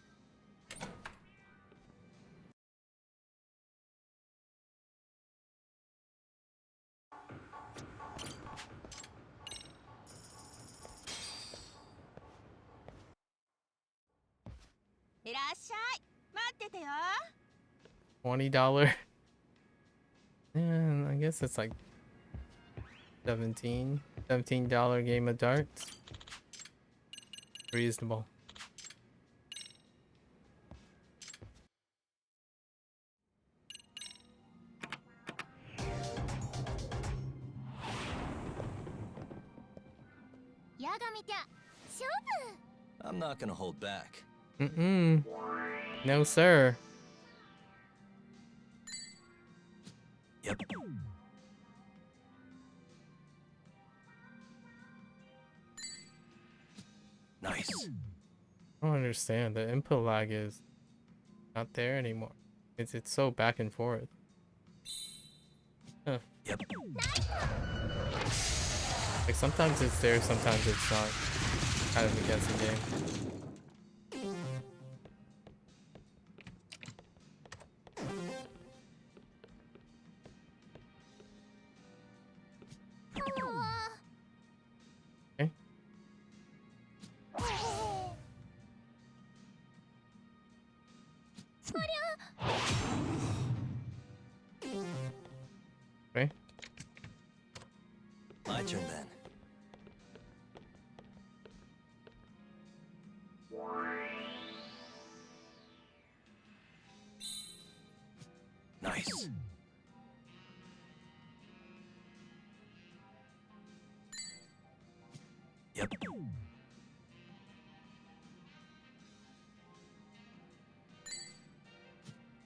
$20. And I guess it's like $17 game of darts. Reasonable.
I'm not gonna hold back.
Mm-mm. No, sir.
Yep. Nice.
I don't understand. The input lag is not there anymore. It's so back and forth. Huh.
Yep.
Like sometimes it's there, sometimes it's not. Kind of a guessing game. Okay. Okay.
My turn then. Nice. Yep.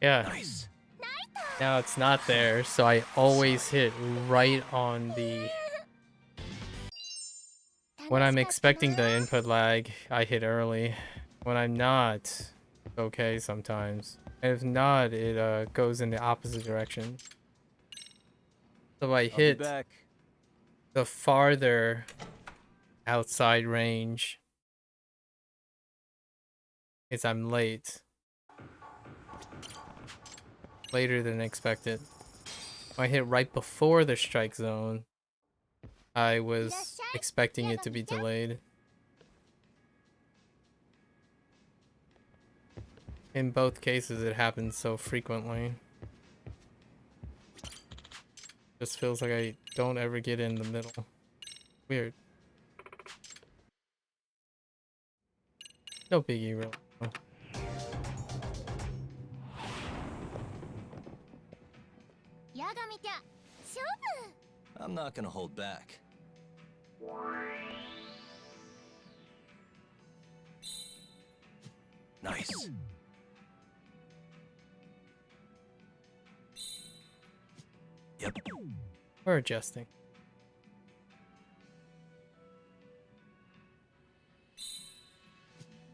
Yeah.
Nice.
Now it's not there, so I always hit right on the... When I'm expecting the input lag, I hit early. When I'm not, it's okay sometimes. And if not, it goes in the opposite direction. So I
I'll be
hit
back.
the farther outside range, I'm late. Later than expected. When I hit right before the strike zone, I was expecting it to be delayed. In both cases, it happens so frequently. Just feels like I don't ever get in the middle. Weird. No biggie, really.
I'm not gonna hold back. Nice. Yep.
We're adjusting.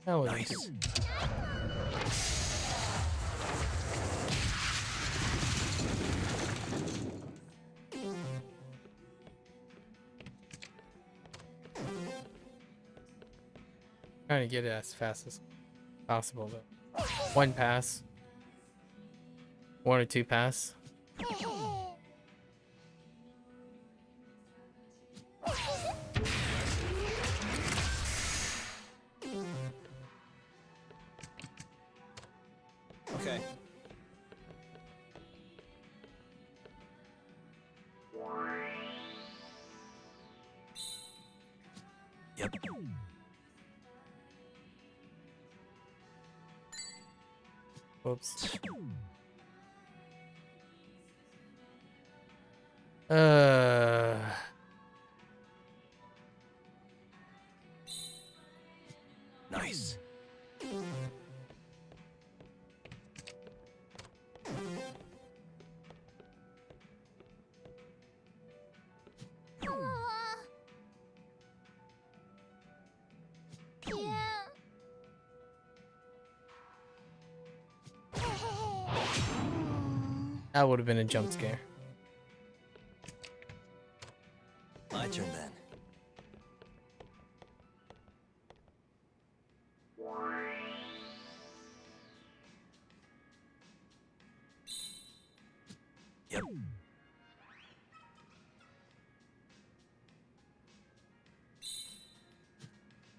That was
Nice.
Trying to get it as fast as possible, though. One pass. One or two pass.
Okay. Yep.
Whoops.
Nice.
That would have been a jump scare.
My turn then. Yep.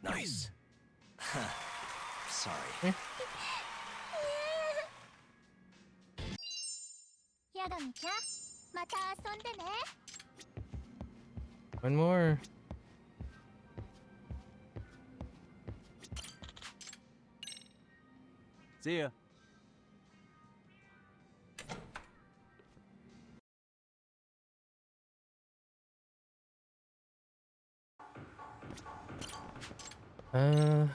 Nice. Sorry.
One more.
See ya.
Uh,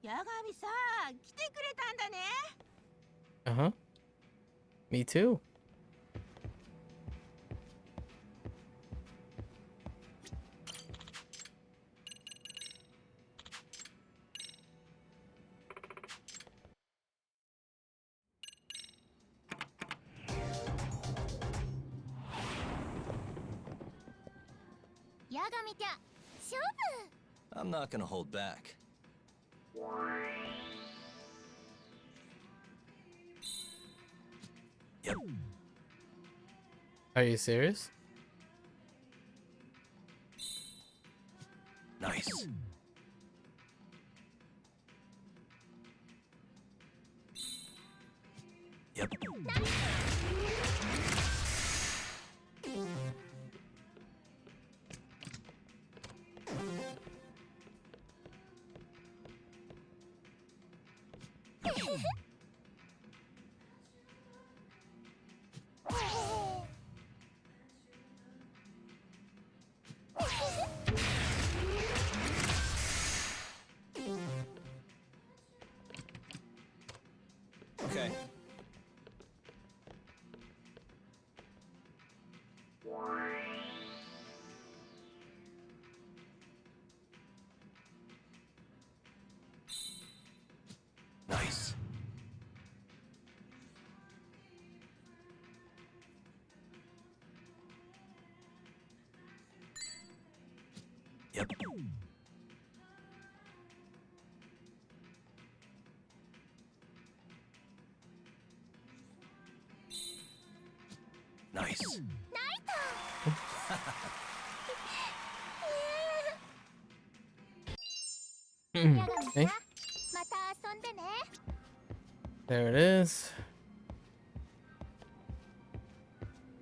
八神さん、来てくれたんだね。
uh-huh. Me too.
I'm not gonna hold back. Yep.
Are you serious?
Nice. Yep. Okay. Nice. Yep. Nice.
Okay. There it is.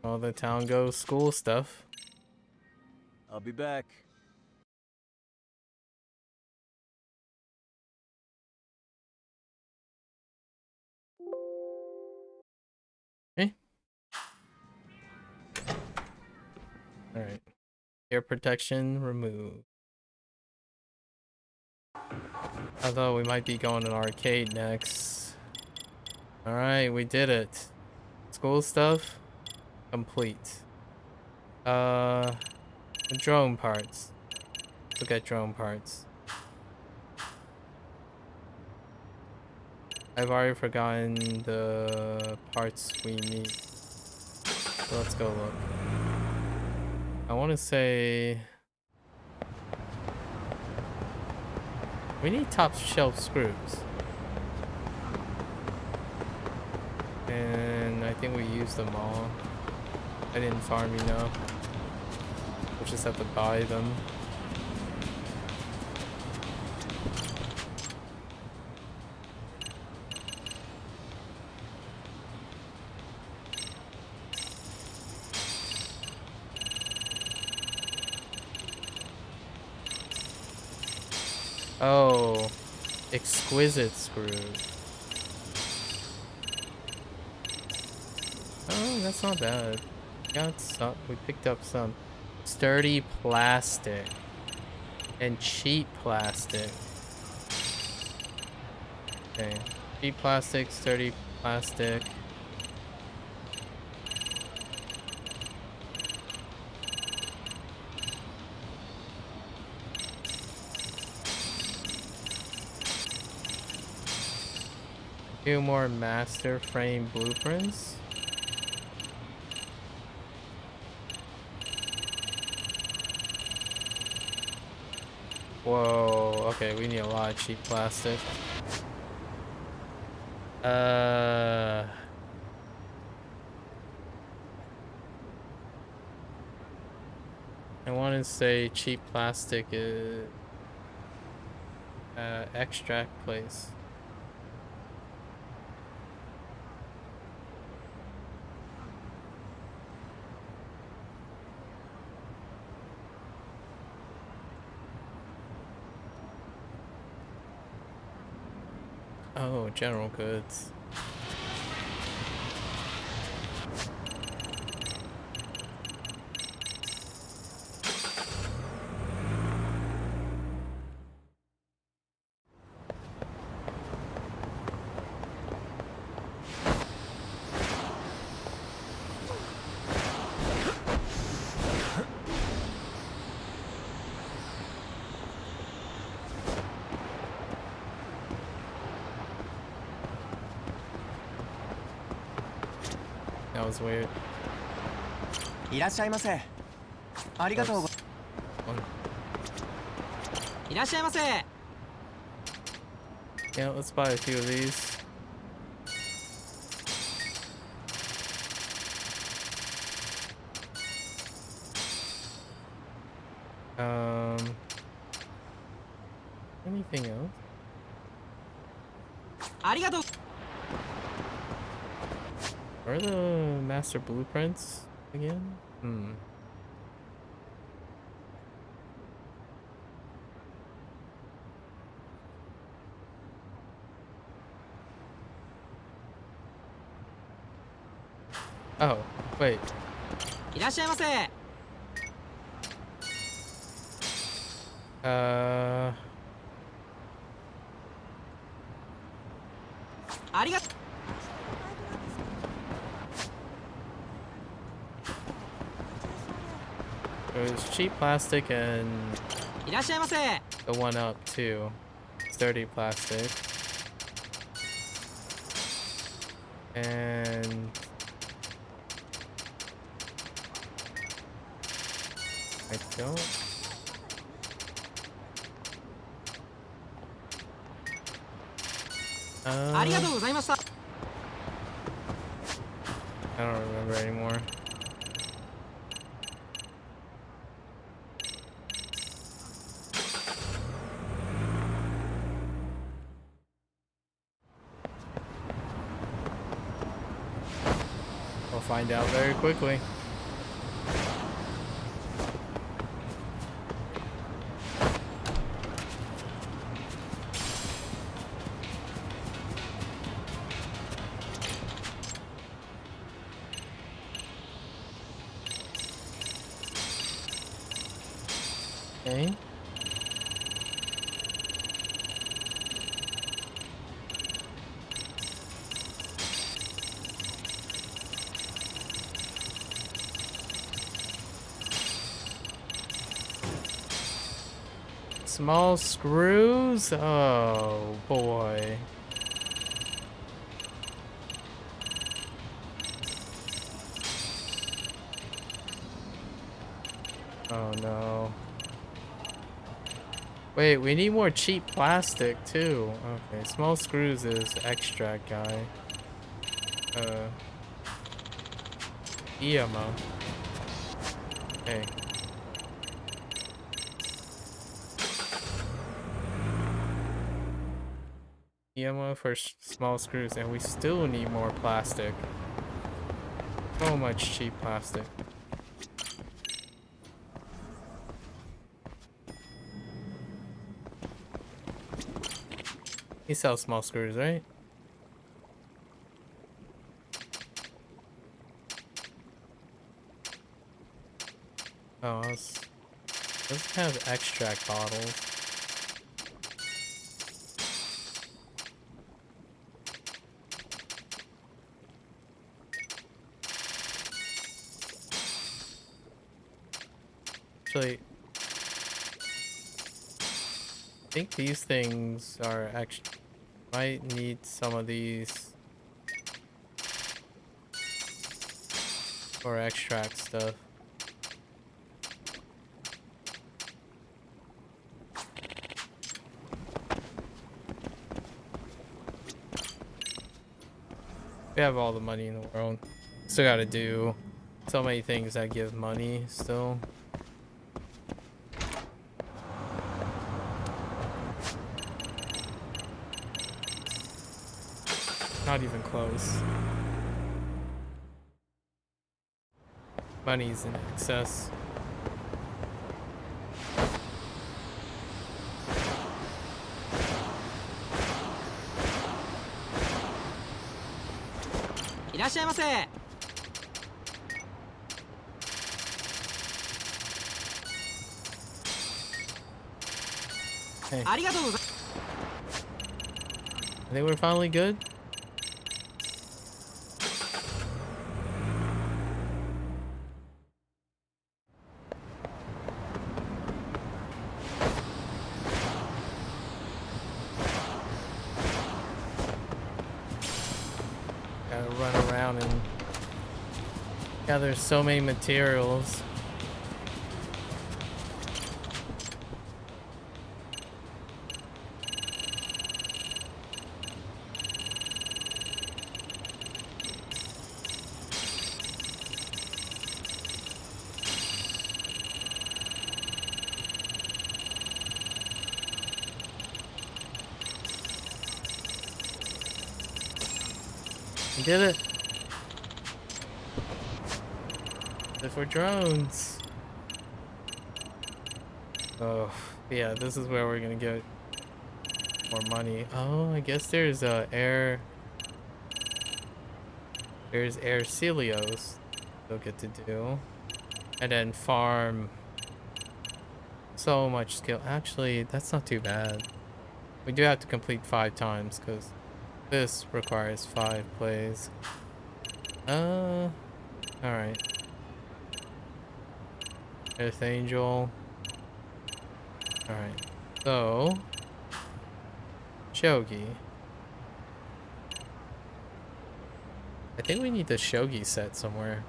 All the town goes school stuff.
I'll be back.
Okay. Alright. Ear protection removed. Although we might be going to an arcade next. Alright, we did it. School stuff complete. The drone parts. Look at drone parts. I've already forgotten the parts we need. So let's go look. I want to say we need top shelf screws. And I think we used them all. I didn't farm enough. We'll just have to buy them. Oh, exquisite screws. Oh, that's not bad. Got some. We picked up some sturdy plastic and cheap plastic. Okay, cheap plastic, sturdy plastic. Few more master frame blueprints. Whoa, okay, we need a lot of cheap plastic. I want to say cheap plastic is extract place. Oh, general goods. That was weird.
いらっしゃいませ。ありがとうご。
One.
いらっしゃいませ。
Yeah, let's buy a few of these. Anything else?
ありがとう。
Where are the master blueprints again? Hmm. Oh, wait.
いらっしゃいませ。 ありがとう。
There's cheap plastic and
いらっしゃいませ。
the one up too. Sturdy plastic. And I don't. Uh,
ありがとうございました。
I don't remember anymore. We'll find out very quickly. Okay. Small screws? Oh boy. Oh no. Wait, we need more cheap plastic too. Okay, small screws is extract guy. EMO. Okay. EMO for small screws, and we still need more plastic. So much cheap plastic. He sells small screws, right? Oh, doesn't have extract bottles. Actually, I think these things are actually might need some of these for extract stuff. We have all the money in the world. Still gotta do so many things that give money still. Not even close. Money's in excess.
いらっしゃいませ。
Hey,
ありがとうございます。
I think we're finally good. Gotta run around and gather so many materials. We did it. If we're drones. Oh, yeah, this is where we're gonna get more money. Oh, I guess there's air. There's air Celios they'll get to do. And then farm so much skill. Actually, that's not too bad. We do have to complete 5 times because this requires 5 plays. Alright. Earth Angel. Alright. So Shogi. I think we need the Shogi set somewhere.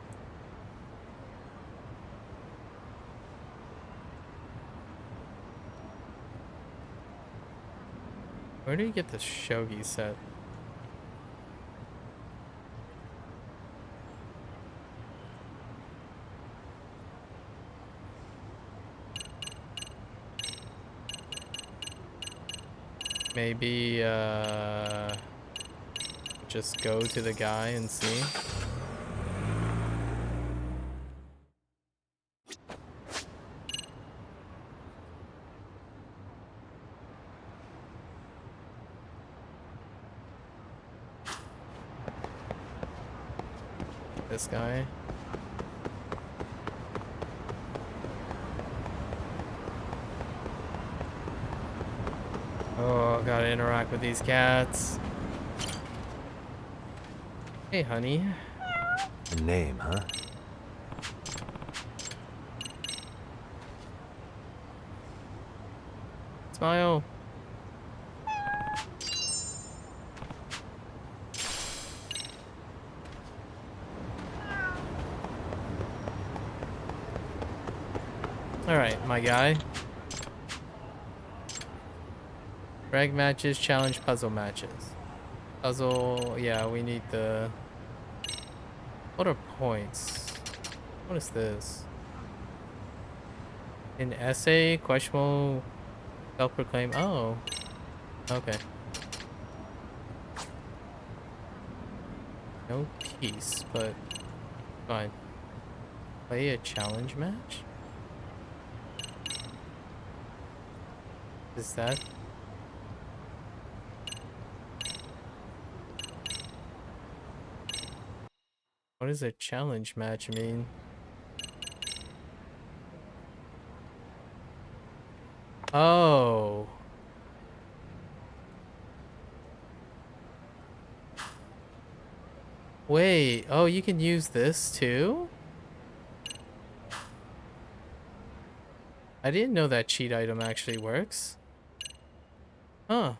Where do you get the Shogi set? Maybe just go to the guy and see. This guy. Oh, gotta interact with these cats. Hey, honey.
A name, huh?
Smile. Alright, my guy. Rag matches, challenge puzzle matches. Puzzle, yeah, we need the... What are points? What is this? An essay? Questionable self-proclaimed? Oh. Okay. No piece, but fine. Play a challenge match? Is that... What does a challenge match mean? Oh. Wait, oh, you can use this too? I didn't know that cheat item actually works. Huh.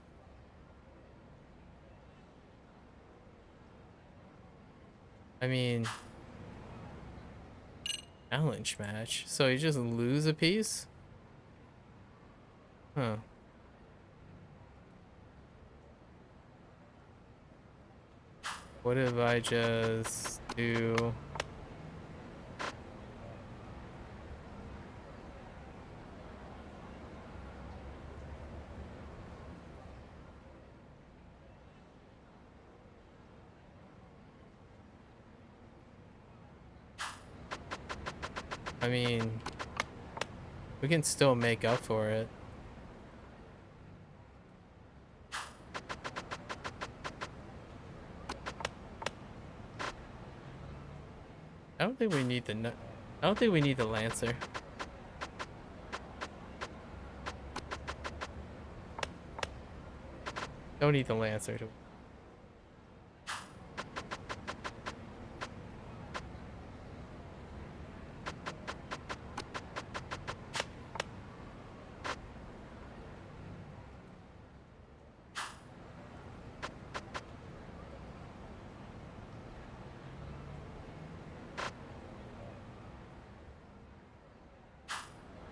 I mean... Challenge match. So you just lose a piece? Huh. What if I just do... I mean, we can still make up for it. think we need the I don't think we need the Lancer. Don't need the Lancer to.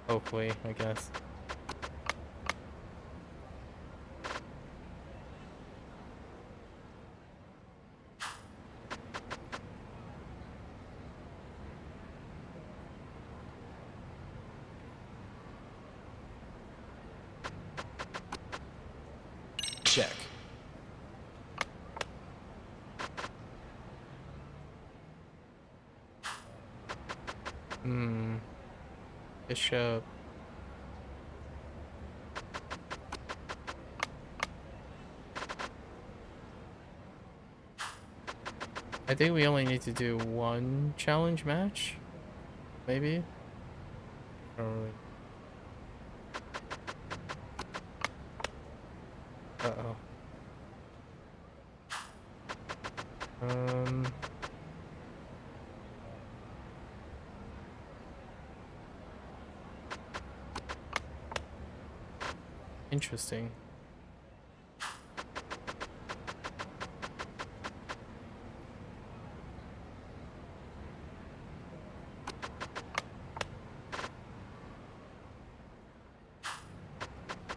Hopefully, I guess.
Check.
Bishop. I think we only need to do one challenge match. Maybe? I don't really. Uh-oh. Interesting.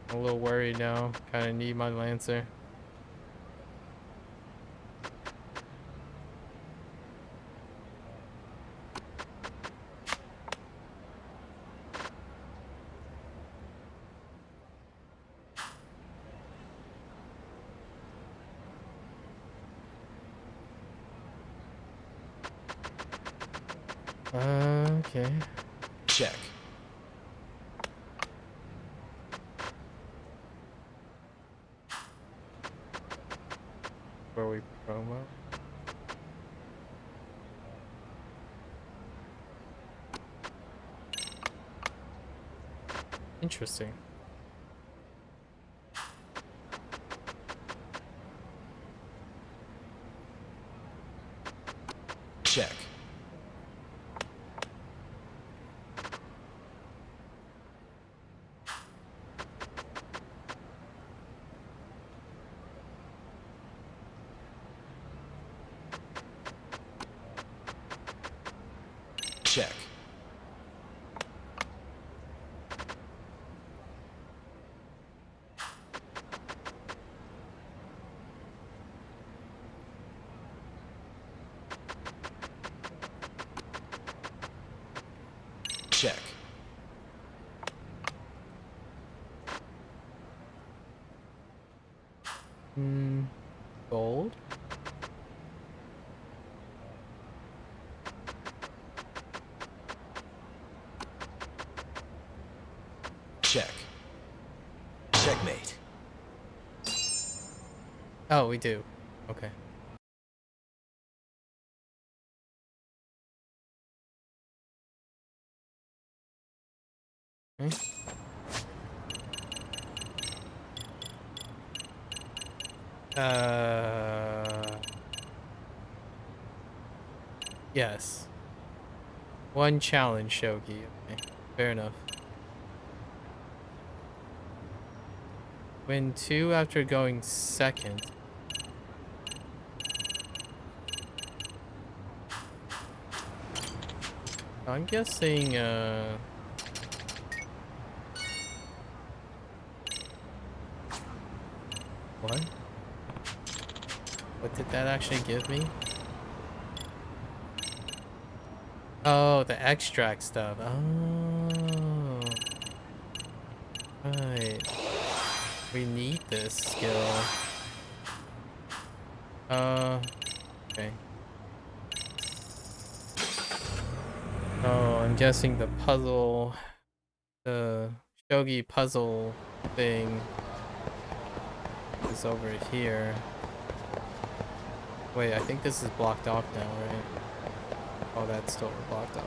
I'm a little worried now. Kind of need my Lancer. Okay.
Check.
Where we promo? Interesting.
Check. Check. Check.
Gold?
Check. Checkmate.
Oh, we do. Okay. Okay. Yes. One challenge, Shogi. Okay. Fair enough. Win 2 after going second. I'm guessing, what? What did that actually give me? Oh, the extract stuff. Oh. Right. We need this skill. Okay. Oh, I'm guessing the puzzle, the shogi puzzle thing is over here. Wait, I think this is blocked off now, right? Oh, that's still blocked up.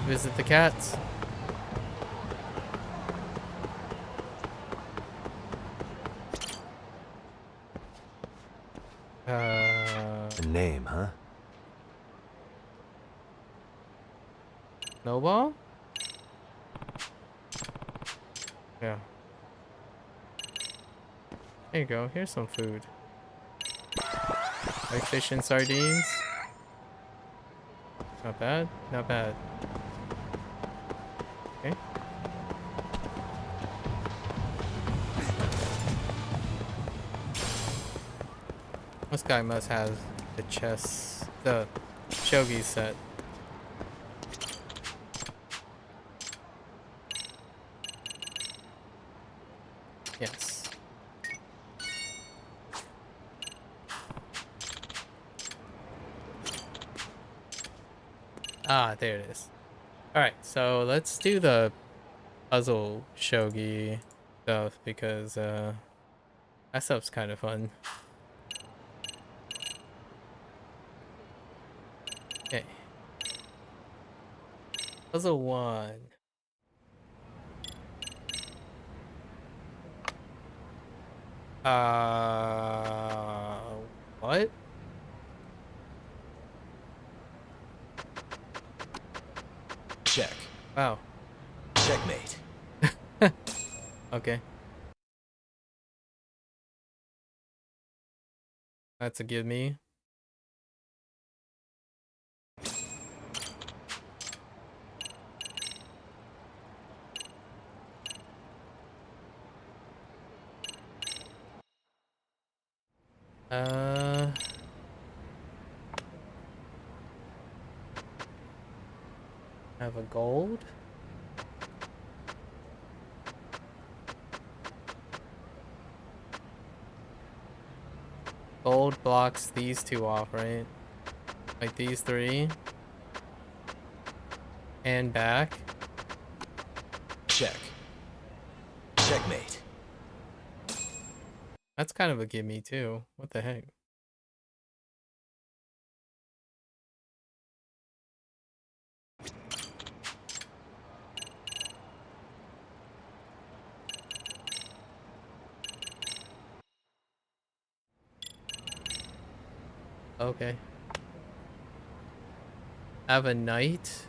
Visit the cats.
A name, huh?
Snowball? Yeah. There you go. Here's some food. Like fish and sardines. Not bad. Not bad. Okay. This guy must have the the shogi set. Yes. Ah, there it is. Alright, so let's do the puzzle shogi stuff because that stuff's kind of fun. Okay. Puzzle 1. What?
Check.
Wow.
Checkmate.
Okay. That's a give me. Have a gold. Gold blocks these two off, right? Like these three. And back.
Check. Checkmate.
That's kind of a gimme too. What the heck? Okay. Have a knight.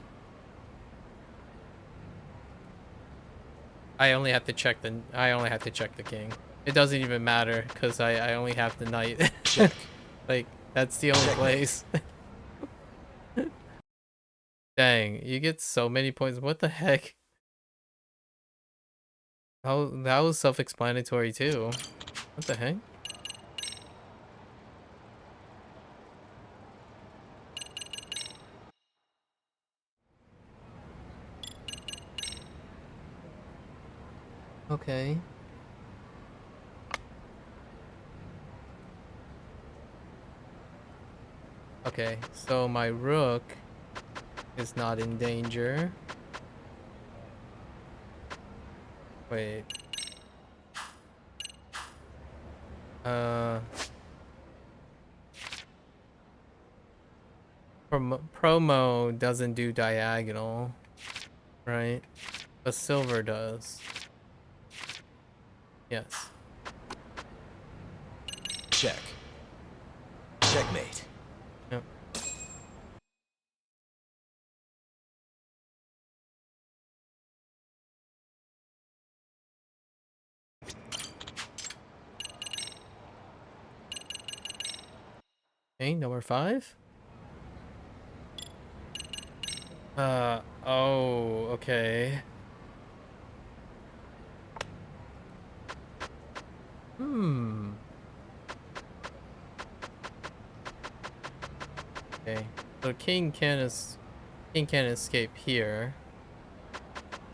I only have to check the king. It doesn't even matter because I only have the knight.
Check.
Like that's the only place. Dang, you get so many points. What the heck? Oh, that was self-explanatory too. What the heck? Okay. Okay, so my rook is not in danger. Wait. Promo doesn't do diagonal, right? But silver does. Yes.
Check. Checkmate.
Yep. Okay, number 5. Oh, okay. Okay, so king can escape here.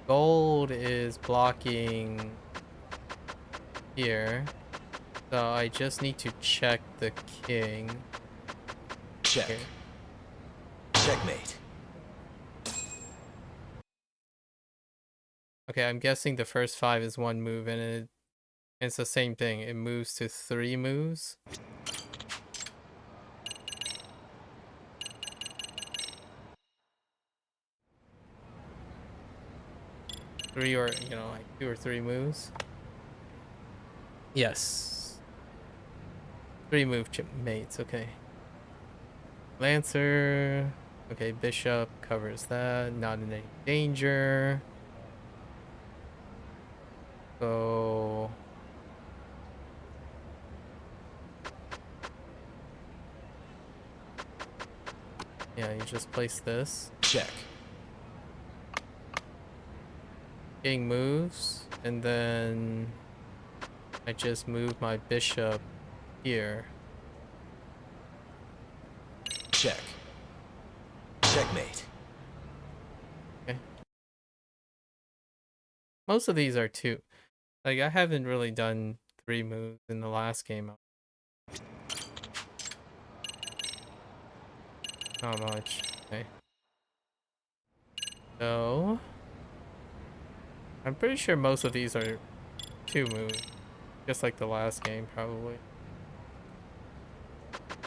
Gold is blocking here. So I just need to check the king.
Check.
Here.
Checkmate.
Okay, I'm guessing the first 5 is 1 move, and it's the same thing. It moves to 3 moves. Three or, you know, like 2 or 3 moves. Yes. 3 move mates, okay. Lancer. Okay, Bishop covers that. Not in any danger. So... yeah, you just place this.
Check.
King moves, and then I just move my bishop here.
Check. Checkmate.
Okay. Most of these are 2. Like, I haven't really done 3 moves in the last game. Not much. Okay. So... I'm pretty sure most of these are 2 moves. Just like the last game, probably.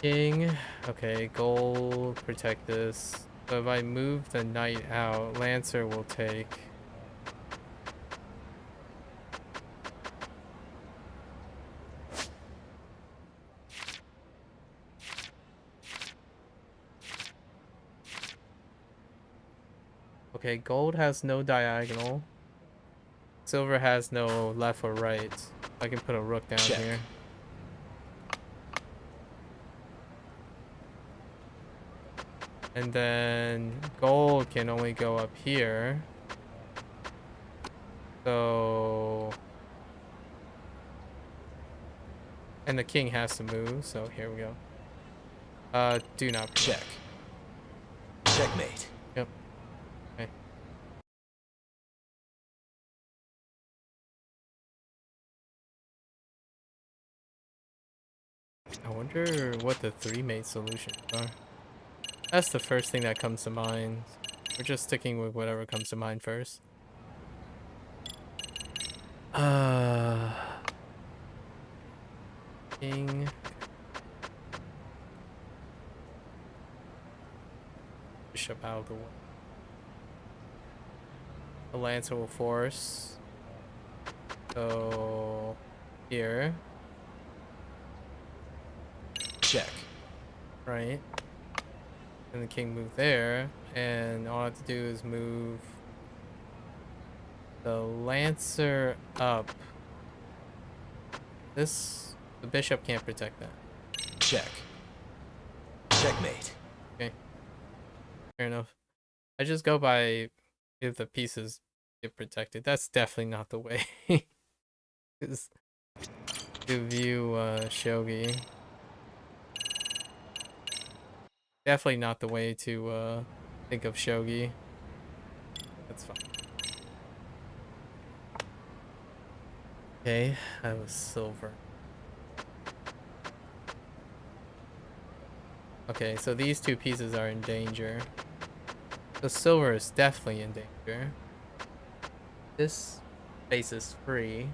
King. Okay, gold. Protect this. So if I move the knight out, Lancer will take... Okay, gold has no diagonal. Silver has no left or right. I can put a rook down
Check.
here. And then gold can only go up here. So... and the king has to move, so here we go. Do not
Check. Checkmate.
Yep. Okay. I wonder what the 3-mate solutions are. That's the first thing that comes to mind. We're just sticking with whatever comes to mind first. King. Bishop out of the way. The Lancer will force. So here.
Check.
Right. And the king move there. And all I have to do is move the Lancer up. This, the bishop can't protect that.
Check. Checkmate.
Okay. Fair enough. I just go by if the pieces get protected. That's definitely not the way. Is to view shogi. Definitely not the way to think of shogi. That's fine. Okay, that was silver. Okay, so these 2 pieces are in danger. The silver is definitely in danger. This space is free.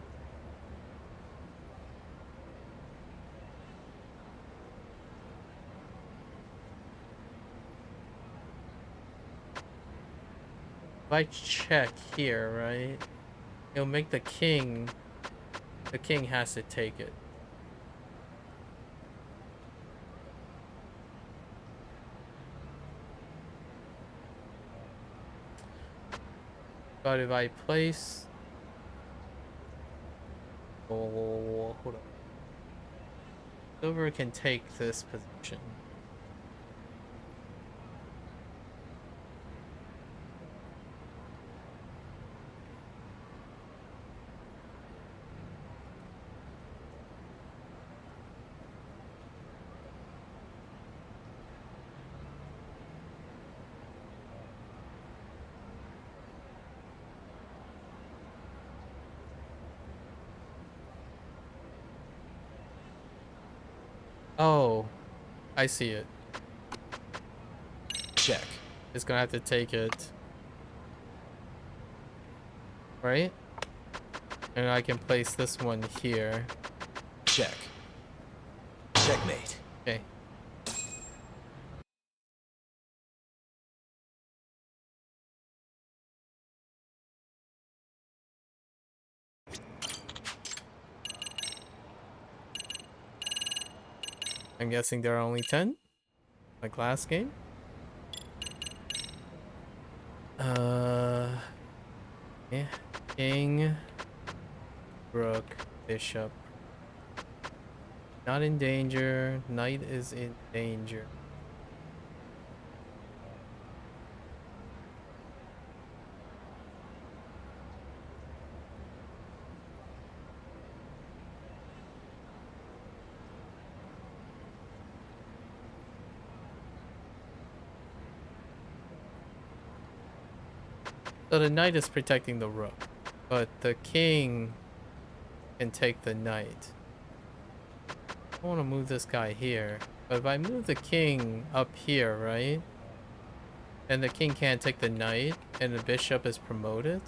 If I check here, right? It'll make the king has to take it. But if I place... oh, hold on. Silver can take this position. Oh, I see it.
Check.
It's gonna have to take it. right? And I can place this one here.
Check. Checkmate.
Okay. I'm guessing there are only 10, like last game. Yeah. King, rook, bishop. Not in danger. Knight is in danger. So the knight is protecting the rook, but the king can take the knight. I want to move this guy here, but if I move the king up here, right? And the king can't take the knight, and the bishop is promoted.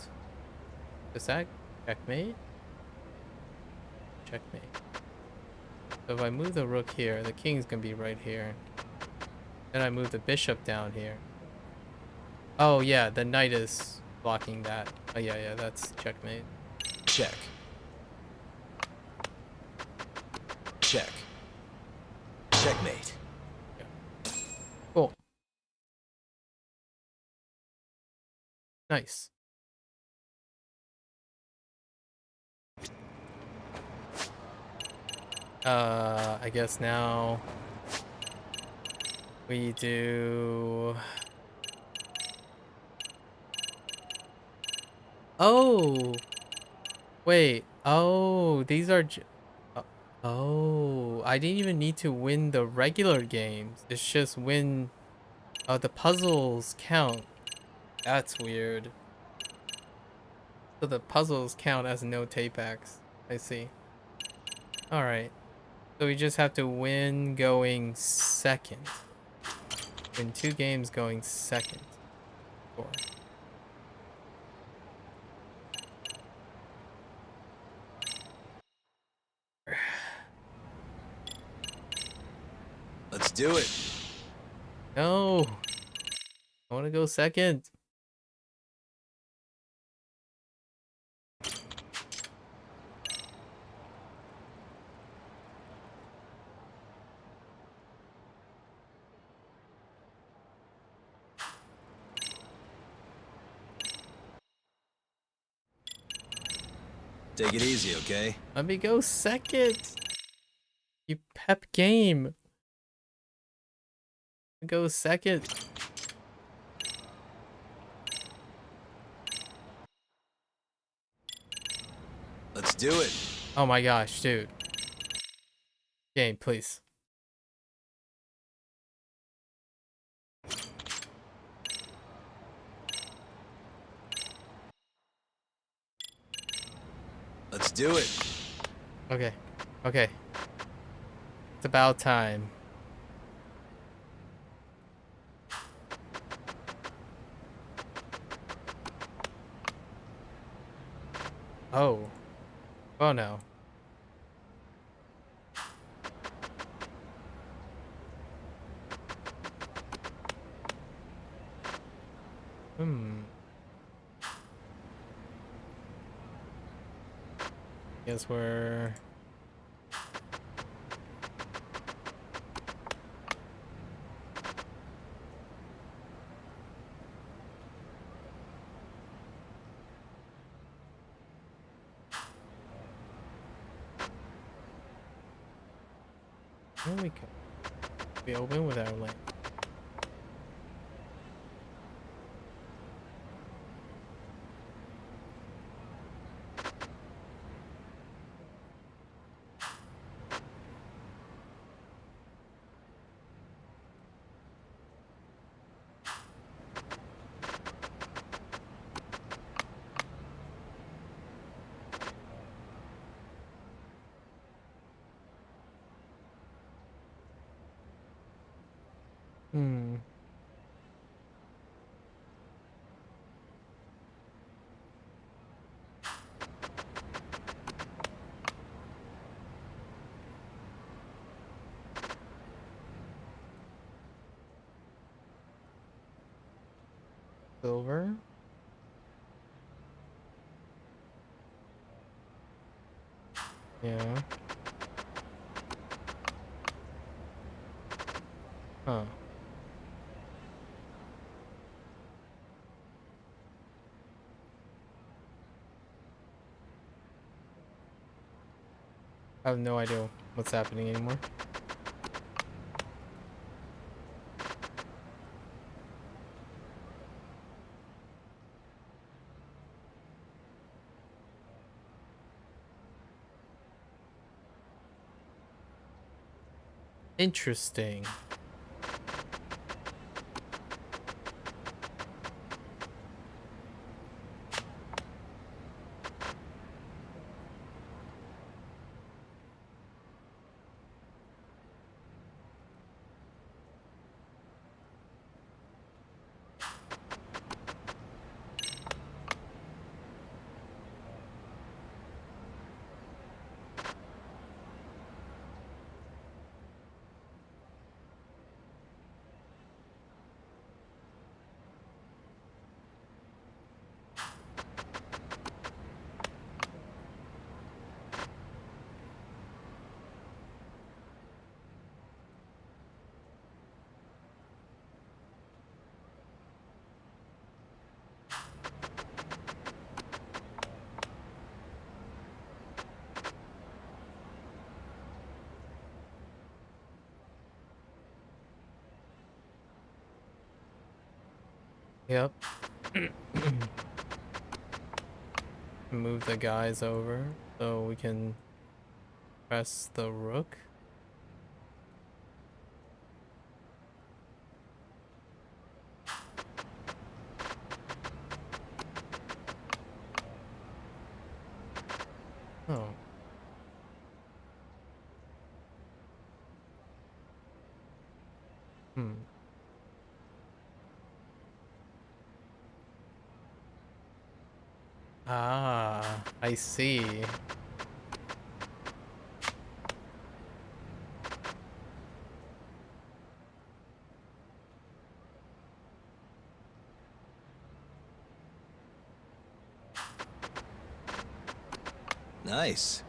Is that checkmate? Checkmate. So if I move the rook here, the king's gonna be right here. Then I move the bishop down here. Oh yeah, the knight is blocking that. Oh yeah, that's checkmate.
Check. Check. Checkmate.
Yeah. Cool. Nice. I guess now we do. Oh, wait. Oh, these are. Oh, I didn't even need to win the regular games. It's just win. The puzzles count. That's weird. So the puzzles count as no takebacks. I see. All right. So we just have to win going second. Win 2 games going second. Sure.
Let's do it.
No. I want to go second.
Take it easy, okay?
Let me go second. You pep game. Go second.
Let's do it.
Oh my gosh, dude. Game, please.
Let's do it.
Okay. Okay. It's about time. Oh. Oh no. Hmm. Guess we're... There we go. We open with our lane. Hmm. Silver. Yeah. Huh. I have no idea what's happening anymore. Interesting. Yep. Move the guys over so we can press the rook. Oh. Hmm. Ah, I see.
Nice.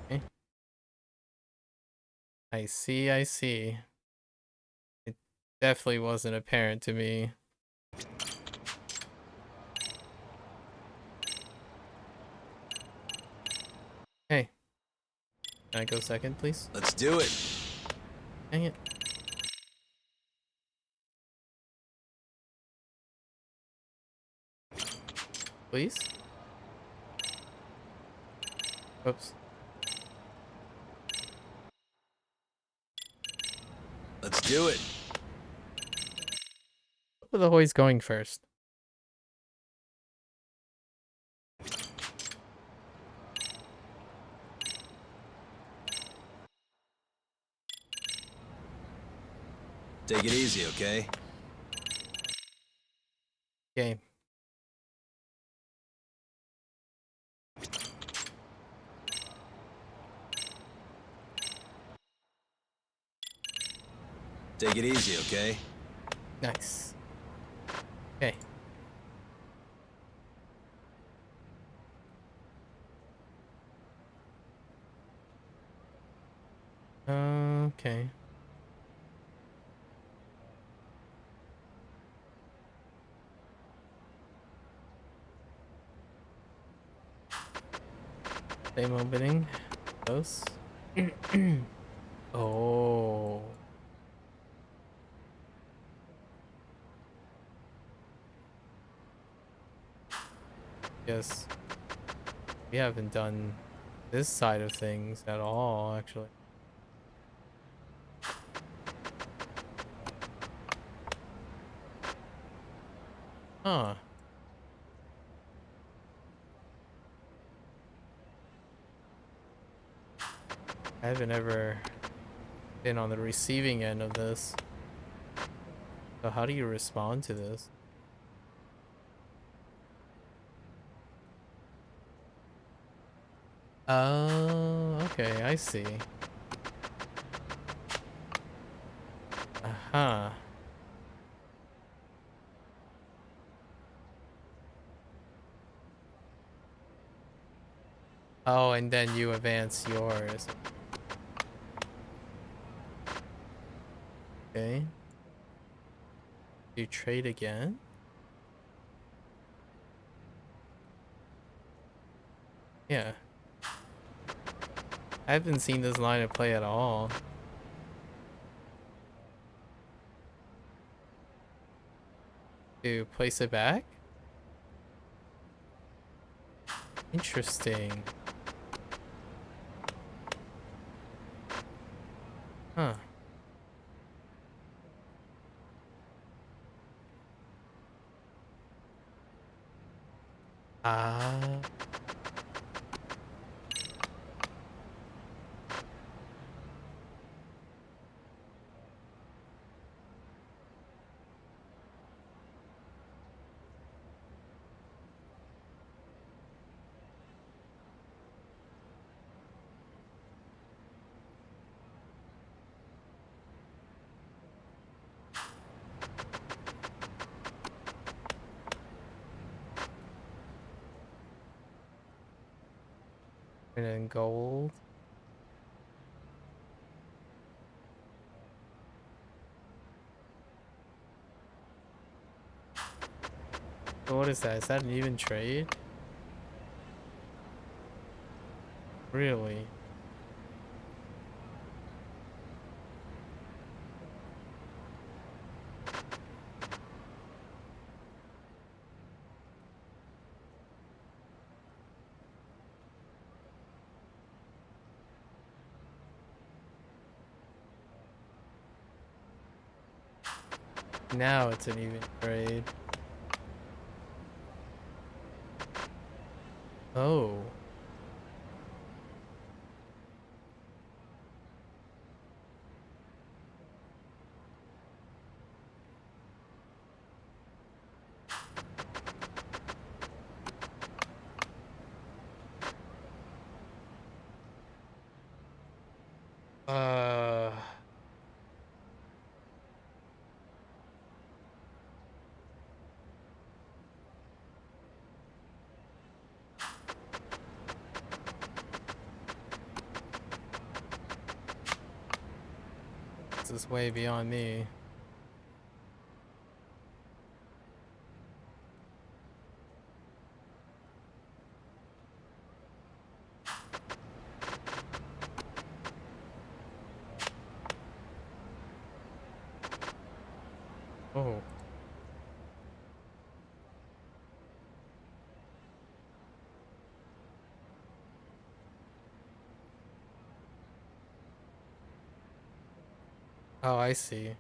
Okay. I see, I see. It definitely wasn't apparent to me. Hey, can I go second, please?
Let's do it.
Dang it. Please? Oops.
Let's do it.
Where the hoy's going first?
Take it easy, okay?
Game.
Take it easy, okay?
Nice. Okay. Okay. Same opening. Close. Oh. Yes. We haven't done this side of things at all, actually. Huh. I haven't ever been on the receiving end of this. So how do you respond to this? Oh, okay, I see. Uh-huh. Oh, and then you advance yours. Okay. You trade again? Yeah. I haven't seen this line of play at all. To place it back? Interesting. Huh. Ah. And then gold. So what is that? Is that an even trade? Really? Now it's an even trade. Oh. Uh. This is way beyond me. Oh. Oh, I see.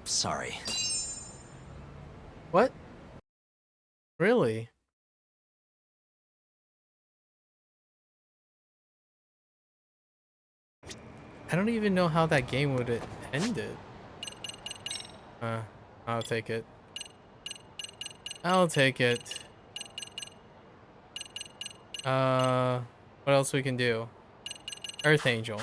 Sorry.
What? Really? I don't even know how that game would have ended. I'll take it. I'll take it. What else we can do? Earth Angel.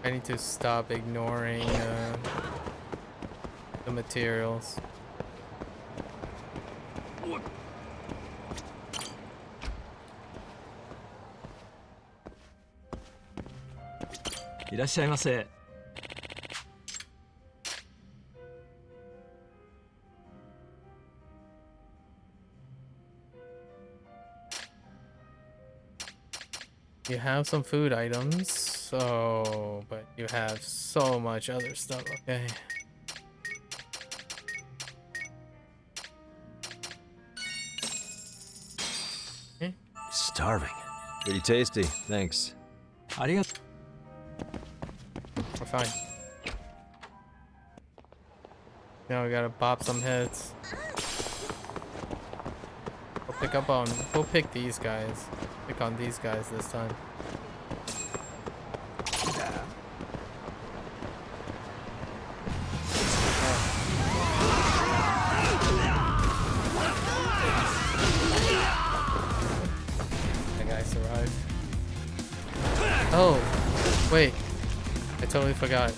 I need to stop ignoring the materials. You have some food items, so but you have so much other stuff. Okay.
Starving. Pretty tasty, thanks.
We're fine. Now we gotta bop some heads. We'll pick these guys. Pick on these guys this time. That guy survived. Oh, wait. I totally forgot.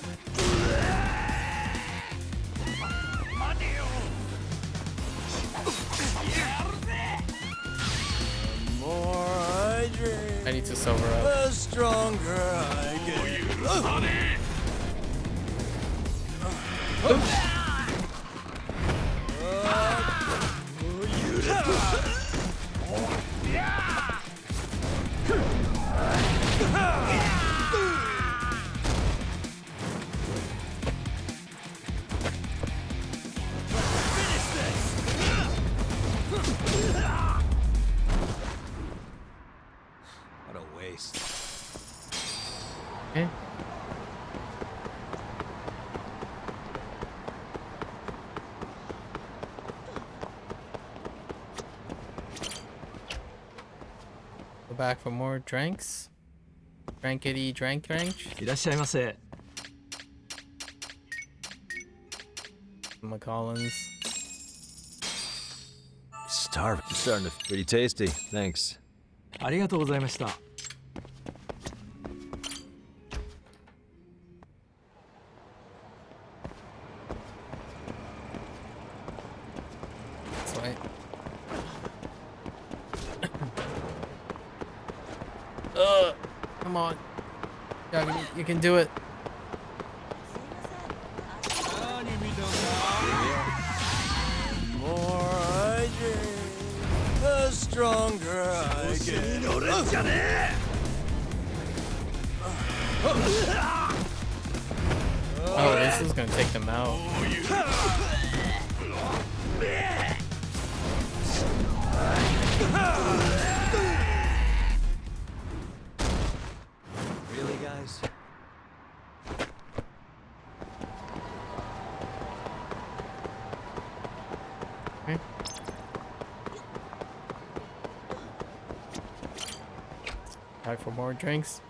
I need to sober up.
The stronger I get. What a waste.
Okay. Go back for more drinks. Drankity drank.
いらっしゃいませ。
McCollins.
Starving. Starting to pretty tasty. Thanks.
ありがとうございました。
That's right. Come on. Yeah, you can do it.
More I drink, the stronger I get.
Oh, this is gonna take them out.
Really, guys?
Okay. Back for more drinks.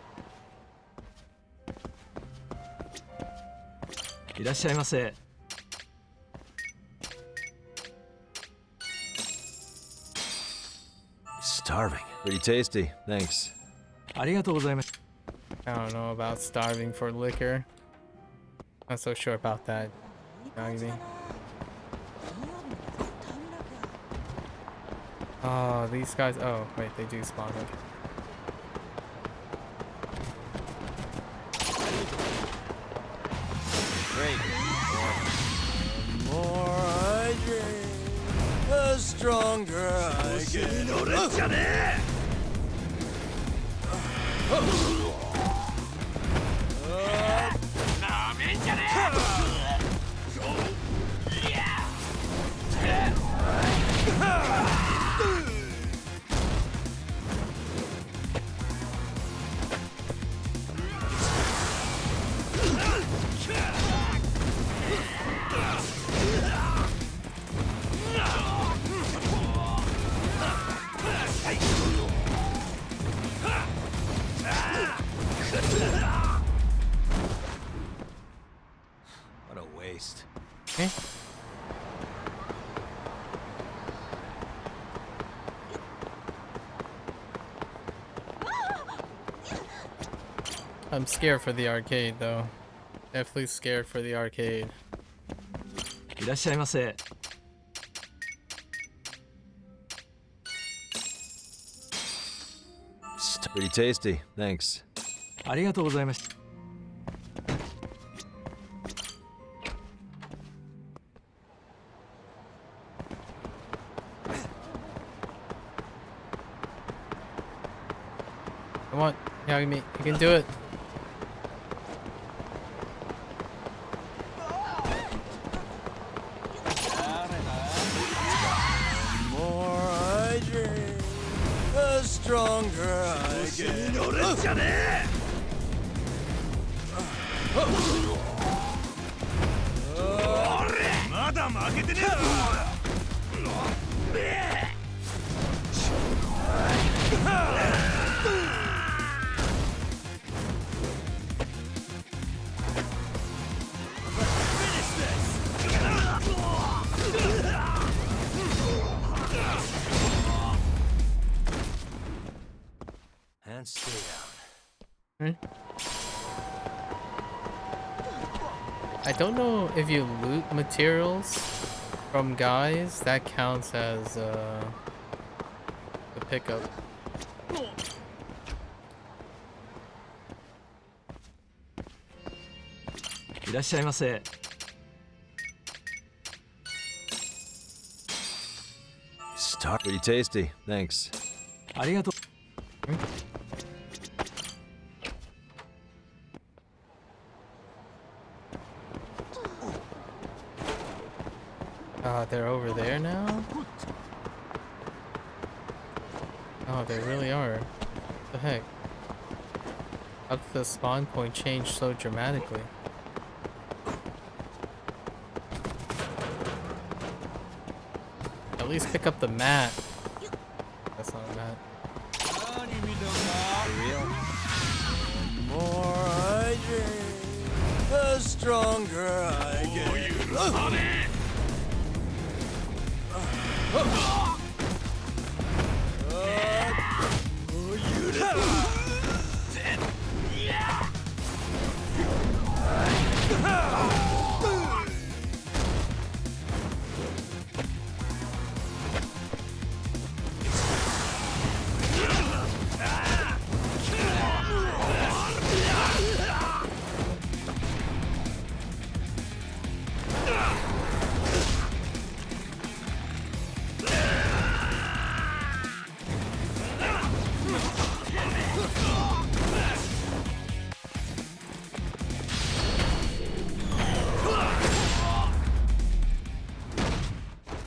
いらっしゃいませ。
Starving. Pretty tasty. Thanks.
ありがとうございます。
I don't know about starving for liquor. Not so sure about that. Nagini. Oh, these guys. Oh, wait, they do spawn. Okay.
Great. The more I drink, the stronger I get. What a waste.
Okay. I'm scared for the arcade, though. Definitely scared for the arcade.
いらっしゃいませ。
Pretty tasty. Thanks.
ありがとうございました。
Come on, Yagami, you can do it.
The more I drink, the stronger I get.
And stay down.
I don't know if you loot materials from guys, that counts as a pickup.
いらっしゃいませ。
Start. Pretty tasty. Thanks.
ありがとう。
They're over there now? Oh, they really are. What the heck? How did the spawn point change so dramatically? At least pick up the mat. That's not a mat.
For real? The more I drink, the stronger I get.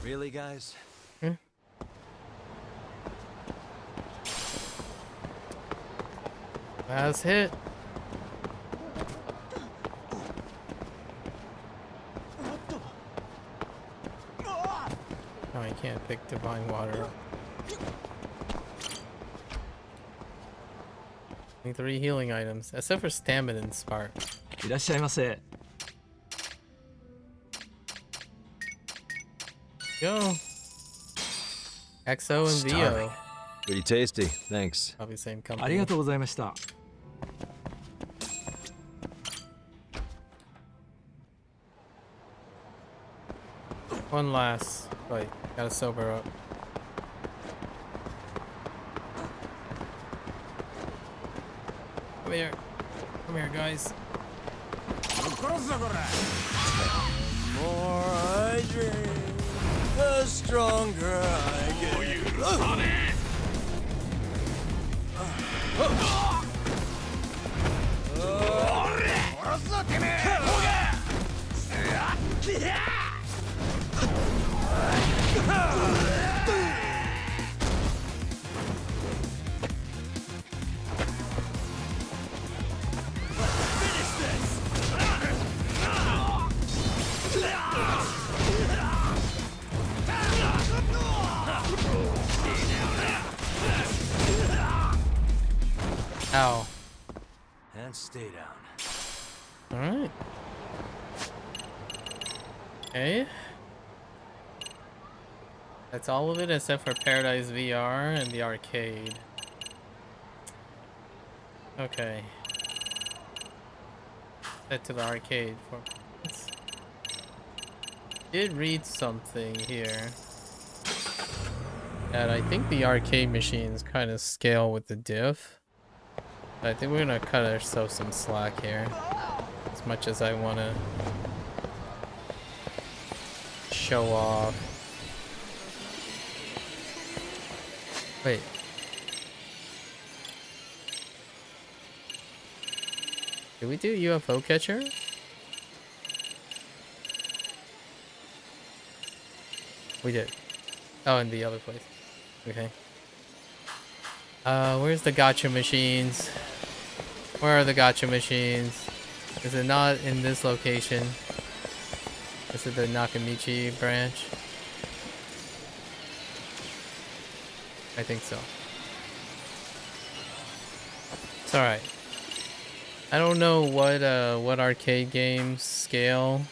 Really, guys?
Last hit. Oh, you can't pick divine water up. 3 healing items, except for stamina and spark.
いらっしゃいませ。
Go. XO and VO.
Pretty tasty. Thanks.
Probably same
あり
company.
がとうございました。
One last. Wait, gotta sober up. Come here. Come here, guys.
More I drink, the stronger I get.
Ow.
And stay down.
Alright. Okay. That's all of it except for Paradise VR and the arcade. Okay. Head to the arcade for minutes. Did read something here. That I think the arcade machines kind of scale with the diff. But I think we're gonna cut ourselves some slack here. As much as I wanna show off. Wait. Did we do UFO catcher? We did. Oh, in the other place. Okay. Where's the gacha machines? Where are the gacha machines? Is it not in this location? Is it the Nakamichi branch? I think so. It's alright. I don't know what arcade games scale.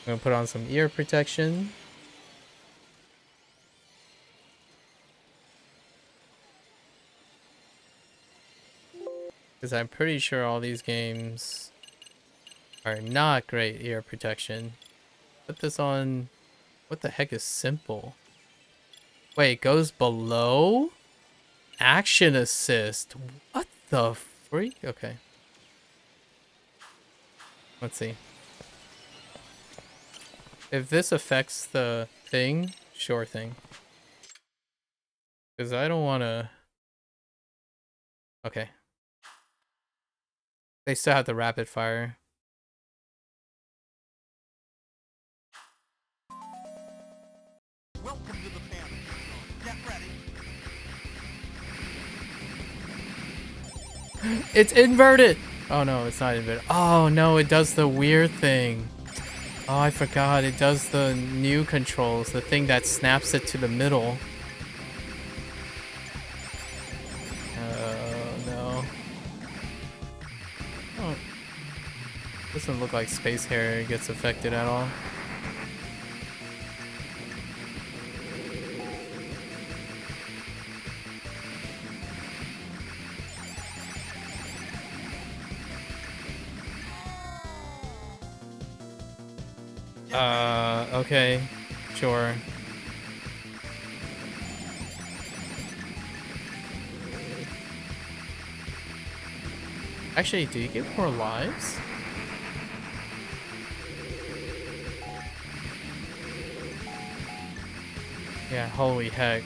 I'm gonna put on some ear protection. Because I'm pretty sure all these games are not great ear protection. Put this on... What the heck is simple? Wait, it goes below? Action assist. What the freak? Okay. Let's see. If this affects the thing, sure thing. Because I don't want to... Okay. They still have the rapid fire.
Welcome to the family. Get ready.
It's inverted! Oh no, it's not inverted. Oh no, it does the weird thing. Oh, I forgot. It does the new controls. The thing that snaps it to the middle. No. Oh. Doesn't look like Space Harrier gets affected at all. Okay. Sure. Actually, do you get more lives? Yeah, holy heck.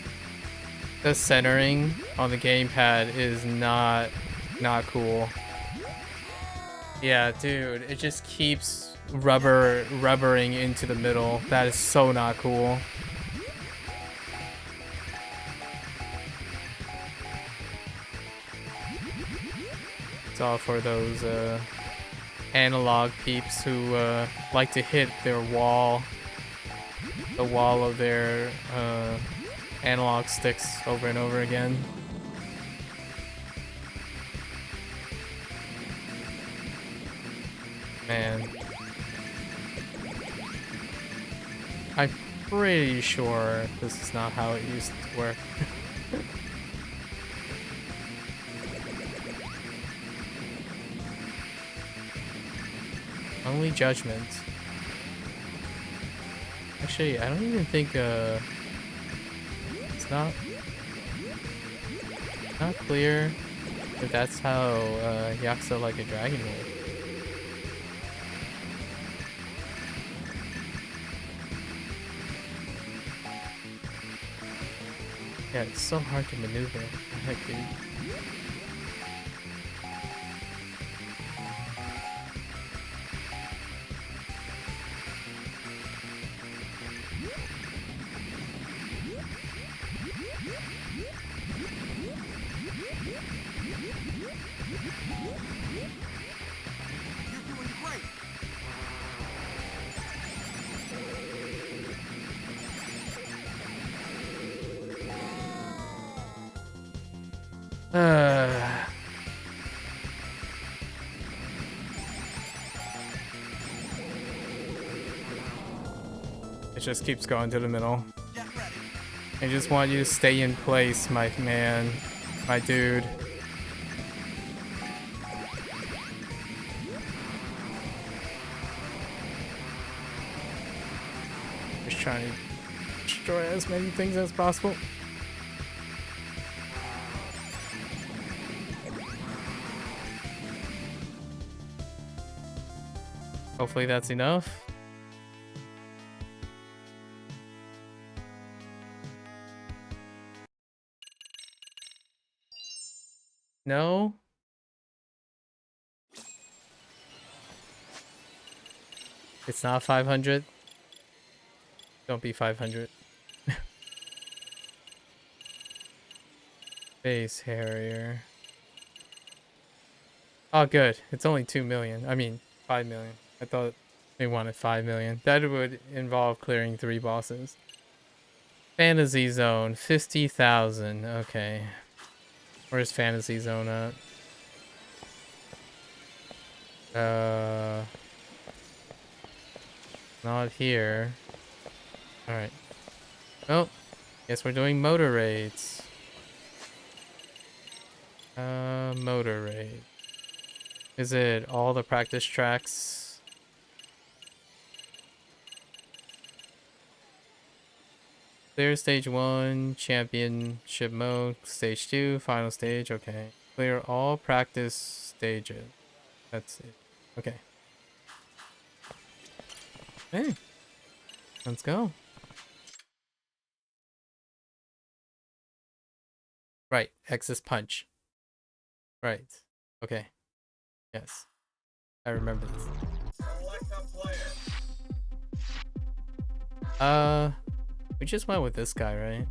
The centering on the gamepad is not cool. Yeah, dude, it just keeps rubbering into the middle. That is so not cool. It's all for those analog peeps who like to hit their wall, the wall of their analog sticks over and over again. Man. I'm pretty sure this is not how it used to work. Only judgment. Actually, I don't even think it's not clear if that's how Yakuza Like a Dragon works. Yeah, it's so hard to maneuver. What the heck, dude?
You're doing great.
It just keeps going to the middle.
Get ready.
I just want you to stay in place, my man, my dude. Just trying to destroy as many things as possible. Hopefully that's enough. No? It's not 500? Don't be 500. Space Harrier. Oh, good. It's only 2 million. I mean, 5 million. I thought they wanted 5 million. That would involve clearing 3 bosses. Fantasy Zone, 50,000. Okay. Where's Fantasy Zone at? Not here. Alright. Well, guess we're doing motor raids. Motor raid. Is it all the practice tracks? Clear stage 1, championship mode, stage 2, final stage, okay. Clear all practice stages. That's it. Okay. Hey, let's go. Right, X is punch. Right. Okay. Yes. I remember this. We just went with this guy, right?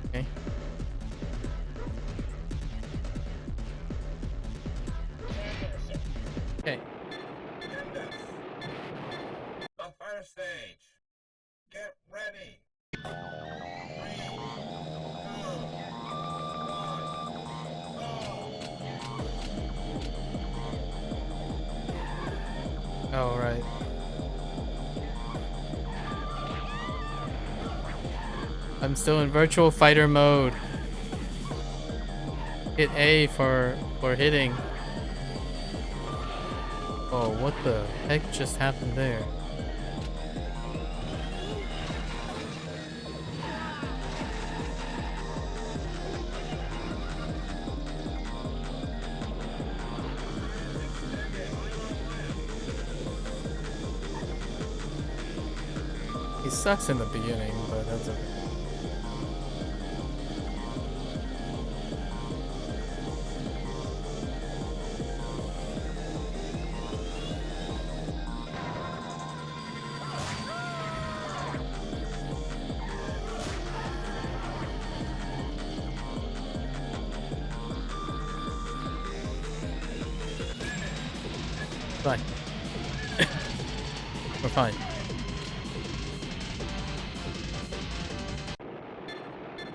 Okay. Okay.
The first stage. Get ready. 3, 2, 1, go.
All right. I'm still in virtual fighter mode. Hit A for hitting. Oh, what the heck just happened there? He sucks in the beginning, but that's okay. Fine. We're fine.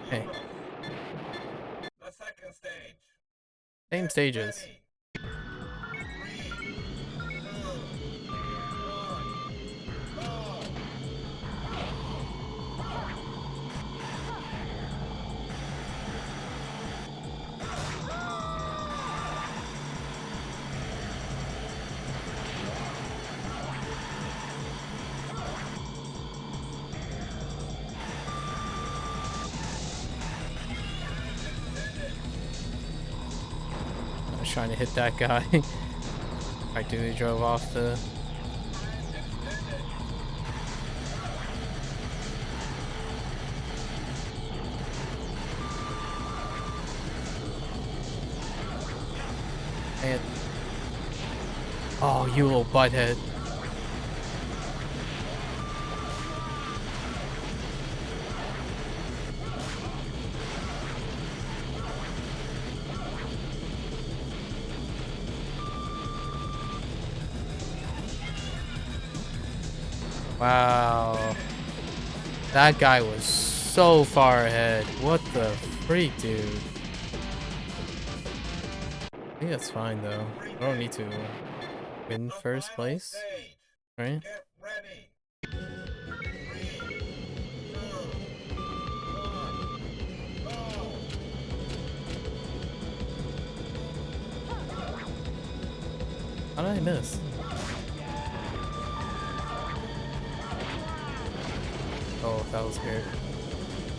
Okay.
The second stage.
Same stages.
Ready. 3, 2, 1, go.
I was trying to hit that guy. I duly drove off the... And... Oh, you little butthead. Wow. That guy was so far ahead. What the freak, dude? I think that's fine though. I don't need to win first place, right?
Get ready. 3, 2, 1, go.
How did I miss? Oh, that was weird.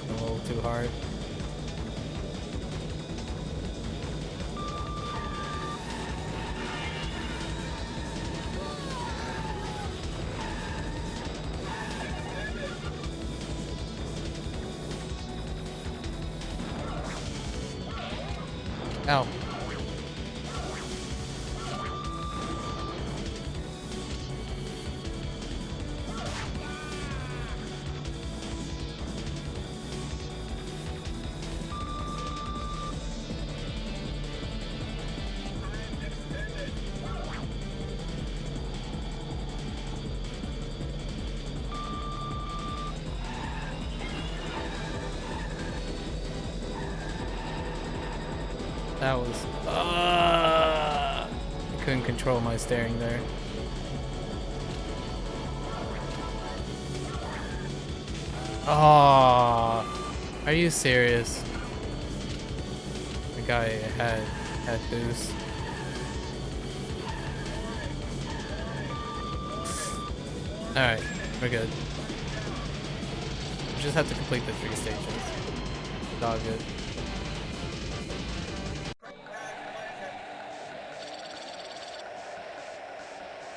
A little too hard. Ow. That was... I couldn't control my steering there. Oh, are you serious? The guy had boost. All right, we're good. We just have to complete the 3 stages. It's all good.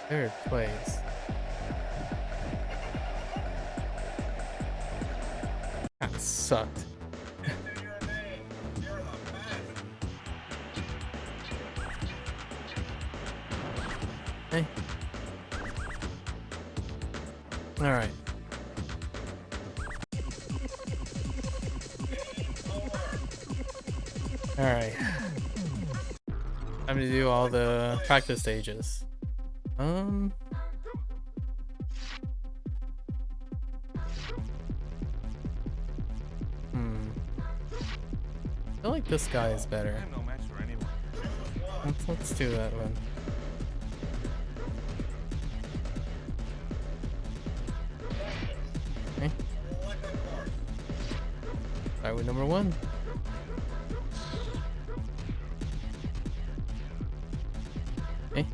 Third place. That sucked. Hey. All right. All right. Time to do all the practice stages. I feel like this guy is better.
I'm no match for anyone.
Let's do that one. Okay. Start with number 1. Okay.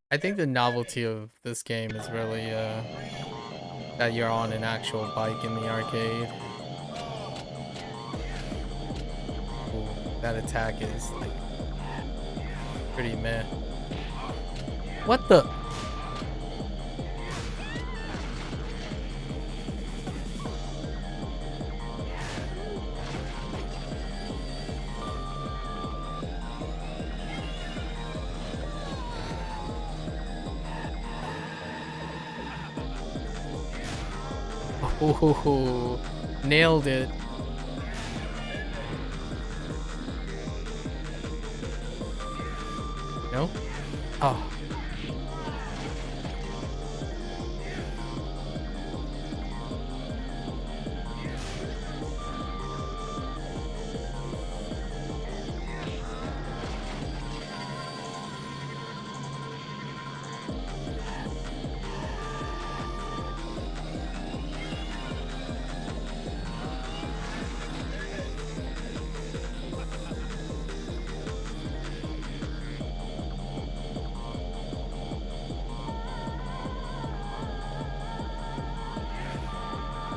I think the novelty of this game is really that you're on an actual bike in the arcade. Ooh, that attack is like pretty meh. What the? Ooh, nailed it. No? Oh.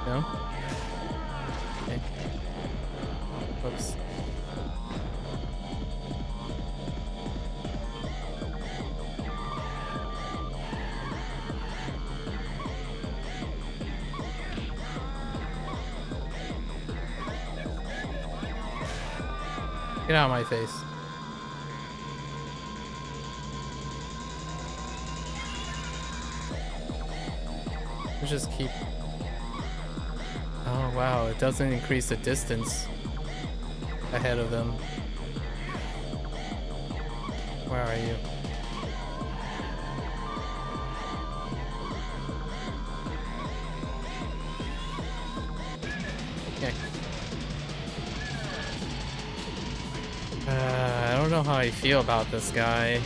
No? Okay. Whoops. Get out of my face. Let's just keep... Oh wow, it doesn't increase the distance ahead of them. Where are you? Okay. I don't know how I feel about this guy.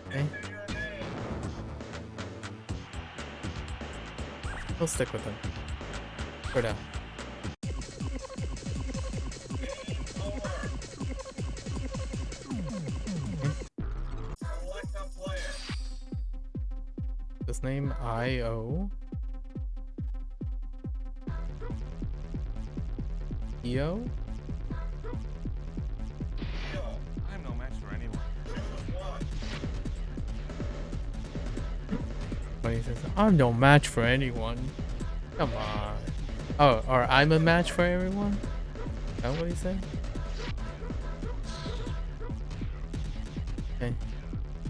Okay. We'll stick with him. For now. His name I.O. Io?
I'm no match for anyone.
What he says, I'm no match for anyone. Come on. Oh, or I'm a match for everyone? Is that what he said? Okay.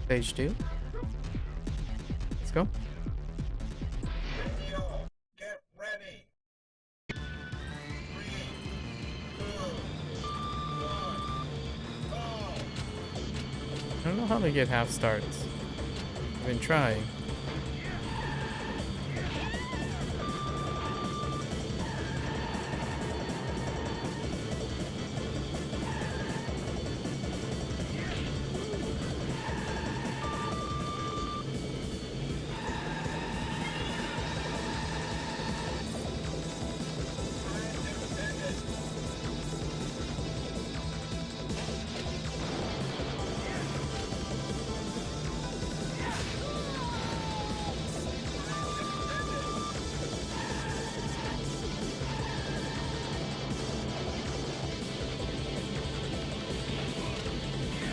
Stage 2. Let's go.
Get ready. 3, 2, 1, go.
I don't know how to get half starts. I've been trying.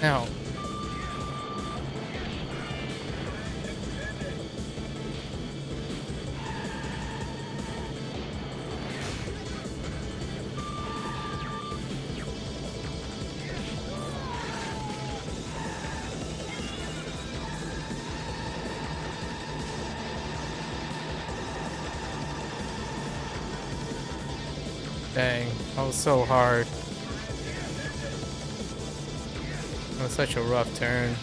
Now. Dang, that was so hard. That was such a rough turn.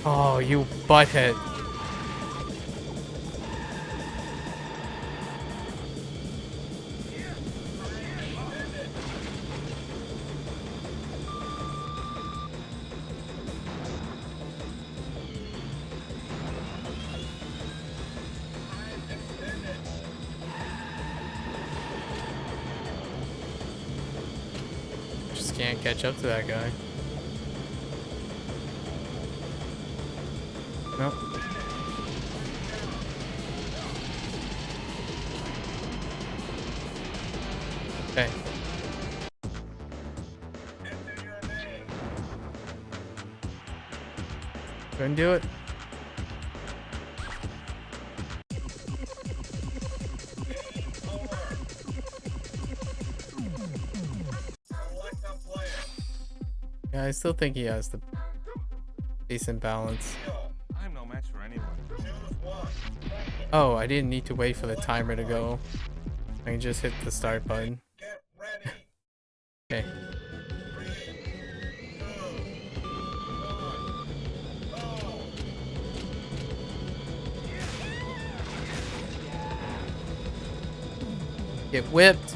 Oh, you butthead. Just can't catch up to that guy. Nope. Okay. Couldn't do it. Yeah, I still think he has the decent balance.
I'm no match for anyone.
Oh, I didn't need to wait for the timer to go. I can just hit the start button.
Get ready.
Okay.
3, 2, 1, go.
Get whipped.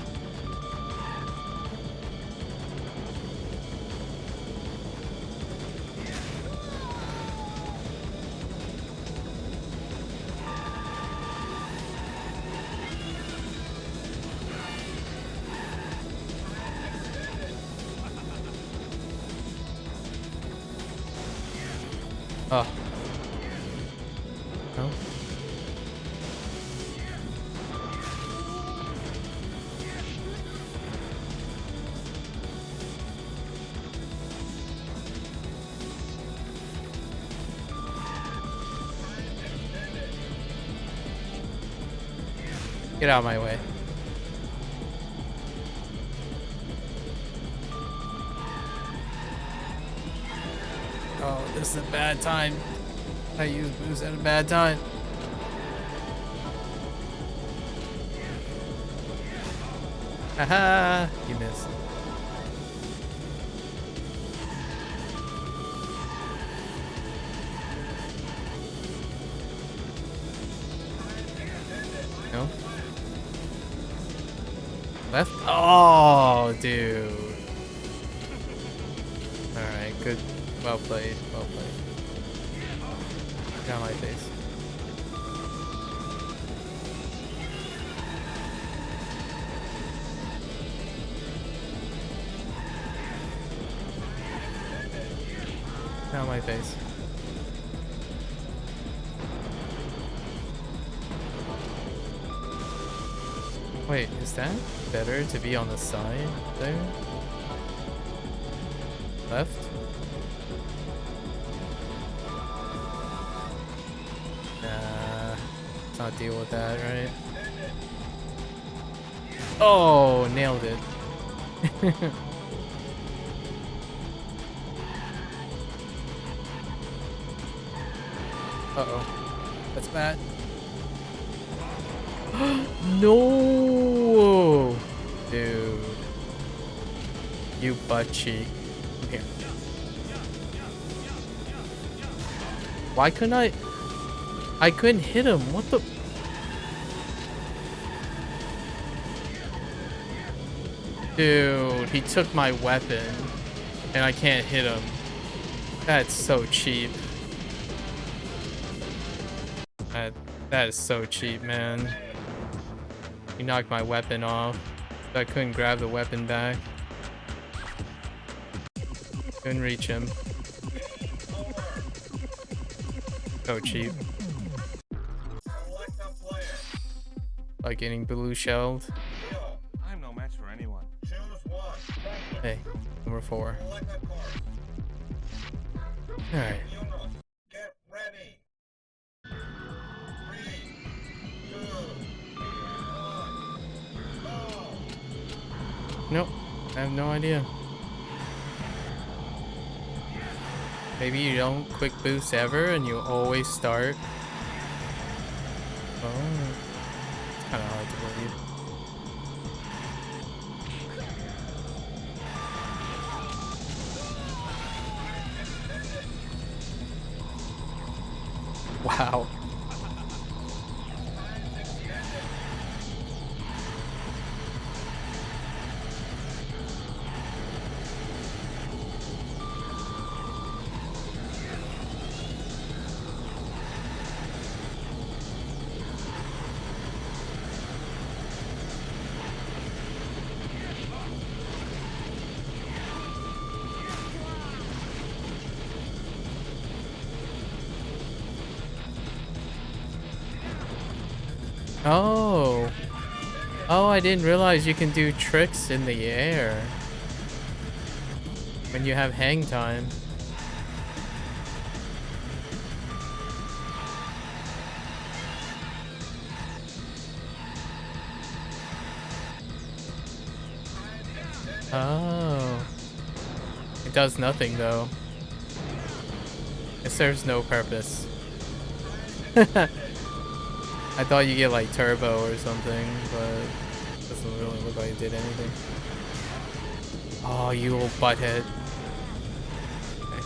Oh. No. Get out of my way. Oh, this is a bad time. I use boost at a bad time. Haha, you missed. No. Left? Oh, dude. Alright, good. Well played, well played. Get on my face. Get on my face. Wait, is that better to be on the side there? Left? Nah, let's not deal with that, right? Oh, nailed it. Uh-oh. That's bad. No! Dude. You butt cheek. Here. Why couldn't I couldn't hit him. What the? Dude, he took my weapon and I can't hit him. That's so cheap. That is so cheap, man. He knocked my weapon off. So I couldn't grab the weapon back. Couldn't reach him. So cheap.
Select a player.
Like getting blue shelled.
Deal.
I'm no match for anyone.
Choose one.
Hey, number 4.
Select a card.
Alright.
Units, get ready. 3, 2, 1, go.
Nope. I have no idea. Maybe you don't quick boost ever and you always start. Oh. It's kind of hard to believe. Wow. Oh. Oh, I didn't realize you can do tricks in the air when you have hang time. Oh. It does nothing though. It serves no purpose. I thought you get like turbo or something, but it doesn't really look like it did anything. Oh, you old butthead. Okay.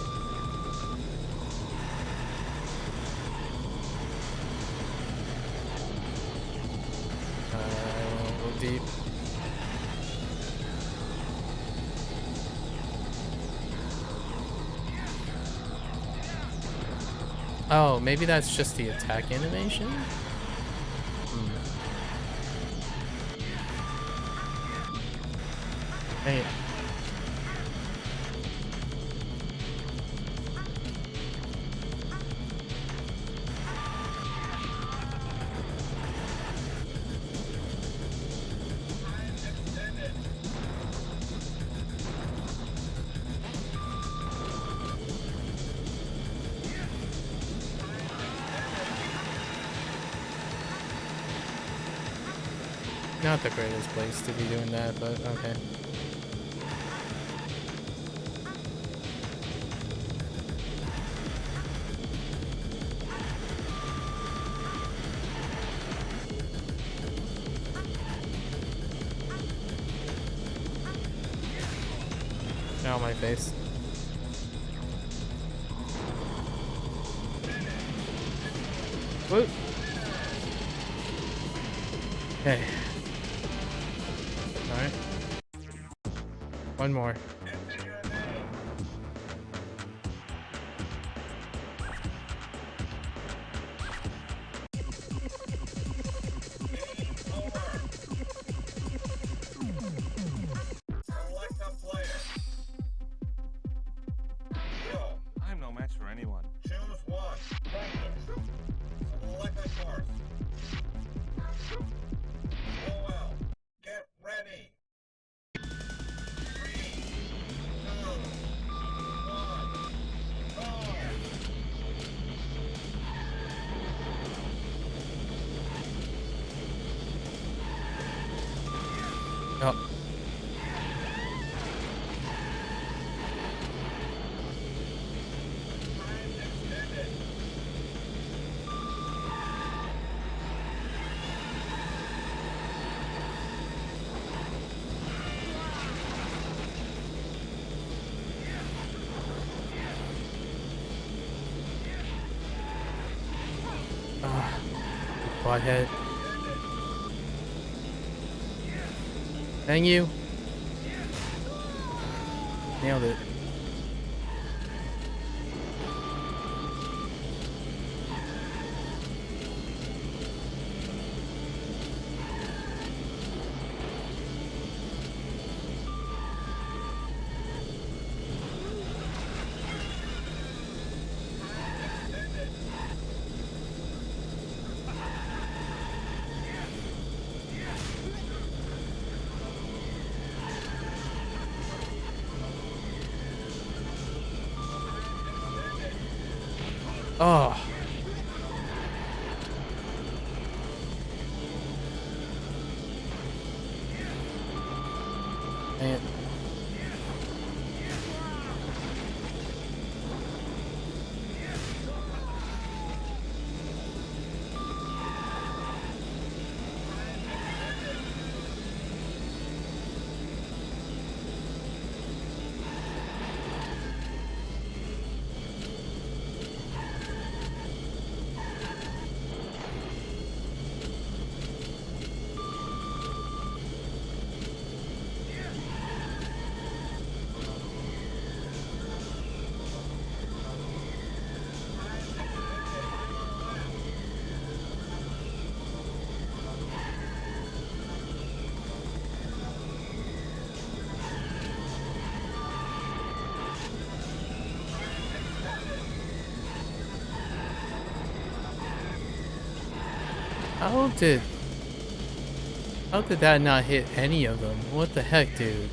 A little deep. Oh, maybe that's just the attack animation? Hey. Not the greatest place to be doing that, but okay. Ow, my face. Whoop. Okay. Alright. One more.
Select a player. Deal.
I'm no match for anyone.
Choose one. Select a card. Well, get ready. 3, 2, 1, go.
Oh. Butthead. Thank you. Nailed it. Oh. Man. How did that not hit any of them? What the heck, dude?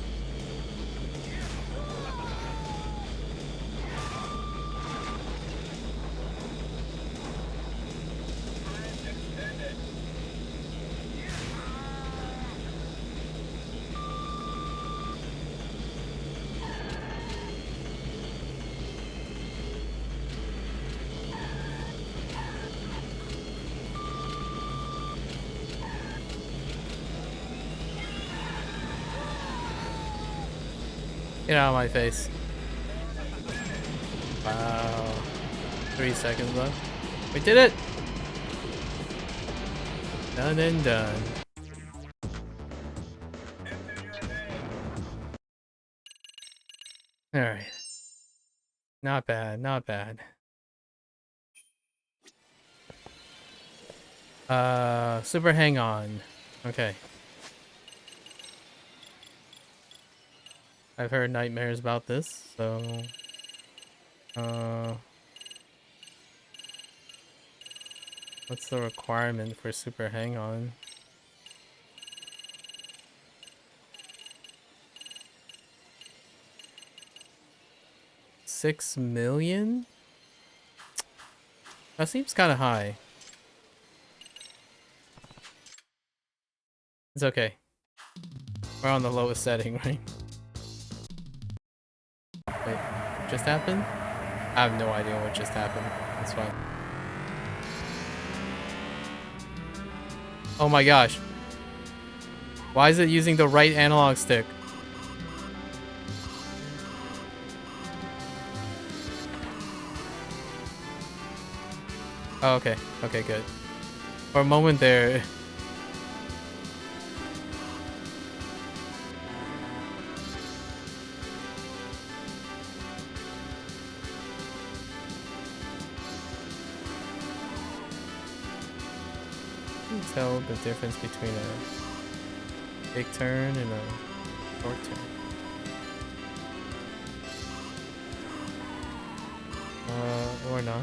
Get out of my face. Wow. 3 seconds left. We did it! Done and done. Alright. Not bad, not bad. Super hang on. Okay. I've heard nightmares about this, so what's the requirement for super hang on? $6 million? That seems kind of high. It's okay. We're on the lowest setting, right? Wait, just happened? I have no idea what just happened. That's fine. Oh my gosh. Why is it using the right analog stick? Oh, okay. Okay, good. For a moment there... tell the difference between a big turn and a short turn. Or not.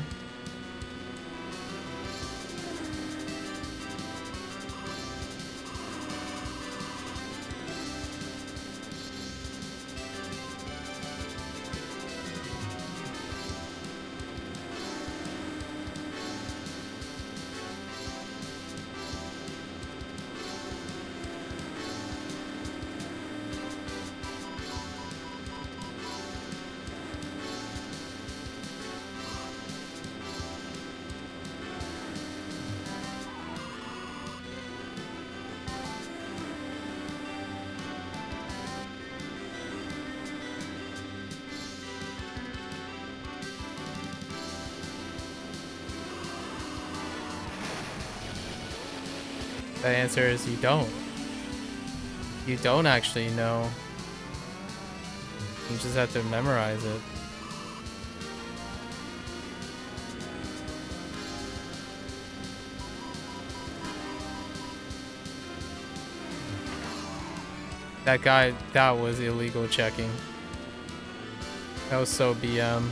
The answer is you don't. You don't actually know. You just have to memorize it. That guy, that was illegal checking. That was so BM.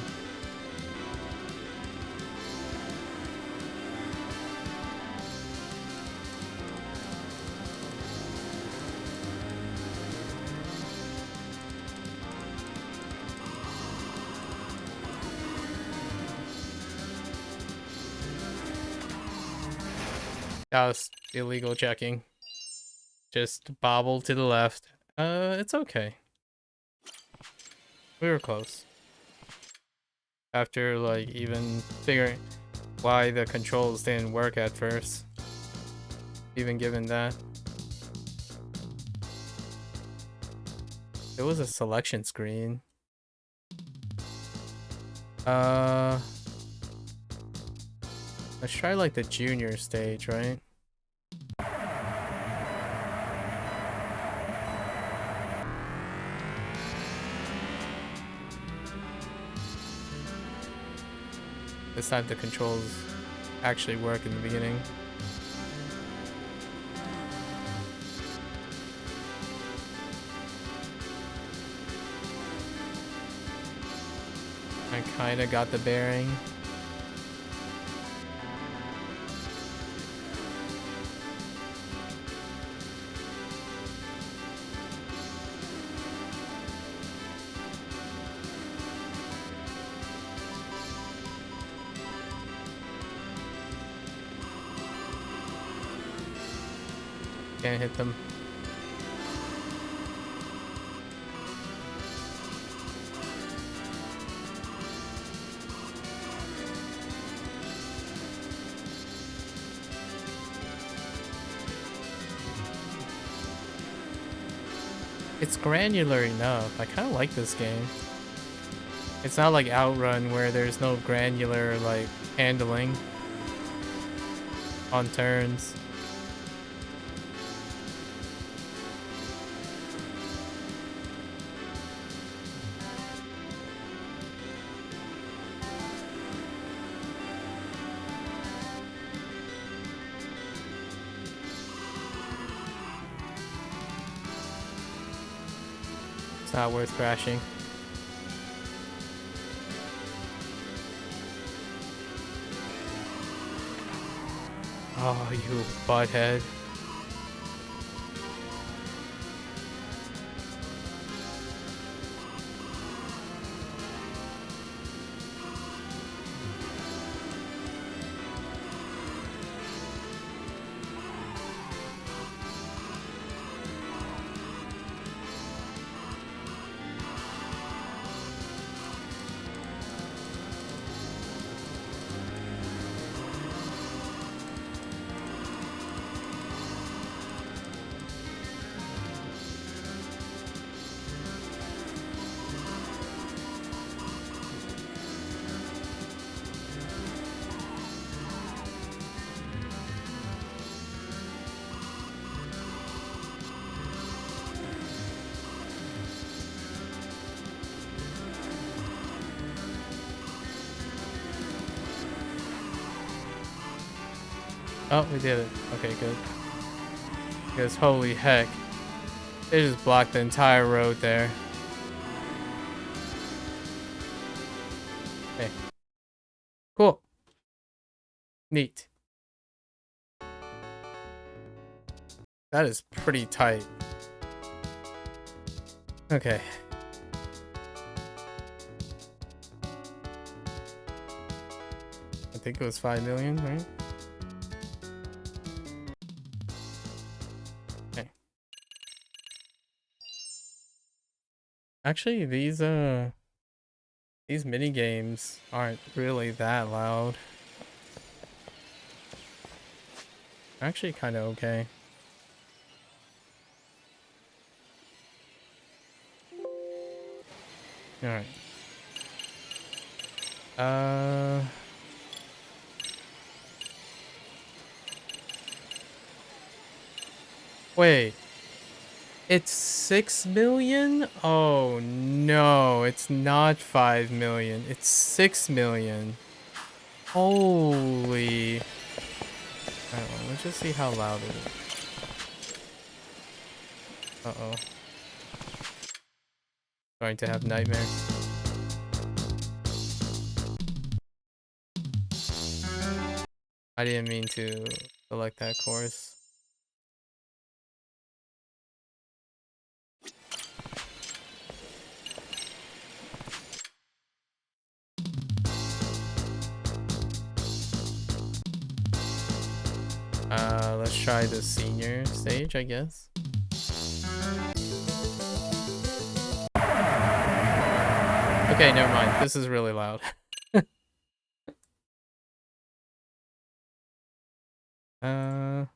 That was illegal checking. Just bobble to the left. It's okay. We were close. After, like, even figuring why the controls didn't work at first. Even given that. It was a selection screen. Let's try, like, the junior stage, right? This time the controls actually work in the beginning. I kinda got the bearing. Can't hit them. It's granular enough. I kind of like this game. It's not like Outrun where there's no granular, like, handling on turns. It's not worth crashing. Oh, you butthead. Oh, we did it. Okay, good. Because holy heck. They just blocked the entire road there. Okay. Cool. Neat. That is pretty tight. Okay. I think it was 5 million, right? Okay. Actually, these mini games aren't really that loud. Actually, kind of okay. All right. Wait. It's 6 million? Oh no, it's not 5 million. It's 6 million. Holy. Alright, well, let's just see how loud it is. Uh-oh. Going to have nightmares. I didn't mean to select that course. Let's try the senior stage, I guess. Okay, never mind. This is really loud. Try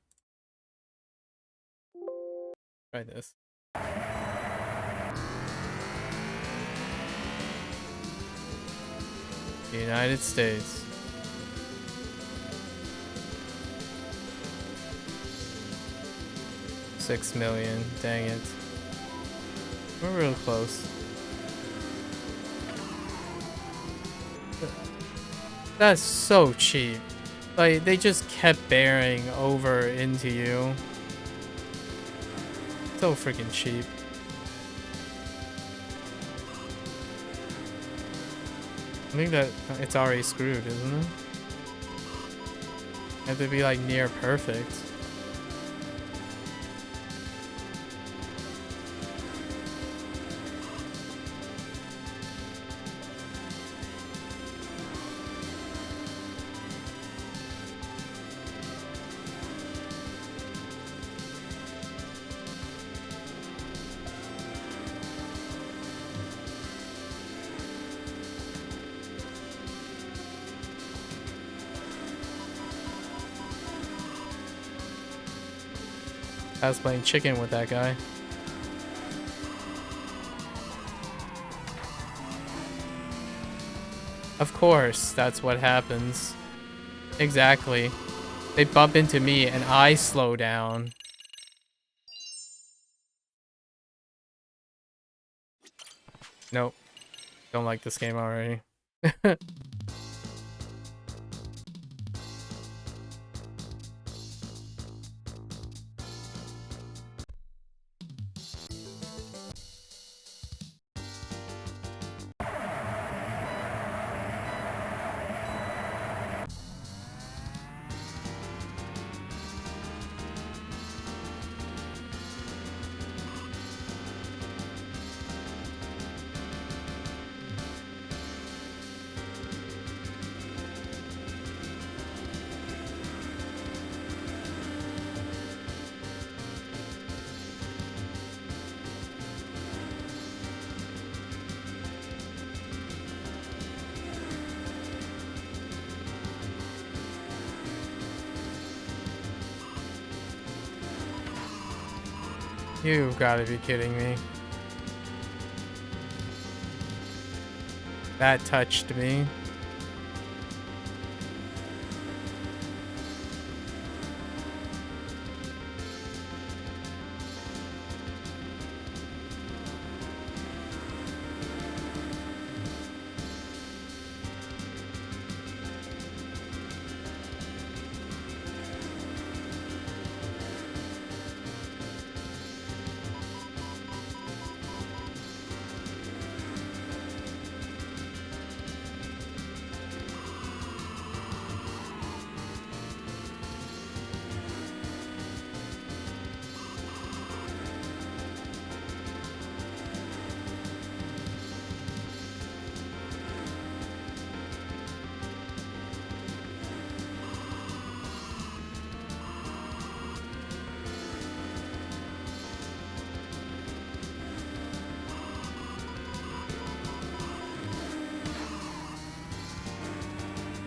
this. United States. $6 million. Dang it. We're real close. That's so cheap. Like, they just kept bearing over into you. So freaking cheap. I think that it's already screwed, isn't it? You have to be like near perfect. I was playing chicken with that guy. Of course, that's what happens. Exactly. They bump into me and I slow down. Nope. Don't like this game already. You gotta be kidding me. That touched me.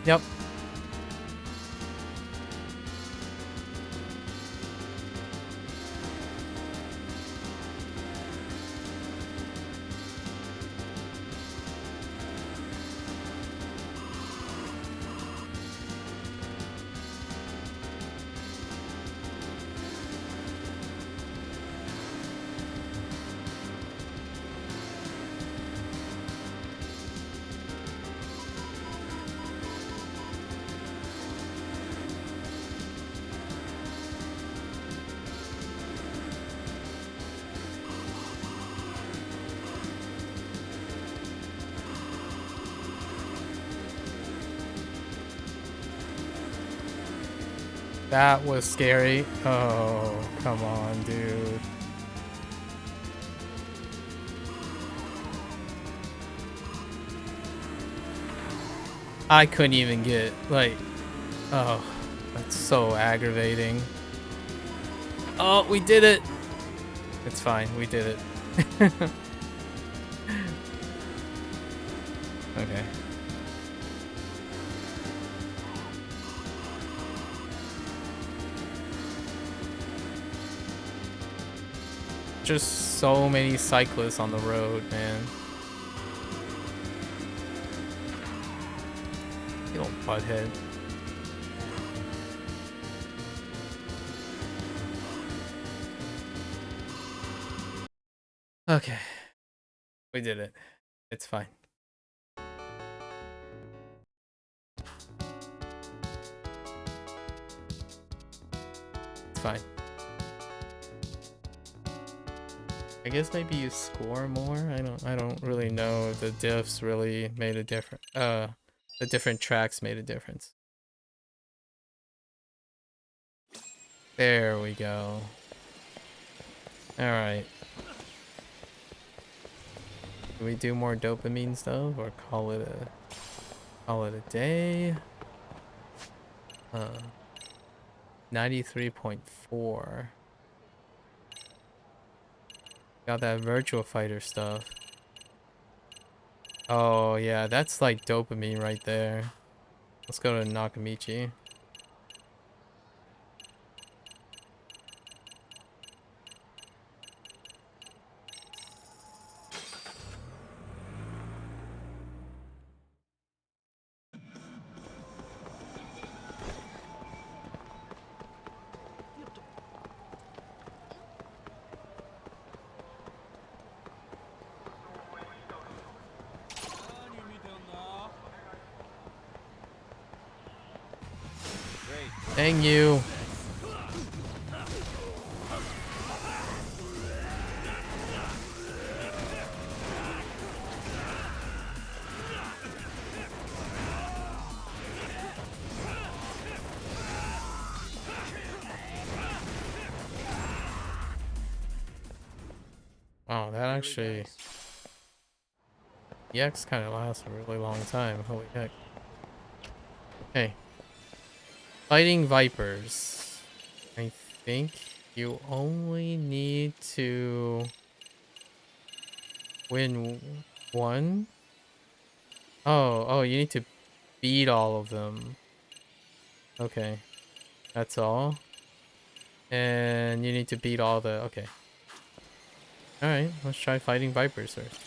Yep. That was scary. Oh, come on, dude. I couldn't even get, like, oh, that's so aggravating. Oh, we did it. It's fine, we did it. Okay. Just so many cyclists on the road, man. You little butthead. Okay. We did it. It's fine. It's fine. I guess maybe you score more. I don't really know if the diffs really made a difference. The different tracks made a difference. There we go. All right. Do we do more dopamine stuff or call it a day? 93.4. Got that virtual fighter stuff. Oh yeah, that's like dopamine right there. Let's go to Nakamichi. Dang you. Wow, that actually... EX kind of lasts a really long time. Holy heck. Okay. Fighting Vipers. I think you only need to win one. Oh, you need to beat all of them. Okay. That's all. And you need to beat all the... Okay. Alright, let's try Fighting Vipers first.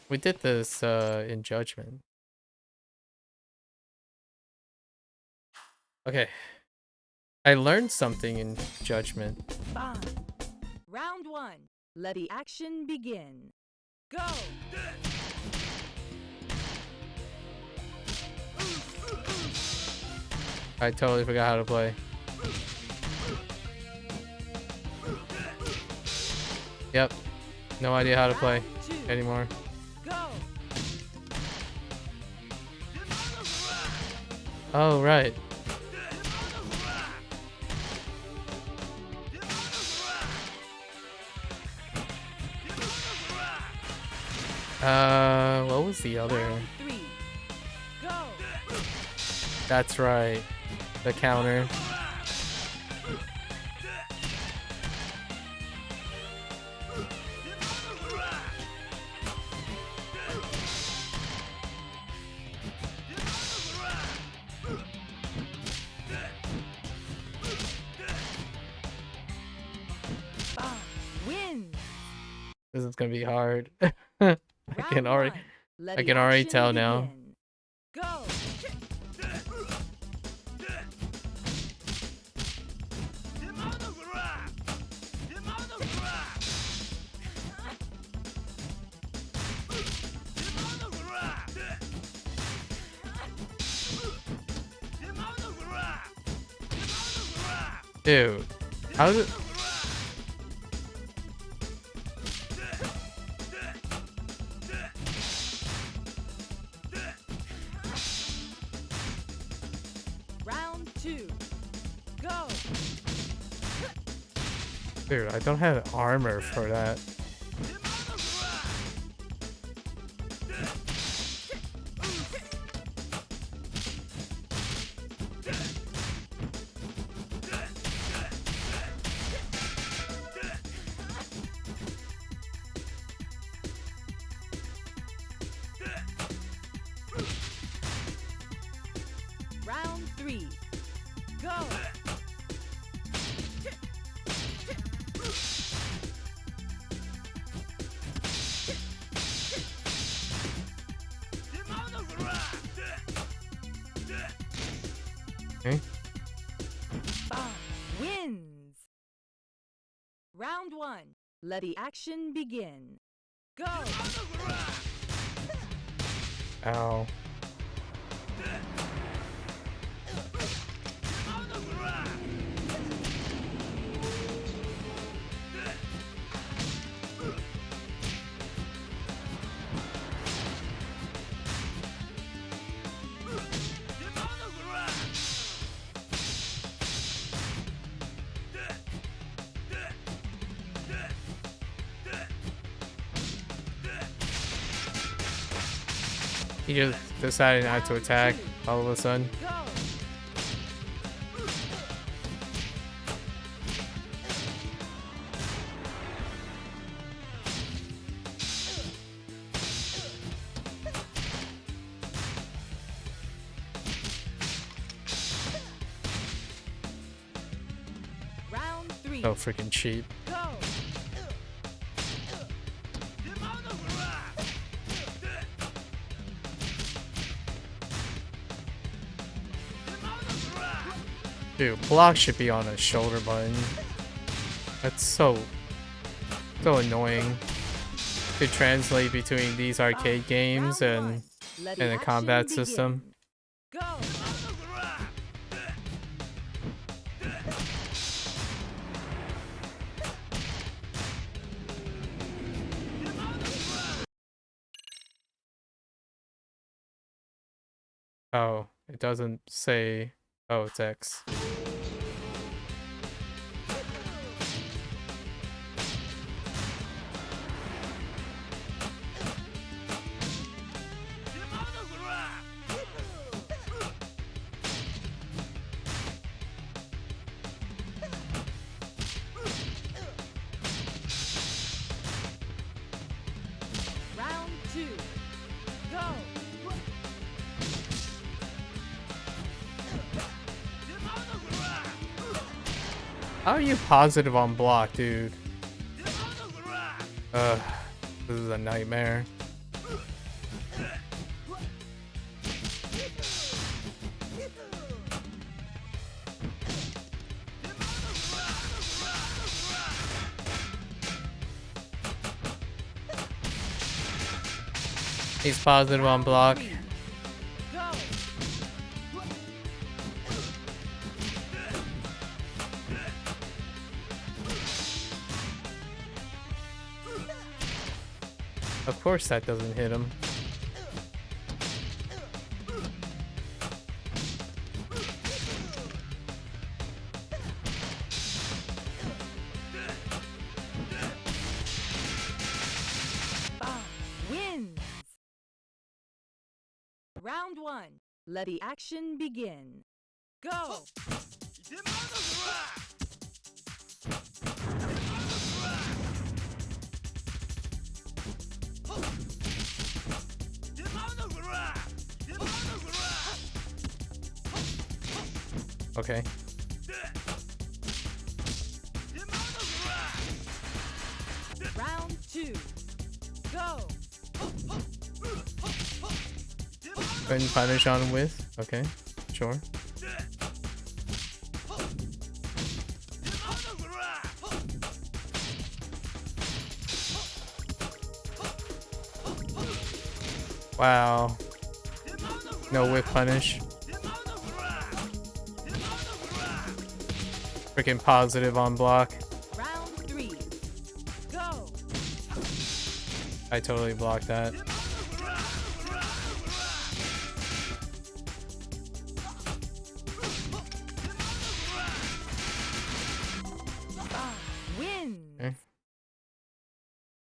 We did this in Judgment. Okay. I learned something in Judgment.
Fine. Round one. Let the action begin. Go!
I totally forgot how to play. Yep. No idea how to play anymore.
Go!
Oh, right. What was the other?
Round three. Go!
That's right. The counter.
Win!
This is gonna be hard. I can already tell now.
Go!
Dude, how did...
Round
Dude, I don't have armor for that.
Round 3. Go!
Okay.
Bob wins! Round 1. Let the action begin. Go!
Ow. He just decided not to attack all of a sudden.
Go! Round 3.
So freaking cheap.
Go!
Dude, block should be on a shoulder button. That's so annoying to translate between these arcade games and the combat system.
Go!
Oh, it doesn't say. Oh, it's X.
Round 2. Go!
How are you positive on block, dude? Ugh, this is a nightmare. He's positive on block.
Go!
Of course that doesn't hit him.
Bob wins! Round 1. Let the action begin. Go!
Okay.
Round 2. Go!
Couldn't punish on him with. Okay, sure. Wow. No whip punish. Freaking positive on block.
Round 3. Go!
I totally blocked that.
Bob wins! wins.
Okay.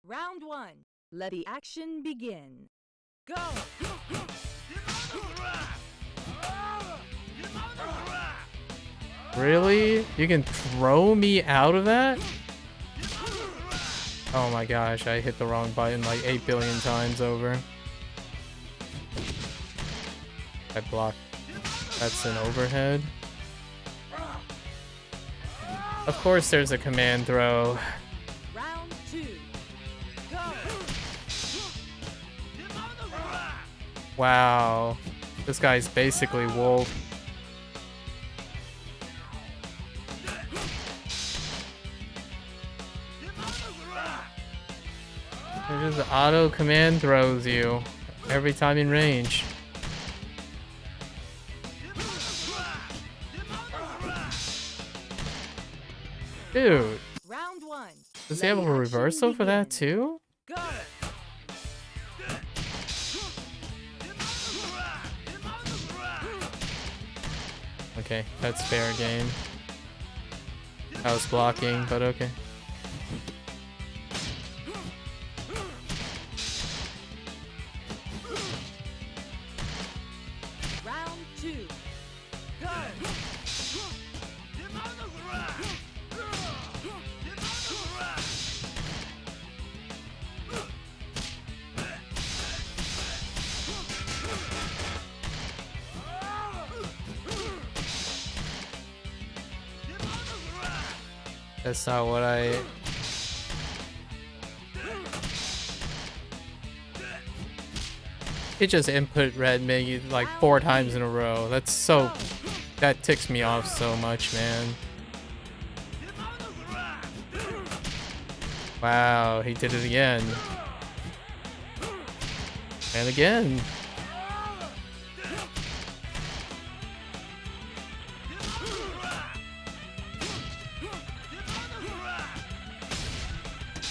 Round 1. Let the action begin. Go!
Really? You can throw me out of that? Oh my gosh, I hit the wrong button like 8 billion times over. I blocked. That's an overhead. Of course there's a command throw.
Round 2. Go!
Wow. This guy's basically Wolf. It just auto command throws you every time in range. Dude,
Round 1.
does he have a reversal for that too?
Go!
Okay, that's fair game. I was blocking, but okay.
Round 2. Go!
That's not what I... It just input red maybe like 4 times in a row. That's so... That ticks me off so much, man. Wow, he did it again. And again.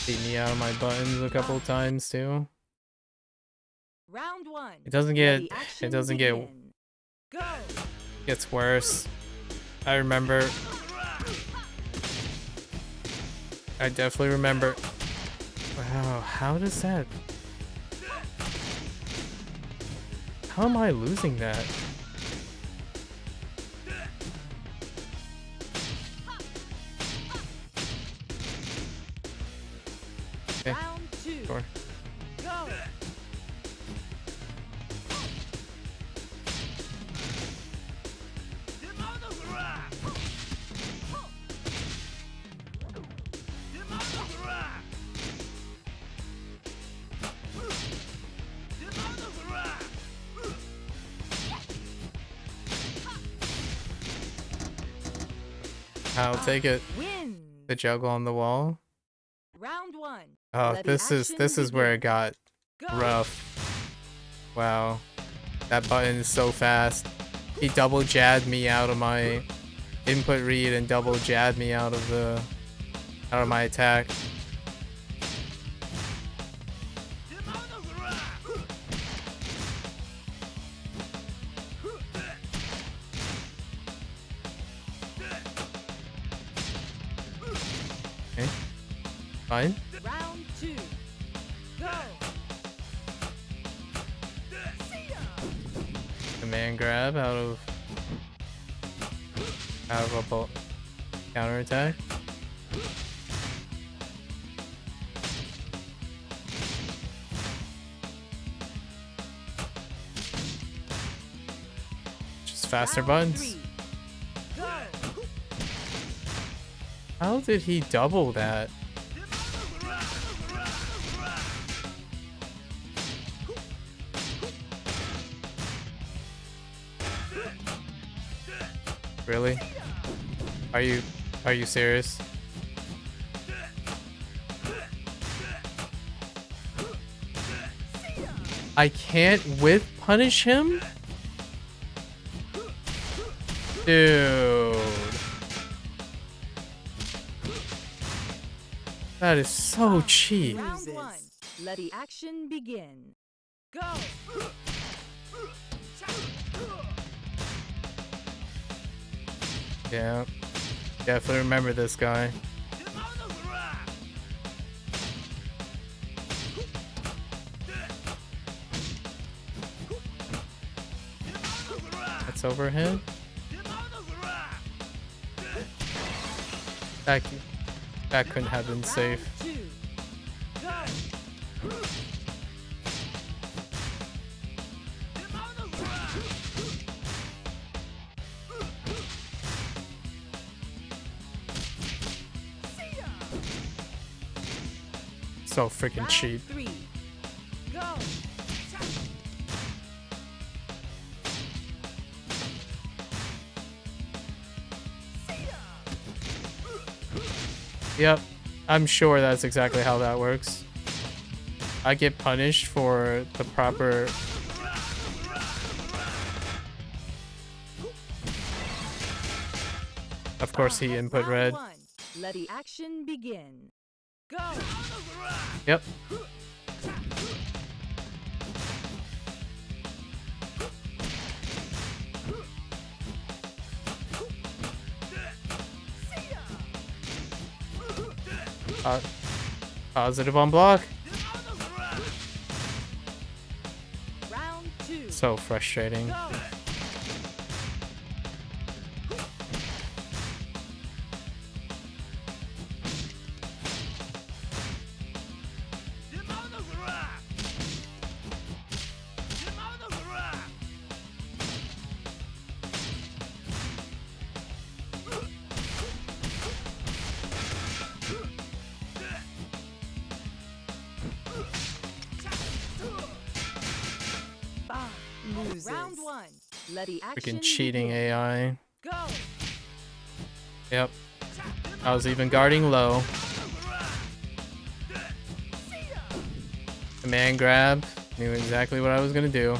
Beat me out of my buttons a couple times too.
Round 1.
It doesn't
Let
get...
the action
It doesn't get...
begin. Go!
Gets worse. I remember... I definitely remember... Wow, how does that... How am I losing that? Okay,
Round 2.
sure.
Go!
I'll take it.
Wins.
The juggle on the wall.
Round 1.
Oh,
Let the
this is
action
where it
begin.
got
Go!
rough. Wow. That button is so fast. He double jabbed me out of my input read and double jabbed me out of my attack. Okay. Fine.
Round 2. Go!
Command grab out of a counter attack. Just faster
Round
buttons.
3. Go!
How did he double that? Really? Are you serious? I can't whip punish him? Dude. That is so cheap.
Round 1. Let the action begin. Go!
Yeah. Definitely remember this guy. Nice overhead. That couldn't have been safe. So freaking cheap. Yep, I'm sure that's exactly how that works. I get punished for the proper... Of course he input red.
Let the action begin. Go.
Yep. Positive on block.
Round 2.
So frustrating.
Go. Round 1. Let the action
Freaking cheating
begin.
AI.
Go.
Yep. I was even guarding low. Command grab. Knew exactly what I was gonna do.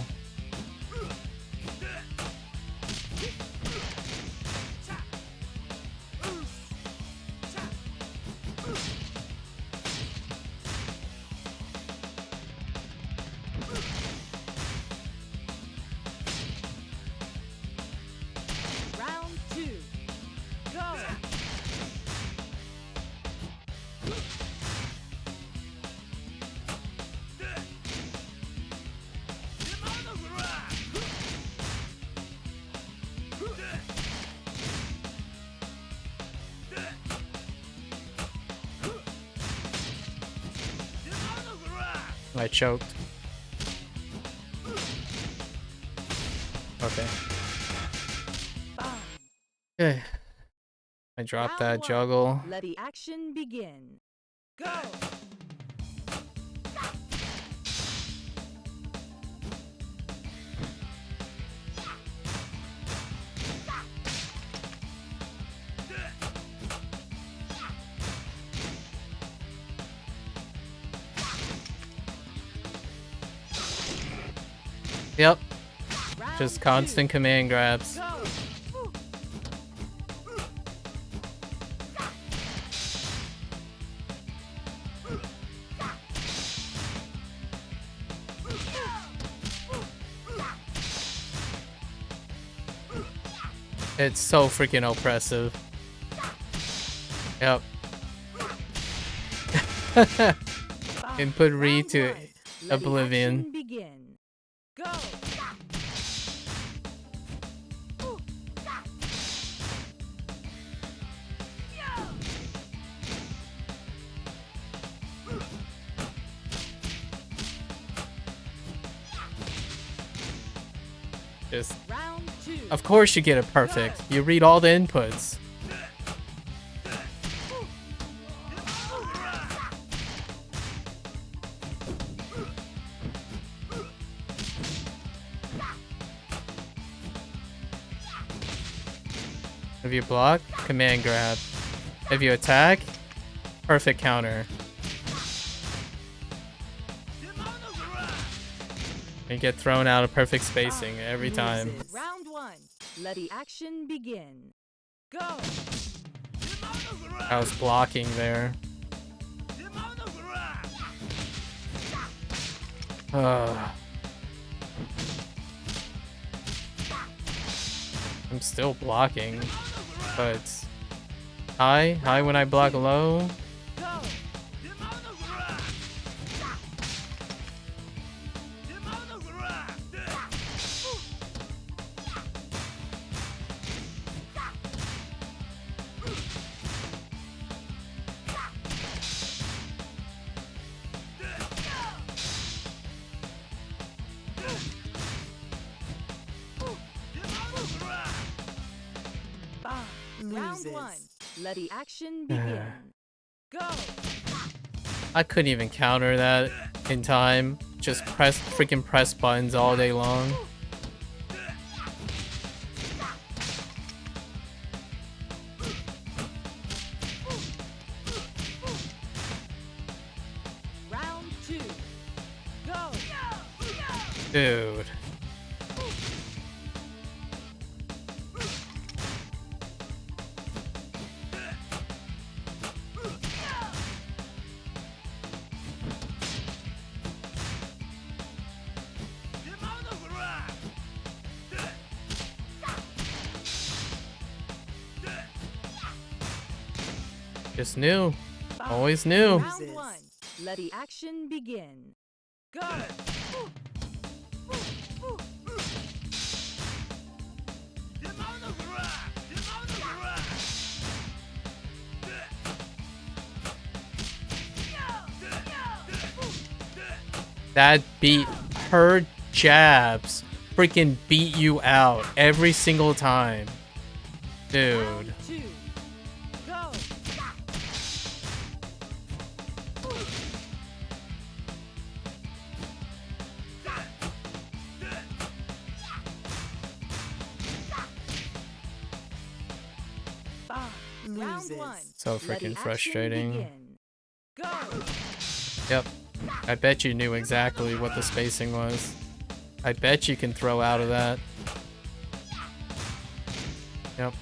Round 2. Go.
I choked. Okay. Okay. I dropped that
Round 1.
juggle.
Let the action begin. Go.
Yep.
Round
Just
2.
constant command grabs.
Go.
It's so freaking oppressive. Yep. Input read to
Round 1. Let the
oblivion.
action begin. Go.
Just,
Round 2.
of course you get it perfect. You read all the inputs. If you block, command grab. If you attack, perfect counter. You get thrown out of perfect spacing every time.
Loses. Round 1. Let the action begin. Go.
I was blocking there. I'm still blocking, but high when I block low.
Go. Round one. Let the action begin. Go.
I couldn't even counter that in time. Just freaking press buttons all day long.
Round two. Go.
Dude. Just knew. Always knew.
Round one. Let the action begin. Go.
That beat, her jabs freaking beat you out every single time. Dude.
Round two. Go. Round one.
So
Let the
freaking
action
frustrating.
begin. Go.
Yep. I bet you knew exactly what the spacing was. I bet you can throw out of that. Yep.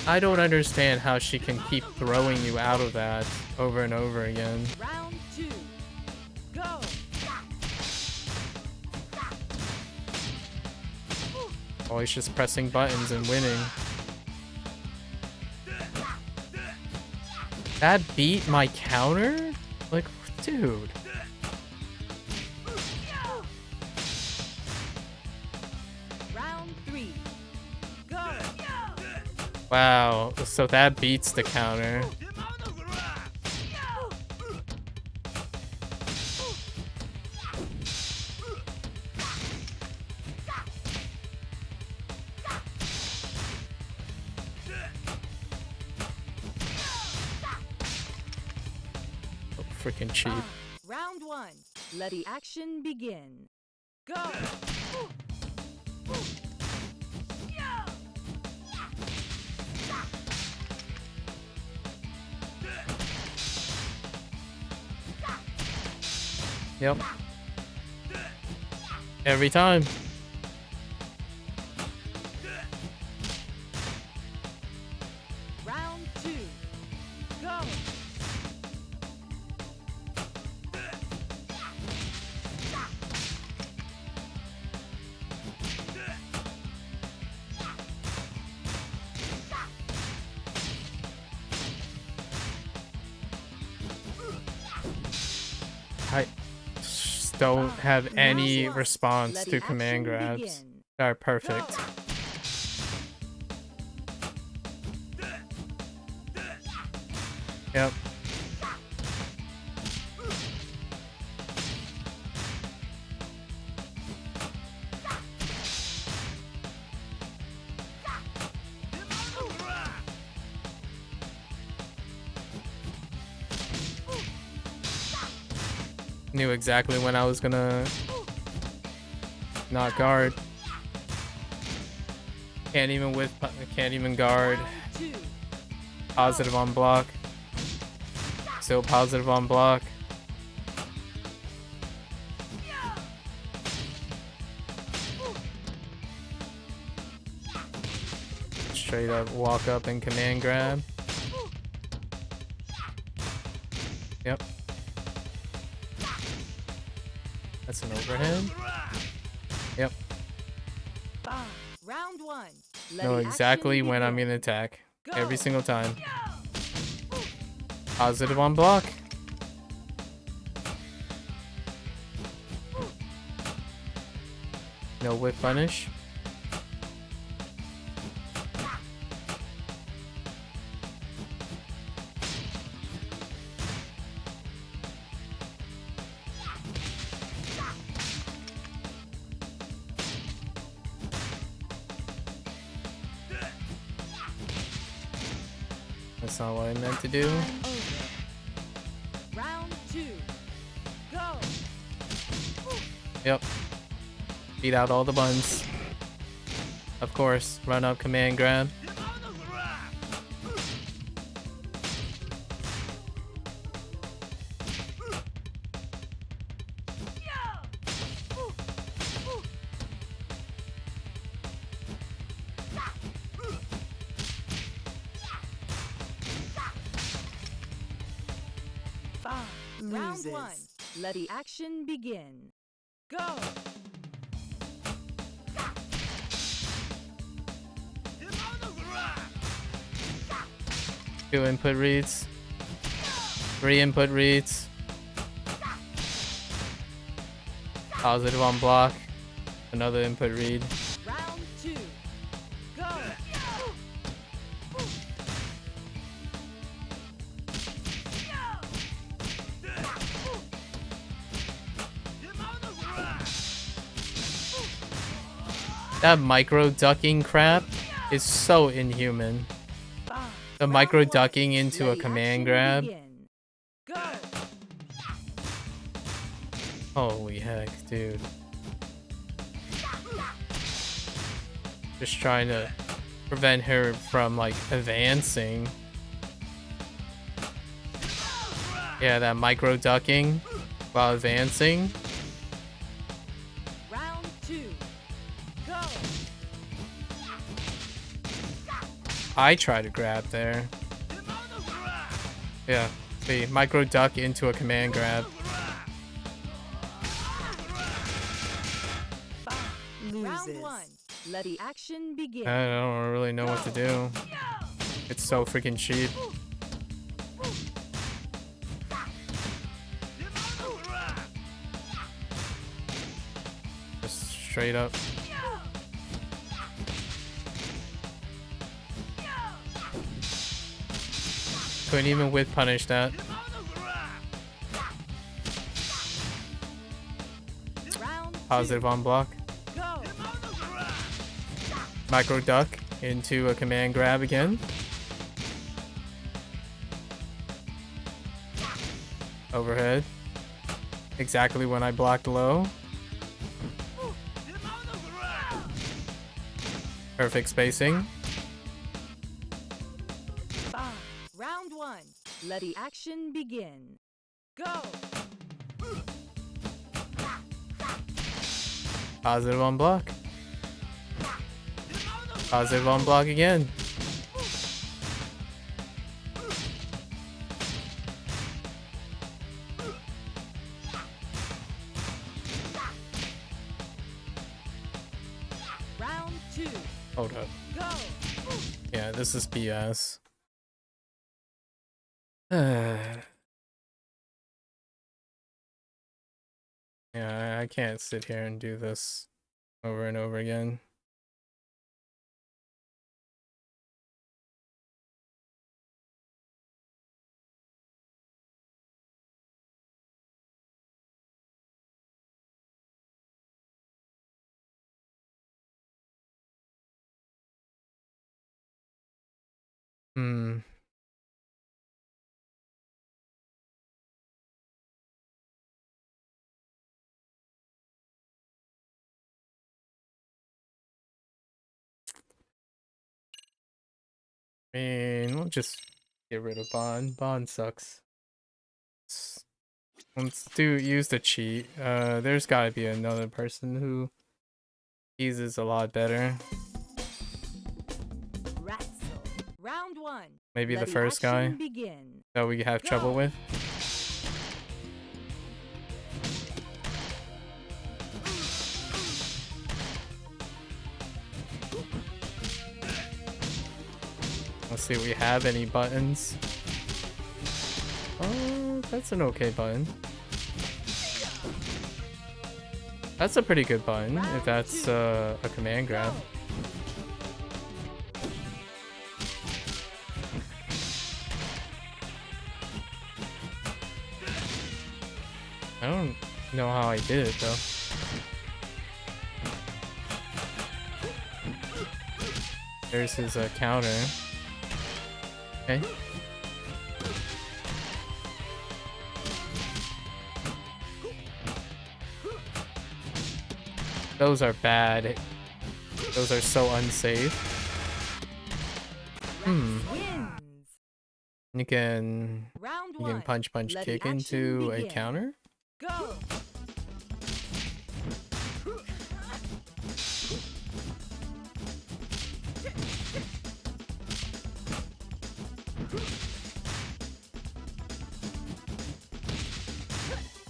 I don't understand how she can keep throwing you out of that over and over again.
Round two. Go.
Always just pressing buttons and winning. That beat my counter? Like, dude.
Round three. Go.
Wow, so that beats the counter. Oh, freaking cheap.
Round one. Let the action begin. Go.
Yep. Every time.
Round two. Go.
I just don't have any response to command grabs. They're perfect. Yep. Knew exactly when I was gonna not guard. Can't even guard. Positive on block. Still positive on block. Straight up walk up and command grab. Yep. That's an overhead. Yep.
Round one.
Know exactly when I'm gonna attack. Every single time. Positive on block. No whip punish. That's not what I meant to do.
Over. Round 2. Go.
Yep. Beat out all the buttons. Of course, run up, command grab.
Round 1. Let the action begin. Go.
2 input reads. 3 input reads. Positive on block. Another input read.
Round 2. Go.
That micro ducking crap is so inhuman. The micro ducking into a command grab.
Go.
Holy heck, dude. Just trying to prevent her from like advancing. Yeah, that micro ducking while advancing.
Round 2. Go.
I try to grab there. Yeah, see, micro duck into a command grab.
Round 1. Let the action begin.
I don't really know what to do. It's so freaking cheap. Just straight up. Couldn't even whip punish that. Positive on block.
Go.
Micro duck into a command grab again. Overhead. Exactly when I blocked low. Perfect spacing.
Round 1. Let the action begin. Go.
Positive on block. Positive on block again.
Round 2.
Hold up.
Go.
Yeah, this is BS. Yeah, I can't sit here and do this over and over again. Hmm. I mean, we'll just get rid of Bond. Bond sucks. Let's use the cheat. There's gotta be another person who uses a lot better.
Wrestle. Round 1.
Maybe
Let
the first guy
action begin.
that we have trouble
Go.
with. Let's see if we have any buttons. Oh, that's an okay button. That's a pretty good button if that's a command grab. I don't know how I did it though. There's his counter. Okay. Those are bad. Those are so unsafe.
Wins.
You can
Round
you can
one.
punch
Let the
kick
action
into a
begin.
counter.
Go.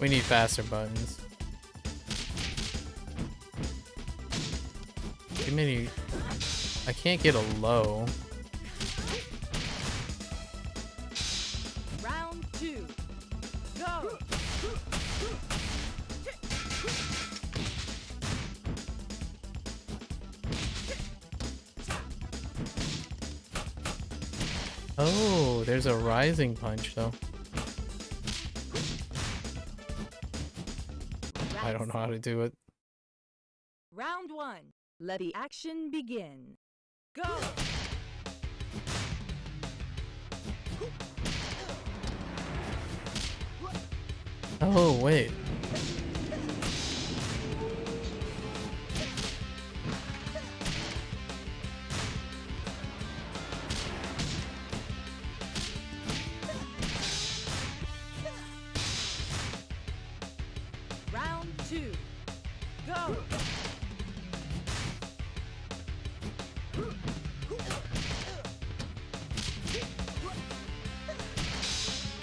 We need faster buttons. Too many. I can't get a low.
Round two. Go.
Oh, there's a rising punch though. I don't know how to do it.
Round one. Let the action begin. Go.
Oh, wait.
Round two. Go.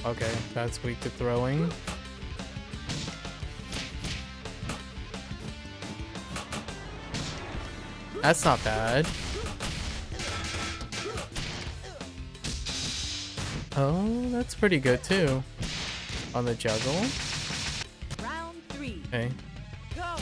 Okay, that's weak to throwing. That's not bad. Oh, that's pretty good too. On the juggle.
Round three.
Okay.
Go.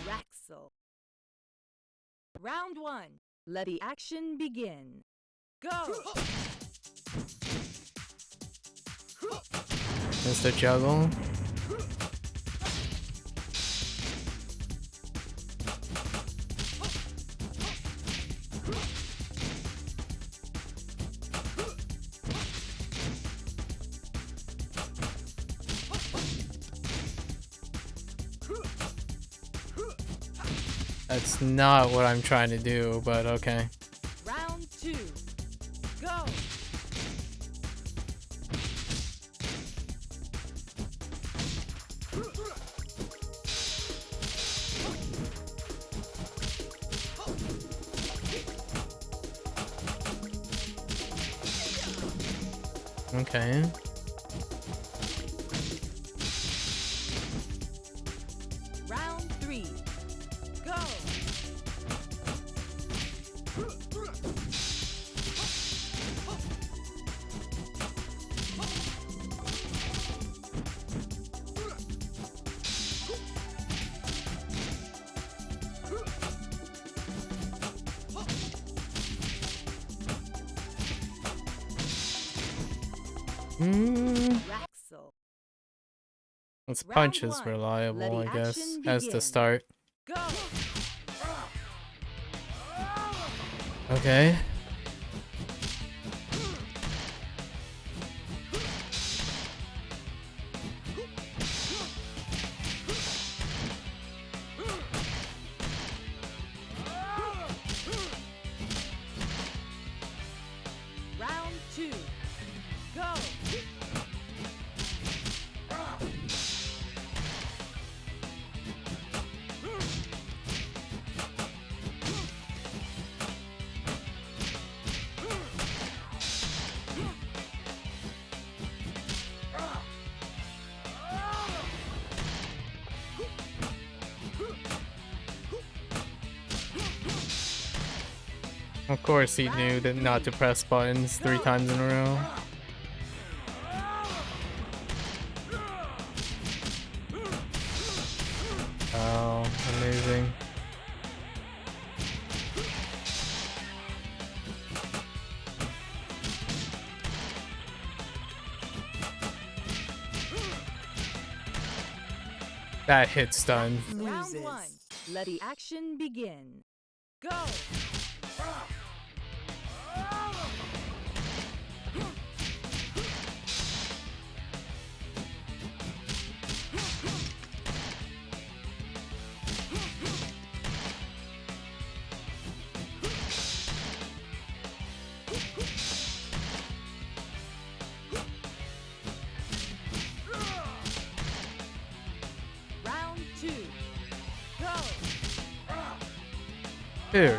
Raxel. Round one. Let the action begin. Go.
There's the juggle. That's not what I'm trying to do, but okay.
Round two. Go.
Okay.
Round three. Go. Raxel.
This
Round
punch is
one.
reliable,
Let
I
the
guess,
action
as the
begin.
start.
Go.
Okay.
Round two. Go.
Of course he knew that not to press buttons 3 times in a row. Oh, amazing. That hit stun.
Round 1. Let the action begin. Go! Round 2. Go!
Dude.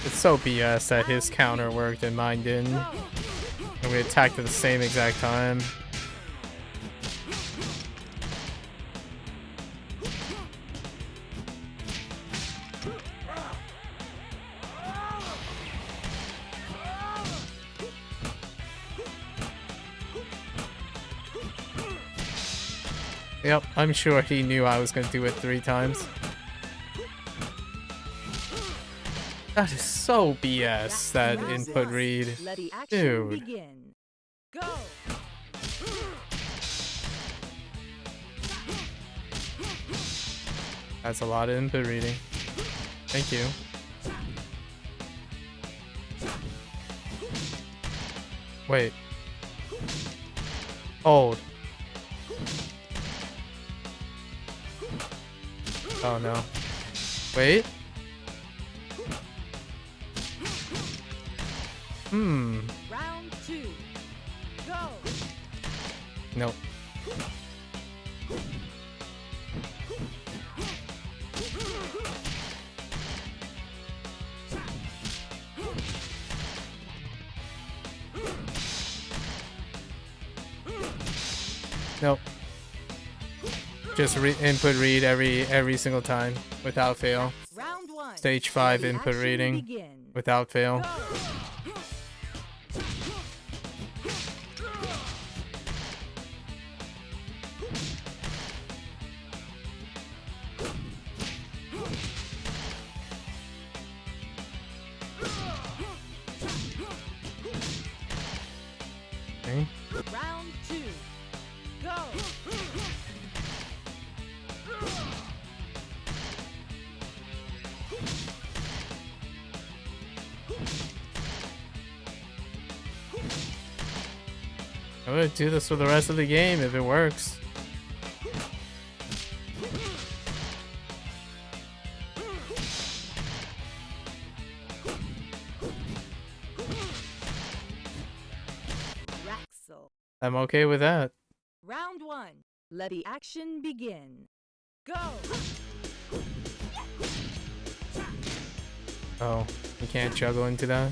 It's so BS that his counter worked and mine didn't. And we attacked at the same exact time. Yep, I'm sure he knew I was gonna do it 3 times. That is so BS, that input read.
Let the action
Dude.
begin. Go!
That's a lot of input reading. Thank you. Wait. Hold. Oh no. Wait.
Round 2. Go!
Nope. Nope. Just input read every single time without fail.
Round 1.
Stage 5
Let the
input
action
reading
begin.
without fail.
Go!
Okay.
Round 2. Go!
I'm gonna do this for the rest of the game if it works.
Raxel.
I'm okay with that.
Round 1. Let the action begin. Go!
Oh, you can't juggle into that?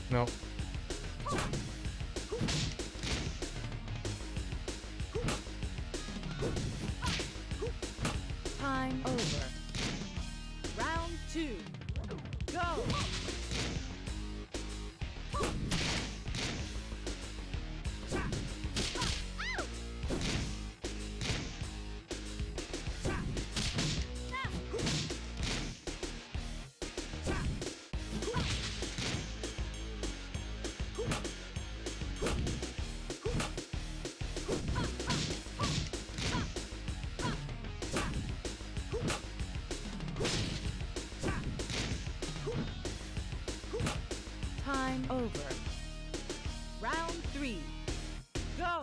Nope.
Time over. Round 2. Go! Time over. Round 3. Go!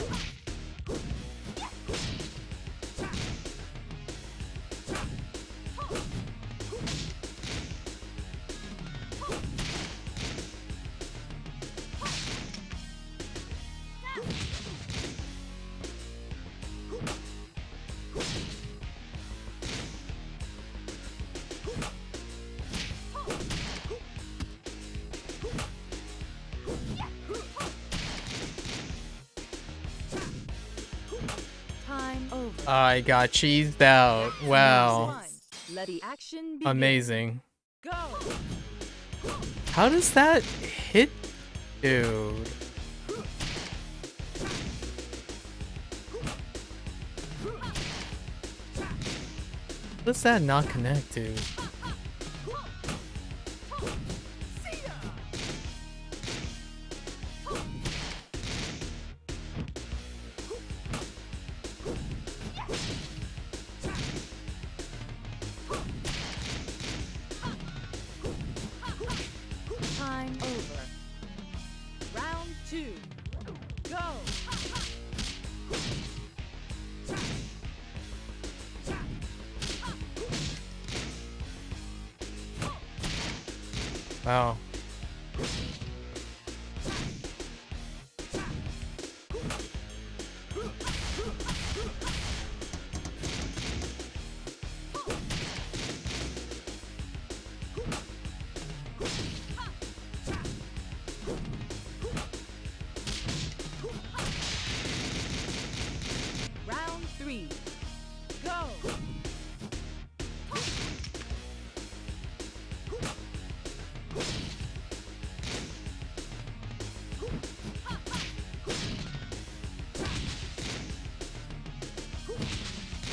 I got cheesed out. Wow.
Let the action begin.
Amazing.
Go.
How does that hit, dude? How does that not connect, dude?
Time over. Round 2. Go.
Wow.
Round 3. Go.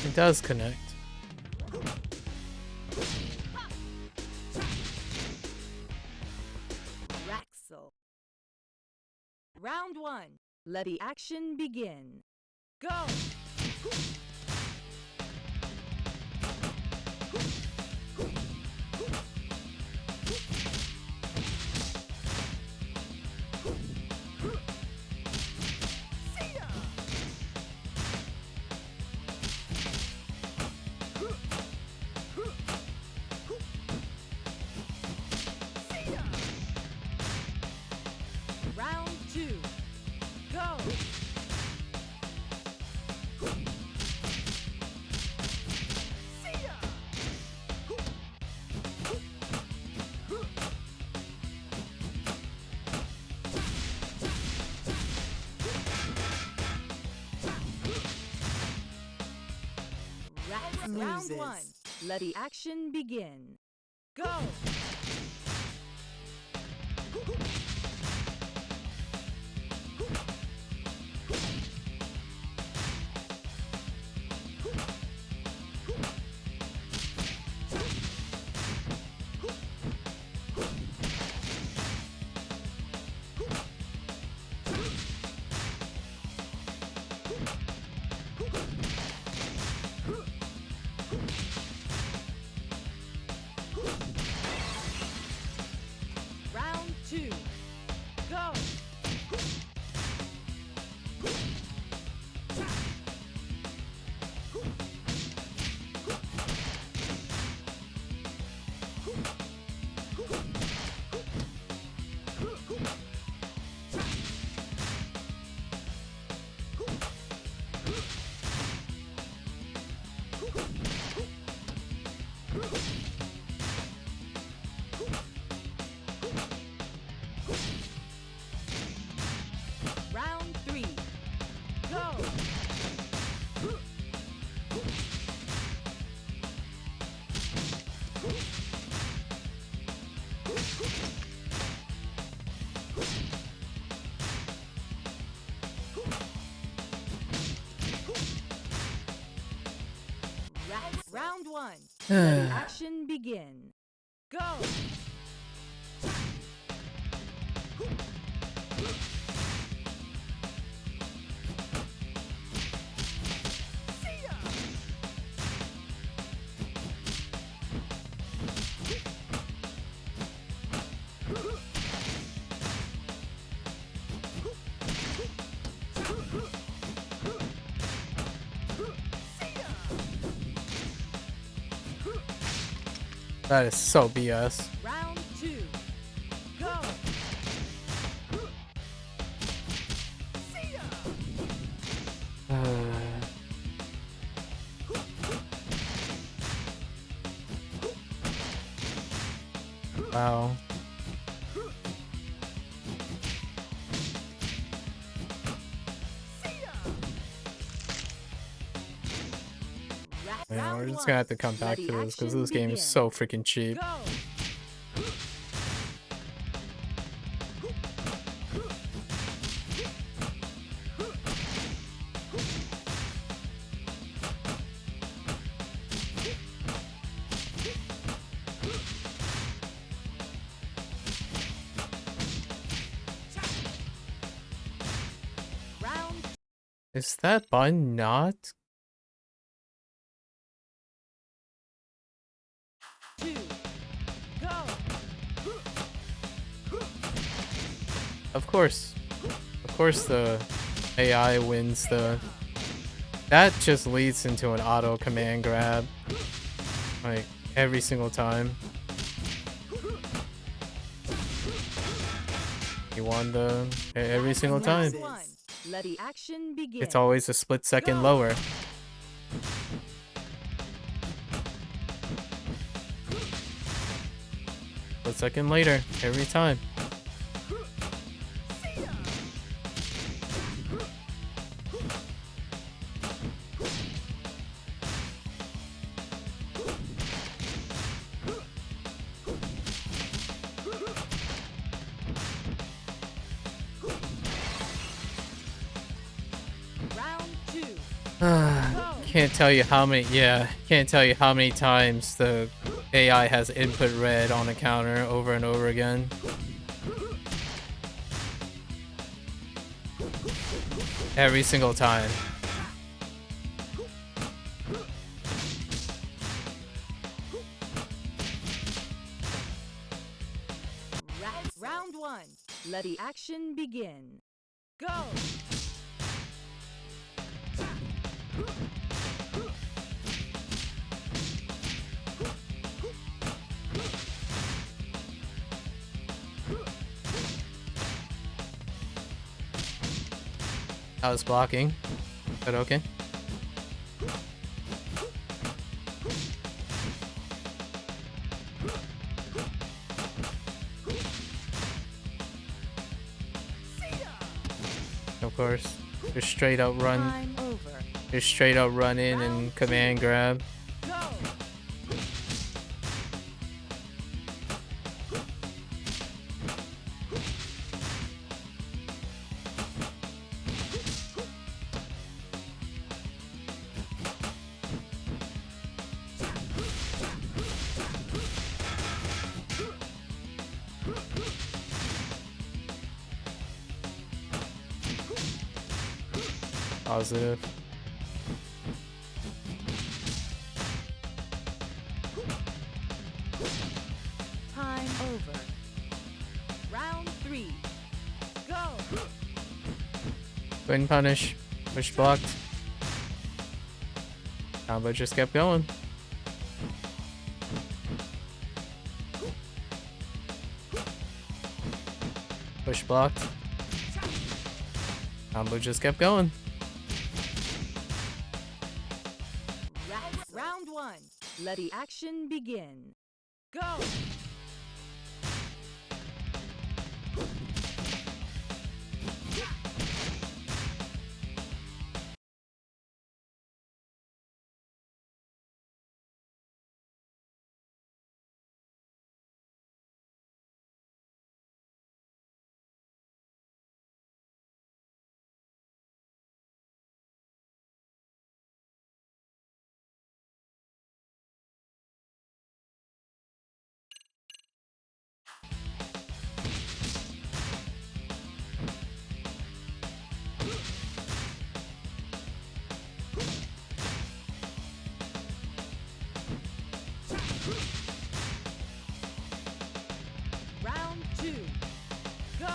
It does connect.
Raxel. Round 1. Let the action begin. Go. Round 2. Go. Round 1. Let the action begin. Go. Round 2. Go. Round 3. Go. Round 1. Let the action begin. Go.
That is so BS.
Round 2. Go.
Wow. Yeah, we're just gonna have to come back to this because this game is so freaking cheap.
Go. Round
Is that button not?
2. Go.
Of course. Of course the AI wins the... That just leads into an auto command grab. Like, every single time. You won the... Every single time.
Round 1. Let the action begin.
It's always a split second lower. Split second later, every time.
Round 2.
Can't tell you how many, can't tell you how many times the AI has input red on a counter over and over again. Every single time.
Round 1. Let the action begin. Go.
I was blocking, but okay. Of course, just straight up run.
Time over.
Just straight up run in and command grab.
Go.
Positive.
Time over. Round 3. Go.
Couldn't punish. Push blocked. Combo just kept going. Push blocked. Combo just kept going.
Round 1. Let the action begin. Go. Round 2. Go.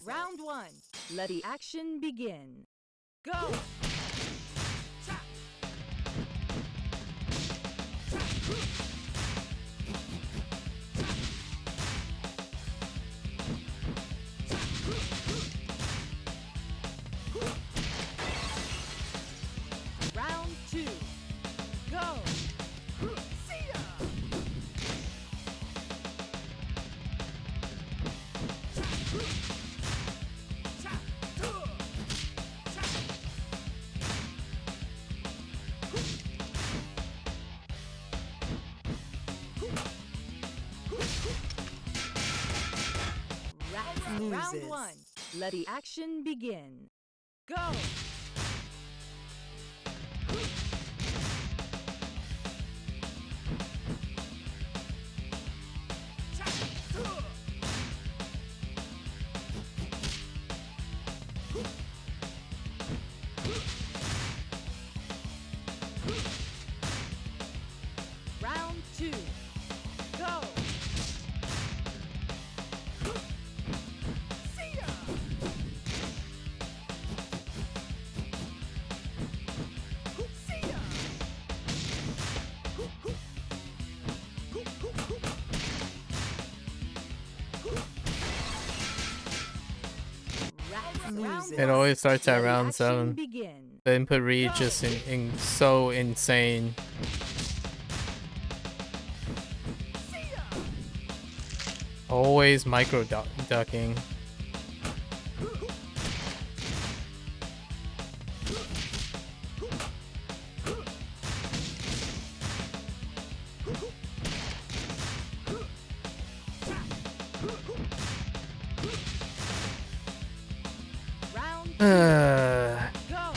Round 1. Let the action begin. Go. Round 1. Let the action begin. Go! Round 2. Go!
It always starts at round 7.
Begin.
The input read just so insane. Always micro ducking.
Round go!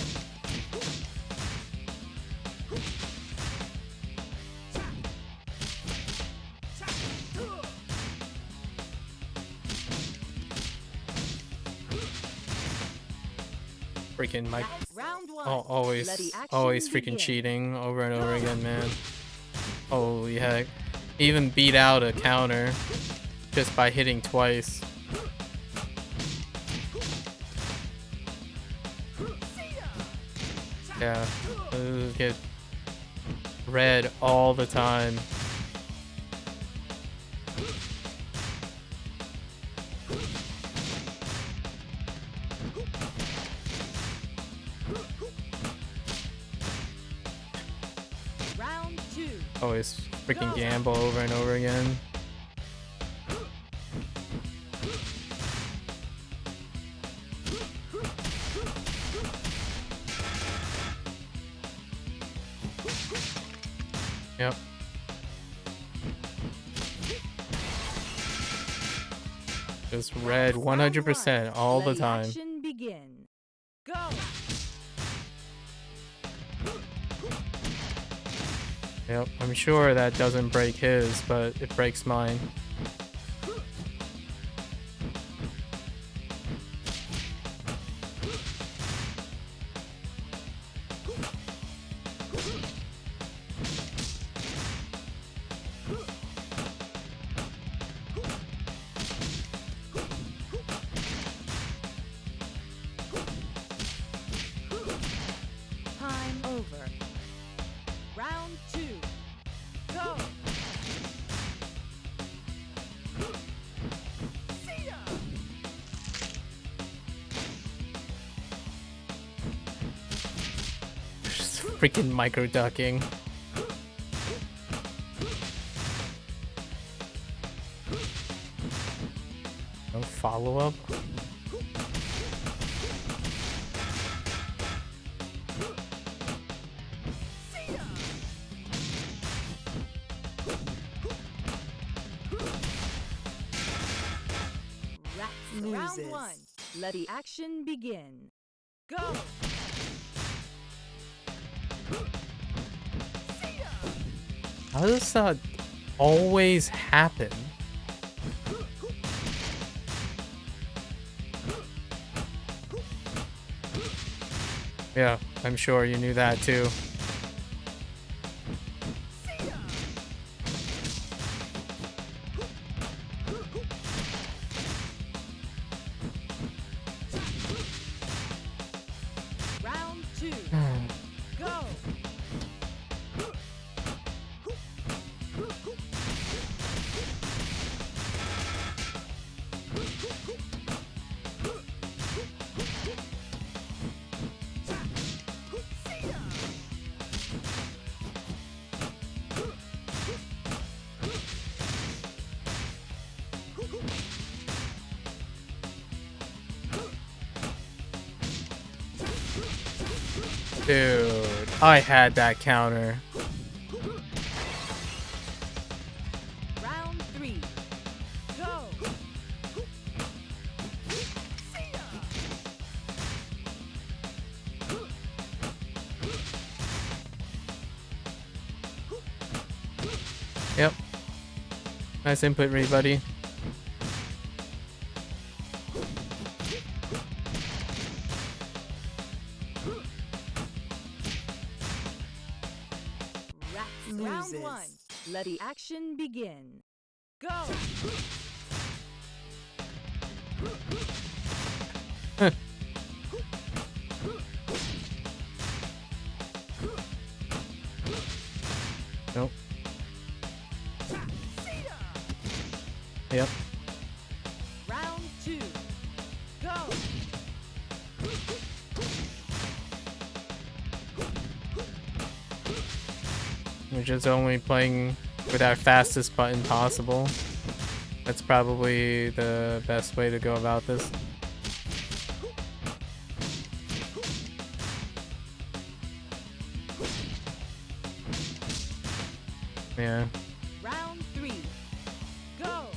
Freaking Mike.
Round 1.
Always
Let the action
freaking
begin.
cheating over and over again, man. Holy heck. Even beat out a counter just by hitting twice. Yeah, get red all the time.
Round 2.
Always freaking gamble over and over again. Yep. Just red 100% all the
Let
time.
action begin. Go!
Yep, I'm sure that doesn't break his, but it breaks mine.
Time over. Round 2. Go!
Just freaking micro ducking. No follow up.
Round 1. Let the action begin. Go!
How does that always happen? Yeah, I'm sure you knew that too.
Round 2. Go!
Dude, I had that counter.
Round 3. Go!
Yep. Nice input, everybody.
Round 1. Let the action begin. Go!
Nope. Yep.
Round 2. Go!
We're just only playing with our fastest button possible. That's probably the best way to go about this. Yeah.
Round 3. Go!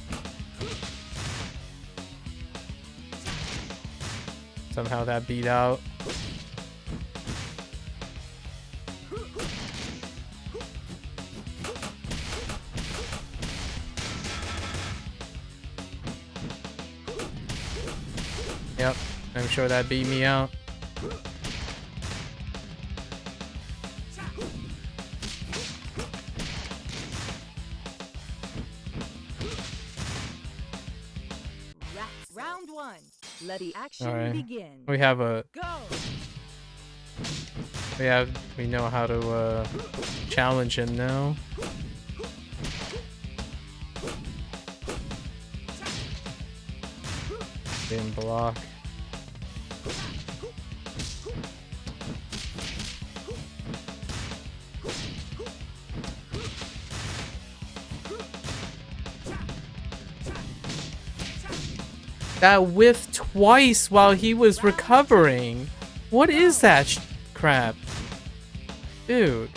Somehow that beat out. Yep, I'm sure that beat me out.
Round 1. Let the action
Alright.
begin.
We have a
Go!
we know how to challenge him now. Didn't block. That whiffed twice while he was recovering. What is that crap? Dude.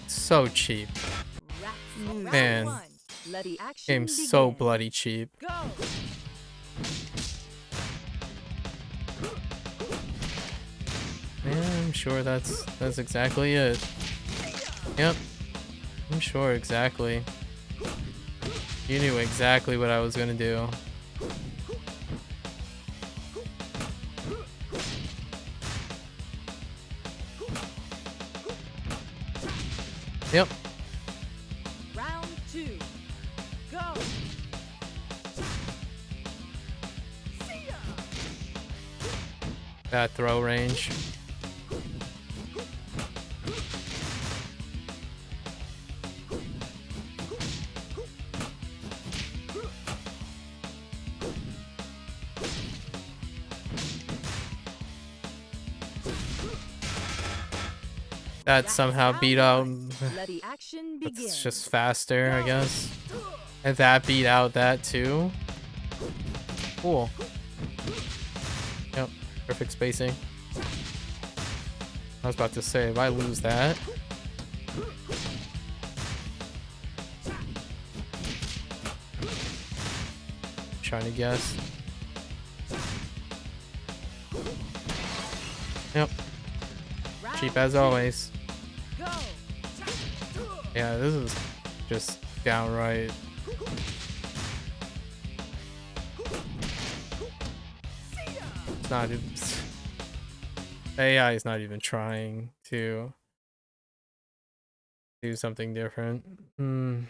So cheap. Man,
Round 1. Let the action
game's so
begin.
bloody cheap.
Go!
Yeah, I'm sure that's exactly it. Yep. I'm sure exactly. You knew exactly what I was gonna do. Yep.
Round 2. Go!
That throw range. That somehow beat out.
Let the action begin.
It's just faster, I guess. And that beat out that too. Cool. Yep, perfect spacing. I was about to say, if I lose that. Trying to guess. Yep. Cheap as always.
Go!
Yeah, this is just downright. It's not even. AI is not even trying to do something different. Hmm.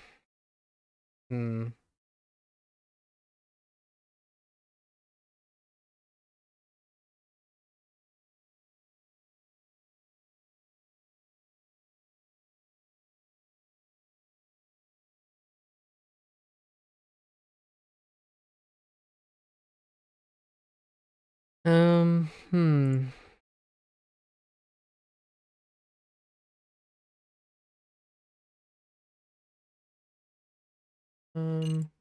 Hmm. Hmm. Um.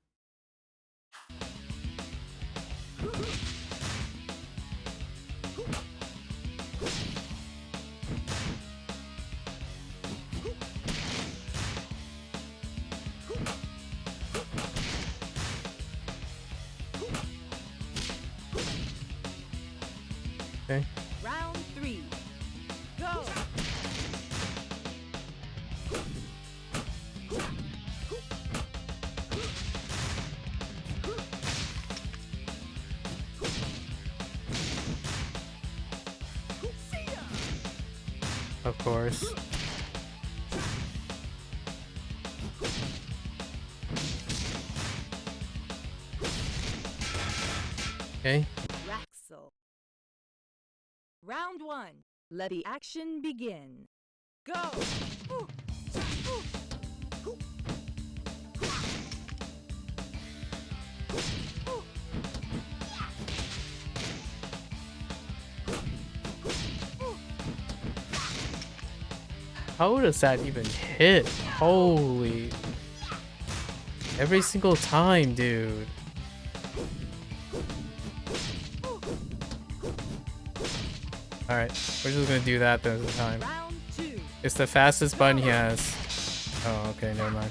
Okay.
Round 3. Go!
Of course. Okay.
Raxel. Round 1. Let the action begin. Go!
How does that even hit? Holy. Every single time, dude. Alright, we're just gonna do that this time.
Round 2.
It's the fastest button he has. Oh, okay, never mind.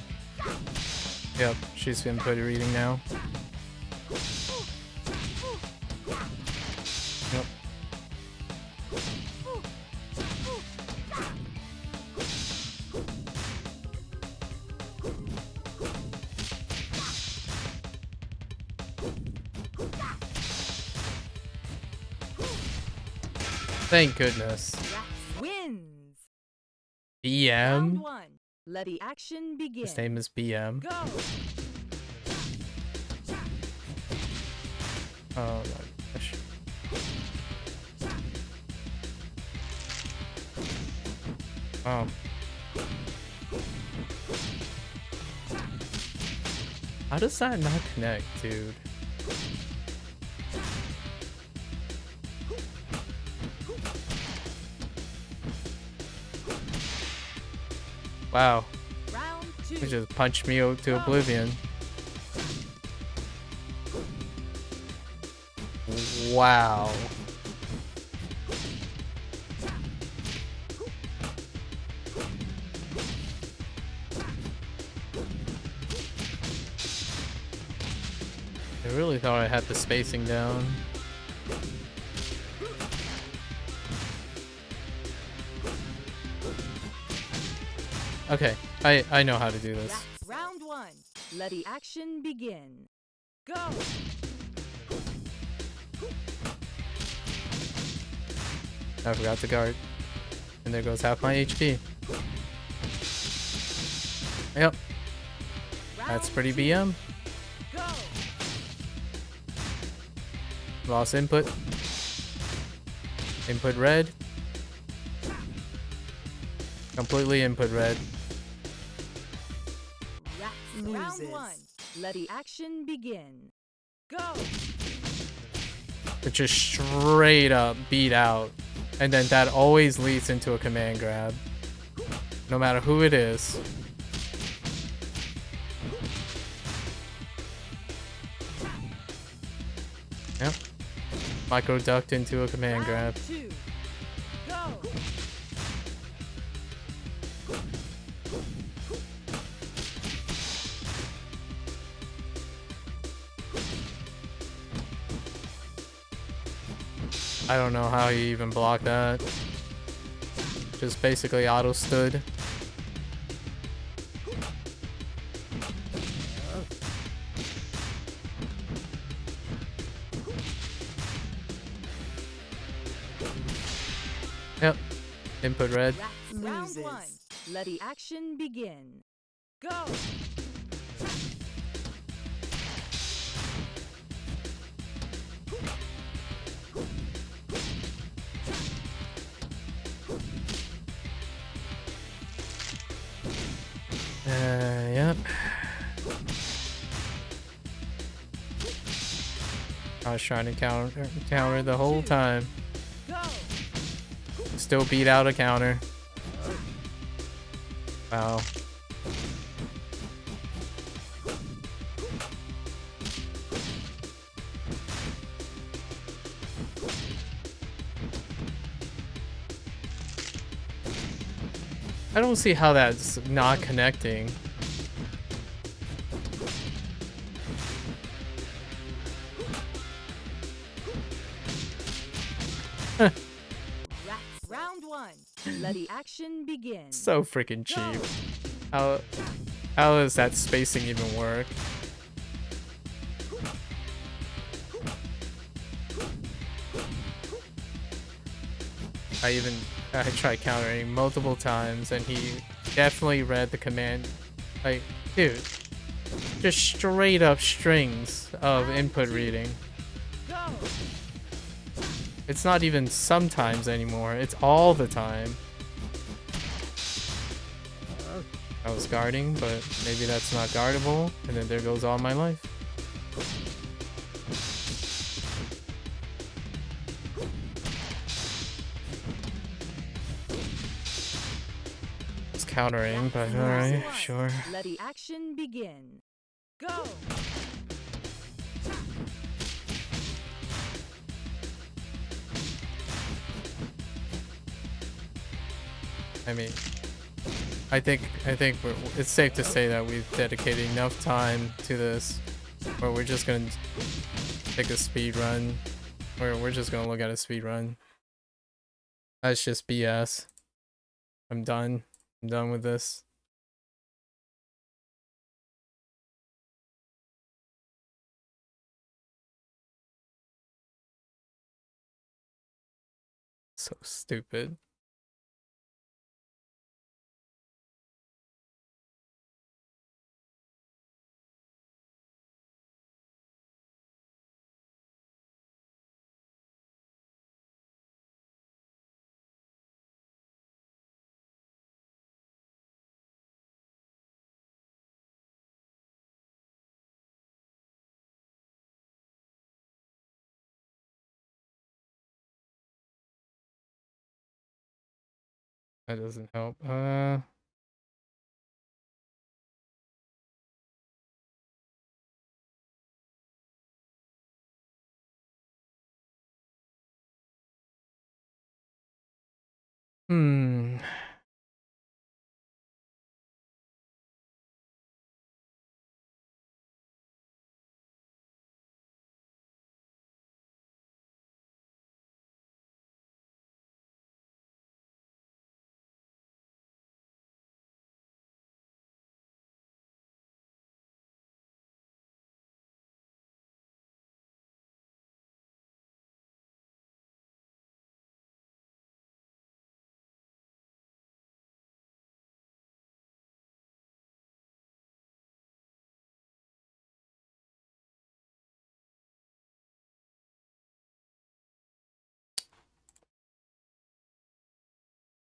Yep, she's input reading now. Yep. Thank goodness.
Rax wins. Round
BM?
1. Let the action begin.
His name is BM.
Go!
Oh my gosh. Oh. How does that not connect, dude? Wow.
Round 2.
He just punched me to oblivion. Wow. I really thought I had the spacing down. Okay, I know how to do this.
Round 1. Let the action begin. Go!
I forgot to guard. And there goes half my HP. Yep, that's pretty BM.
Go!
Lost input. Input red. Completely input red.
Round 1. Let the action begin. Go!
But just straight up beat out. And then that always leads into a command grab. No matter who it is. Yep. Micro ducked into a command grab.
Round 2. Go!
I don't know how he even blocked that. Just basically auto stood. Yep. Input red.
Round 1. Let the action begin. Go!
Yep. I was trying to counter the whole time.
Go!
Still beat out a counter. Wow. I don't see how that's not connecting.
Round 1. Let the action begin.
So freaking cheap. How does that spacing even work? I tried countering multiple times and he definitely read the command. Like, dude, just straight up strings of input reading. It's not even sometimes anymore, it's all the time. I was guarding, but maybe that's not guardable, and then there goes all my life. It's countering, but alright, sure.
Let the action begin. Go!
I mean, I think it's safe to say that we've dedicated enough time to this, where we're just gonna take a speed run, or we're just gonna look at a speed run. That's just BS. I'm done. I'm done with this. So stupid. That doesn't help. Hmm.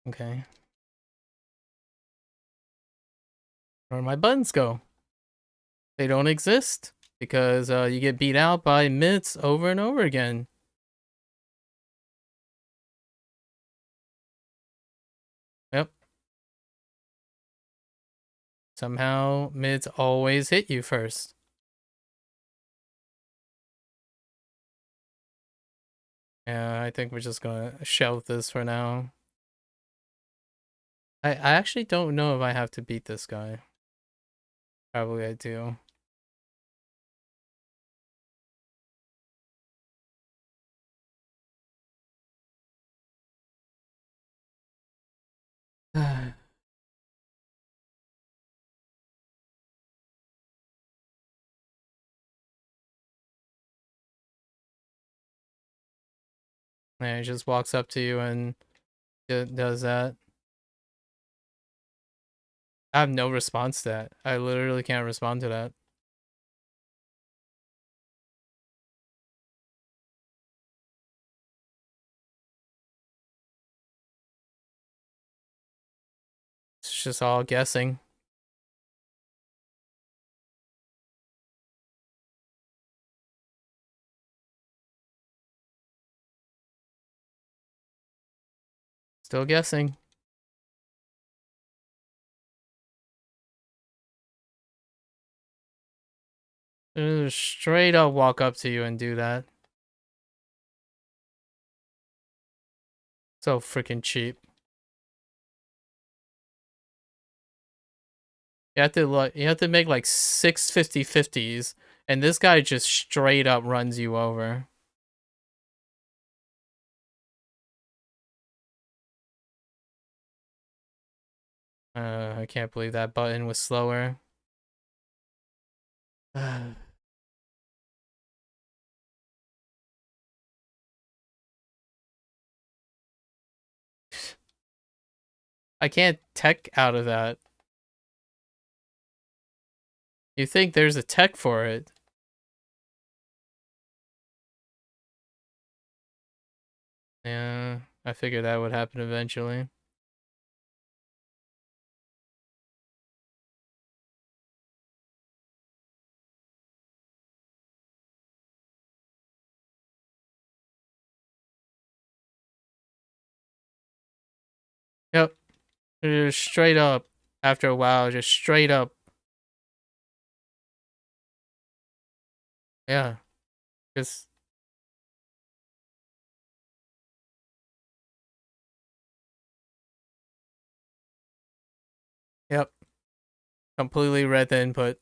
Okay. Where my buttons go? They don't exist because you get beat out by mitts over and over again. Yep. Somehow mids always hit you first. Yeah, I think we're just gonna shelve this for now. I actually don't know if I have to beat this guy. Probably I do. Yeah, he just walks up to you and does that. I have no response to that. I literally can't respond to that. It's just all guessing. Still guessing. Just straight up walk up to you and do that. So freaking cheap. You have to make like 6 50-50s, and this guy just straight up runs you over. I can't believe that button was slower. I can't tech out of that. You think there's a tech for it. Yeah, I figured that would happen eventually. Yep. Just straight up. After a while, just straight up. Yeah. Just yep. Completely read the input.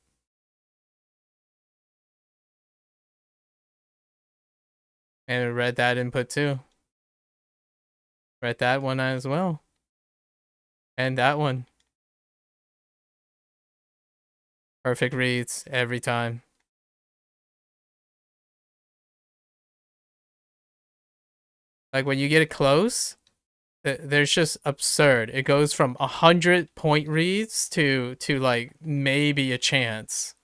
And it read that input too. Read that one as well. And that one. Perfect reads every time. Like when you get it close, there's just absurd. It goes from 100-point reads to like maybe a chance.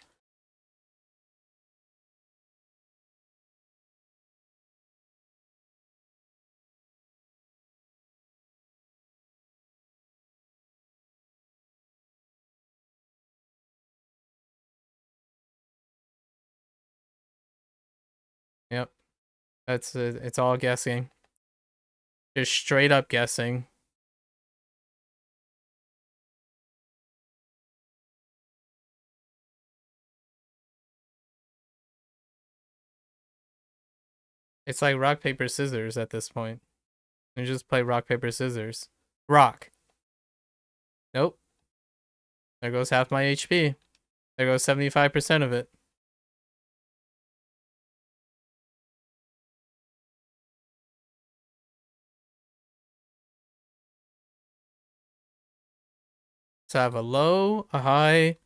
Yep. That's it's all guessing. Just straight up guessing. It's like rock, paper, scissors at this point. You just play rock, paper, scissors. Rock. Nope. There goes half my HP. There goes 75% of it. So I have a low, a high,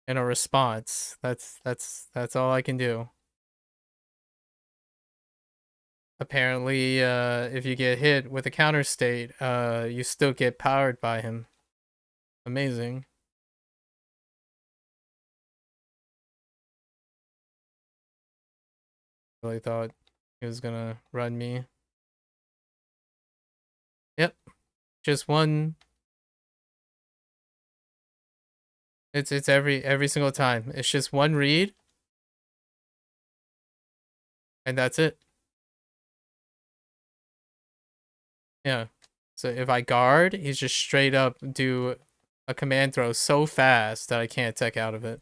and a response. That's all I can do. Apparently, if you get hit with a counter state, you still get powered by him. Amazing. Really thought he was gonna run me. Yep. Just one. It's every single time. It's just one read. And that's it. Yeah. So if I guard, he's just straight up do a command throw so fast that I can't tech out of it.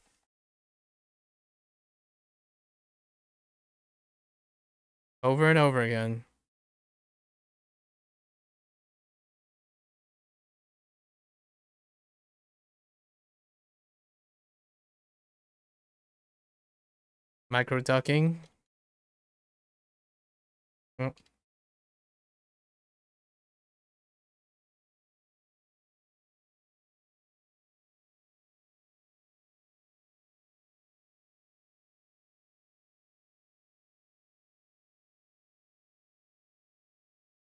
Over and over again. Micro ducking. Oh,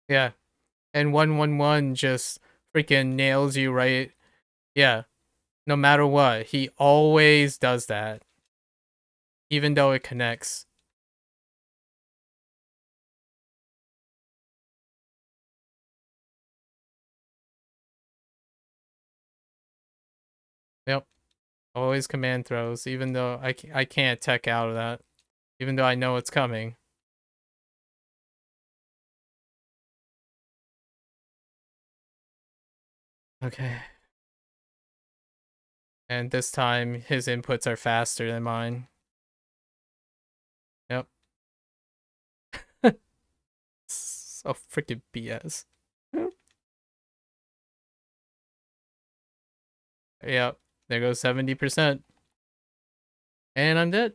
yeah. And 111 just freaking nails you right. Yeah. No matter what, he always does that. Even though it connects. Yep. Always command throws, even though I can't tech out of that. Even though I know it's coming. Okay. And this time, his inputs are faster than mine. Yep. So freaking BS. Yep. There goes 70%. And I'm dead.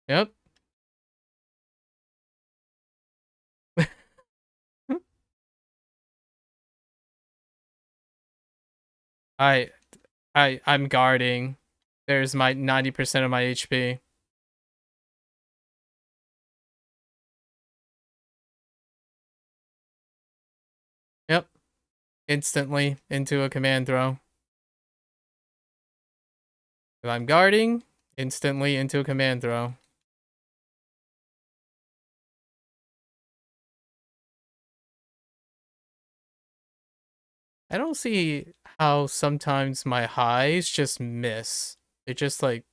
Yep. I I'm guarding. There's my 90% of my HP. Yep. Instantly into a command throw. If I'm guarding, instantly into a command throw. I don't see how sometimes my highs just miss. They just like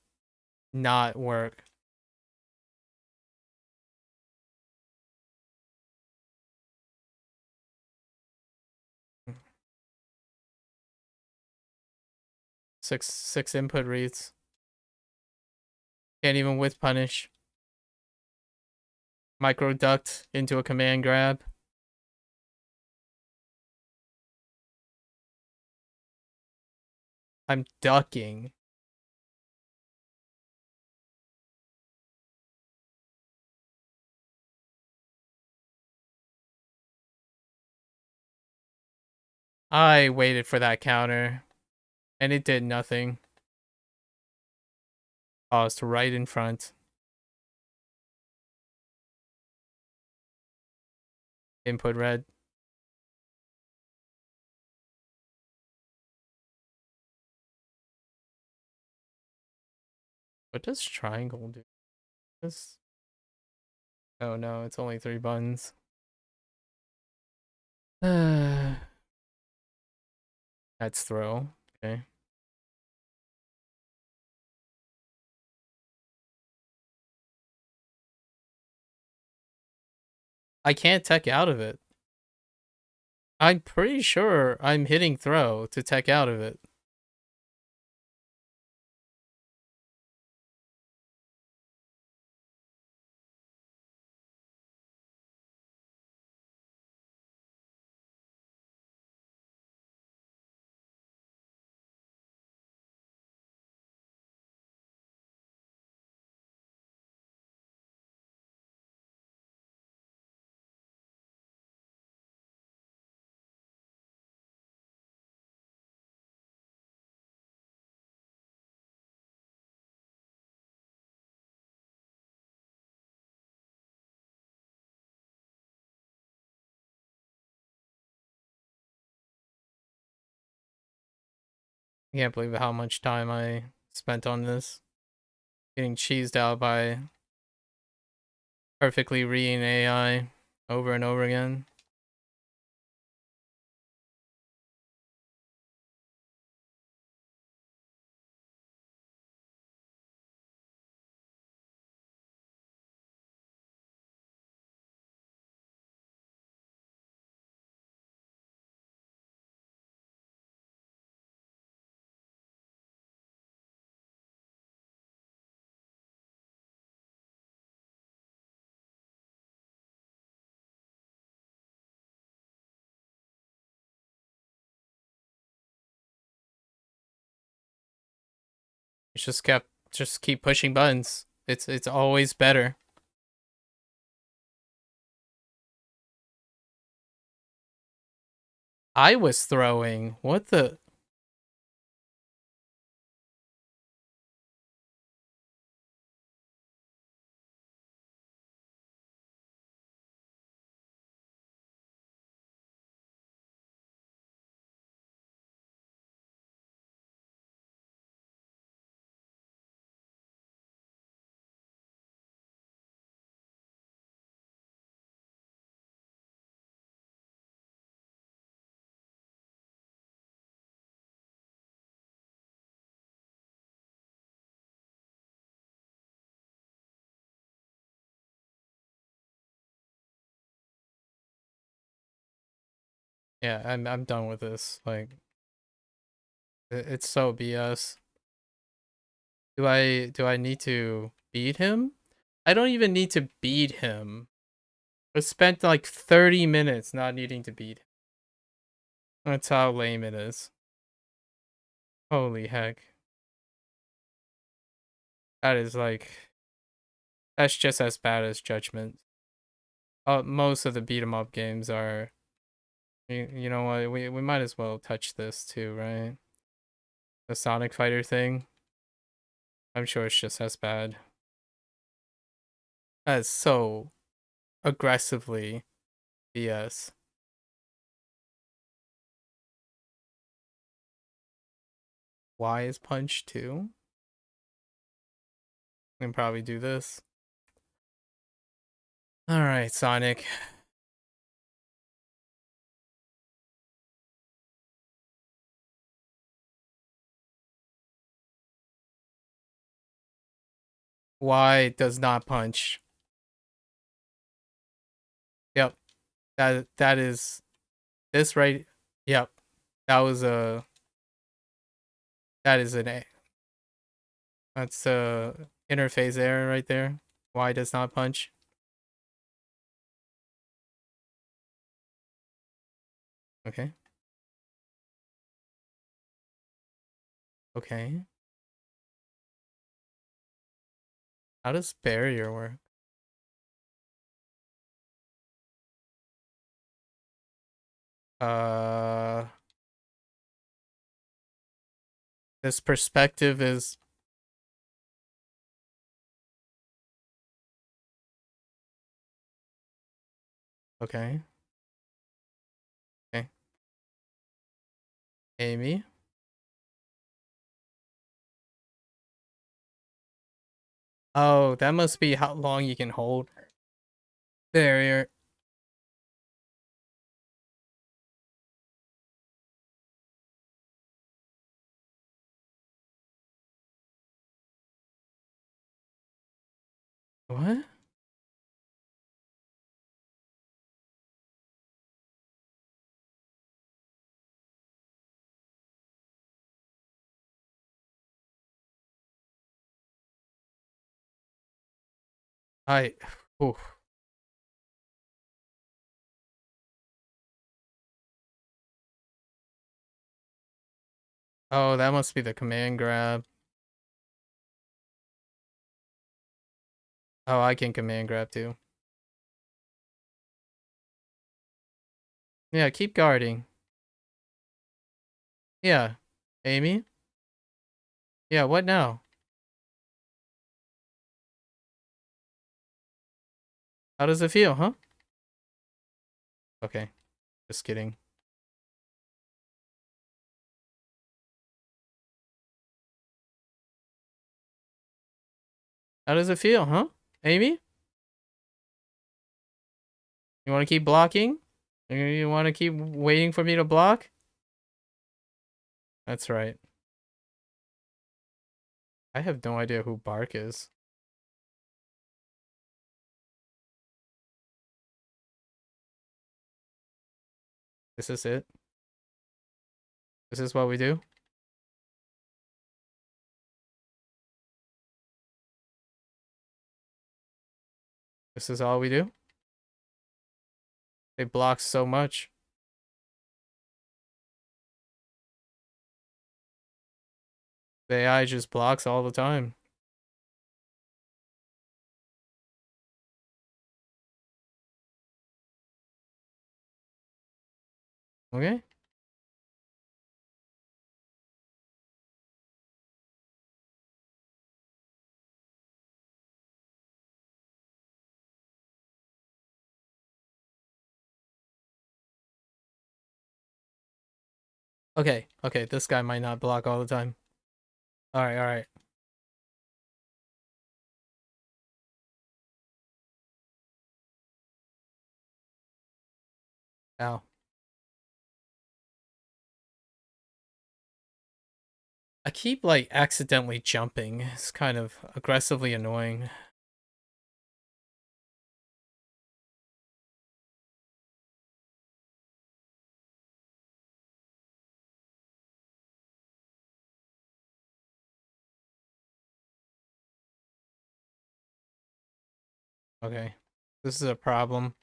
not work. Six input reads. Can't even with punish. Micro duct into a command grab. I'm ducking. I waited for that counter, and it did nothing. Paused right in front. Input red. What does triangle do? This? Oh no, it's only 3 buttons. That's throw. Okay. I can't tech out of it. I'm pretty sure I'm hitting throw to tech out of it. I can't believe how much time I spent on this. Getting cheesed out by perfectly reading AI over and over again. It's just keep pushing buttons. It's always better. I was throwing. What the? Yeah, I'm done with this. Like, it's so BS. Do I need to beat him? I don't even need to beat him. I spent like 30 minutes not needing to beat him. That's how lame it is. Holy heck. That is like That's just as bad as Judgment. Most of the beat 'em up games are. You know what? We might as well touch this too, right? The Sonic Fighter thing. I'm sure it's just as bad. That's so aggressively BS. Y is punch too. We can probably do this. Alright, Sonic. Y does not punch. Yep. That is this right. Yep. That was a that is an A. That's a interface error right there. Y does not punch. Okay. Okay. How does barrier work? Uh this perspective is okay. Okay. Amy. Oh, that must be how long you can hold barrier. What? I oof. Oh, that must be the command grab. Oh, I can command grab too. Yeah, keep guarding. Yeah. Amy? Yeah, what now? How does it feel, huh? Okay. Just kidding. How does it feel, huh? Amy? You want to keep blocking? You want to keep waiting for me to block? That's right. I have no idea who Bark is. This is it. This is what we do. This is all we do. They block so much. The AI just blocks all the time. Okay. Okay. Okay. This guy might not block all the time. All right. All right. Ow. I keep like accidentally jumping. It's kind of aggressively annoying. Okay. This is a problem.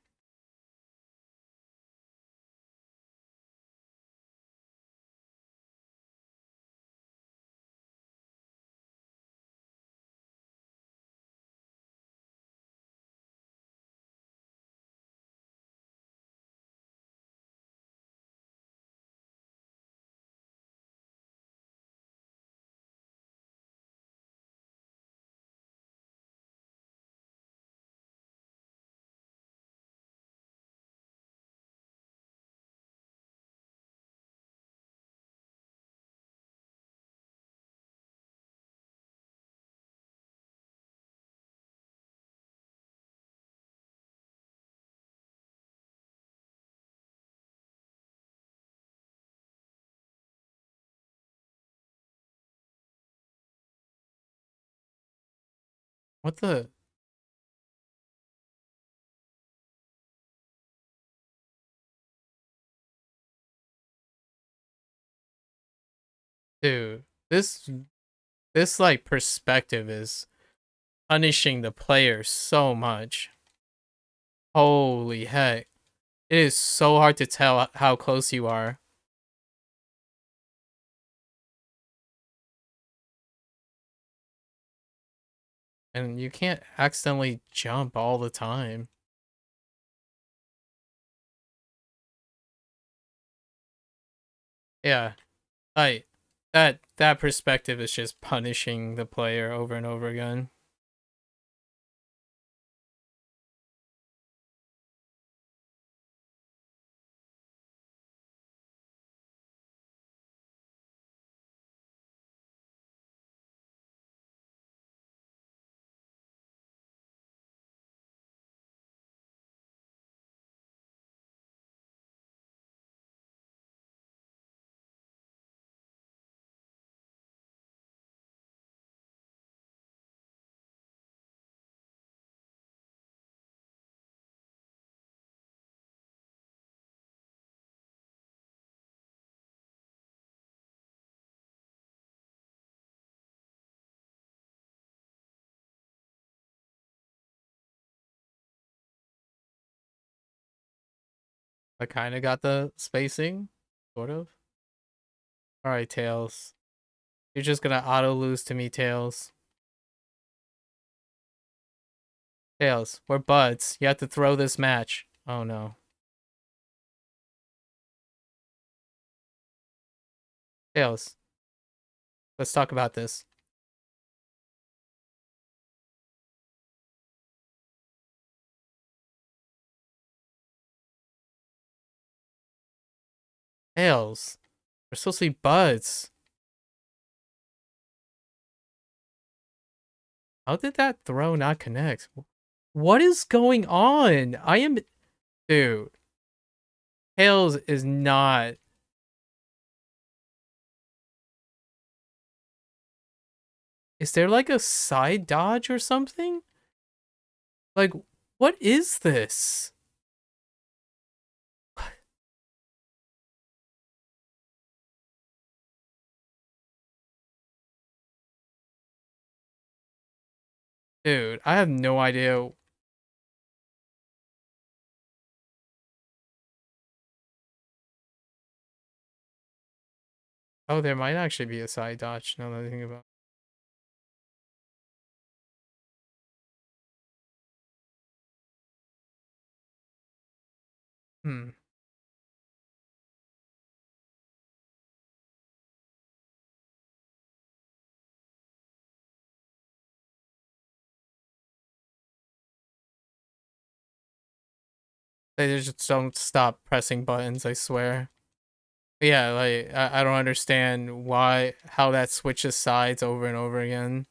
What the? Dude, this like perspective is punishing the player so much. Holy heck. It is so hard to tell how close you are. And you can't accidentally jump all the time. Yeah. I that perspective is just punishing the player over and over again. I kind of got the spacing, sort of. All right, Tails. You're just gonna auto lose to me, Tails. Tails, we're buds. You have to throw this match. Oh no. Tails, let's talk about this. Tails, we're supposed to be buds. How did that throw not connect? What is going on? I am... Dude. Tails is not... Is there like a side dodge or something? Like, what is this? Dude, I have no idea. Oh, there might actually be a side dodge now that I think about it. Hmm. They just don't stop pressing buttons, I swear. But yeah, like, I don't understand how that switches sides over and over again.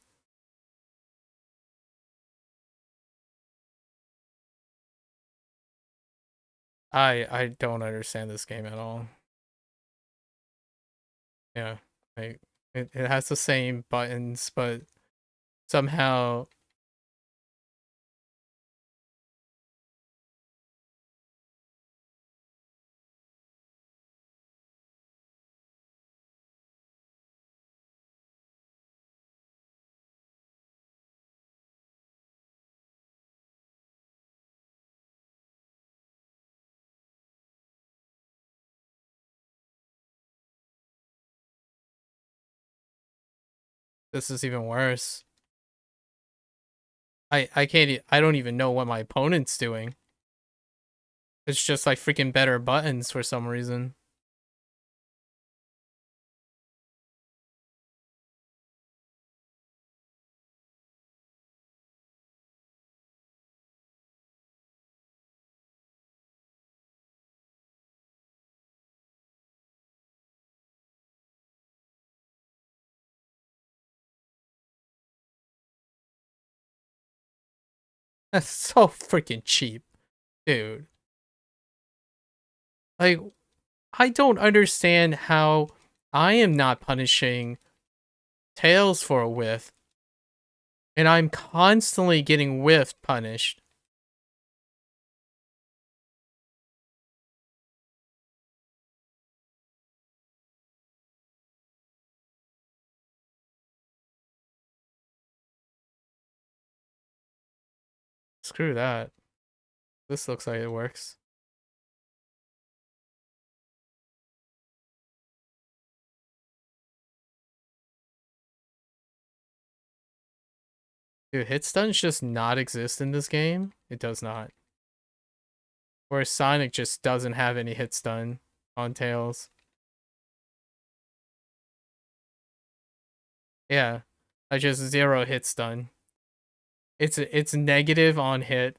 I don't understand this game at all. Yeah, like, it has the same buttons, but somehow... This is even worse. I can't I don't even know what my opponent's doing. It's just like freaking better buttons for some reason. That's so freaking cheap, dude. Like, I don't understand how I am not punishing Tails for a whiff. And I'm constantly getting whiffed punished. Screw that. This looks like it works. Dude, hit stuns just not exist in this game? It does not. Whereas Sonic just doesn't have any hit stun on Tails. Yeah. I just 0 hit stun. It's negative on hit.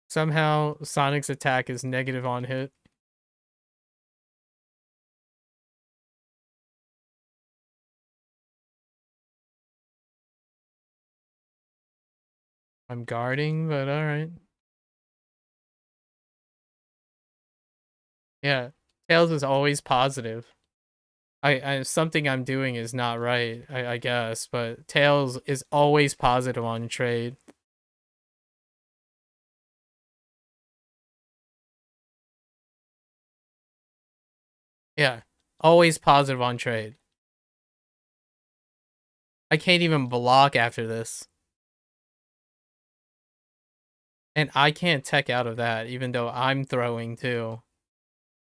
Somehow Sonic's attack is negative on hit. I'm guarding, but alright. Yeah. Tails is always positive. Something I'm doing is not right, I guess, but Tails is always positive on trade. Yeah. Always positive on trade. I can't even block after this. And I can't tech out of that, even though I'm throwing too.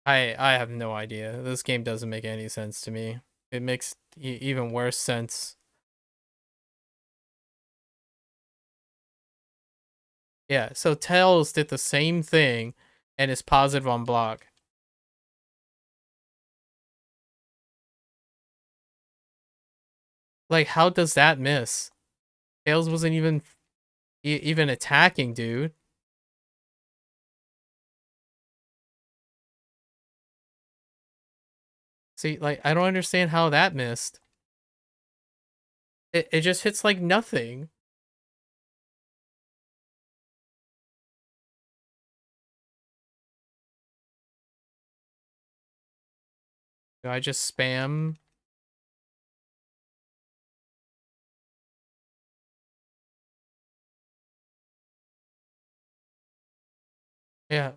I have no idea. This game doesn't make any sense to me. It makes even worse sense. Yeah, so Tails did the same thing and is positive on block. Like, how does that miss? Tails wasn't even attacking, dude. See, like, I don't understand how that missed. It just hits like nothing. Do I just spam? Yeah.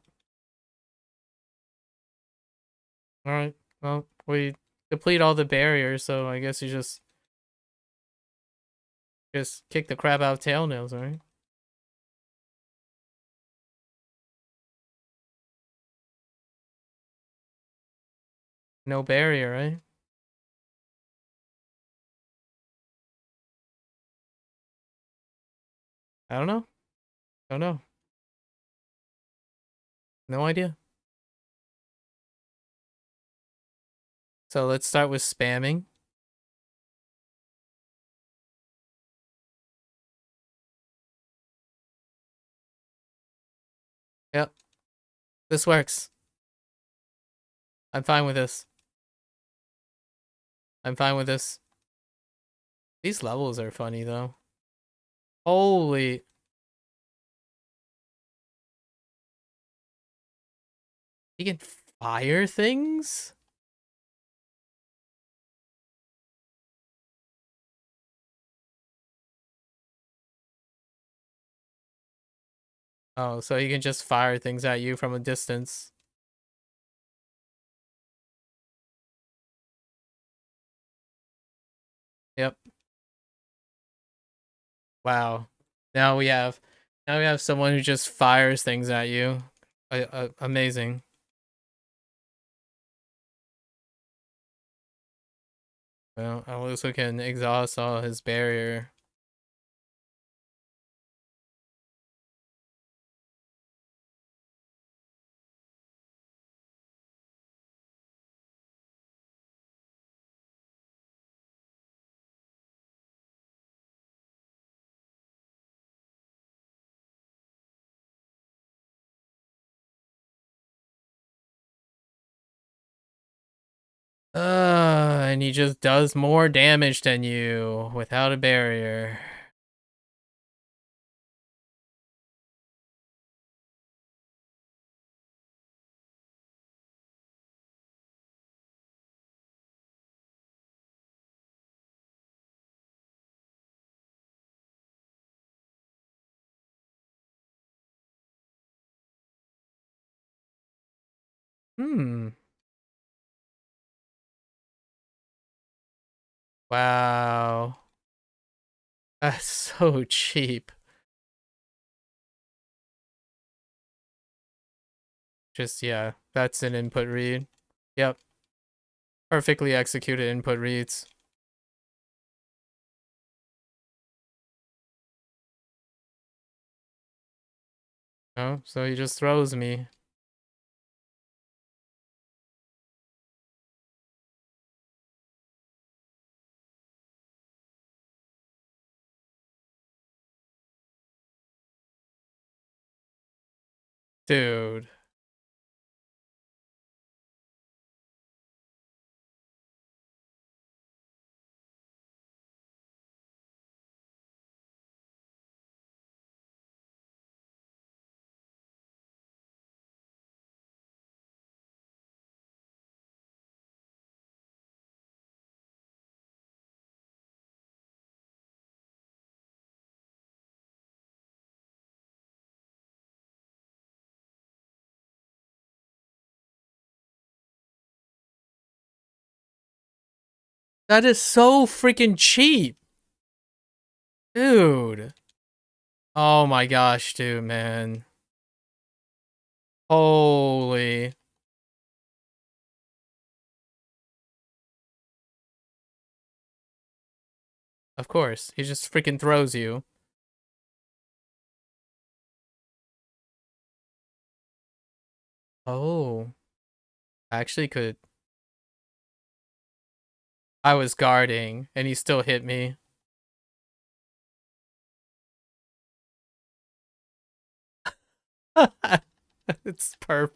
Alright. Well, we deplete all the barriers, so I guess you just kick the crap out of Tailnails, right? No barrier, right? I don't know. Don't know. No idea. So let's start with spamming. Yep. This works. I'm fine with this. I'm fine with this. These levels are funny, though. Holy... You can fire things? Oh, so he can just fire things at you from a distance. Yep. Wow. Now we have someone who just fires things at you. Amazing. Well, at least we can exhaust all his barrier. And he just does more damage than you without a barrier. Hmm. Wow. That's so cheap. Just, yeah, that's an input read. Yep. Perfectly executed input reads. Oh, so he just throws me. Dude. That is so freaking cheap. Dude. Oh my gosh, dude, man. Holy. Of course. He just freaking throws you. Oh. I actually could. I was guarding, and he still hit me. It's perp.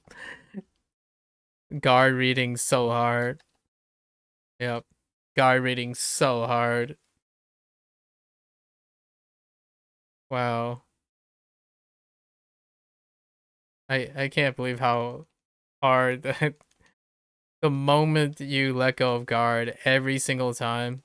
Guard reading so hard. Yep. Guard reading so hard. Wow. I can't believe how hard that the moment you let go of guard every single time.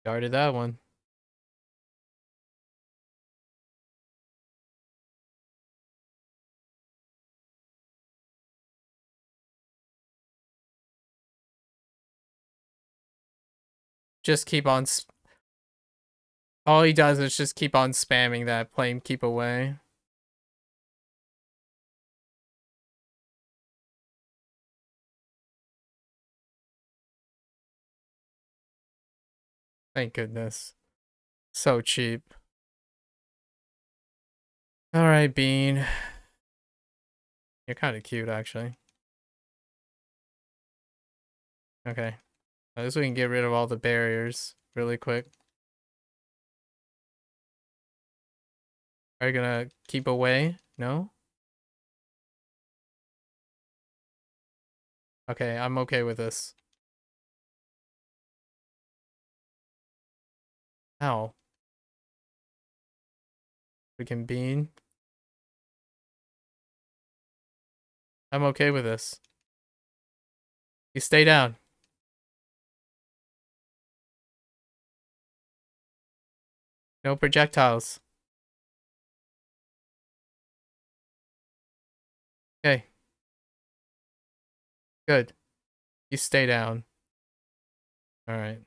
Guarded that one. Just keep on. All he does is just keep on spamming that flame keep away. Thank goodness. So cheap. Alright, Bean. You're kind of cute, actually. Okay. At least we can get rid of all the barriers really quick. Are you gonna keep away? No? Okay, I'm okay with this. Ow. Freaking Bean. I'm okay with this. You stay down. No projectiles. Okay. Good. You stay down. Alright.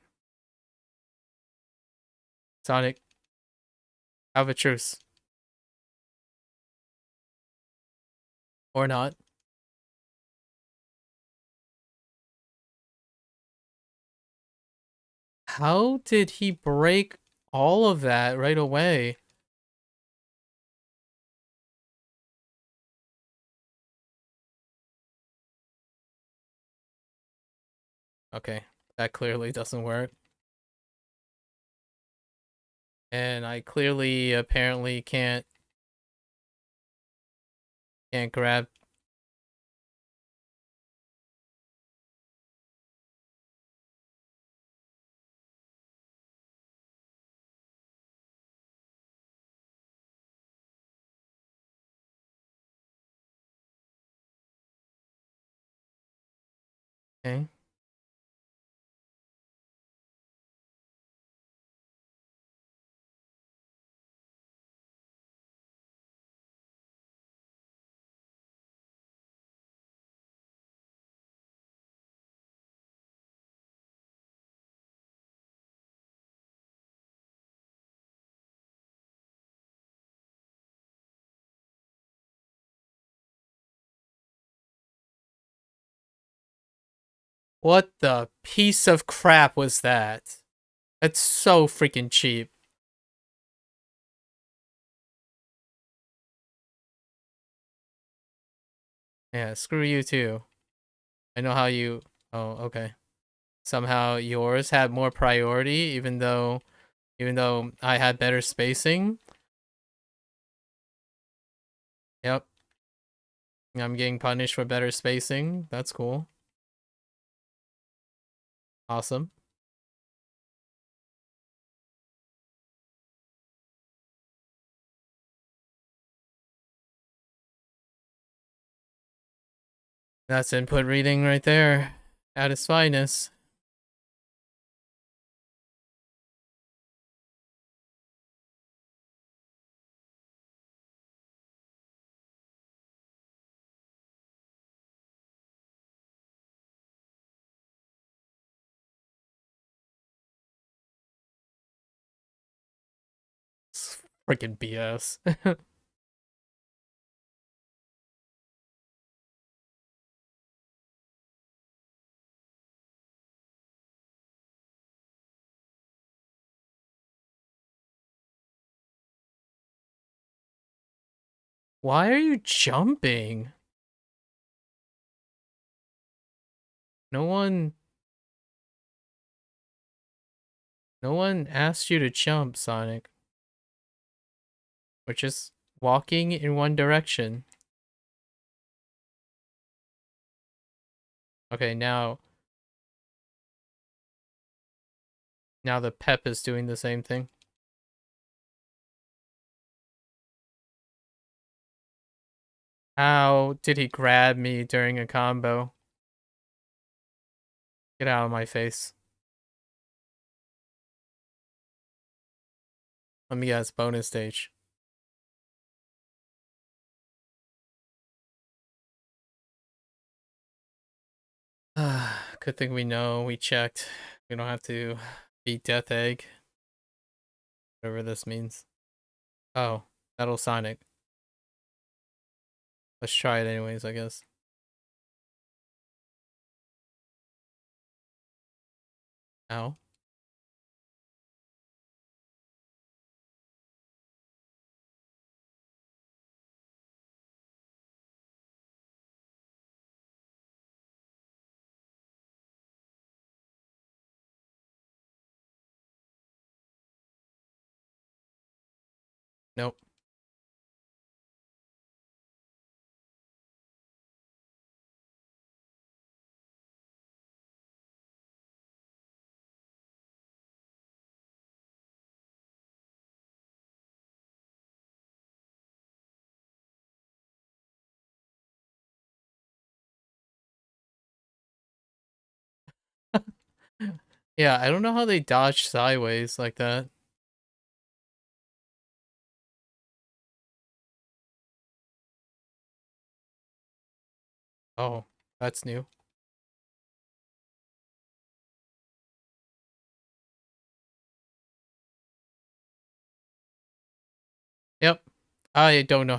Sonic, have a truce. Or not. How did he break all of that right away? Okay. That clearly doesn't work. And I clearly apparently can't grab. Okay. What the piece of crap was that? That's so freaking cheap. Yeah, screw you too. I know how you... Oh, okay. Somehow yours had more priority, even though I had better spacing. Yep. I'm getting punished for better spacing. That's cool. Awesome. That's input reading right there. At its finest. It's freaking BS. Why are you jumping? No one asked you to jump, Sonic. We're just walking in one direction. Okay, now the Pep is doing the same thing. How did he grab me during a combo? Get out of my face. Let me guess, bonus stage. Good thing we know, we checked. We don't have to beat Death Egg. Whatever this means. Oh, Metal Sonic. Let's try it anyways, I guess. Ow. Nope. Yeah, I don't know how they dodge sideways like that. Oh, that's new. Yep. I don't know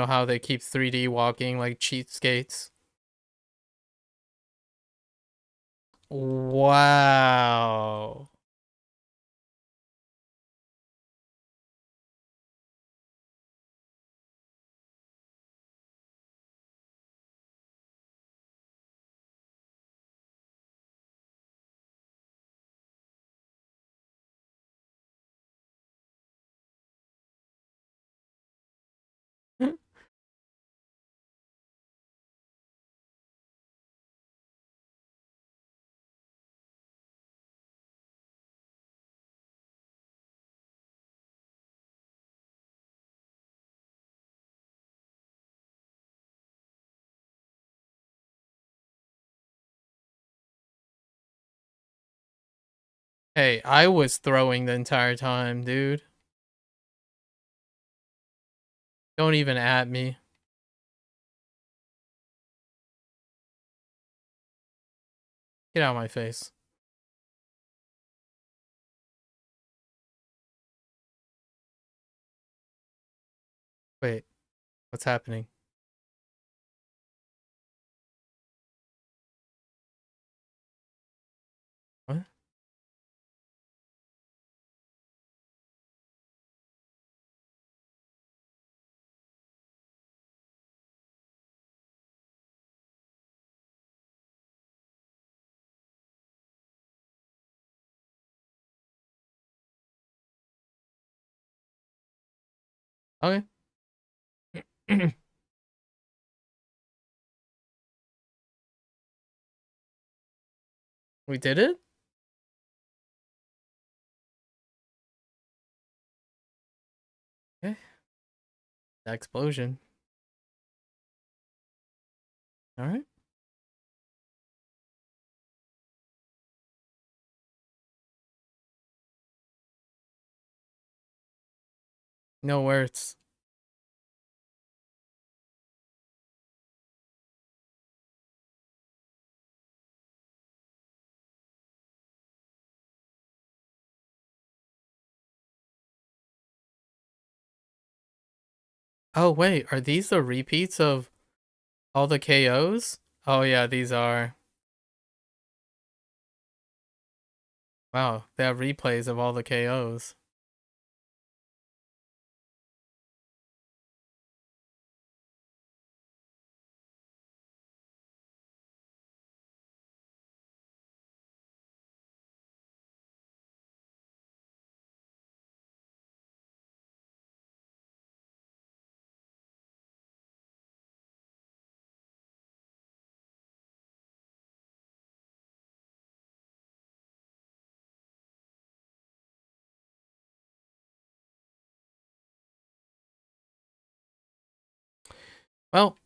how they keep 3D walking like cheatskates. Wow. Hey, I was throwing the entire time, dude. Don't even at me. Get out of my face. Wait, what's happening? What? Okay. We did it? Okay. That explosion. Alright. No words. Oh, wait. Are these the repeats of all the KOs? Oh, yeah, these are. Wow, they have replays of all the KOs. Well,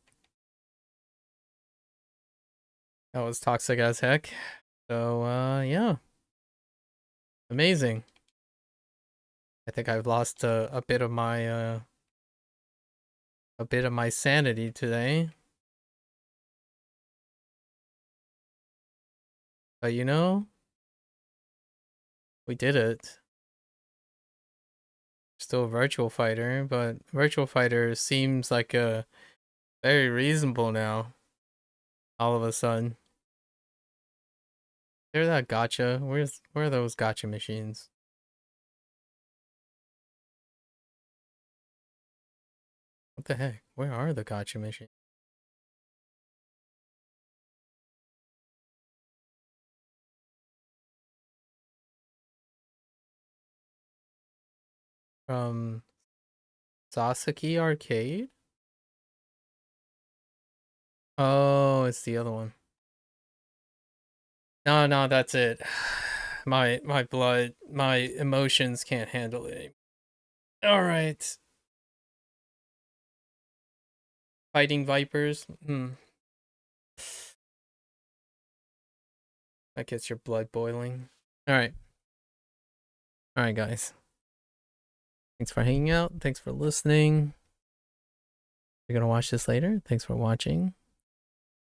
that was toxic as heck. So, yeah. Amazing. I think I've lost a bit of my sanity today. But you know, we did it. Still a virtual fighter, but virtual fighter seems like a very reasonable now. All of a sudden. There's that gotcha. Where are those gotcha machines? What the heck? Where are the gotcha machines? From Sasaki Arcade? Oh, it's the other one. No, that's it. My blood, my emotions can't handle it. All right. Fighting vipers. That gets your blood boiling. All right. All right, guys. Thanks for hanging out. Thanks for listening. If you're going to watch this later, thanks for watching.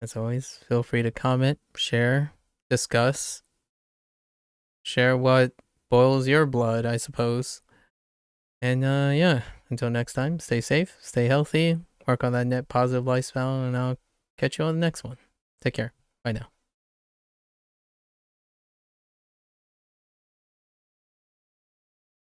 As always, feel free to comment, share, discuss. Share what boils your blood, I suppose. And yeah, until next time, stay safe, stay healthy, work on that net positive lifestyle, and I'll catch you on the next one. Take care. Bye now.